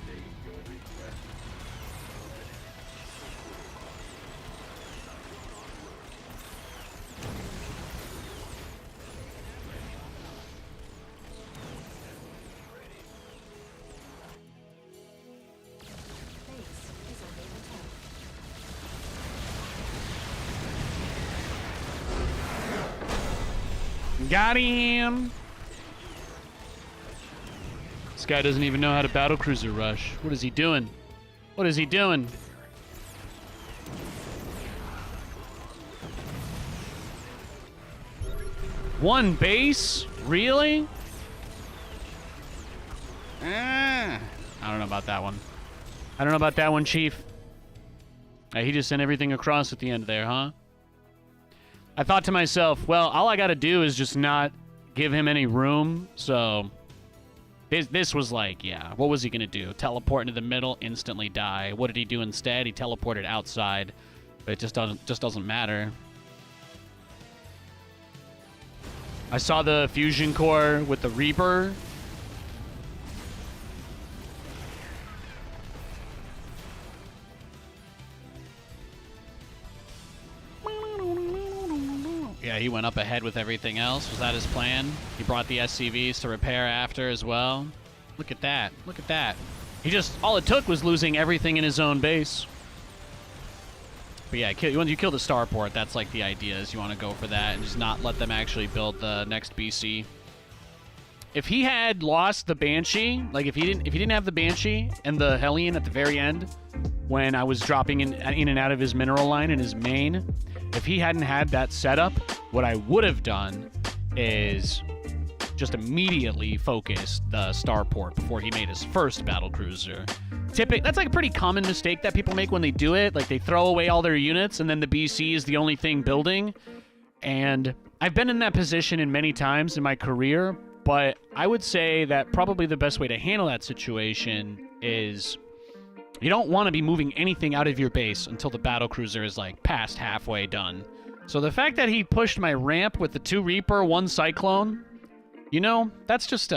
State your request. Base is under attack. Got him. This guy doesn't even know how to battlecruiser rush. What is he doing? What is he doing? One base? Really? I don't know about that one. I don't know about that one, Chief. He just sent everything across at the end there, huh? I thought to myself, well, all I got to do is just not give him any room. So this was like, yeah, what was he going to do? Teleport into the middle, instantly die. What did he do instead? He teleported outside, but it just doesn't matter. I saw the fusion core with the Reaper. Yeah, he went up ahead with everything else. Was that his plan? He brought the SCVs to repair after as well. Look at that. Look at that. He just, all it took was losing everything in his own base. But yeah, when you kill the starport, that's like the idea, is you want to go for that and just not let them actually build the next BC. If he had lost the Banshee, like if he didn't have the Banshee and the Hellion at the very end, when I was dropping in and out of his mineral line in his main, if he hadn't had that setup, what I would have done is just immediately focused the starport before he made his first battlecruiser. That's like a pretty common mistake that people make when they do it. Like they throw away all their units and then the BC is the only thing building. And I've been in that position in many times in my career, but I would say that probably the best way to handle that situation is you don't want to be moving anything out of your base until the battlecruiser is like past halfway done. So the fact that he pushed my ramp with the 2 Reaper, 1 Cyclone, you know, that's just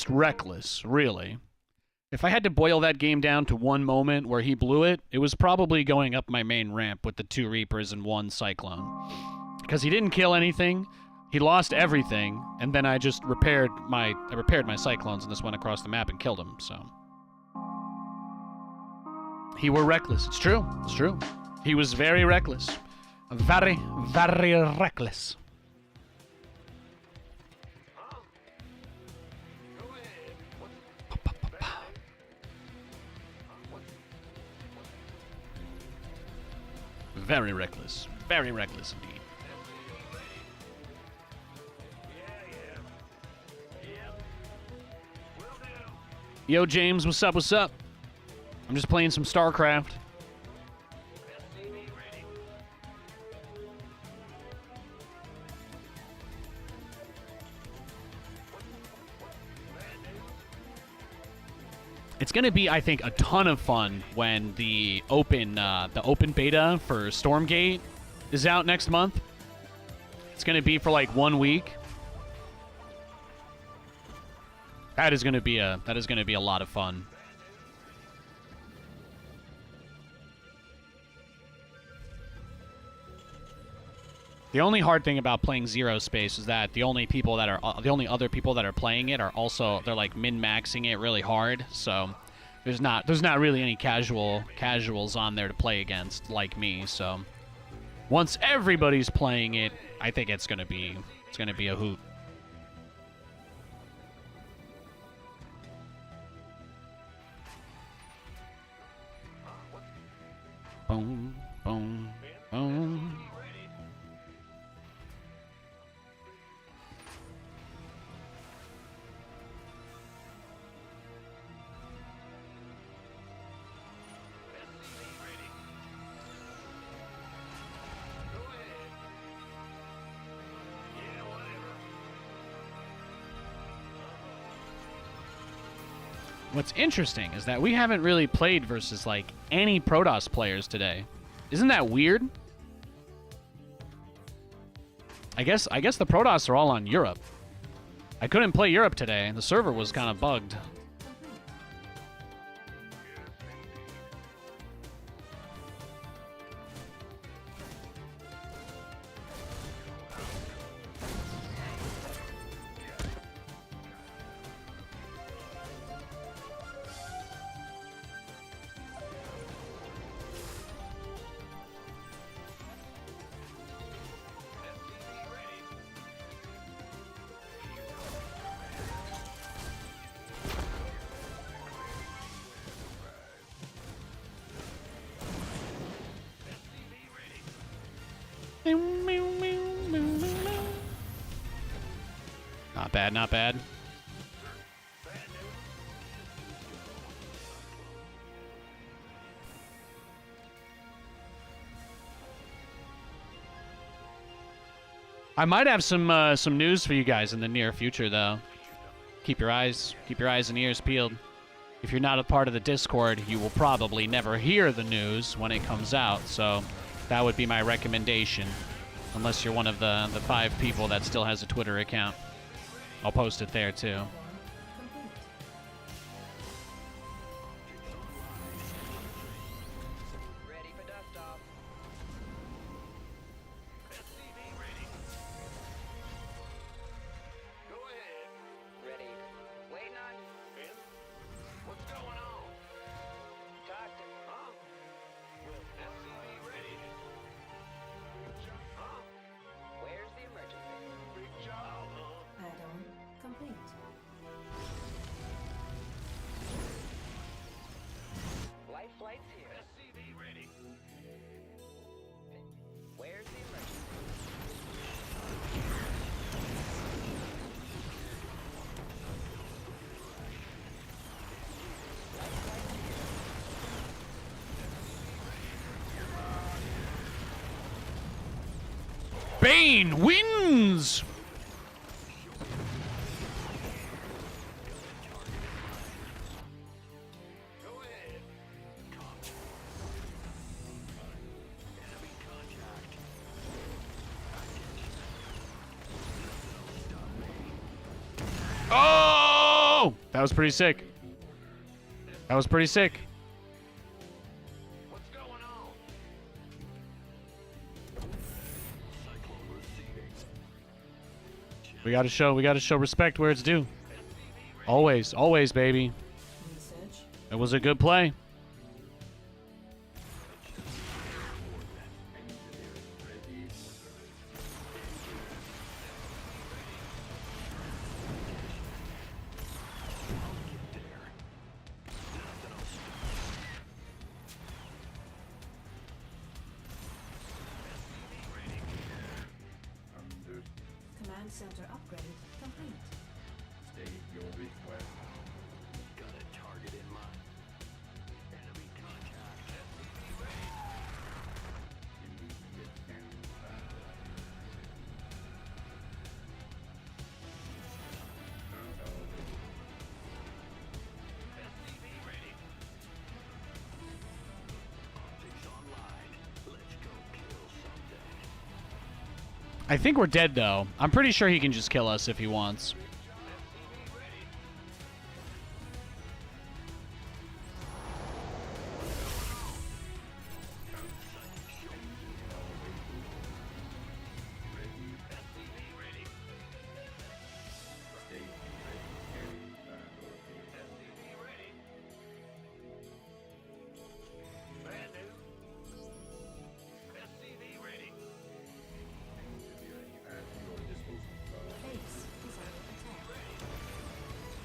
reckless, really. If I had to boil that game down to one moment where he blew it, it was probably going up my main ramp with the 2 Reapers and 1 Cyclone. Because he didn't kill anything, he lost everything, and then I just repaired my Cyclones and just went across the map and killed him, so. He were reckless. It's true. It's true. He was very reckless. Very, very reckless. Very reckless. Very reckless indeed. Yo, James, what's up? What's up? I'm just playing some StarCraft. It's going to be, I think, a ton of fun when the open beta for Stormgate is out next month. It's going to be for like 1 week. That is going to be a lot of fun. The only hard thing about playing Zero Space is that the only other people that are playing it are also, they're like min-maxing it really hard. So there's not really any casuals on there to play against like me. So once everybody's playing it, I think it's gonna be a hoot. Boom, boom, boom. What's interesting is that we haven't really played versus, like, any Protoss players today. Isn't that weird? I guess the Protoss are all on Europe. I couldn't play Europe today. The server was kind of bugged. Not bad, not bad. I might have some news for you guys in the near future, though. Keep your eyes and ears peeled. If you're not a part of the Discord, you will probably never hear the news when it comes out, so that would be my recommendation. Unless you're one of the 5 people that still has a Twitter account. I'll post it there, too. Ready for dust off. Bane wins! Go ahead. Enemy contact. Oh! That was pretty sick. That was pretty sick. What's going on? Cyclone receiving. We gotta show respect where it's due. Always, always, baby. Research. It was a good play. Command center upgrade complete. Got a target in mind. Enemy contact. SCV ready. Optics online. Let's go kill something. I think we're dead, though. I'm pretty sure he can just kill us if he wants. SCV ready. SCV ready. SCV ready. Bad news. SCV ready. Base is under attack. SCV ready.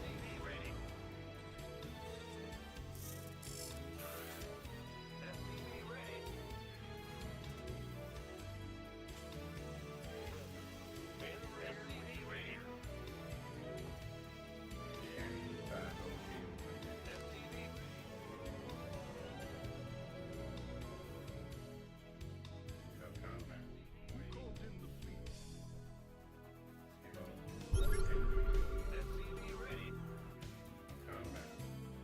SCV ready. SCV ready. SCV SCV ready.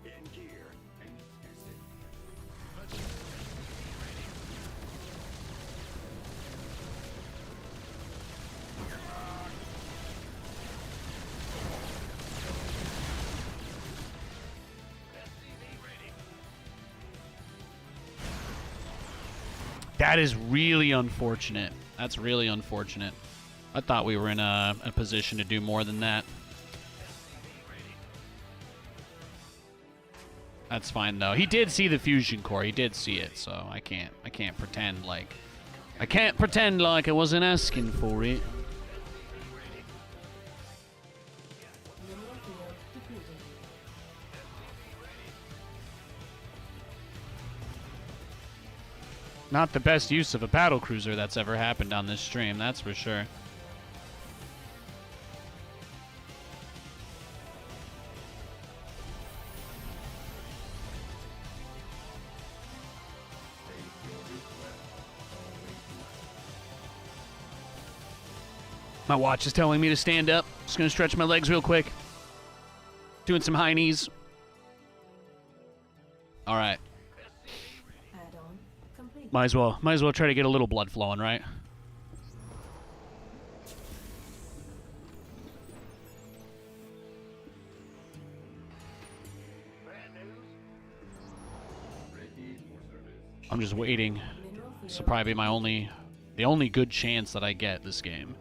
In gear. SCV ready. That is really unfortunate. That's really unfortunate. I thought we were in a position to do more than that. That's fine though. He did see the fusion core. He did see it, so I can't pretend like I wasn't asking for it. Mineral field depleted. Not the best use of a battle cruiser that's ever happened on this stream, that's for sure. My watch is telling me to stand up. Just gonna stretch my legs real quick. Doing some high knees. All right. Add-on complete. Might as well try to get a little blood flowing, right? I'm just waiting. Mineral field. This will probably be the only good chance that I get this game.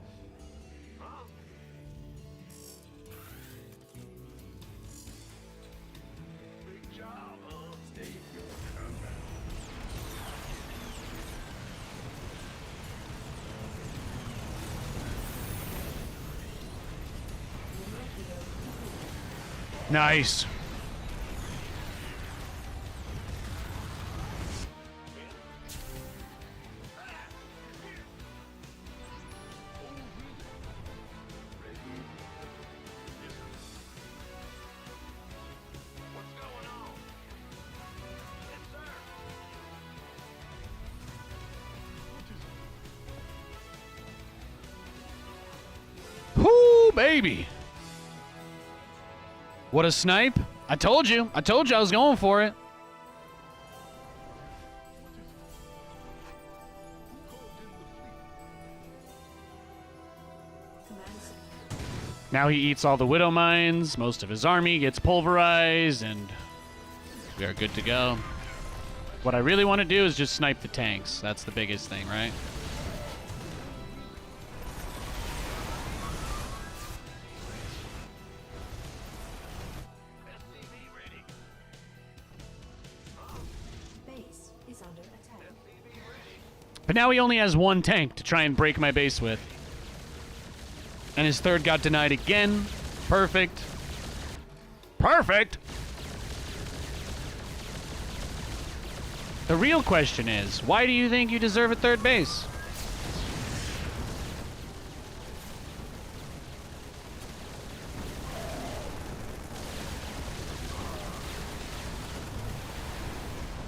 Big job, huh? Mineral field depleted. Nice. What's going on? Yes, sir. Whoo, baby. What a snipe. I told you. I told you I was going for it. Command center. Now he eats all the Widow Mines. Most of his army gets pulverized, and we are good to go. What I really want to do is just snipe the tanks. That's the biggest thing, right? Base is under attack. But now he only has one tank to try and break my base with. And his third got denied again. Perfect. Perfect! The real question is, why do you think you deserve a third base?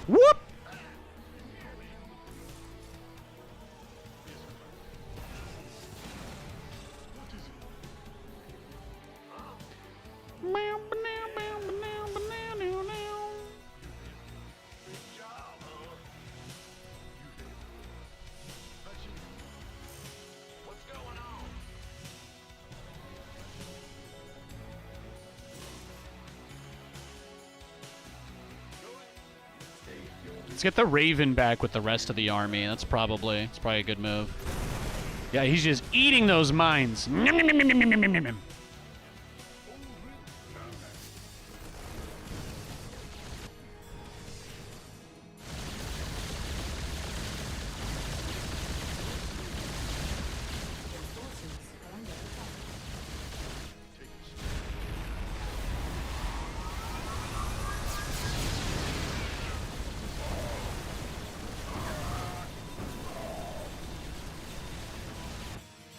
Whoop! What's going on? Let's get the Raven back with the rest of the army. That's probably a good move. Yeah, he's just eating those mines. Nom, nom, nom, nom, nom, nom, nom, nom. Your forces are under attack.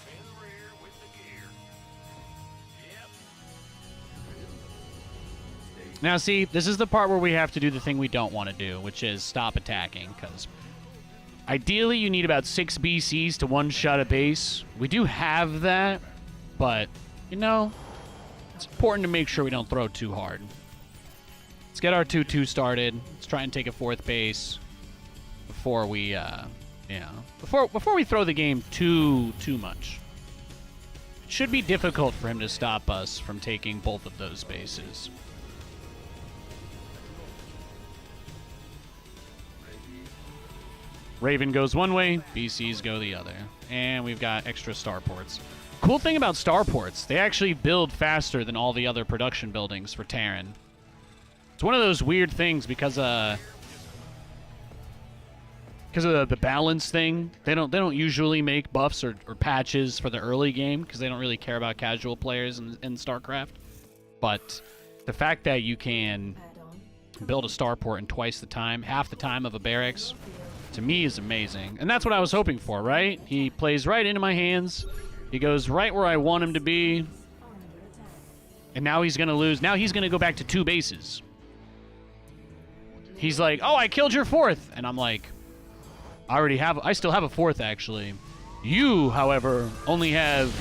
In the rear with the gear. Yep. Now, see, this is the part where we have to do the thing we don't want to do, which is stop attacking, because ideally you need about 6 BCs to one-shot a base. We do have that, but, you know, it's important to make sure we don't throw too hard. Let's get our 2-2 started. Let's try and take a 4th base before we, before we throw the game too much. It should be difficult for him to stop us from taking both of those bases. Raven goes one way, BCs go the other. And we've got extra starports. Cool thing about starports, they actually build faster than all the other production buildings for Terran. It's one of those weird things because of the balance thing. They don't usually make buffs or patches for the early game because they don't really care about casual players in StarCraft. But the fact that you can Add-on. build a starport in twice the time, half the time of a barracks, to me is amazing. And that's what I was hoping for, right? He plays right into my hands. He goes right where I want him to be. Are under attack. And now he's going to lose. Now he's going to go back to 2 bases. He's like, oh, I killed your 4th. And I'm like, I still have a 4th, actually. You, however, only have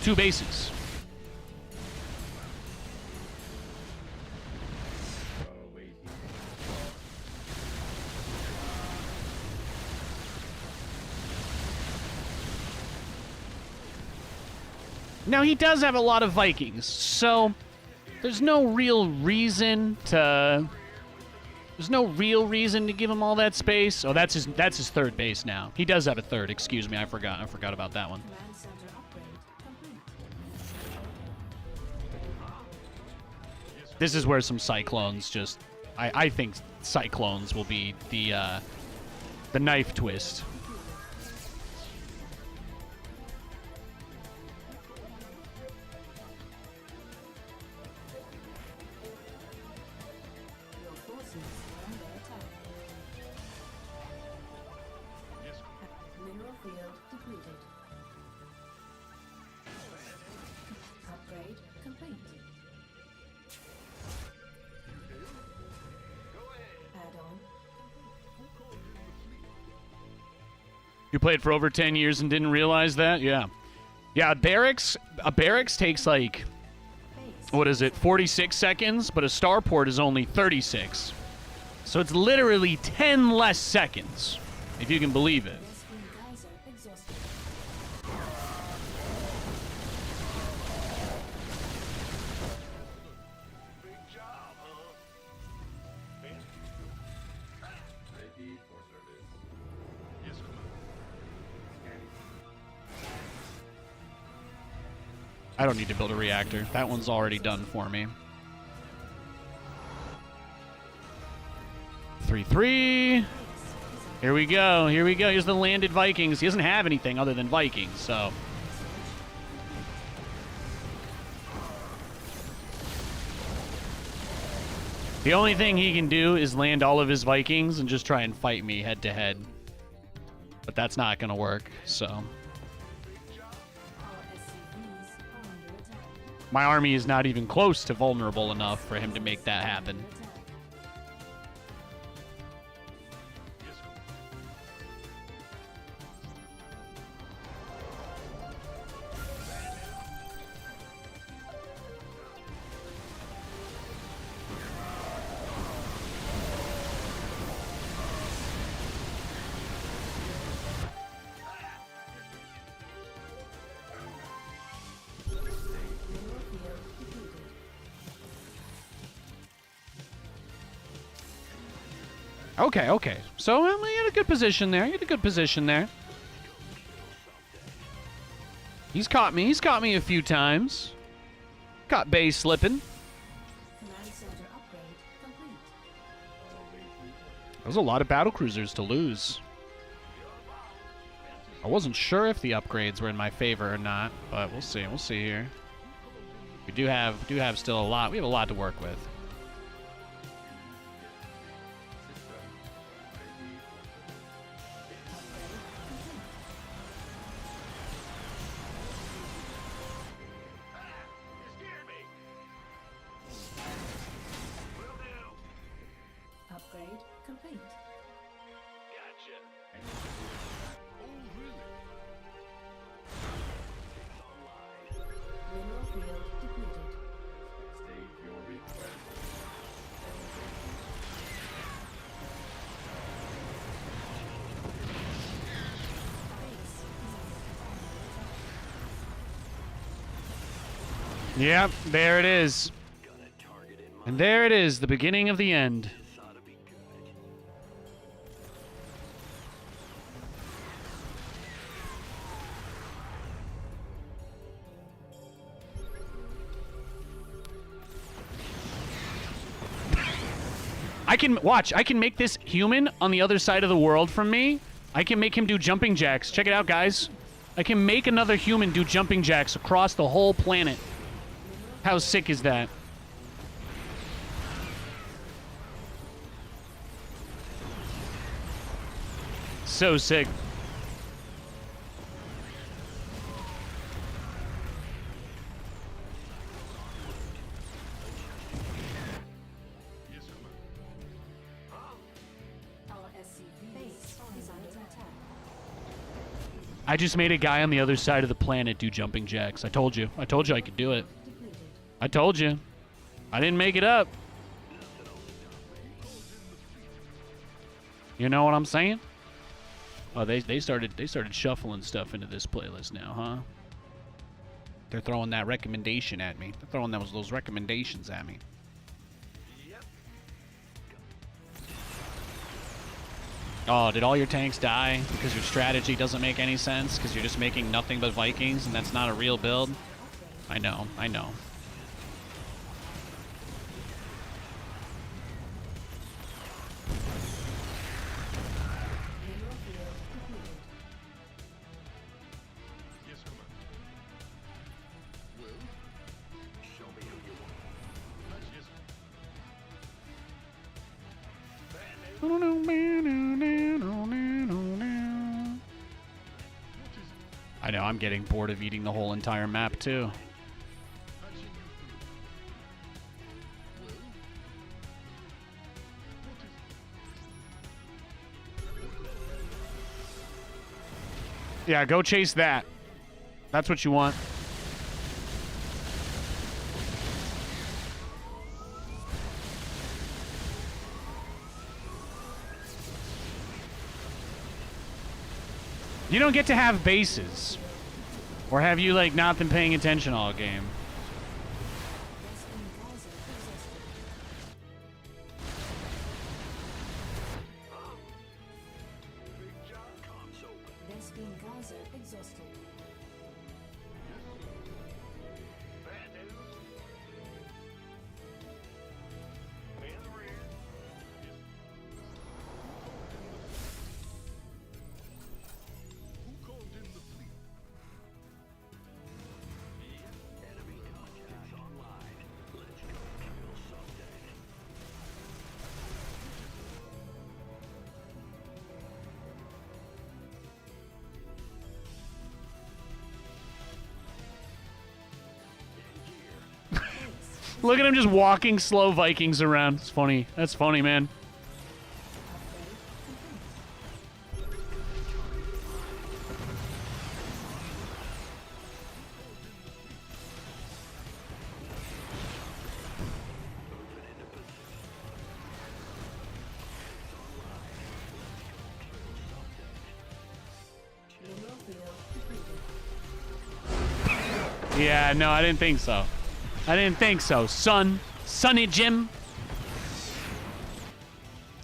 2 bases. Now, he does have a lot of Vikings, so there's no real reason to... There's no real reason to give him all that space. Oh, that's his 3rd base now. He does have a 3rd, excuse me. I forgot about that one. Command center upgrade complete. This is where some Cyclones just... I think Cyclones will be the knife twist. Your forces are under attack. Mineral field depleted. Upgrade complete. Add-on. You played for over 10 years and didn't realize that? Yeah. Yeah, a barracks takes like, Base. what is it, 46 seconds, but a starport is only 36. So it's literally 10 less seconds, if you can believe it. Rescue geyser exhausted. Big job, huh? Ready for service. Yes, Commander. I don't need to build a reactor. That one's already done for me. 3-3. Here we go. Here we go. Here's the landed Vikings. He doesn't have anything other than Vikings, so. The only thing he can do is land all of his Vikings and just try and fight me head to head. But that's not going to work, so. Our SCVs are under attack. My army is not even close to vulnerable enough for him to make that happen. Under attack. Mineral field depleted. Okay, okay. So you had a good position there. You had a good position there. He's caught me. He's caught me a few times. Caught Bay slipping. Command center upgrade complete. That was a lot of battle cruisers to lose. I wasn't sure if the upgrades were in my favor or not, but we'll see. We'll see here. We do have still a lot. We have a lot to work with. Upgrade complete. Mineral field depleted. State your request. Base is under attack. Yep, there it is. And there it is, the beginning of the end. I can make this human on the other side of the world from me. I can make him do jumping jacks. Check it out, guys. I can make another human do jumping jacks across the whole planet. How sick is that? So sick. Our SCV base is under attack. I just made a guy on the other side of the planet do jumping jacks. I told you. I told you I could do it. Depleted. I told you. I didn't make it up. You know what I'm saying? Oh, they started shuffling stuff into this playlist now, huh? They're throwing that recommendation at me. They're throwing those recommendations at me. Oh, did all your tanks die because your strategy doesn't make any sense? Because you're just making nothing but Vikings and that's not a real build? I know, I know. Mineral field depleted. Yes, Commander. Well, Show me who you want. yes. I know, I'm getting bored of eating the whole entire map too. Patching you through. Well, what is Yeah, go chase that. That's what you want. You don't get to have bases. Or have you, like, not been paying attention all game? Vespine Gaza exhausted. Bad news. In the rear. Who called in the fleet? Enemy contacts online. Let's go kill something. Look at him just walking slow Vikings around. It's funny. That's funny, man. Yeah, no, I didn't think so. I didn't think so, son. Sonny Jim.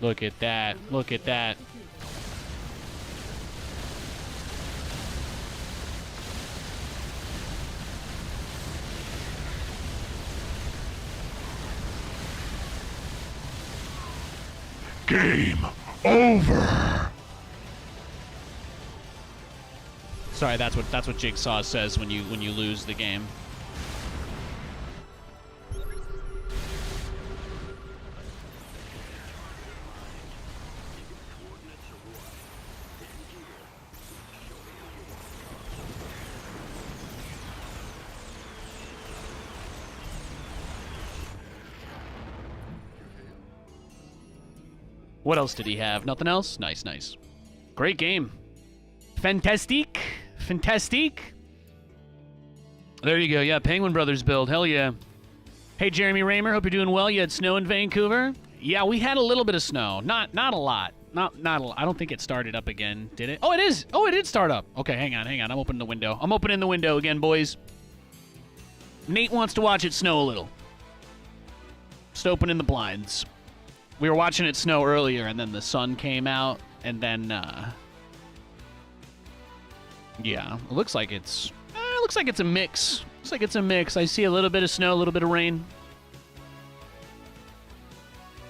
Look at that. Look at that. Game over. Sorry, that's what Jigsaw says when you lose the game. What else did he have? Nothing else? Nice, nice. Great game. Fantastique. Fantastique. There you go. Yeah, Penguin Brothers build. Hell yeah. Hey, Jeremy Raymer. Hope you're doing well. You had snow in Vancouver? Yeah, we had a little bit of snow. Not a lot. Not a lot. I don't think it started up again. Did it? Oh, it is. Oh, it did start up. Okay, hang on. I'm opening the window. I'm opening the window again, boys. Nate wants to watch it snow a little. Just opening the blinds. We were watching it snow earlier, and then the sun came out, and then, yeah, it looks like it's a mix. Looks like it's a mix. I see a little bit of snow, a little bit of rain.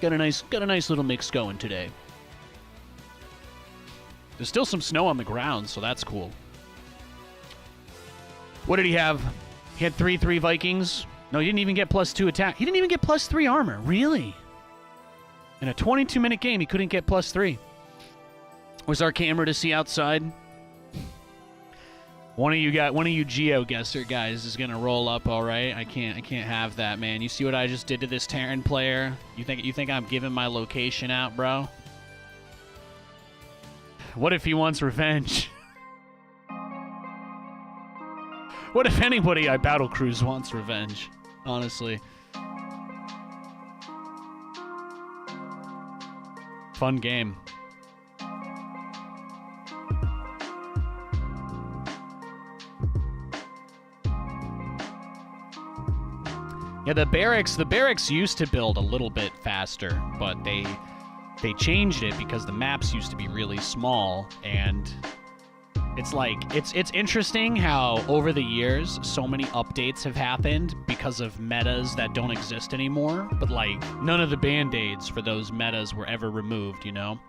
Got a nice little mix going today. There's still some snow on the ground, so that's cool. What did he have? He had 3/3 Vikings. No, he didn't even get +2 attack. He didn't even get +3 armor. Really? In a 22-minute game, he couldn't get +3. Was our camera to see outside? One of you GeoGuessr guys is gonna roll up, all right? I can't have that, man. You see what I just did to this Terran player? You think I'm giving my location out, bro? What if he wants revenge? What if anybody I battle cruise wants revenge? Honestly. Fun game. Yeah, the barracks used to build a little bit faster, but they changed it because the maps used to be really small, and it's like it's interesting how over the years so many updates have happened because of metas that don't exist anymore, but like none of the band-aids for those metas were ever removed, you know?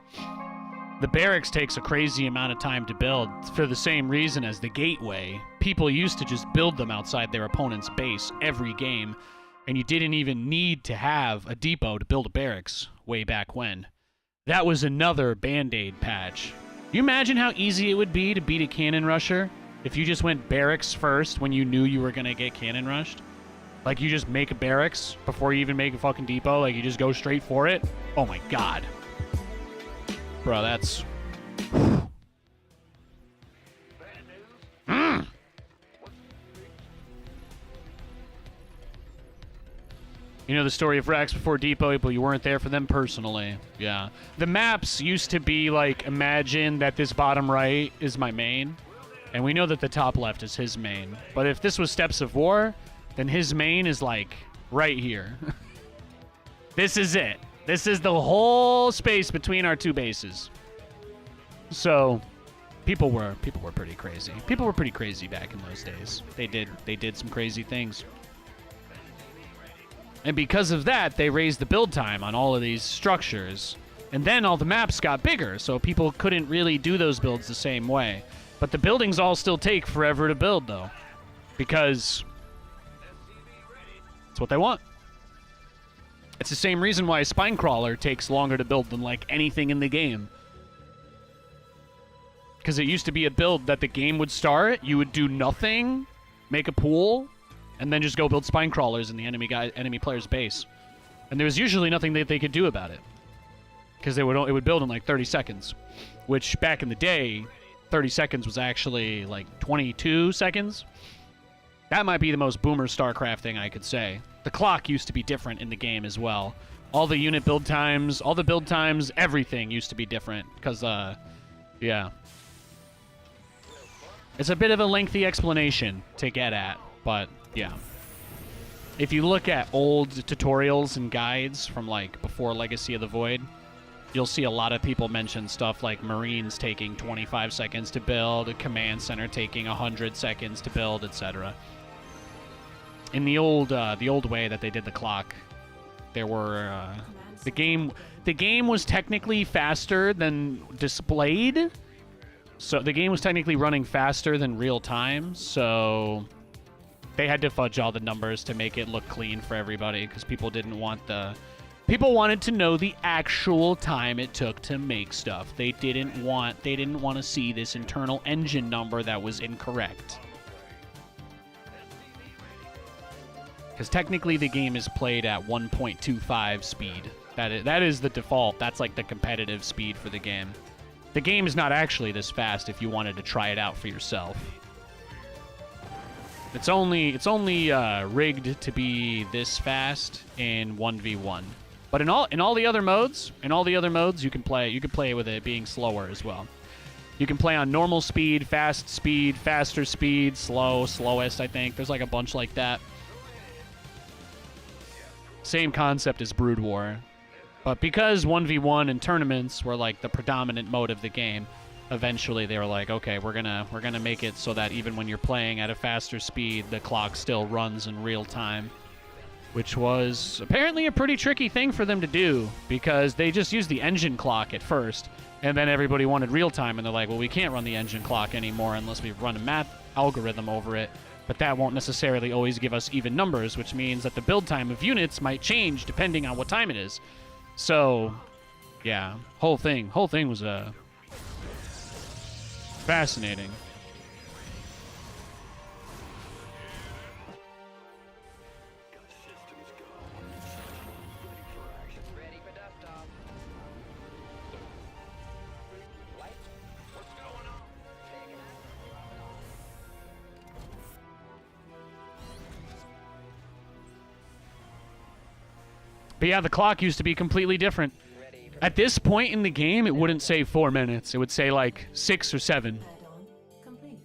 The barracks takes a crazy amount of time to build for the same reason as the gateway. People used to just build them outside their opponent's base every game, and you didn't even need to have a depot to build a barracks way back when. That was another band-aid patch. You imagine how easy it would be to beat a cannon rusher if you just went barracks first when you knew you were going to get cannon rushed? Like, you just make a barracks before you even make a fucking depot? Like, you just go straight for it? Oh my god. Bro, that's... Bad news. You know the story of Rex before Depot, but you weren't there for them personally. Yeah. The maps used to be like, imagine that this bottom right is my main, and we know that the top left is his main. But if this was Steps of War, then his main is like right here. This is it. This is the whole space between our two bases. So people were pretty crazy. People were pretty crazy back in those days. They did some crazy things. And because of that, they raised the build time on all of these structures. And then all the maps got bigger, so people couldn't really do those builds the same way. But the buildings all still take forever to build, though. Because that's what they want. It's the same reason why a Spinecrawler takes longer to build than, like, anything in the game. Because it used to be a build that the game would start, you would do nothing, make a pool, and then just go build Spinecrawlers in the enemy player's base. And there was usually nothing that they could do about it. Because it would build in like 30 seconds. Which, back in the day, 30 seconds was actually like 22 seconds. That might be the most boomer StarCraft thing I could say. The clock used to be different in the game as well. All the unit build times, everything used to be different. Because, yeah. It's a bit of a lengthy explanation to get at, but yeah. If you look at old tutorials and guides from like before Legacy of the Void, you'll see a lot of people mention stuff like Marines taking 25 seconds to build, a command center taking 100 seconds to build, etc. In the old way that they did the clock, there were the game was technically faster than displayed. So the game was technically running faster than real time, so they had to fudge all the numbers to make it look clean for everybody because people wanted to know the actual time it took to make stuff. They didn't want to see this internal engine number that was incorrect. Because technically the game is played at 1.25 speed. That is the default. That's like the competitive speed for the game. The game is not actually this fast if you wanted to try it out for yourself. It's only rigged to be this fast in 1v1. But in all the other modes, you can play with it being slower as well. You can play on normal speed, fast speed, faster speed, slow, slowest, I think. There's like a bunch like that. Same concept as Brood War. But because 1v1 and tournaments were like the predominant mode of the game, eventually they were like, okay, we're gonna make it so that even when you're playing at a faster speed, the clock still runs in real time. Which was apparently a pretty tricky thing for them to do, because they just used the engine clock at first, and then everybody wanted real time, and they're like, well, we can't run the engine clock anymore unless we run a math algorithm over it. But that won't necessarily always give us even numbers, which means that the build time of units might change depending on what time it is. So, yeah, whole thing was fascinating. Systems go. Ready for action. Ready for dust off. Light. What's going on? Taking it. But yeah, the clock used to be completely different. Ready for At this point in the game, it wouldn't say 4 minutes. It would say like 6 or 7. Add-on complete.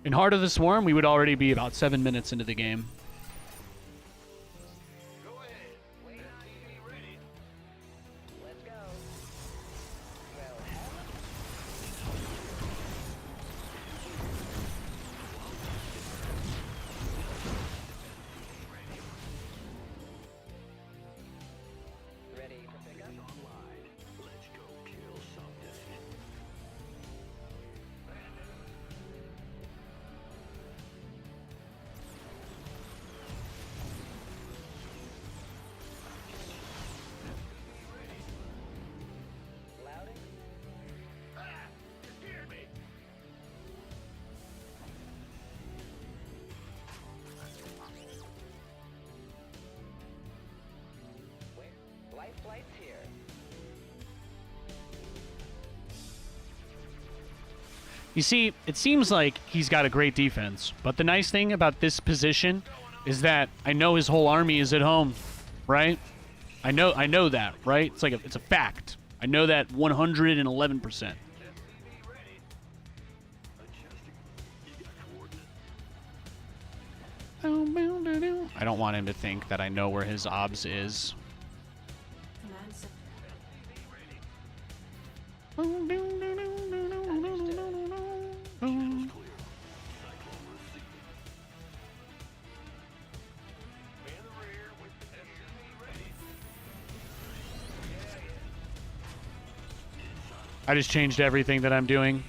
In Heart of the Swarm, we would already be about 7 minutes into the game. Go ahead. SCV ready. Let's go. Well, hell. Ready for pickup? Online. Let's go kill something. Louding. You hear me? Where? Life flight's here. You see, it seems like he's got a great defense, but the nice thing about this position is that I know his whole army is at home. right? I know that, right? It's like it's a fact. I know that 111%. I don't want him to think that I know where his obs is. Command center. I just changed everything that I'm doing.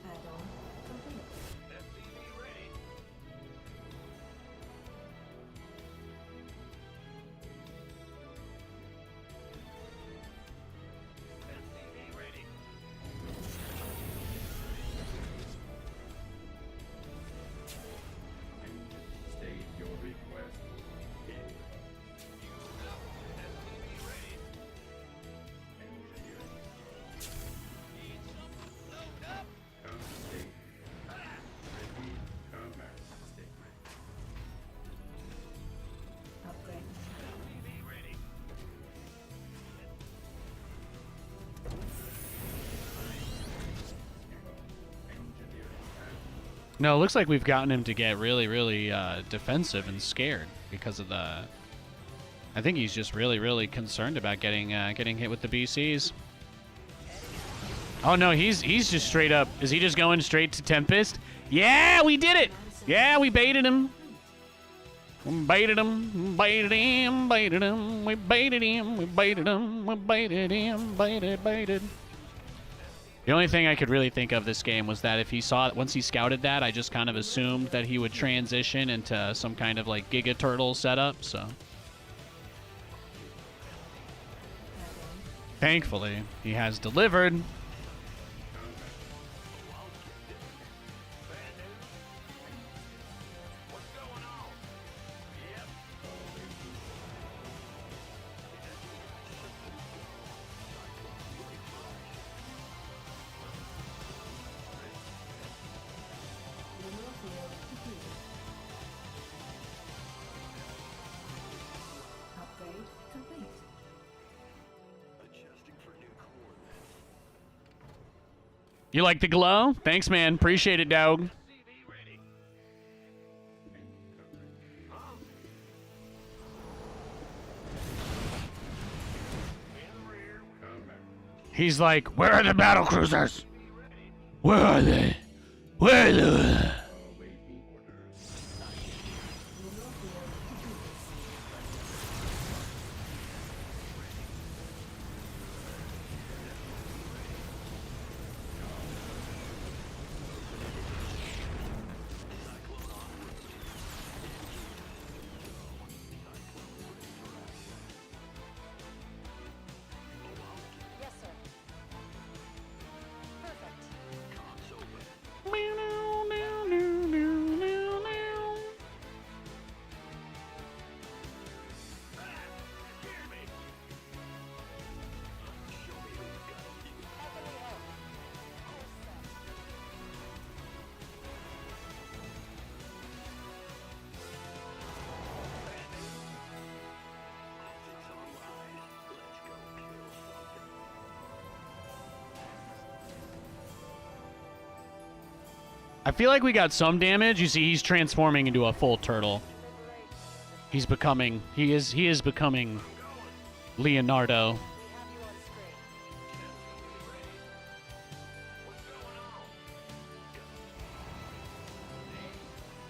Add-on complete. Add-on complete. State your request. Upgrade. No, it looks like we've gotten him to get really, really defensive and scared because of the. I think he's just really, really concerned about getting hit with the BCs. Oh no, he's just straight up. Is he just going straight to Tempest? Yeah, we did it. Yeah, we baited him. Baited him, baited him, baited him. We baited him, we baited him, we baited him, baited. The only thing I could really think of this game was that if he saw it, once he scouted that, I just kind of assumed that he would transition into some kind of like Giga Turtle setup, so. Thankfully, he has delivered. Mineral field completed. Upgrade complete. Adjusting for new coordinates. You like the glow? Thanks, man. Appreciate it, dog. He's like, where are the battle cruisers? Where are they? Where are they? Mineral field completed. Yes, sir. Perfect. How can we help? Optics online. Let's go kill something. I feel like we got some damage. You see, he's transforming into a full turtle. He is becoming Leonardo.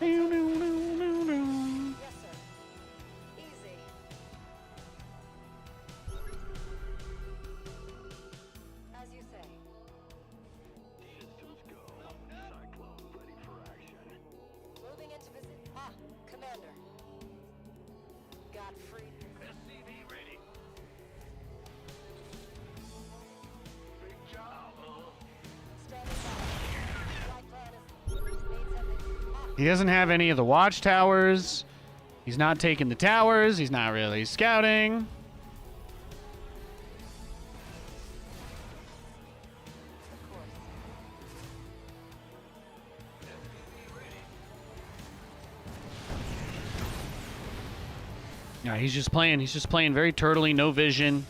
We have you on screen. Yes, sir. Easy. As you say. Systems go. Cyclone ready for action. Moving into position. Ah, Commander. Got free. He doesn't have any of the watchtowers. He's not taking the towers. He's not really scouting. Yeah, he's just playing. He's just playing very turtly, no vision.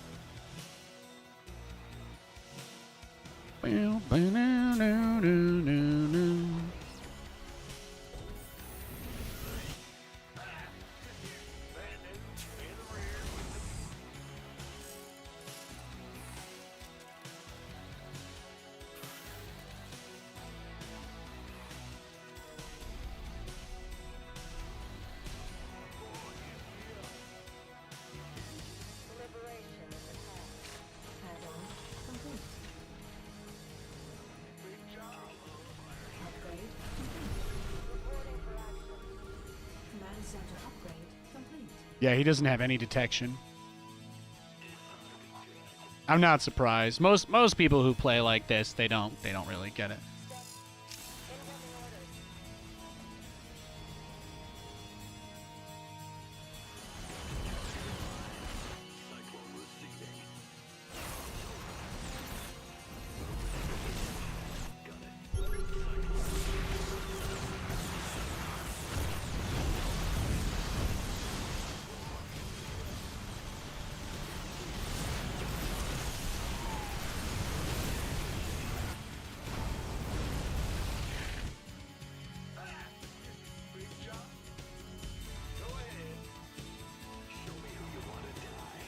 Liberation in the past. Add-on complete. Upgrade complete. Reporting for action. Command center upgrade complete. Yeah, he doesn't have any detection. I'm not surprised. Most people who play like this, they don't really get it. Incoming orders. Cyclone receiving. Got it. Cyclone. Big job. Go ahead. Show me who you want to die.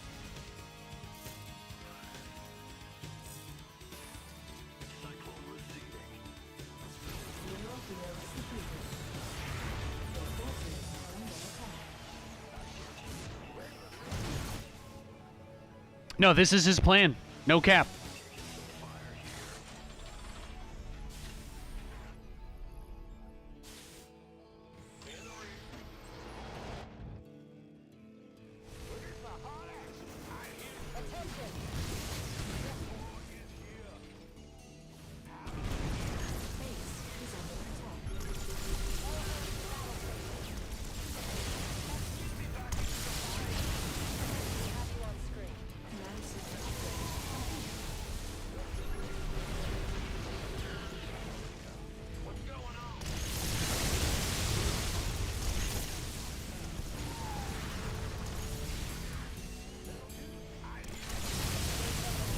Cyclone receiving. Mineral field depleted. Your forces are under attack. No, this is his plan. No cap. Attention. Base is under attack. Have you on screen. Command center upgrade.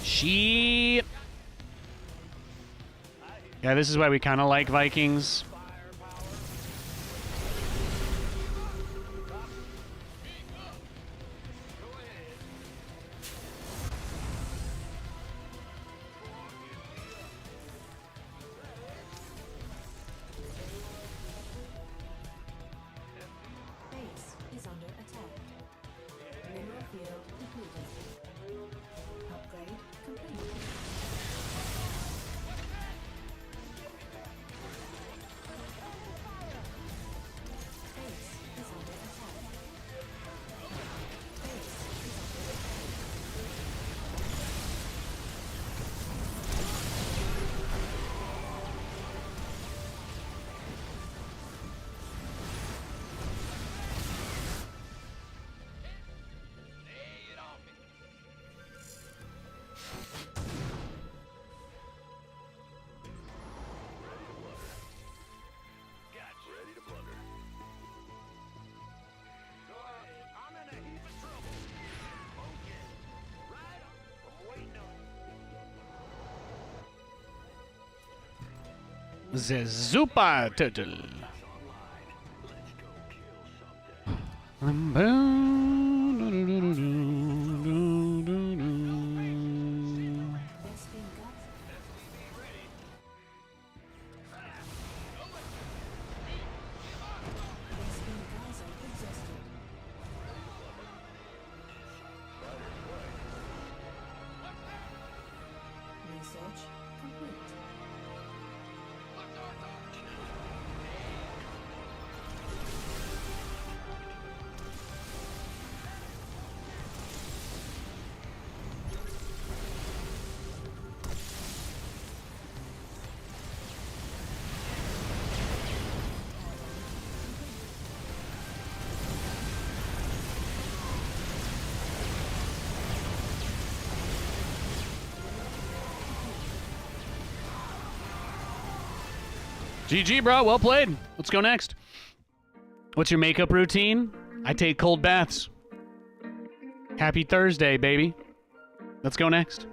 Shit. Yeah, this is why we kind of like Vikings. Base is under attack. Mineral field depleted. Upgrade complete. Base is under attack. Base is under attack. Ready to plunder. Go ahead. I'm in a heap of trouble. Okay. Right on. I'm waiting on The Super Turtle. online. Let's go kill something. Bespin gut. Bespin geyser exhausted. Research complete. GG, bro. Well played. Let's go next. What's your makeup routine? I take cold baths. Happy Thursday, baby. Let's go next.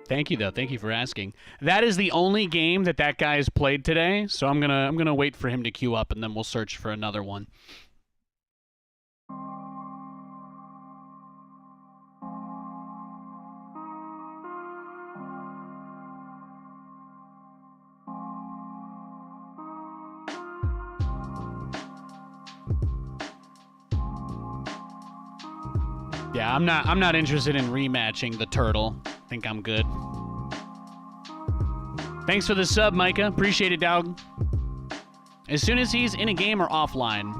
Thank you, though. Thank you for asking. That is the only game that guy has played today, so I'm gonna wait for him to queue up, and then we'll search for another one. Yeah, I'm not interested in rematching the turtle. Think I'm good. Thanks for the sub, Micah. Appreciate it, dog. As soon as he's in a game or offline,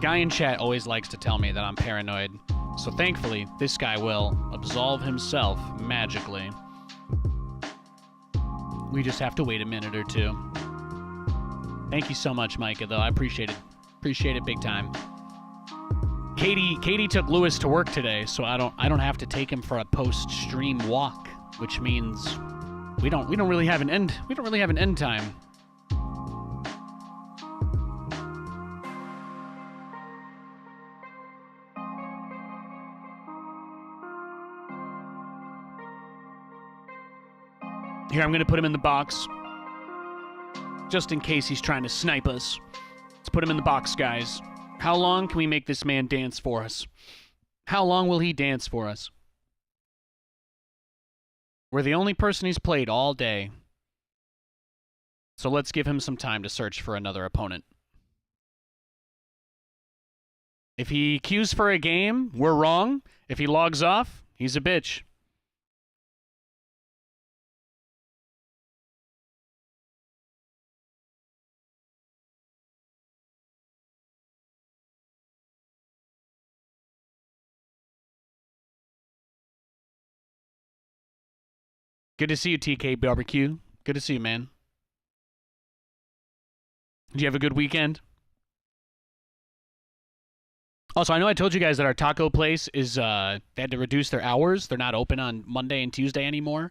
guy in chat always likes to tell me that I'm paranoid. So thankfully, this guy will absolve himself magically. We just have to wait a minute or two. Thank you so much, Micah, though. I appreciate it. Appreciate it big time. Katie took Lewis to work today, so I don't have to take him for a post-stream walk, which means we don't really have an end time. Here, I'm going to put him in the box. Just in case he's trying to snipe us. Let's put him in the box, guys. How long can we make this man dance for us? How long will he dance for us? We're the only person he's played all day. So let's give him some time to search for another opponent. If he queues for a game, we're wrong. If he logs off, he's a bitch. Good to see you, TK Barbecue. Good to see you, man. Did you have a good weekend? Also, I know I told you guys that our taco place is, they had to reduce their hours. They're not open on Monday and Tuesday anymore.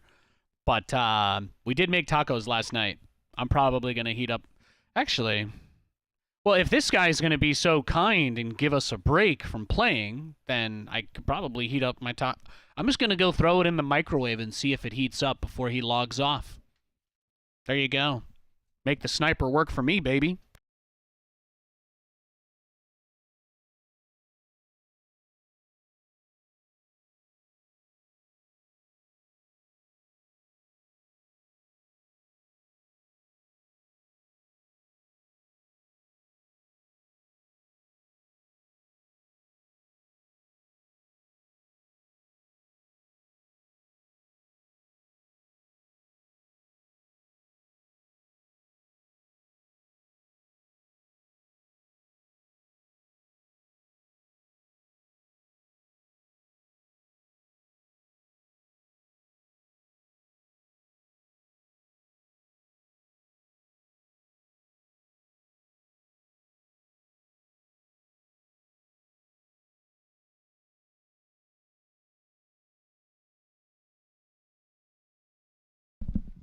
But we did make tacos last night. I'm probably going to heat up... Actually, well, if this guy's going to be so kind and give us a break from playing, then I could probably heat up my taco. I'm just going to go throw it in the microwave and see if it heats up before he logs off. There you go. Make the sniper work for me, baby.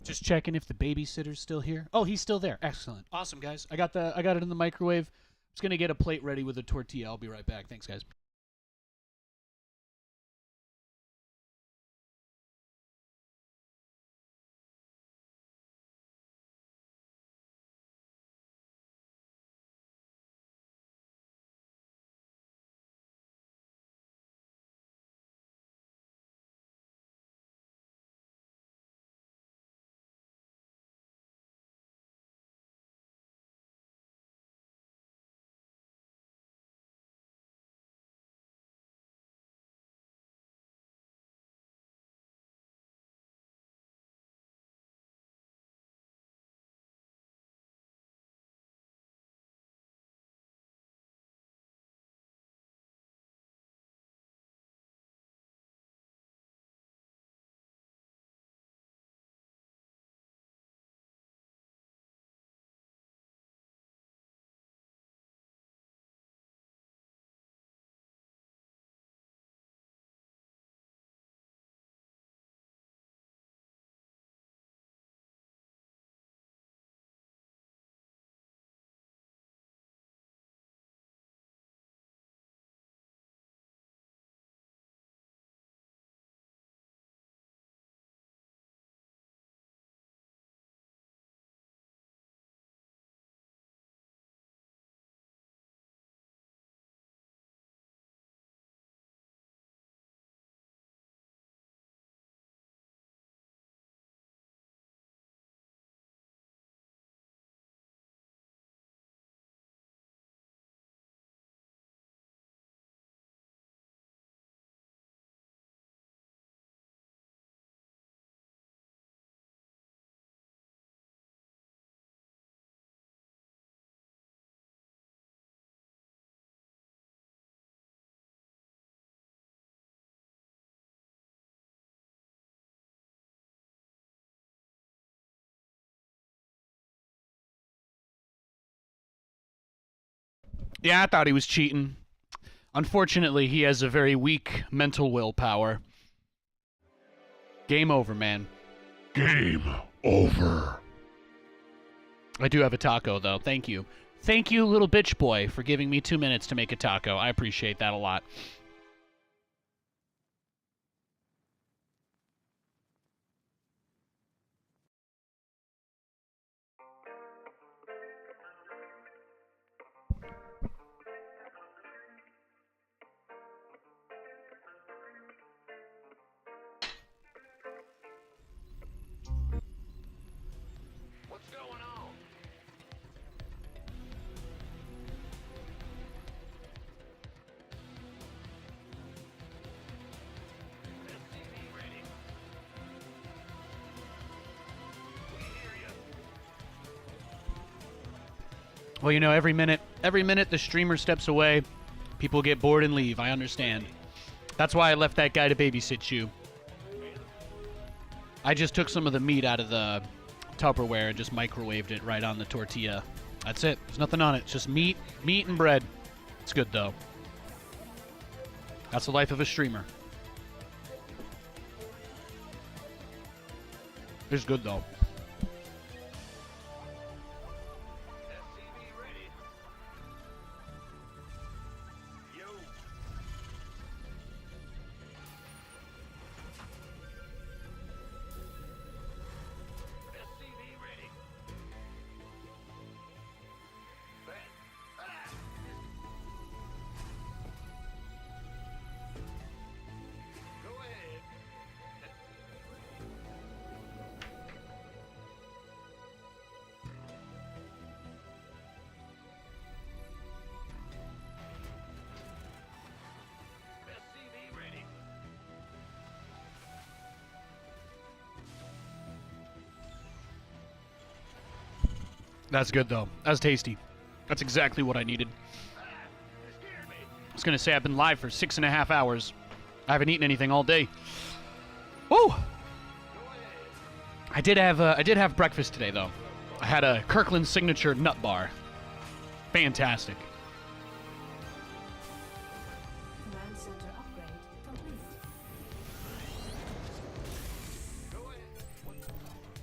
Just checking if the babysitter's still here. Oh, he's still there. Excellent. Awesome, guys. I got it in the microwave. Just gonna get a plate ready with a tortilla. I'll be right back. Thanks, guys. Yeah, I thought he was cheating. Unfortunately, he has a very weak mental willpower. Game over, man. Game over. I do have a taco, though. Thank you. Thank you, little bitch boy, for giving me 2 minutes to make a taco. I appreciate that a lot. What's going on? SCV ready. We hear you. Well, you know, every minute the streamer steps away, people get bored and leave. I understand. That's why I left that guy to babysit you. I just took some of the meat out of the Tupperware and just microwaved it right on the tortilla. That's it. There's nothing on it. It's just meat and bread. It's good, though. That's the life of a streamer. It's good, though. SCV ready. Yo. SCV ready. Ben. Ah. Go ahead. SCV ready. That's good, though. That's tasty. That's exactly what I needed. Scared me. I was going to say I've been live for 6.5 hours. I haven't eaten anything all day. Woo! I did have breakfast today, though. I had a Kirkland Signature nut bar. Fantastic. Command center upgrade complete. Go ahead.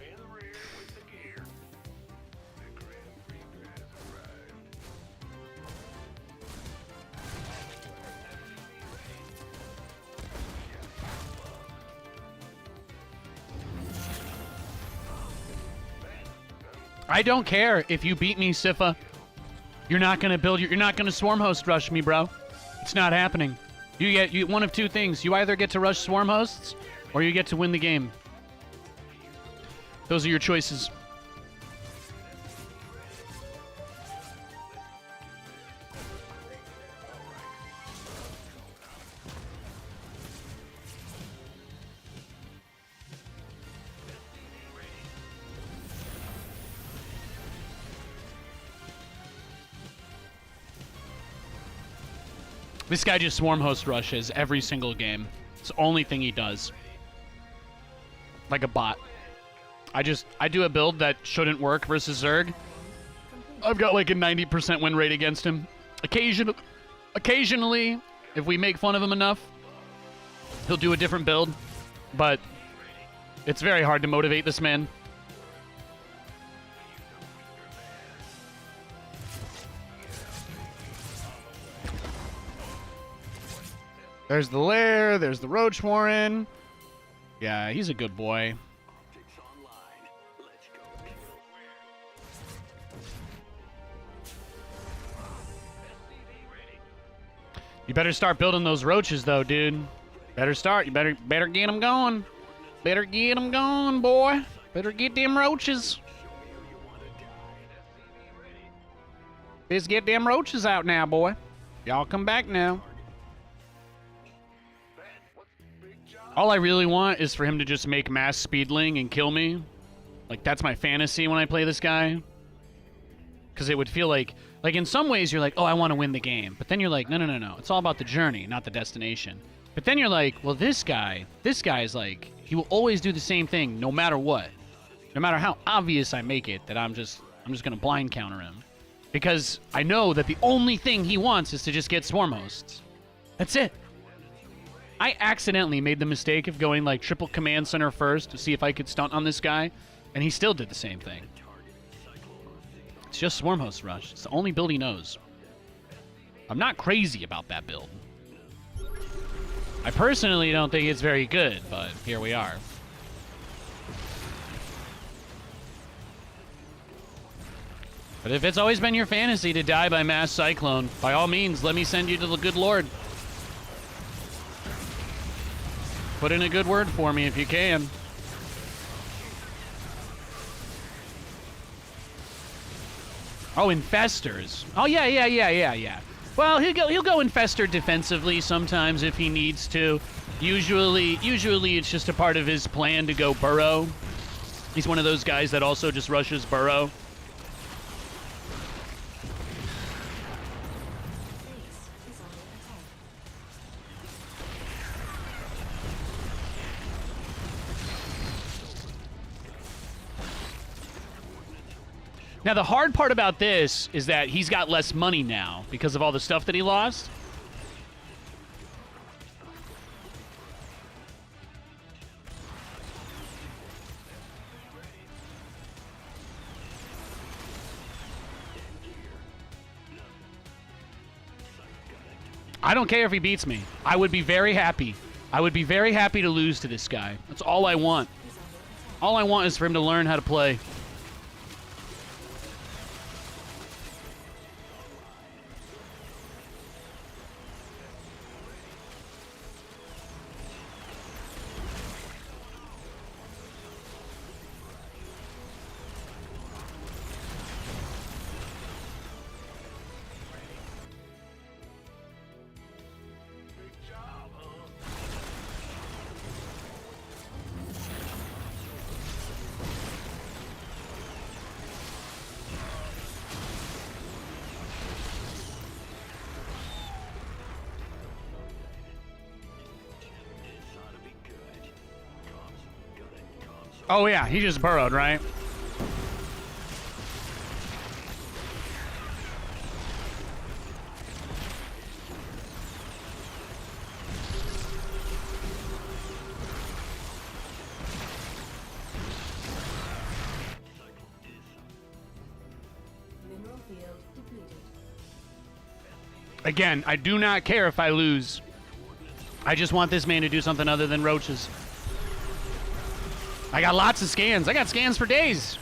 In the rear with the gear. The Grand Prix has arrived. I don't care if you beat me, Sifa. You're not gonna you're not gonna swarm host rush me, bro. It's not happening. You get one of two things. You either get to rush swarm hosts, or you get to win the game. Those are your choices. This guy just swarm host rushes every single game. It's the only thing he does. Like a bot. I do a build that shouldn't work versus Zerg. I've got like a 90% win rate against him. Occasionally, if we make fun of him enough, he'll do a different build. But it's very hard to motivate this man. There's the lair, there's the Roach Warren. Yeah, he's a good boy. Optics online. Let's go kill. SCV ready. You better start building those roaches, though, dude. Better start. You better get them going. Better get them going, boy. Better get them roaches. Let's get them roaches out now, boy. Y'all come back now. All I really want is for him to just make mass speedling and kill me. Like, that's my fantasy when I play this guy. Because it would feel like in some ways you're like, oh, I want to win the game. But then you're like, no. It's all about the journey, not the destination. But then you're like, well, this guy's like, he will always do the same thing no matter what. No matter how obvious I make it that I'm just going to blind counter him. Because I know that the only thing he wants is to just get Swarm Hosts. That's it. I accidentally made the mistake of going like triple command center first to see if I could stunt on this guy, and he still did the same thing. It's just Swarm Host Rush. It's the only build he knows. I'm not crazy about that build. I personally don't think it's very good, but here we are. But if it's always been your fantasy to die by Mass Cyclone, by all means, let me send you to the good Lord. Put in a good word for me if you can. Oh, Infestors. Oh, yeah. Well, he'll go Infestor defensively sometimes if he needs to. Usually it's just a part of his plan to go Burrow. He's one of those guys that also just rushes Burrow. Now, the hard part about this is that he's got less money now because of all the stuff that he lost. I don't care if he beats me. I would be very happy. I would be very happy to lose to this guy. That's all I want. All I want is for him to learn how to play. Oh, yeah, he just burrowed, right? Mineral field depleted. Again, I do not care if I lose. I just want this man to do something other than roaches. I got lots of scans. I got scans for days.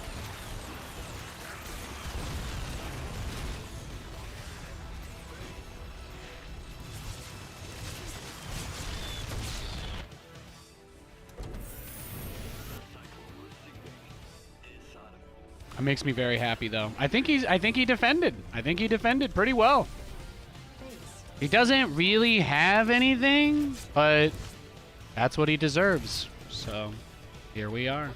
It makes me very happy, though. I think he defended. I think he defended pretty well. He doesn't really have anything, but that's what he deserves. So here we are.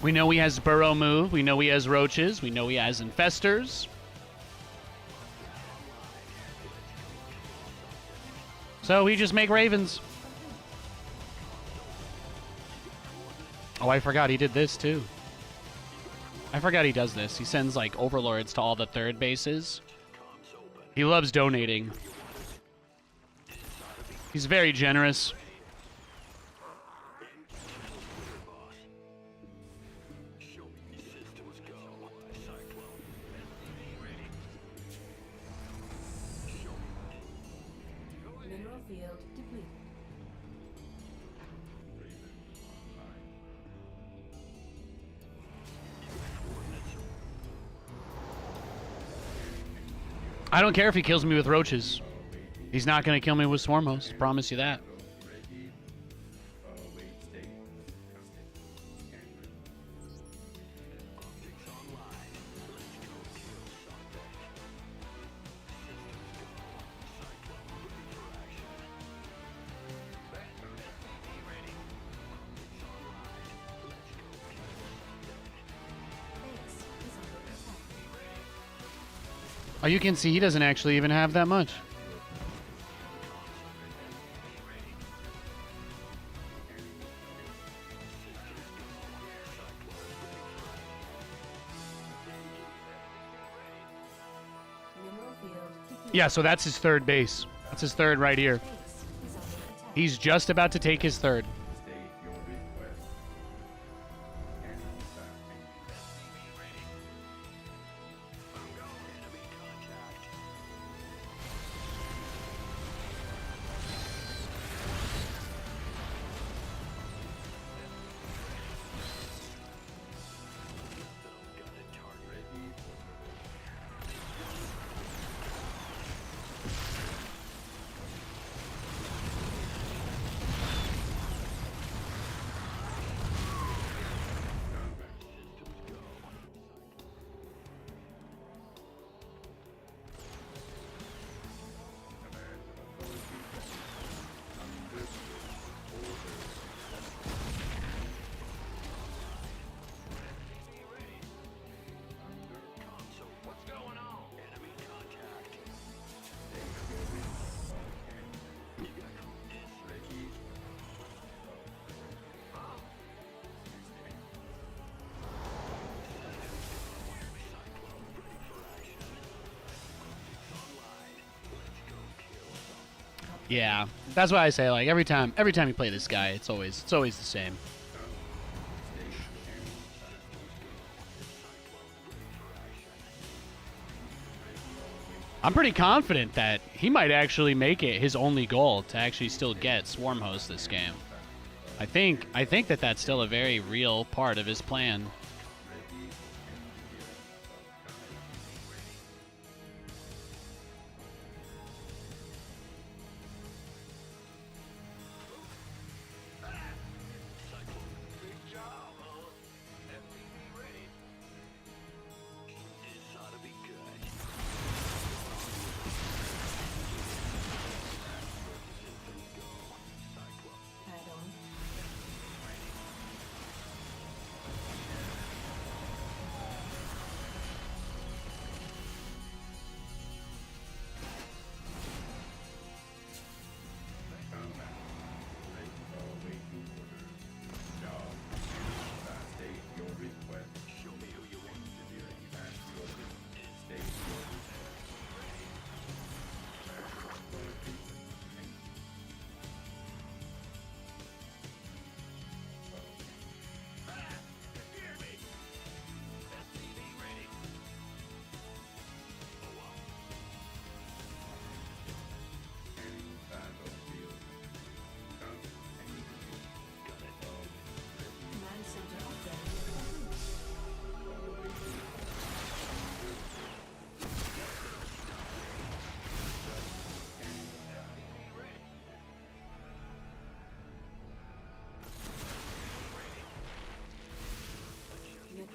We know he has Burrow move. We know he has roaches. We know he has infestors. So we just make ravens. Oh, I forgot he did this too. I forgot he does this. He sends like overlords to all the third bases. He loves donating. He's very generous. Mineral field depleted. I don't care if he kills me with roaches. He's not going to kill me with swarm hosts. Promise you that. Oh, you can see he doesn't actually even have that much. Yeah, so that's his third base. That's his third right here. Base is under attack. He's just about to take his third. State your request. Scanning traffic. Yeah, that's why I say like every time you play this guy, it's always the same. I'm pretty confident that he might actually make it his only goal to actually still get Swarm Host this game. I think that that's still a very real part of his plan. Add-on. State your request. Show me who you want. Engineering and your state your Command center upgrade complete. Unit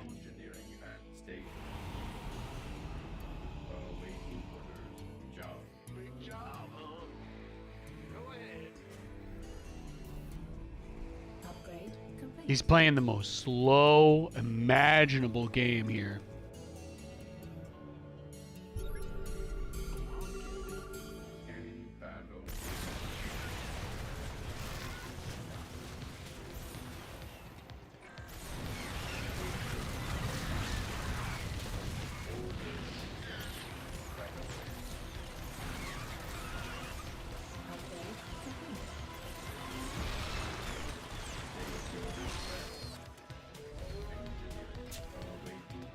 engineering and state. Awaiting orders. Job. Big job, huh? Go ahead. upgrade complete. He's playing the most slow imaginable game here. Scanning battle. Upgrade complete. Awaiting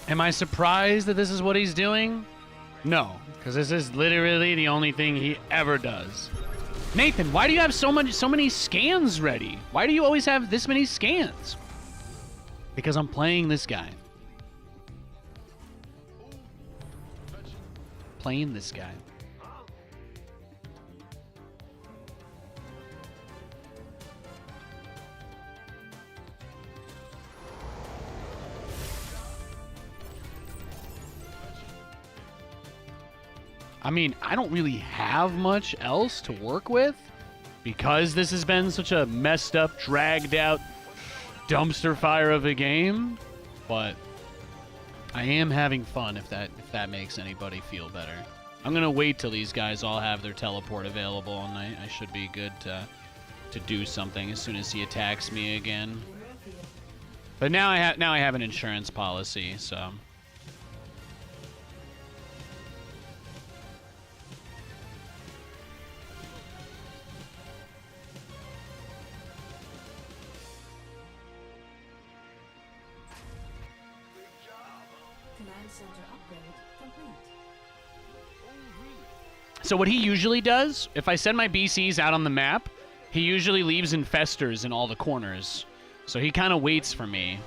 Am I surprised that this is what he's doing? No, because this is literally the only thing he ever does. Nathan, why do you have so many scans ready? Why do you always have this many scans? Because I'm playing this guy. Playing this guy. I mean, I don't really have much else to work with because this has been such a messed up, dragged out dumpster fire of a game, but I am having fun if that makes anybody feel better. I'm going to wait till these guys all have their teleport available and I should be good to do something as soon as he attacks me again. But now I have an insurance policy, so Command center upgrade complete. So what he usually does, if I send my BCs out on the map, he usually leaves infestors in all the corners. So he kind of waits for me.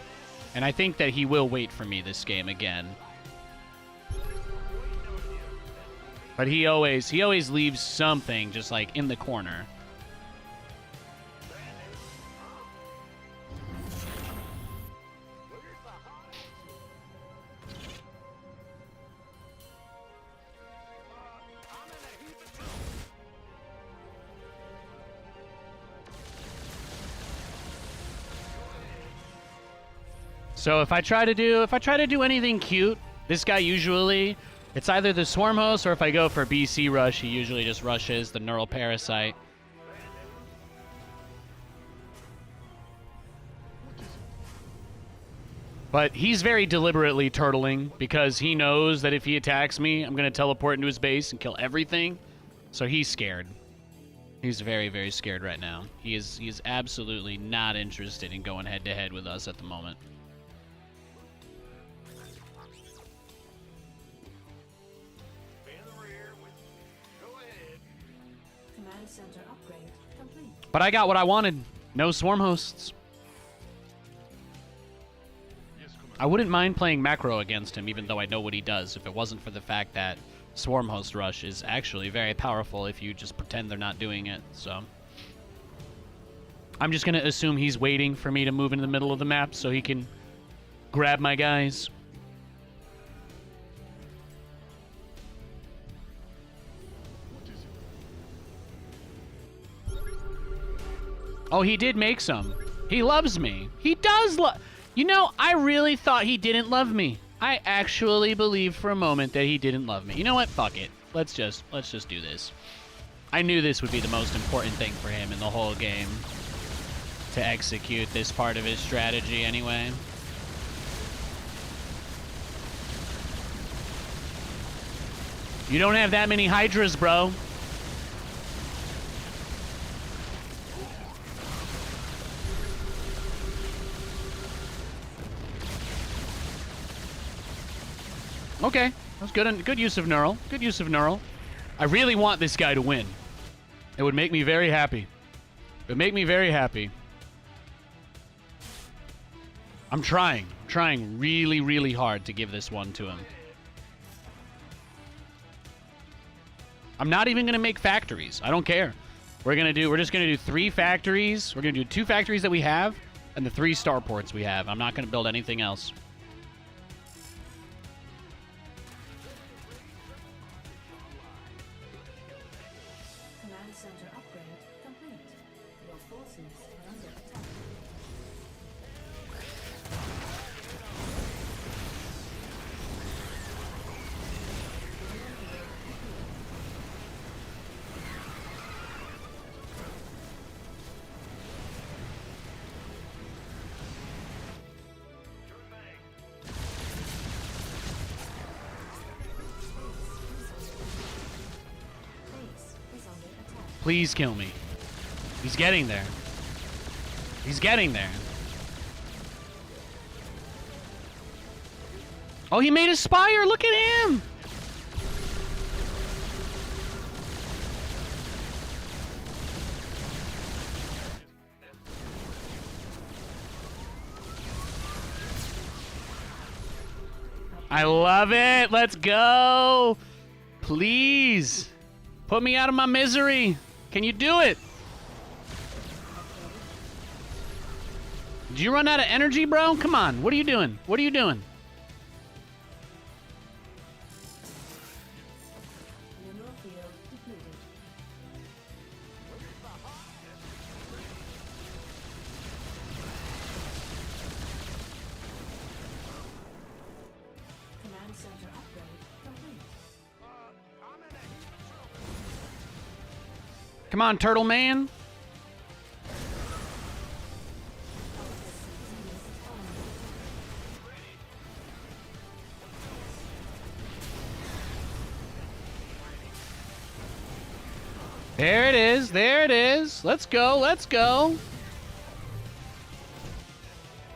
And I think that he will wait for me this game again. But he always leaves something just like in the corner. So if I try to do anything cute, this guy usually, it's either the Swarm Host or if I go for BC Rush, he usually just rushes the Neural Parasite. But he's very deliberately turtling because he knows that if he attacks me, I'm going to teleport into his base and kill everything. So he's scared. He's very, very scared right now. He is absolutely not interested in going head-to-head with us at the moment. Command center upgrade complete. But I got what I wanted. No Swarm Hosts. I wouldn't mind playing Macro against him, even though I know what he does, if it wasn't for the fact that Swarm Host Rush is actually very powerful if you just pretend they're not doing it, so. I'm just going to assume he's waiting for me to move into the middle of the map so he can grab my guys. Oh, he did make some. He loves me. He does love... You know, I really thought he didn't love me. I actually believed for a moment that he didn't love me. You know what? Fuck it. Let's just do this. I knew this would be the most important thing for him in the whole game. To execute this part of his strategy anyway. You don't have that many Hydras, bro. Okay, that's good. Good use of Neural. Good use of Neural. I really want this guy to win. It would make me very happy. It would make me very happy. I'm trying really, really hard to give this one to him. I'm not even gonna make factories. I don't care. We're just gonna do 3 factories. We're gonna do 2 factories that we have and the 3 starports we have. I'm not gonna build anything else. Command center upgrade complete. Your forces are under attack. Base is under attack. Please kill me. He's getting there. He's getting there. Oh, he made a spire. Look at him. I love it. Let's go. Please. Put me out of my misery. Can you do it? Did you run out of energy, bro? Come on. What are you doing? What are you doing? Mineral field depleted. Command center upgrade complete. Come on, turtle man. There it is. There it is. Let's go. Let's go.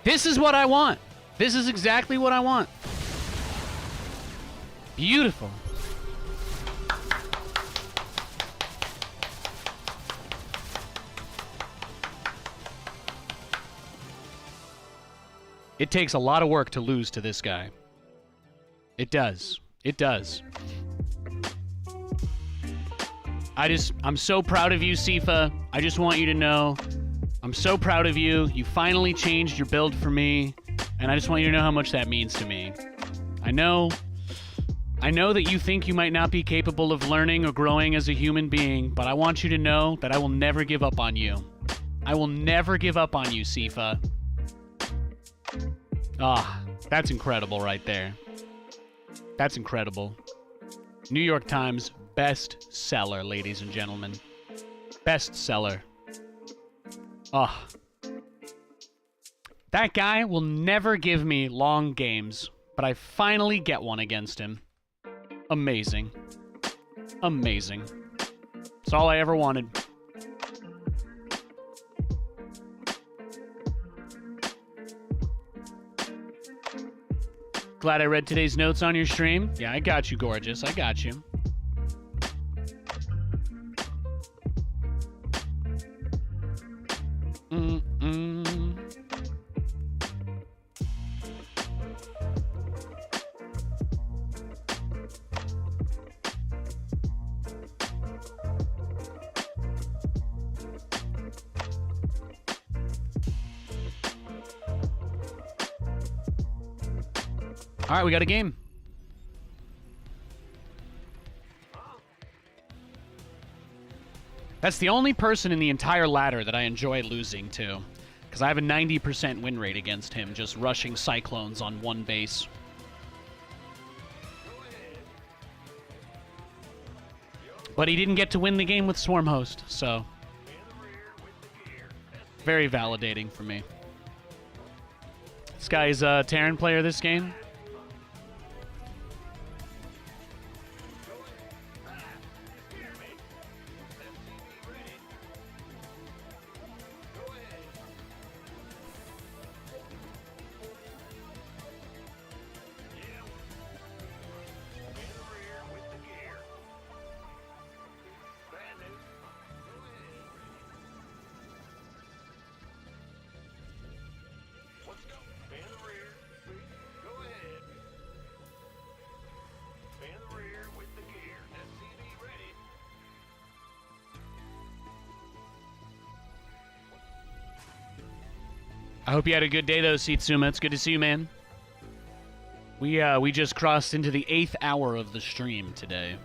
This is what I want. This is exactly what I want. Beautiful. It takes a lot of work to lose to this guy. It does. It does. I'm so proud of you, Sifa. I just want you to know, I'm so proud of you. You finally changed your build for me, and I just want you to know how much that means to me. I know that you think you might not be capable of learning or growing as a human being, but I want you to know that I will never give up on you. I will never give up on you, Sifa. Ah, that's incredible right there. That's incredible. New York Times bestseller, ladies and gentlemen. Bestseller. Ah. That guy will never give me long games, but I finally get one against him. Amazing. Amazing. That's all I ever wanted. Glad I read today's notes on your stream. Yeah, I got you, gorgeous. I got you. All right, we got a game. That's the only person in the entire ladder that I enjoy losing to, because I have a 90% win rate against him, just rushing Cyclones on one base. But he didn't get to win the game with Swarm Host, so very validating for me. This guy's a Terran player this game. I hope you had a good day, though, Seetsuma. It's good to see you, man. We just crossed into the 8th hour of the stream today.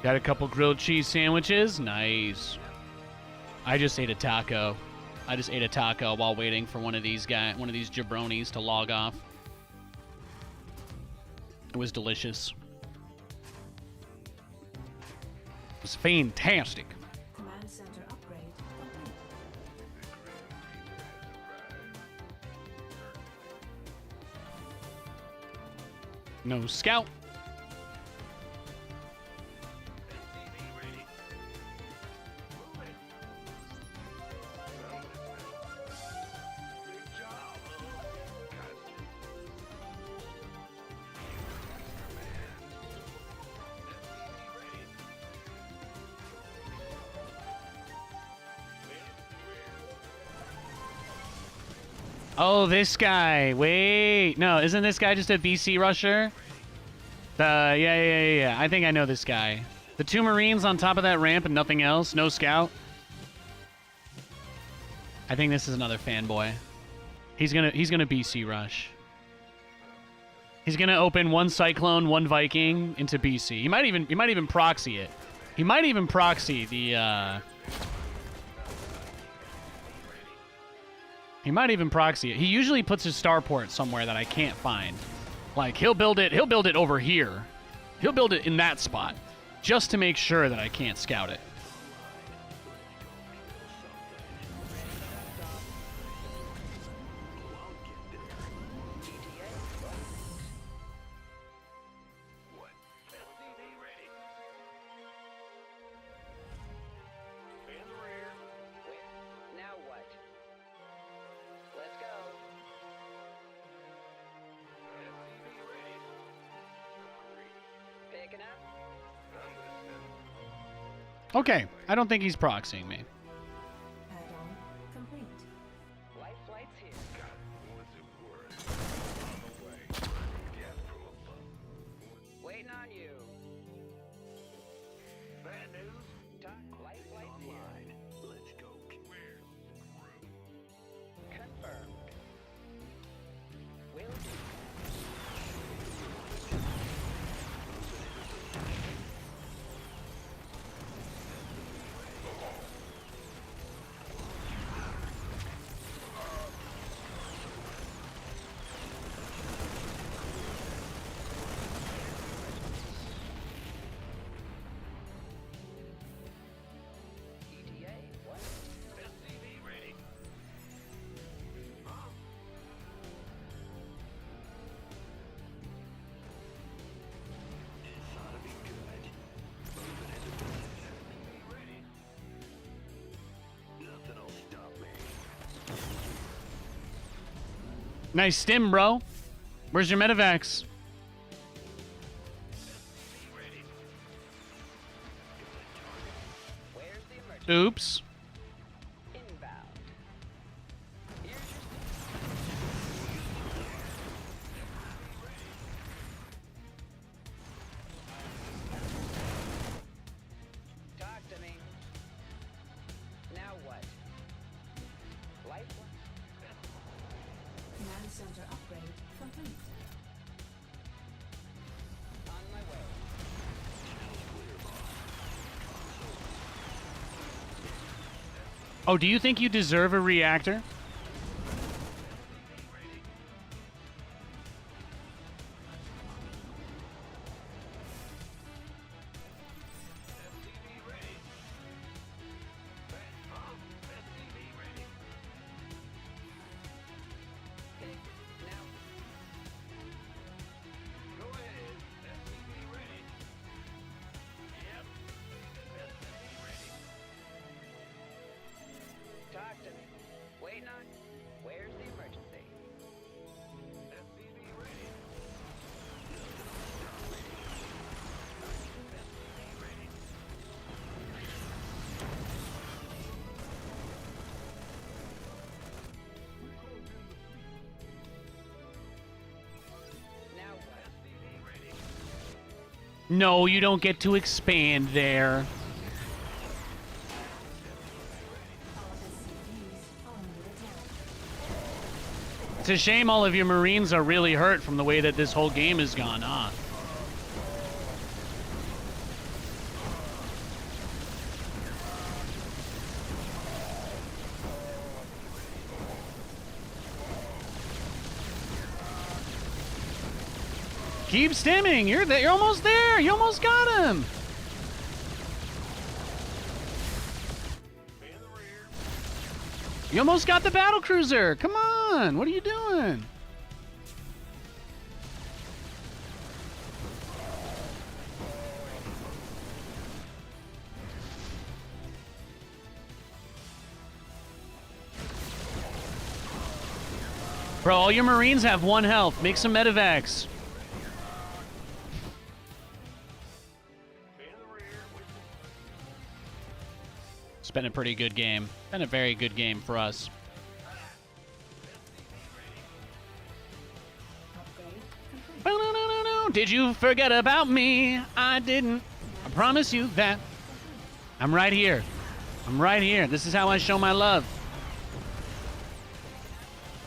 Got a couple grilled cheese sandwiches. Nice. I just ate a taco. I just ate a taco while waiting for one of these jabronis to log off. It was delicious. was fantastic. Command center upgrade complete. No scout. Oh, this guy. Wait. No, isn't this guy just a BC rusher? Yeah. I think I know this guy. The 2 Marines on top of that ramp and nothing else. No scout. I think this is another fanboy. He's gonna BC rush. He's gonna open 1 Cyclone, 1 Viking into BC. He might even proxy it. He might even proxy the He might even proxy it. He usually puts his starport somewhere that I can't find. Like he'll build it over here. He'll build it in that spot just to make sure that I can't scout it. Now what? Let's go. Picking up. Okay, I don't think he's proxying me. Add-on complete. Life flight's here. Waiting on you. Bad news? Life flight's here. Online. Let's go. Confirmed. Will do. ETA, what? SCV ready. This ought to be good. Moving into position. SCV ready. Nothing'll stop me. Nice stim, bro. Where's your medevacs? Where's the emergency? Oops. Inbound. Here's your talk to me. Now what? Lifeline? Command center upgrade complete. On my way. Oh, do you think you deserve a reactor? Now. Go ahead. SCV ready. Yep. SCV ready. Talk to me. Waiting on. Where's the emergency? SCV ready. Now what? SCV ready. No, you don't get to expand there. All SCVs are under attack. It's a shame all of your Marines are really hurt from the way that this whole game has gone on. Keep stimming. You're almost there. You almost got him. You almost got the battle cruiser. Come on. What are you doing? Bro, all your Marines have 1 health. Make some medevacs. It's been a pretty good game. Been a very good game for us. Did you forget about me? I didn't. I promise you that. I'm right here. I'm right here. This is how I show my love.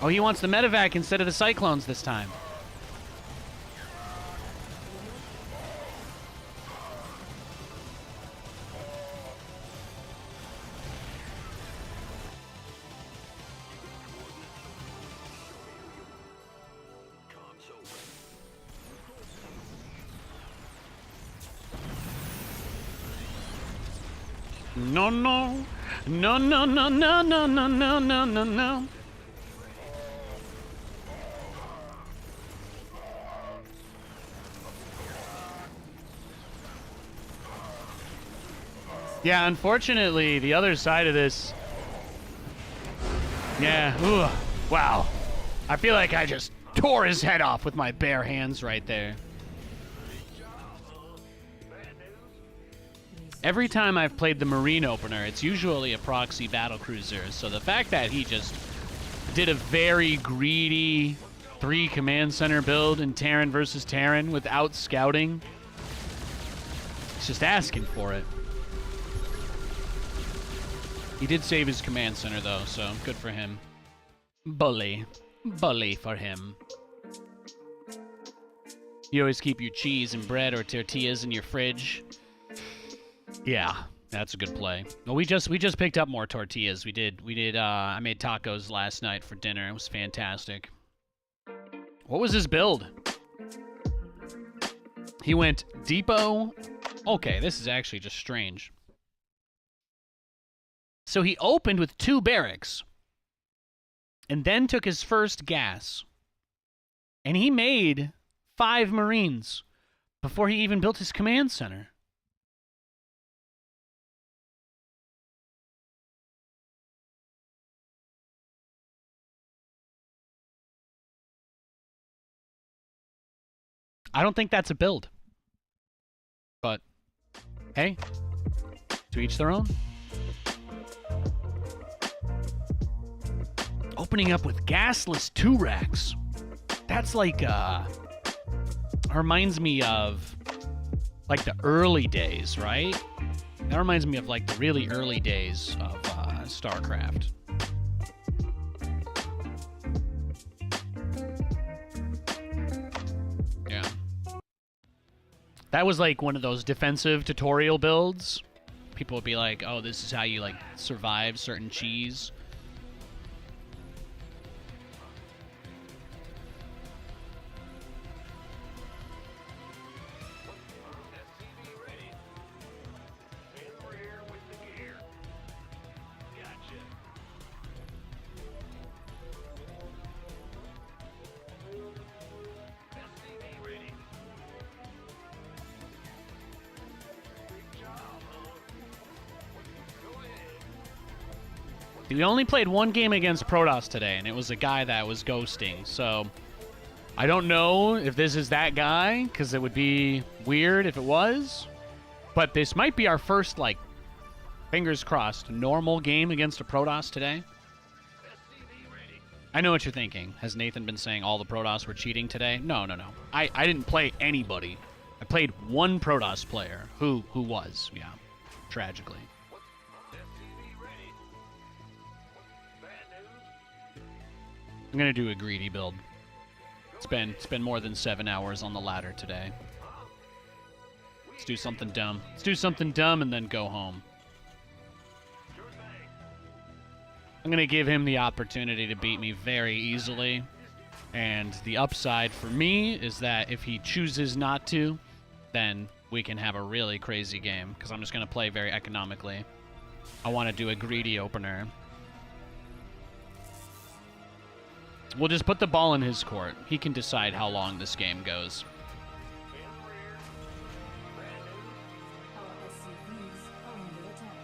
Oh, he wants the medevac instead of the cyclones this time. No, no. No, no, no, no, no, no, no, no, no, no. Yeah, unfortunately, the other side of this... Yeah, ooh, wow. I feel like I just tore his head off with my bare hands right there. Every time I've played the Marine opener, it's usually a proxy battlecruiser, so the fact that he just did a very greedy 3 command center build in Terran versus Terran without scouting, it's just asking for it. He did save his command center, though, so good for him. Bully. Bully for him. You always keep your cheese and bread or tortillas in your fridge. Yeah, that's a good play. Well, we just picked up more tortillas. We did, I made tacos last night for dinner. It was fantastic. What was his build? He went depot. Okay, this is actually just strange. So he opened with 2 barracks and then took his first gas. And he made 5 Marines before he even built his command center. I don't think that's a build. But, hey, to each their own. Opening up with gasless 2 racks. That's like, reminds me of, like, the early days, right? That reminds me of, like, the really early days of StarCraft. Yeah. That was, like, one of those defensive tutorial builds. People would be like, oh, this is how you, like, survive certain cheese. We only played 1 game against Protoss today, and it was a guy that was ghosting, so I don't know if this is that guy, because it would be weird if it was, but this might be our first, like, fingers crossed, normal game against a Protoss today. I know what you're thinking. Has Nathan been saying all the Protoss were cheating today? No, no, no. I didn't play anybody. I played 1 Protoss player who was, yeah, tragically. I'm gonna do a greedy build. It's been more than 7 hours on the ladder today. Let's do something dumb. Let's do something dumb and then go home. I'm gonna give him the opportunity to beat me very easily. And the upside for me is that if he chooses not to, then we can have a really crazy game, because I'm just gonna play very economically. I want to do a greedy opener. We'll just put the ball in his court. He can decide how long this game goes. Our SCVs are under attack.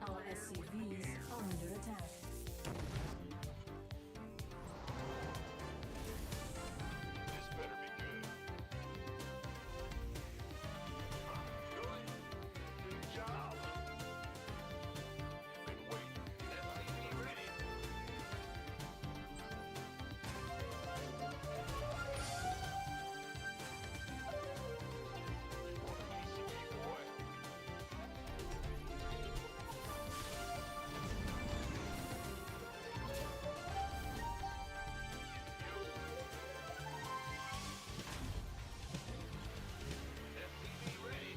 Our SCVs are under attack. This better be good. Good. Good job. Been waiting. SCV ready. Want a piece of me, boy? SCV ready. SCV ready.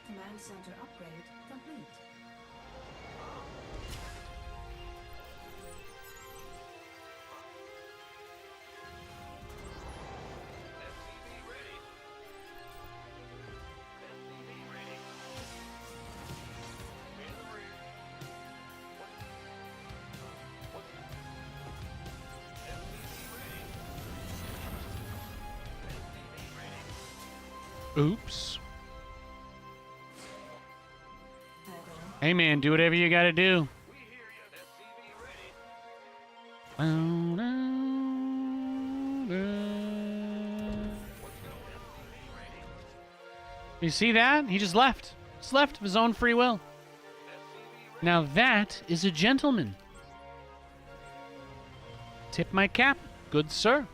Command center upgrade complete. SCV ready. SCV ready. In the rear. What? SCV ready. SCV ready. Oops. Add-on. Hey, man, do whatever you gotta do. We hear you. SCV ready. You see that? He just left. Just left of his own free will. Now that is a gentleman. Tip my cap, good sir.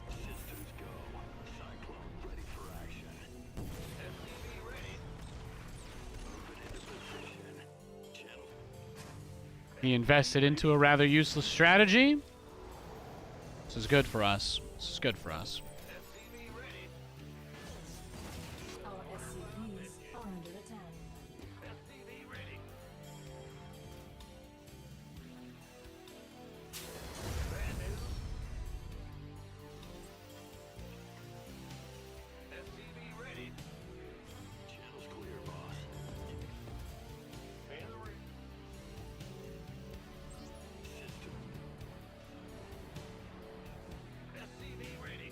Systems go. Cyclone ready for action. SCV ready. Moving into position. Channel. He invested into a rather useless strategy. This is good for us. This is good for us. SCV ready. Our SCVs are under attack. SCV ready. Bad news. SCV ready. Channel's clear, boss. In the rear. System. SCV ready.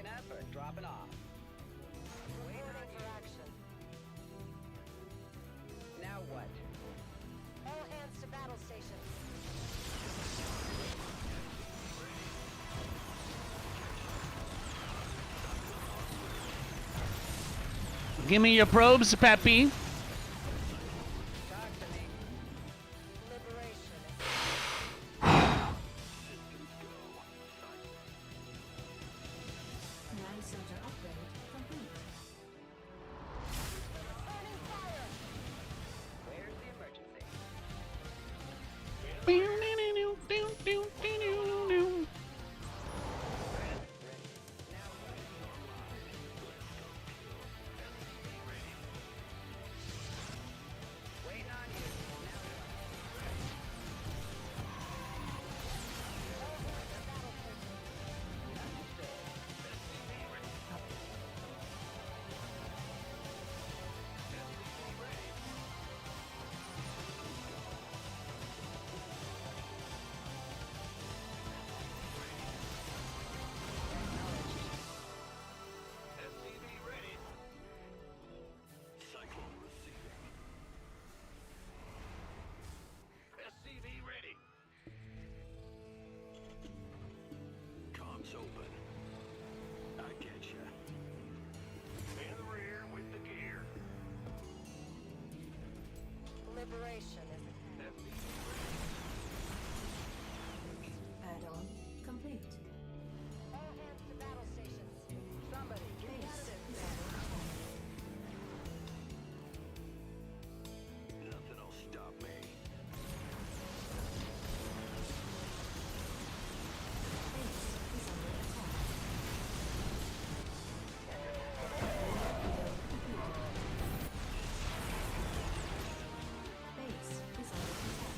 picking up or dropping off? Waiting on Reporting you. for action. Now what? All hands to battle stations. Give me your probes, Peppy. Talk to me. Liberation. Command center upgrade complete. Returning fire. Where's the emergency? Now what? Waiting on you. Now what? SCV ready. Cyclone receiving. SCV ready. Comms open. I get ya. In the rear with the gear. Liberation is Add-on complete. all hands to battle stations. Somebody get me out of Base this. is under attack. Nothing'll stop me. Base is under attack. Base is under attack.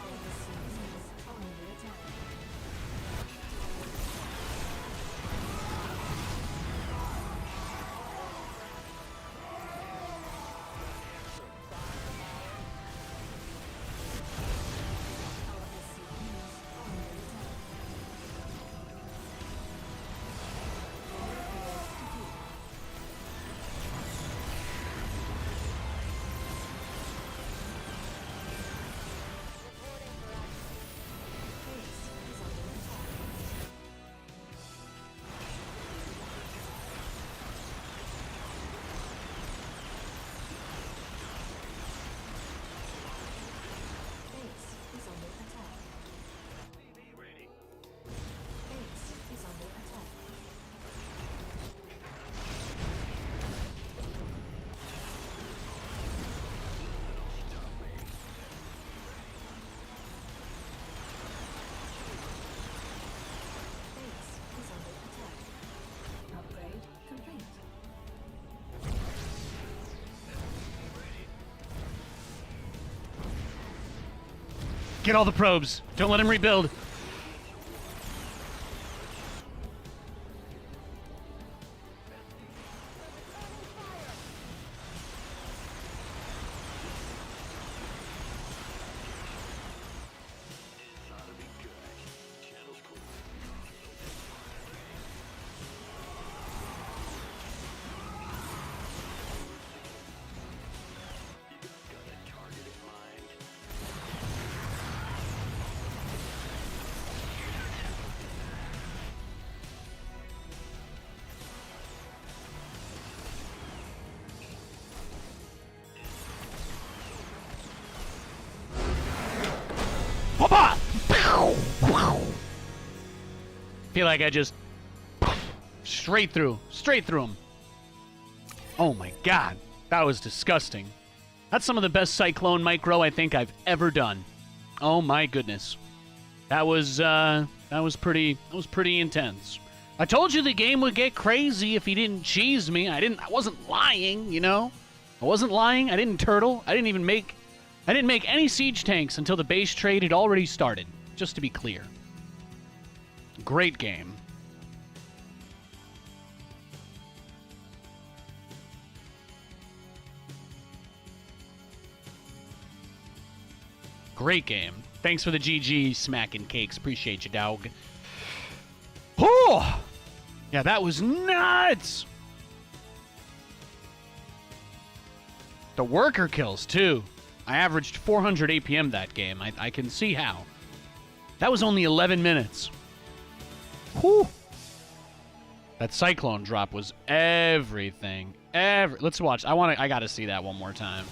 All the systems are under attack. Our SCPs are under attack. Reporting for action. Base is under attack. Base is under attack. SCV ready. Base is under attack. Base is under attack. Upgrade complete. Get all the probes. Don't let him rebuild. This ought to be good. Channel's clear. Got a target in mind. Papa! Feel like I just straight through him. Oh my god, that was disgusting. That's some of the best Cyclone Micro I think I've ever done. Oh my goodness, that was pretty intense. I told you the game would get crazy if he didn't cheese me. I wasn't lying, you know. I wasn't lying. I didn't turtle. I didn't make any siege tanks until the base trade had already started. Just to be clear. Great game. Great game. Thanks for the GG smacking cakes. Appreciate you, dog. Oh! Yeah, that was nuts! The worker kills, too. I averaged 400 APM that game. I can see how. That was only 11 minutes. Whew! That cyclone drop was everything. Let's watch. I gotta see that one more time.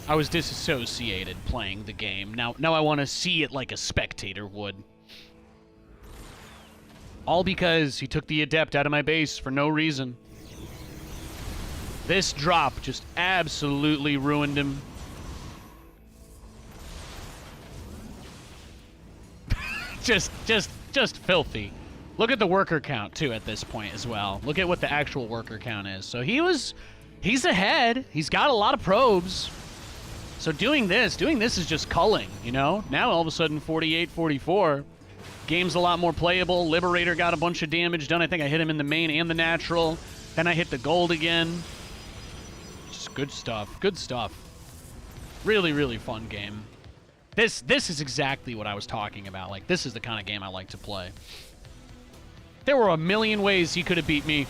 I was disassociated playing the game. Now I want to see it like a spectator would. All because he took the Adept out of my base for no reason. This drop just absolutely ruined him. just filthy. Look at the worker count, too, at this point as well. Look at what the actual worker count is. So he's ahead. He's got a lot of probes. So doing this is just culling, you know? Now all of a sudden 48, 44. Game's a lot more playable. Liberator got a bunch of damage done. I think I hit him in the main and the natural. Then I hit the gold again. Just good stuff. Good stuff. Really, really fun game. This is exactly what I was talking about. Like, this is the kind of game I like to play. There were a million ways he could have beat me.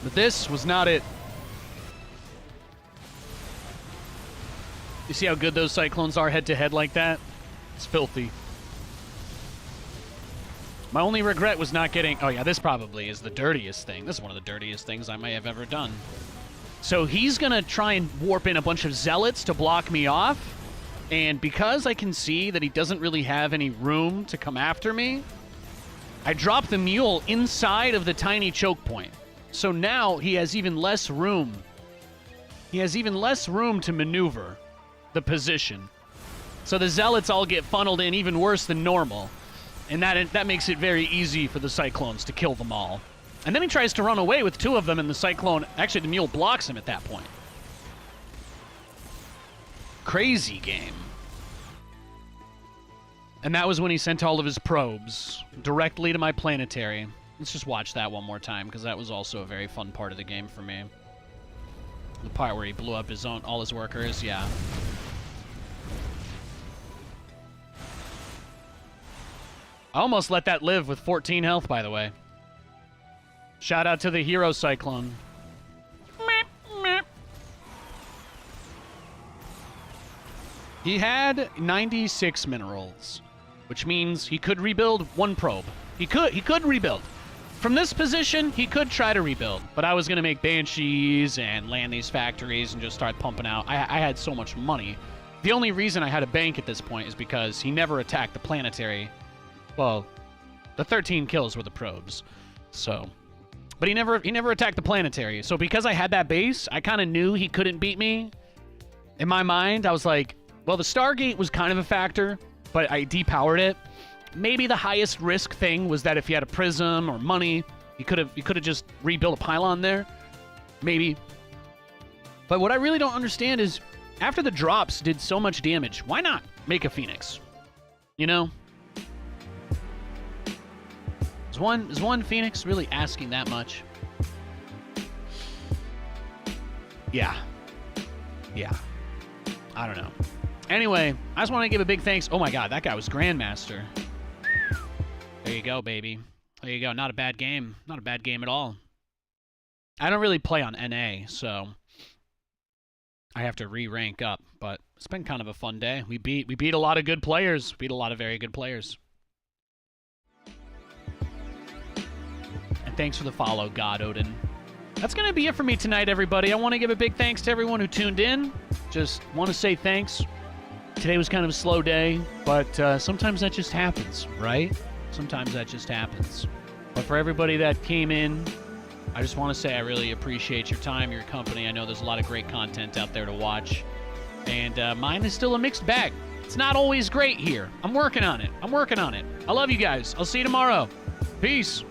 But this was not it. You see how good those Cyclones are head-to-head like that? It's filthy. My only regret was not getting... Oh, yeah, this probably is the dirtiest thing. This is one of the dirtiest things I may have ever done. So he's going to try and warp in a bunch of Zealots to block me off. And because I can see that he doesn't really have any room to come after me, I drop the Mule inside of the tiny choke point. So now he has even less room. He has even less room to maneuver the position. So the Zealots all get funneled in even worse than normal. And that makes it very easy for the Cyclones to kill them all. And then he tries to run away with two of them, and the Cyclone... Actually, the Mule blocks him at that point. Crazy game. And that was when he sent all of his probes directly to my planetary. Let's just watch that one more time, because that was also a very fun part of the game for me. The part where he blew up all his workers, yeah. I almost let that live with 14 health, by the way. Shout out to the Hero Cyclone. He had 96 minerals, which means he could rebuild one probe. He could rebuild. From this position, he could try to rebuild, but I was going to make Banshees and land these factories and just start pumping out. I had so much money. The only reason I had a bank at this point is because he never attacked the planetary. Well, the 13 kills were the probes, so... But he never attacked the planetary. So because I had that base, I kind of knew he couldn't beat me. In my mind, I was like, well, the Stargate was kind of a factor, but I depowered it. Maybe the highest risk thing was that if he had a prism or money, he could have just rebuilt a pylon there. Maybe. But what I really don't understand is, after the drops did so much damage, why not make a Phoenix? You know? Is one Phoenix really asking that much? Yeah. I don't know. Anyway, I just want to give a big thanks. Oh my god, that guy was Grandmaster. There you go, baby. There you go. Not a bad game. Not a bad game at all. I don't really play on NA, so I have to re-rank up, but it's been kind of a fun day. We beat a lot of good players. Beat a lot of very good players. And thanks for the follow, God Odin. That's going to be it for me tonight, everybody. I want to give a big thanks to everyone who tuned in. Just want to say thanks. Today was kind of a slow day, but sometimes that just happens, right? Sometimes that just happens. But for everybody that came in, I just want to say I really appreciate your time, your company. I know there's a lot of great content out there to watch. And mine is still a mixed bag. It's not always great here. I'm working on it. I love you guys. I'll see you tomorrow. Peace.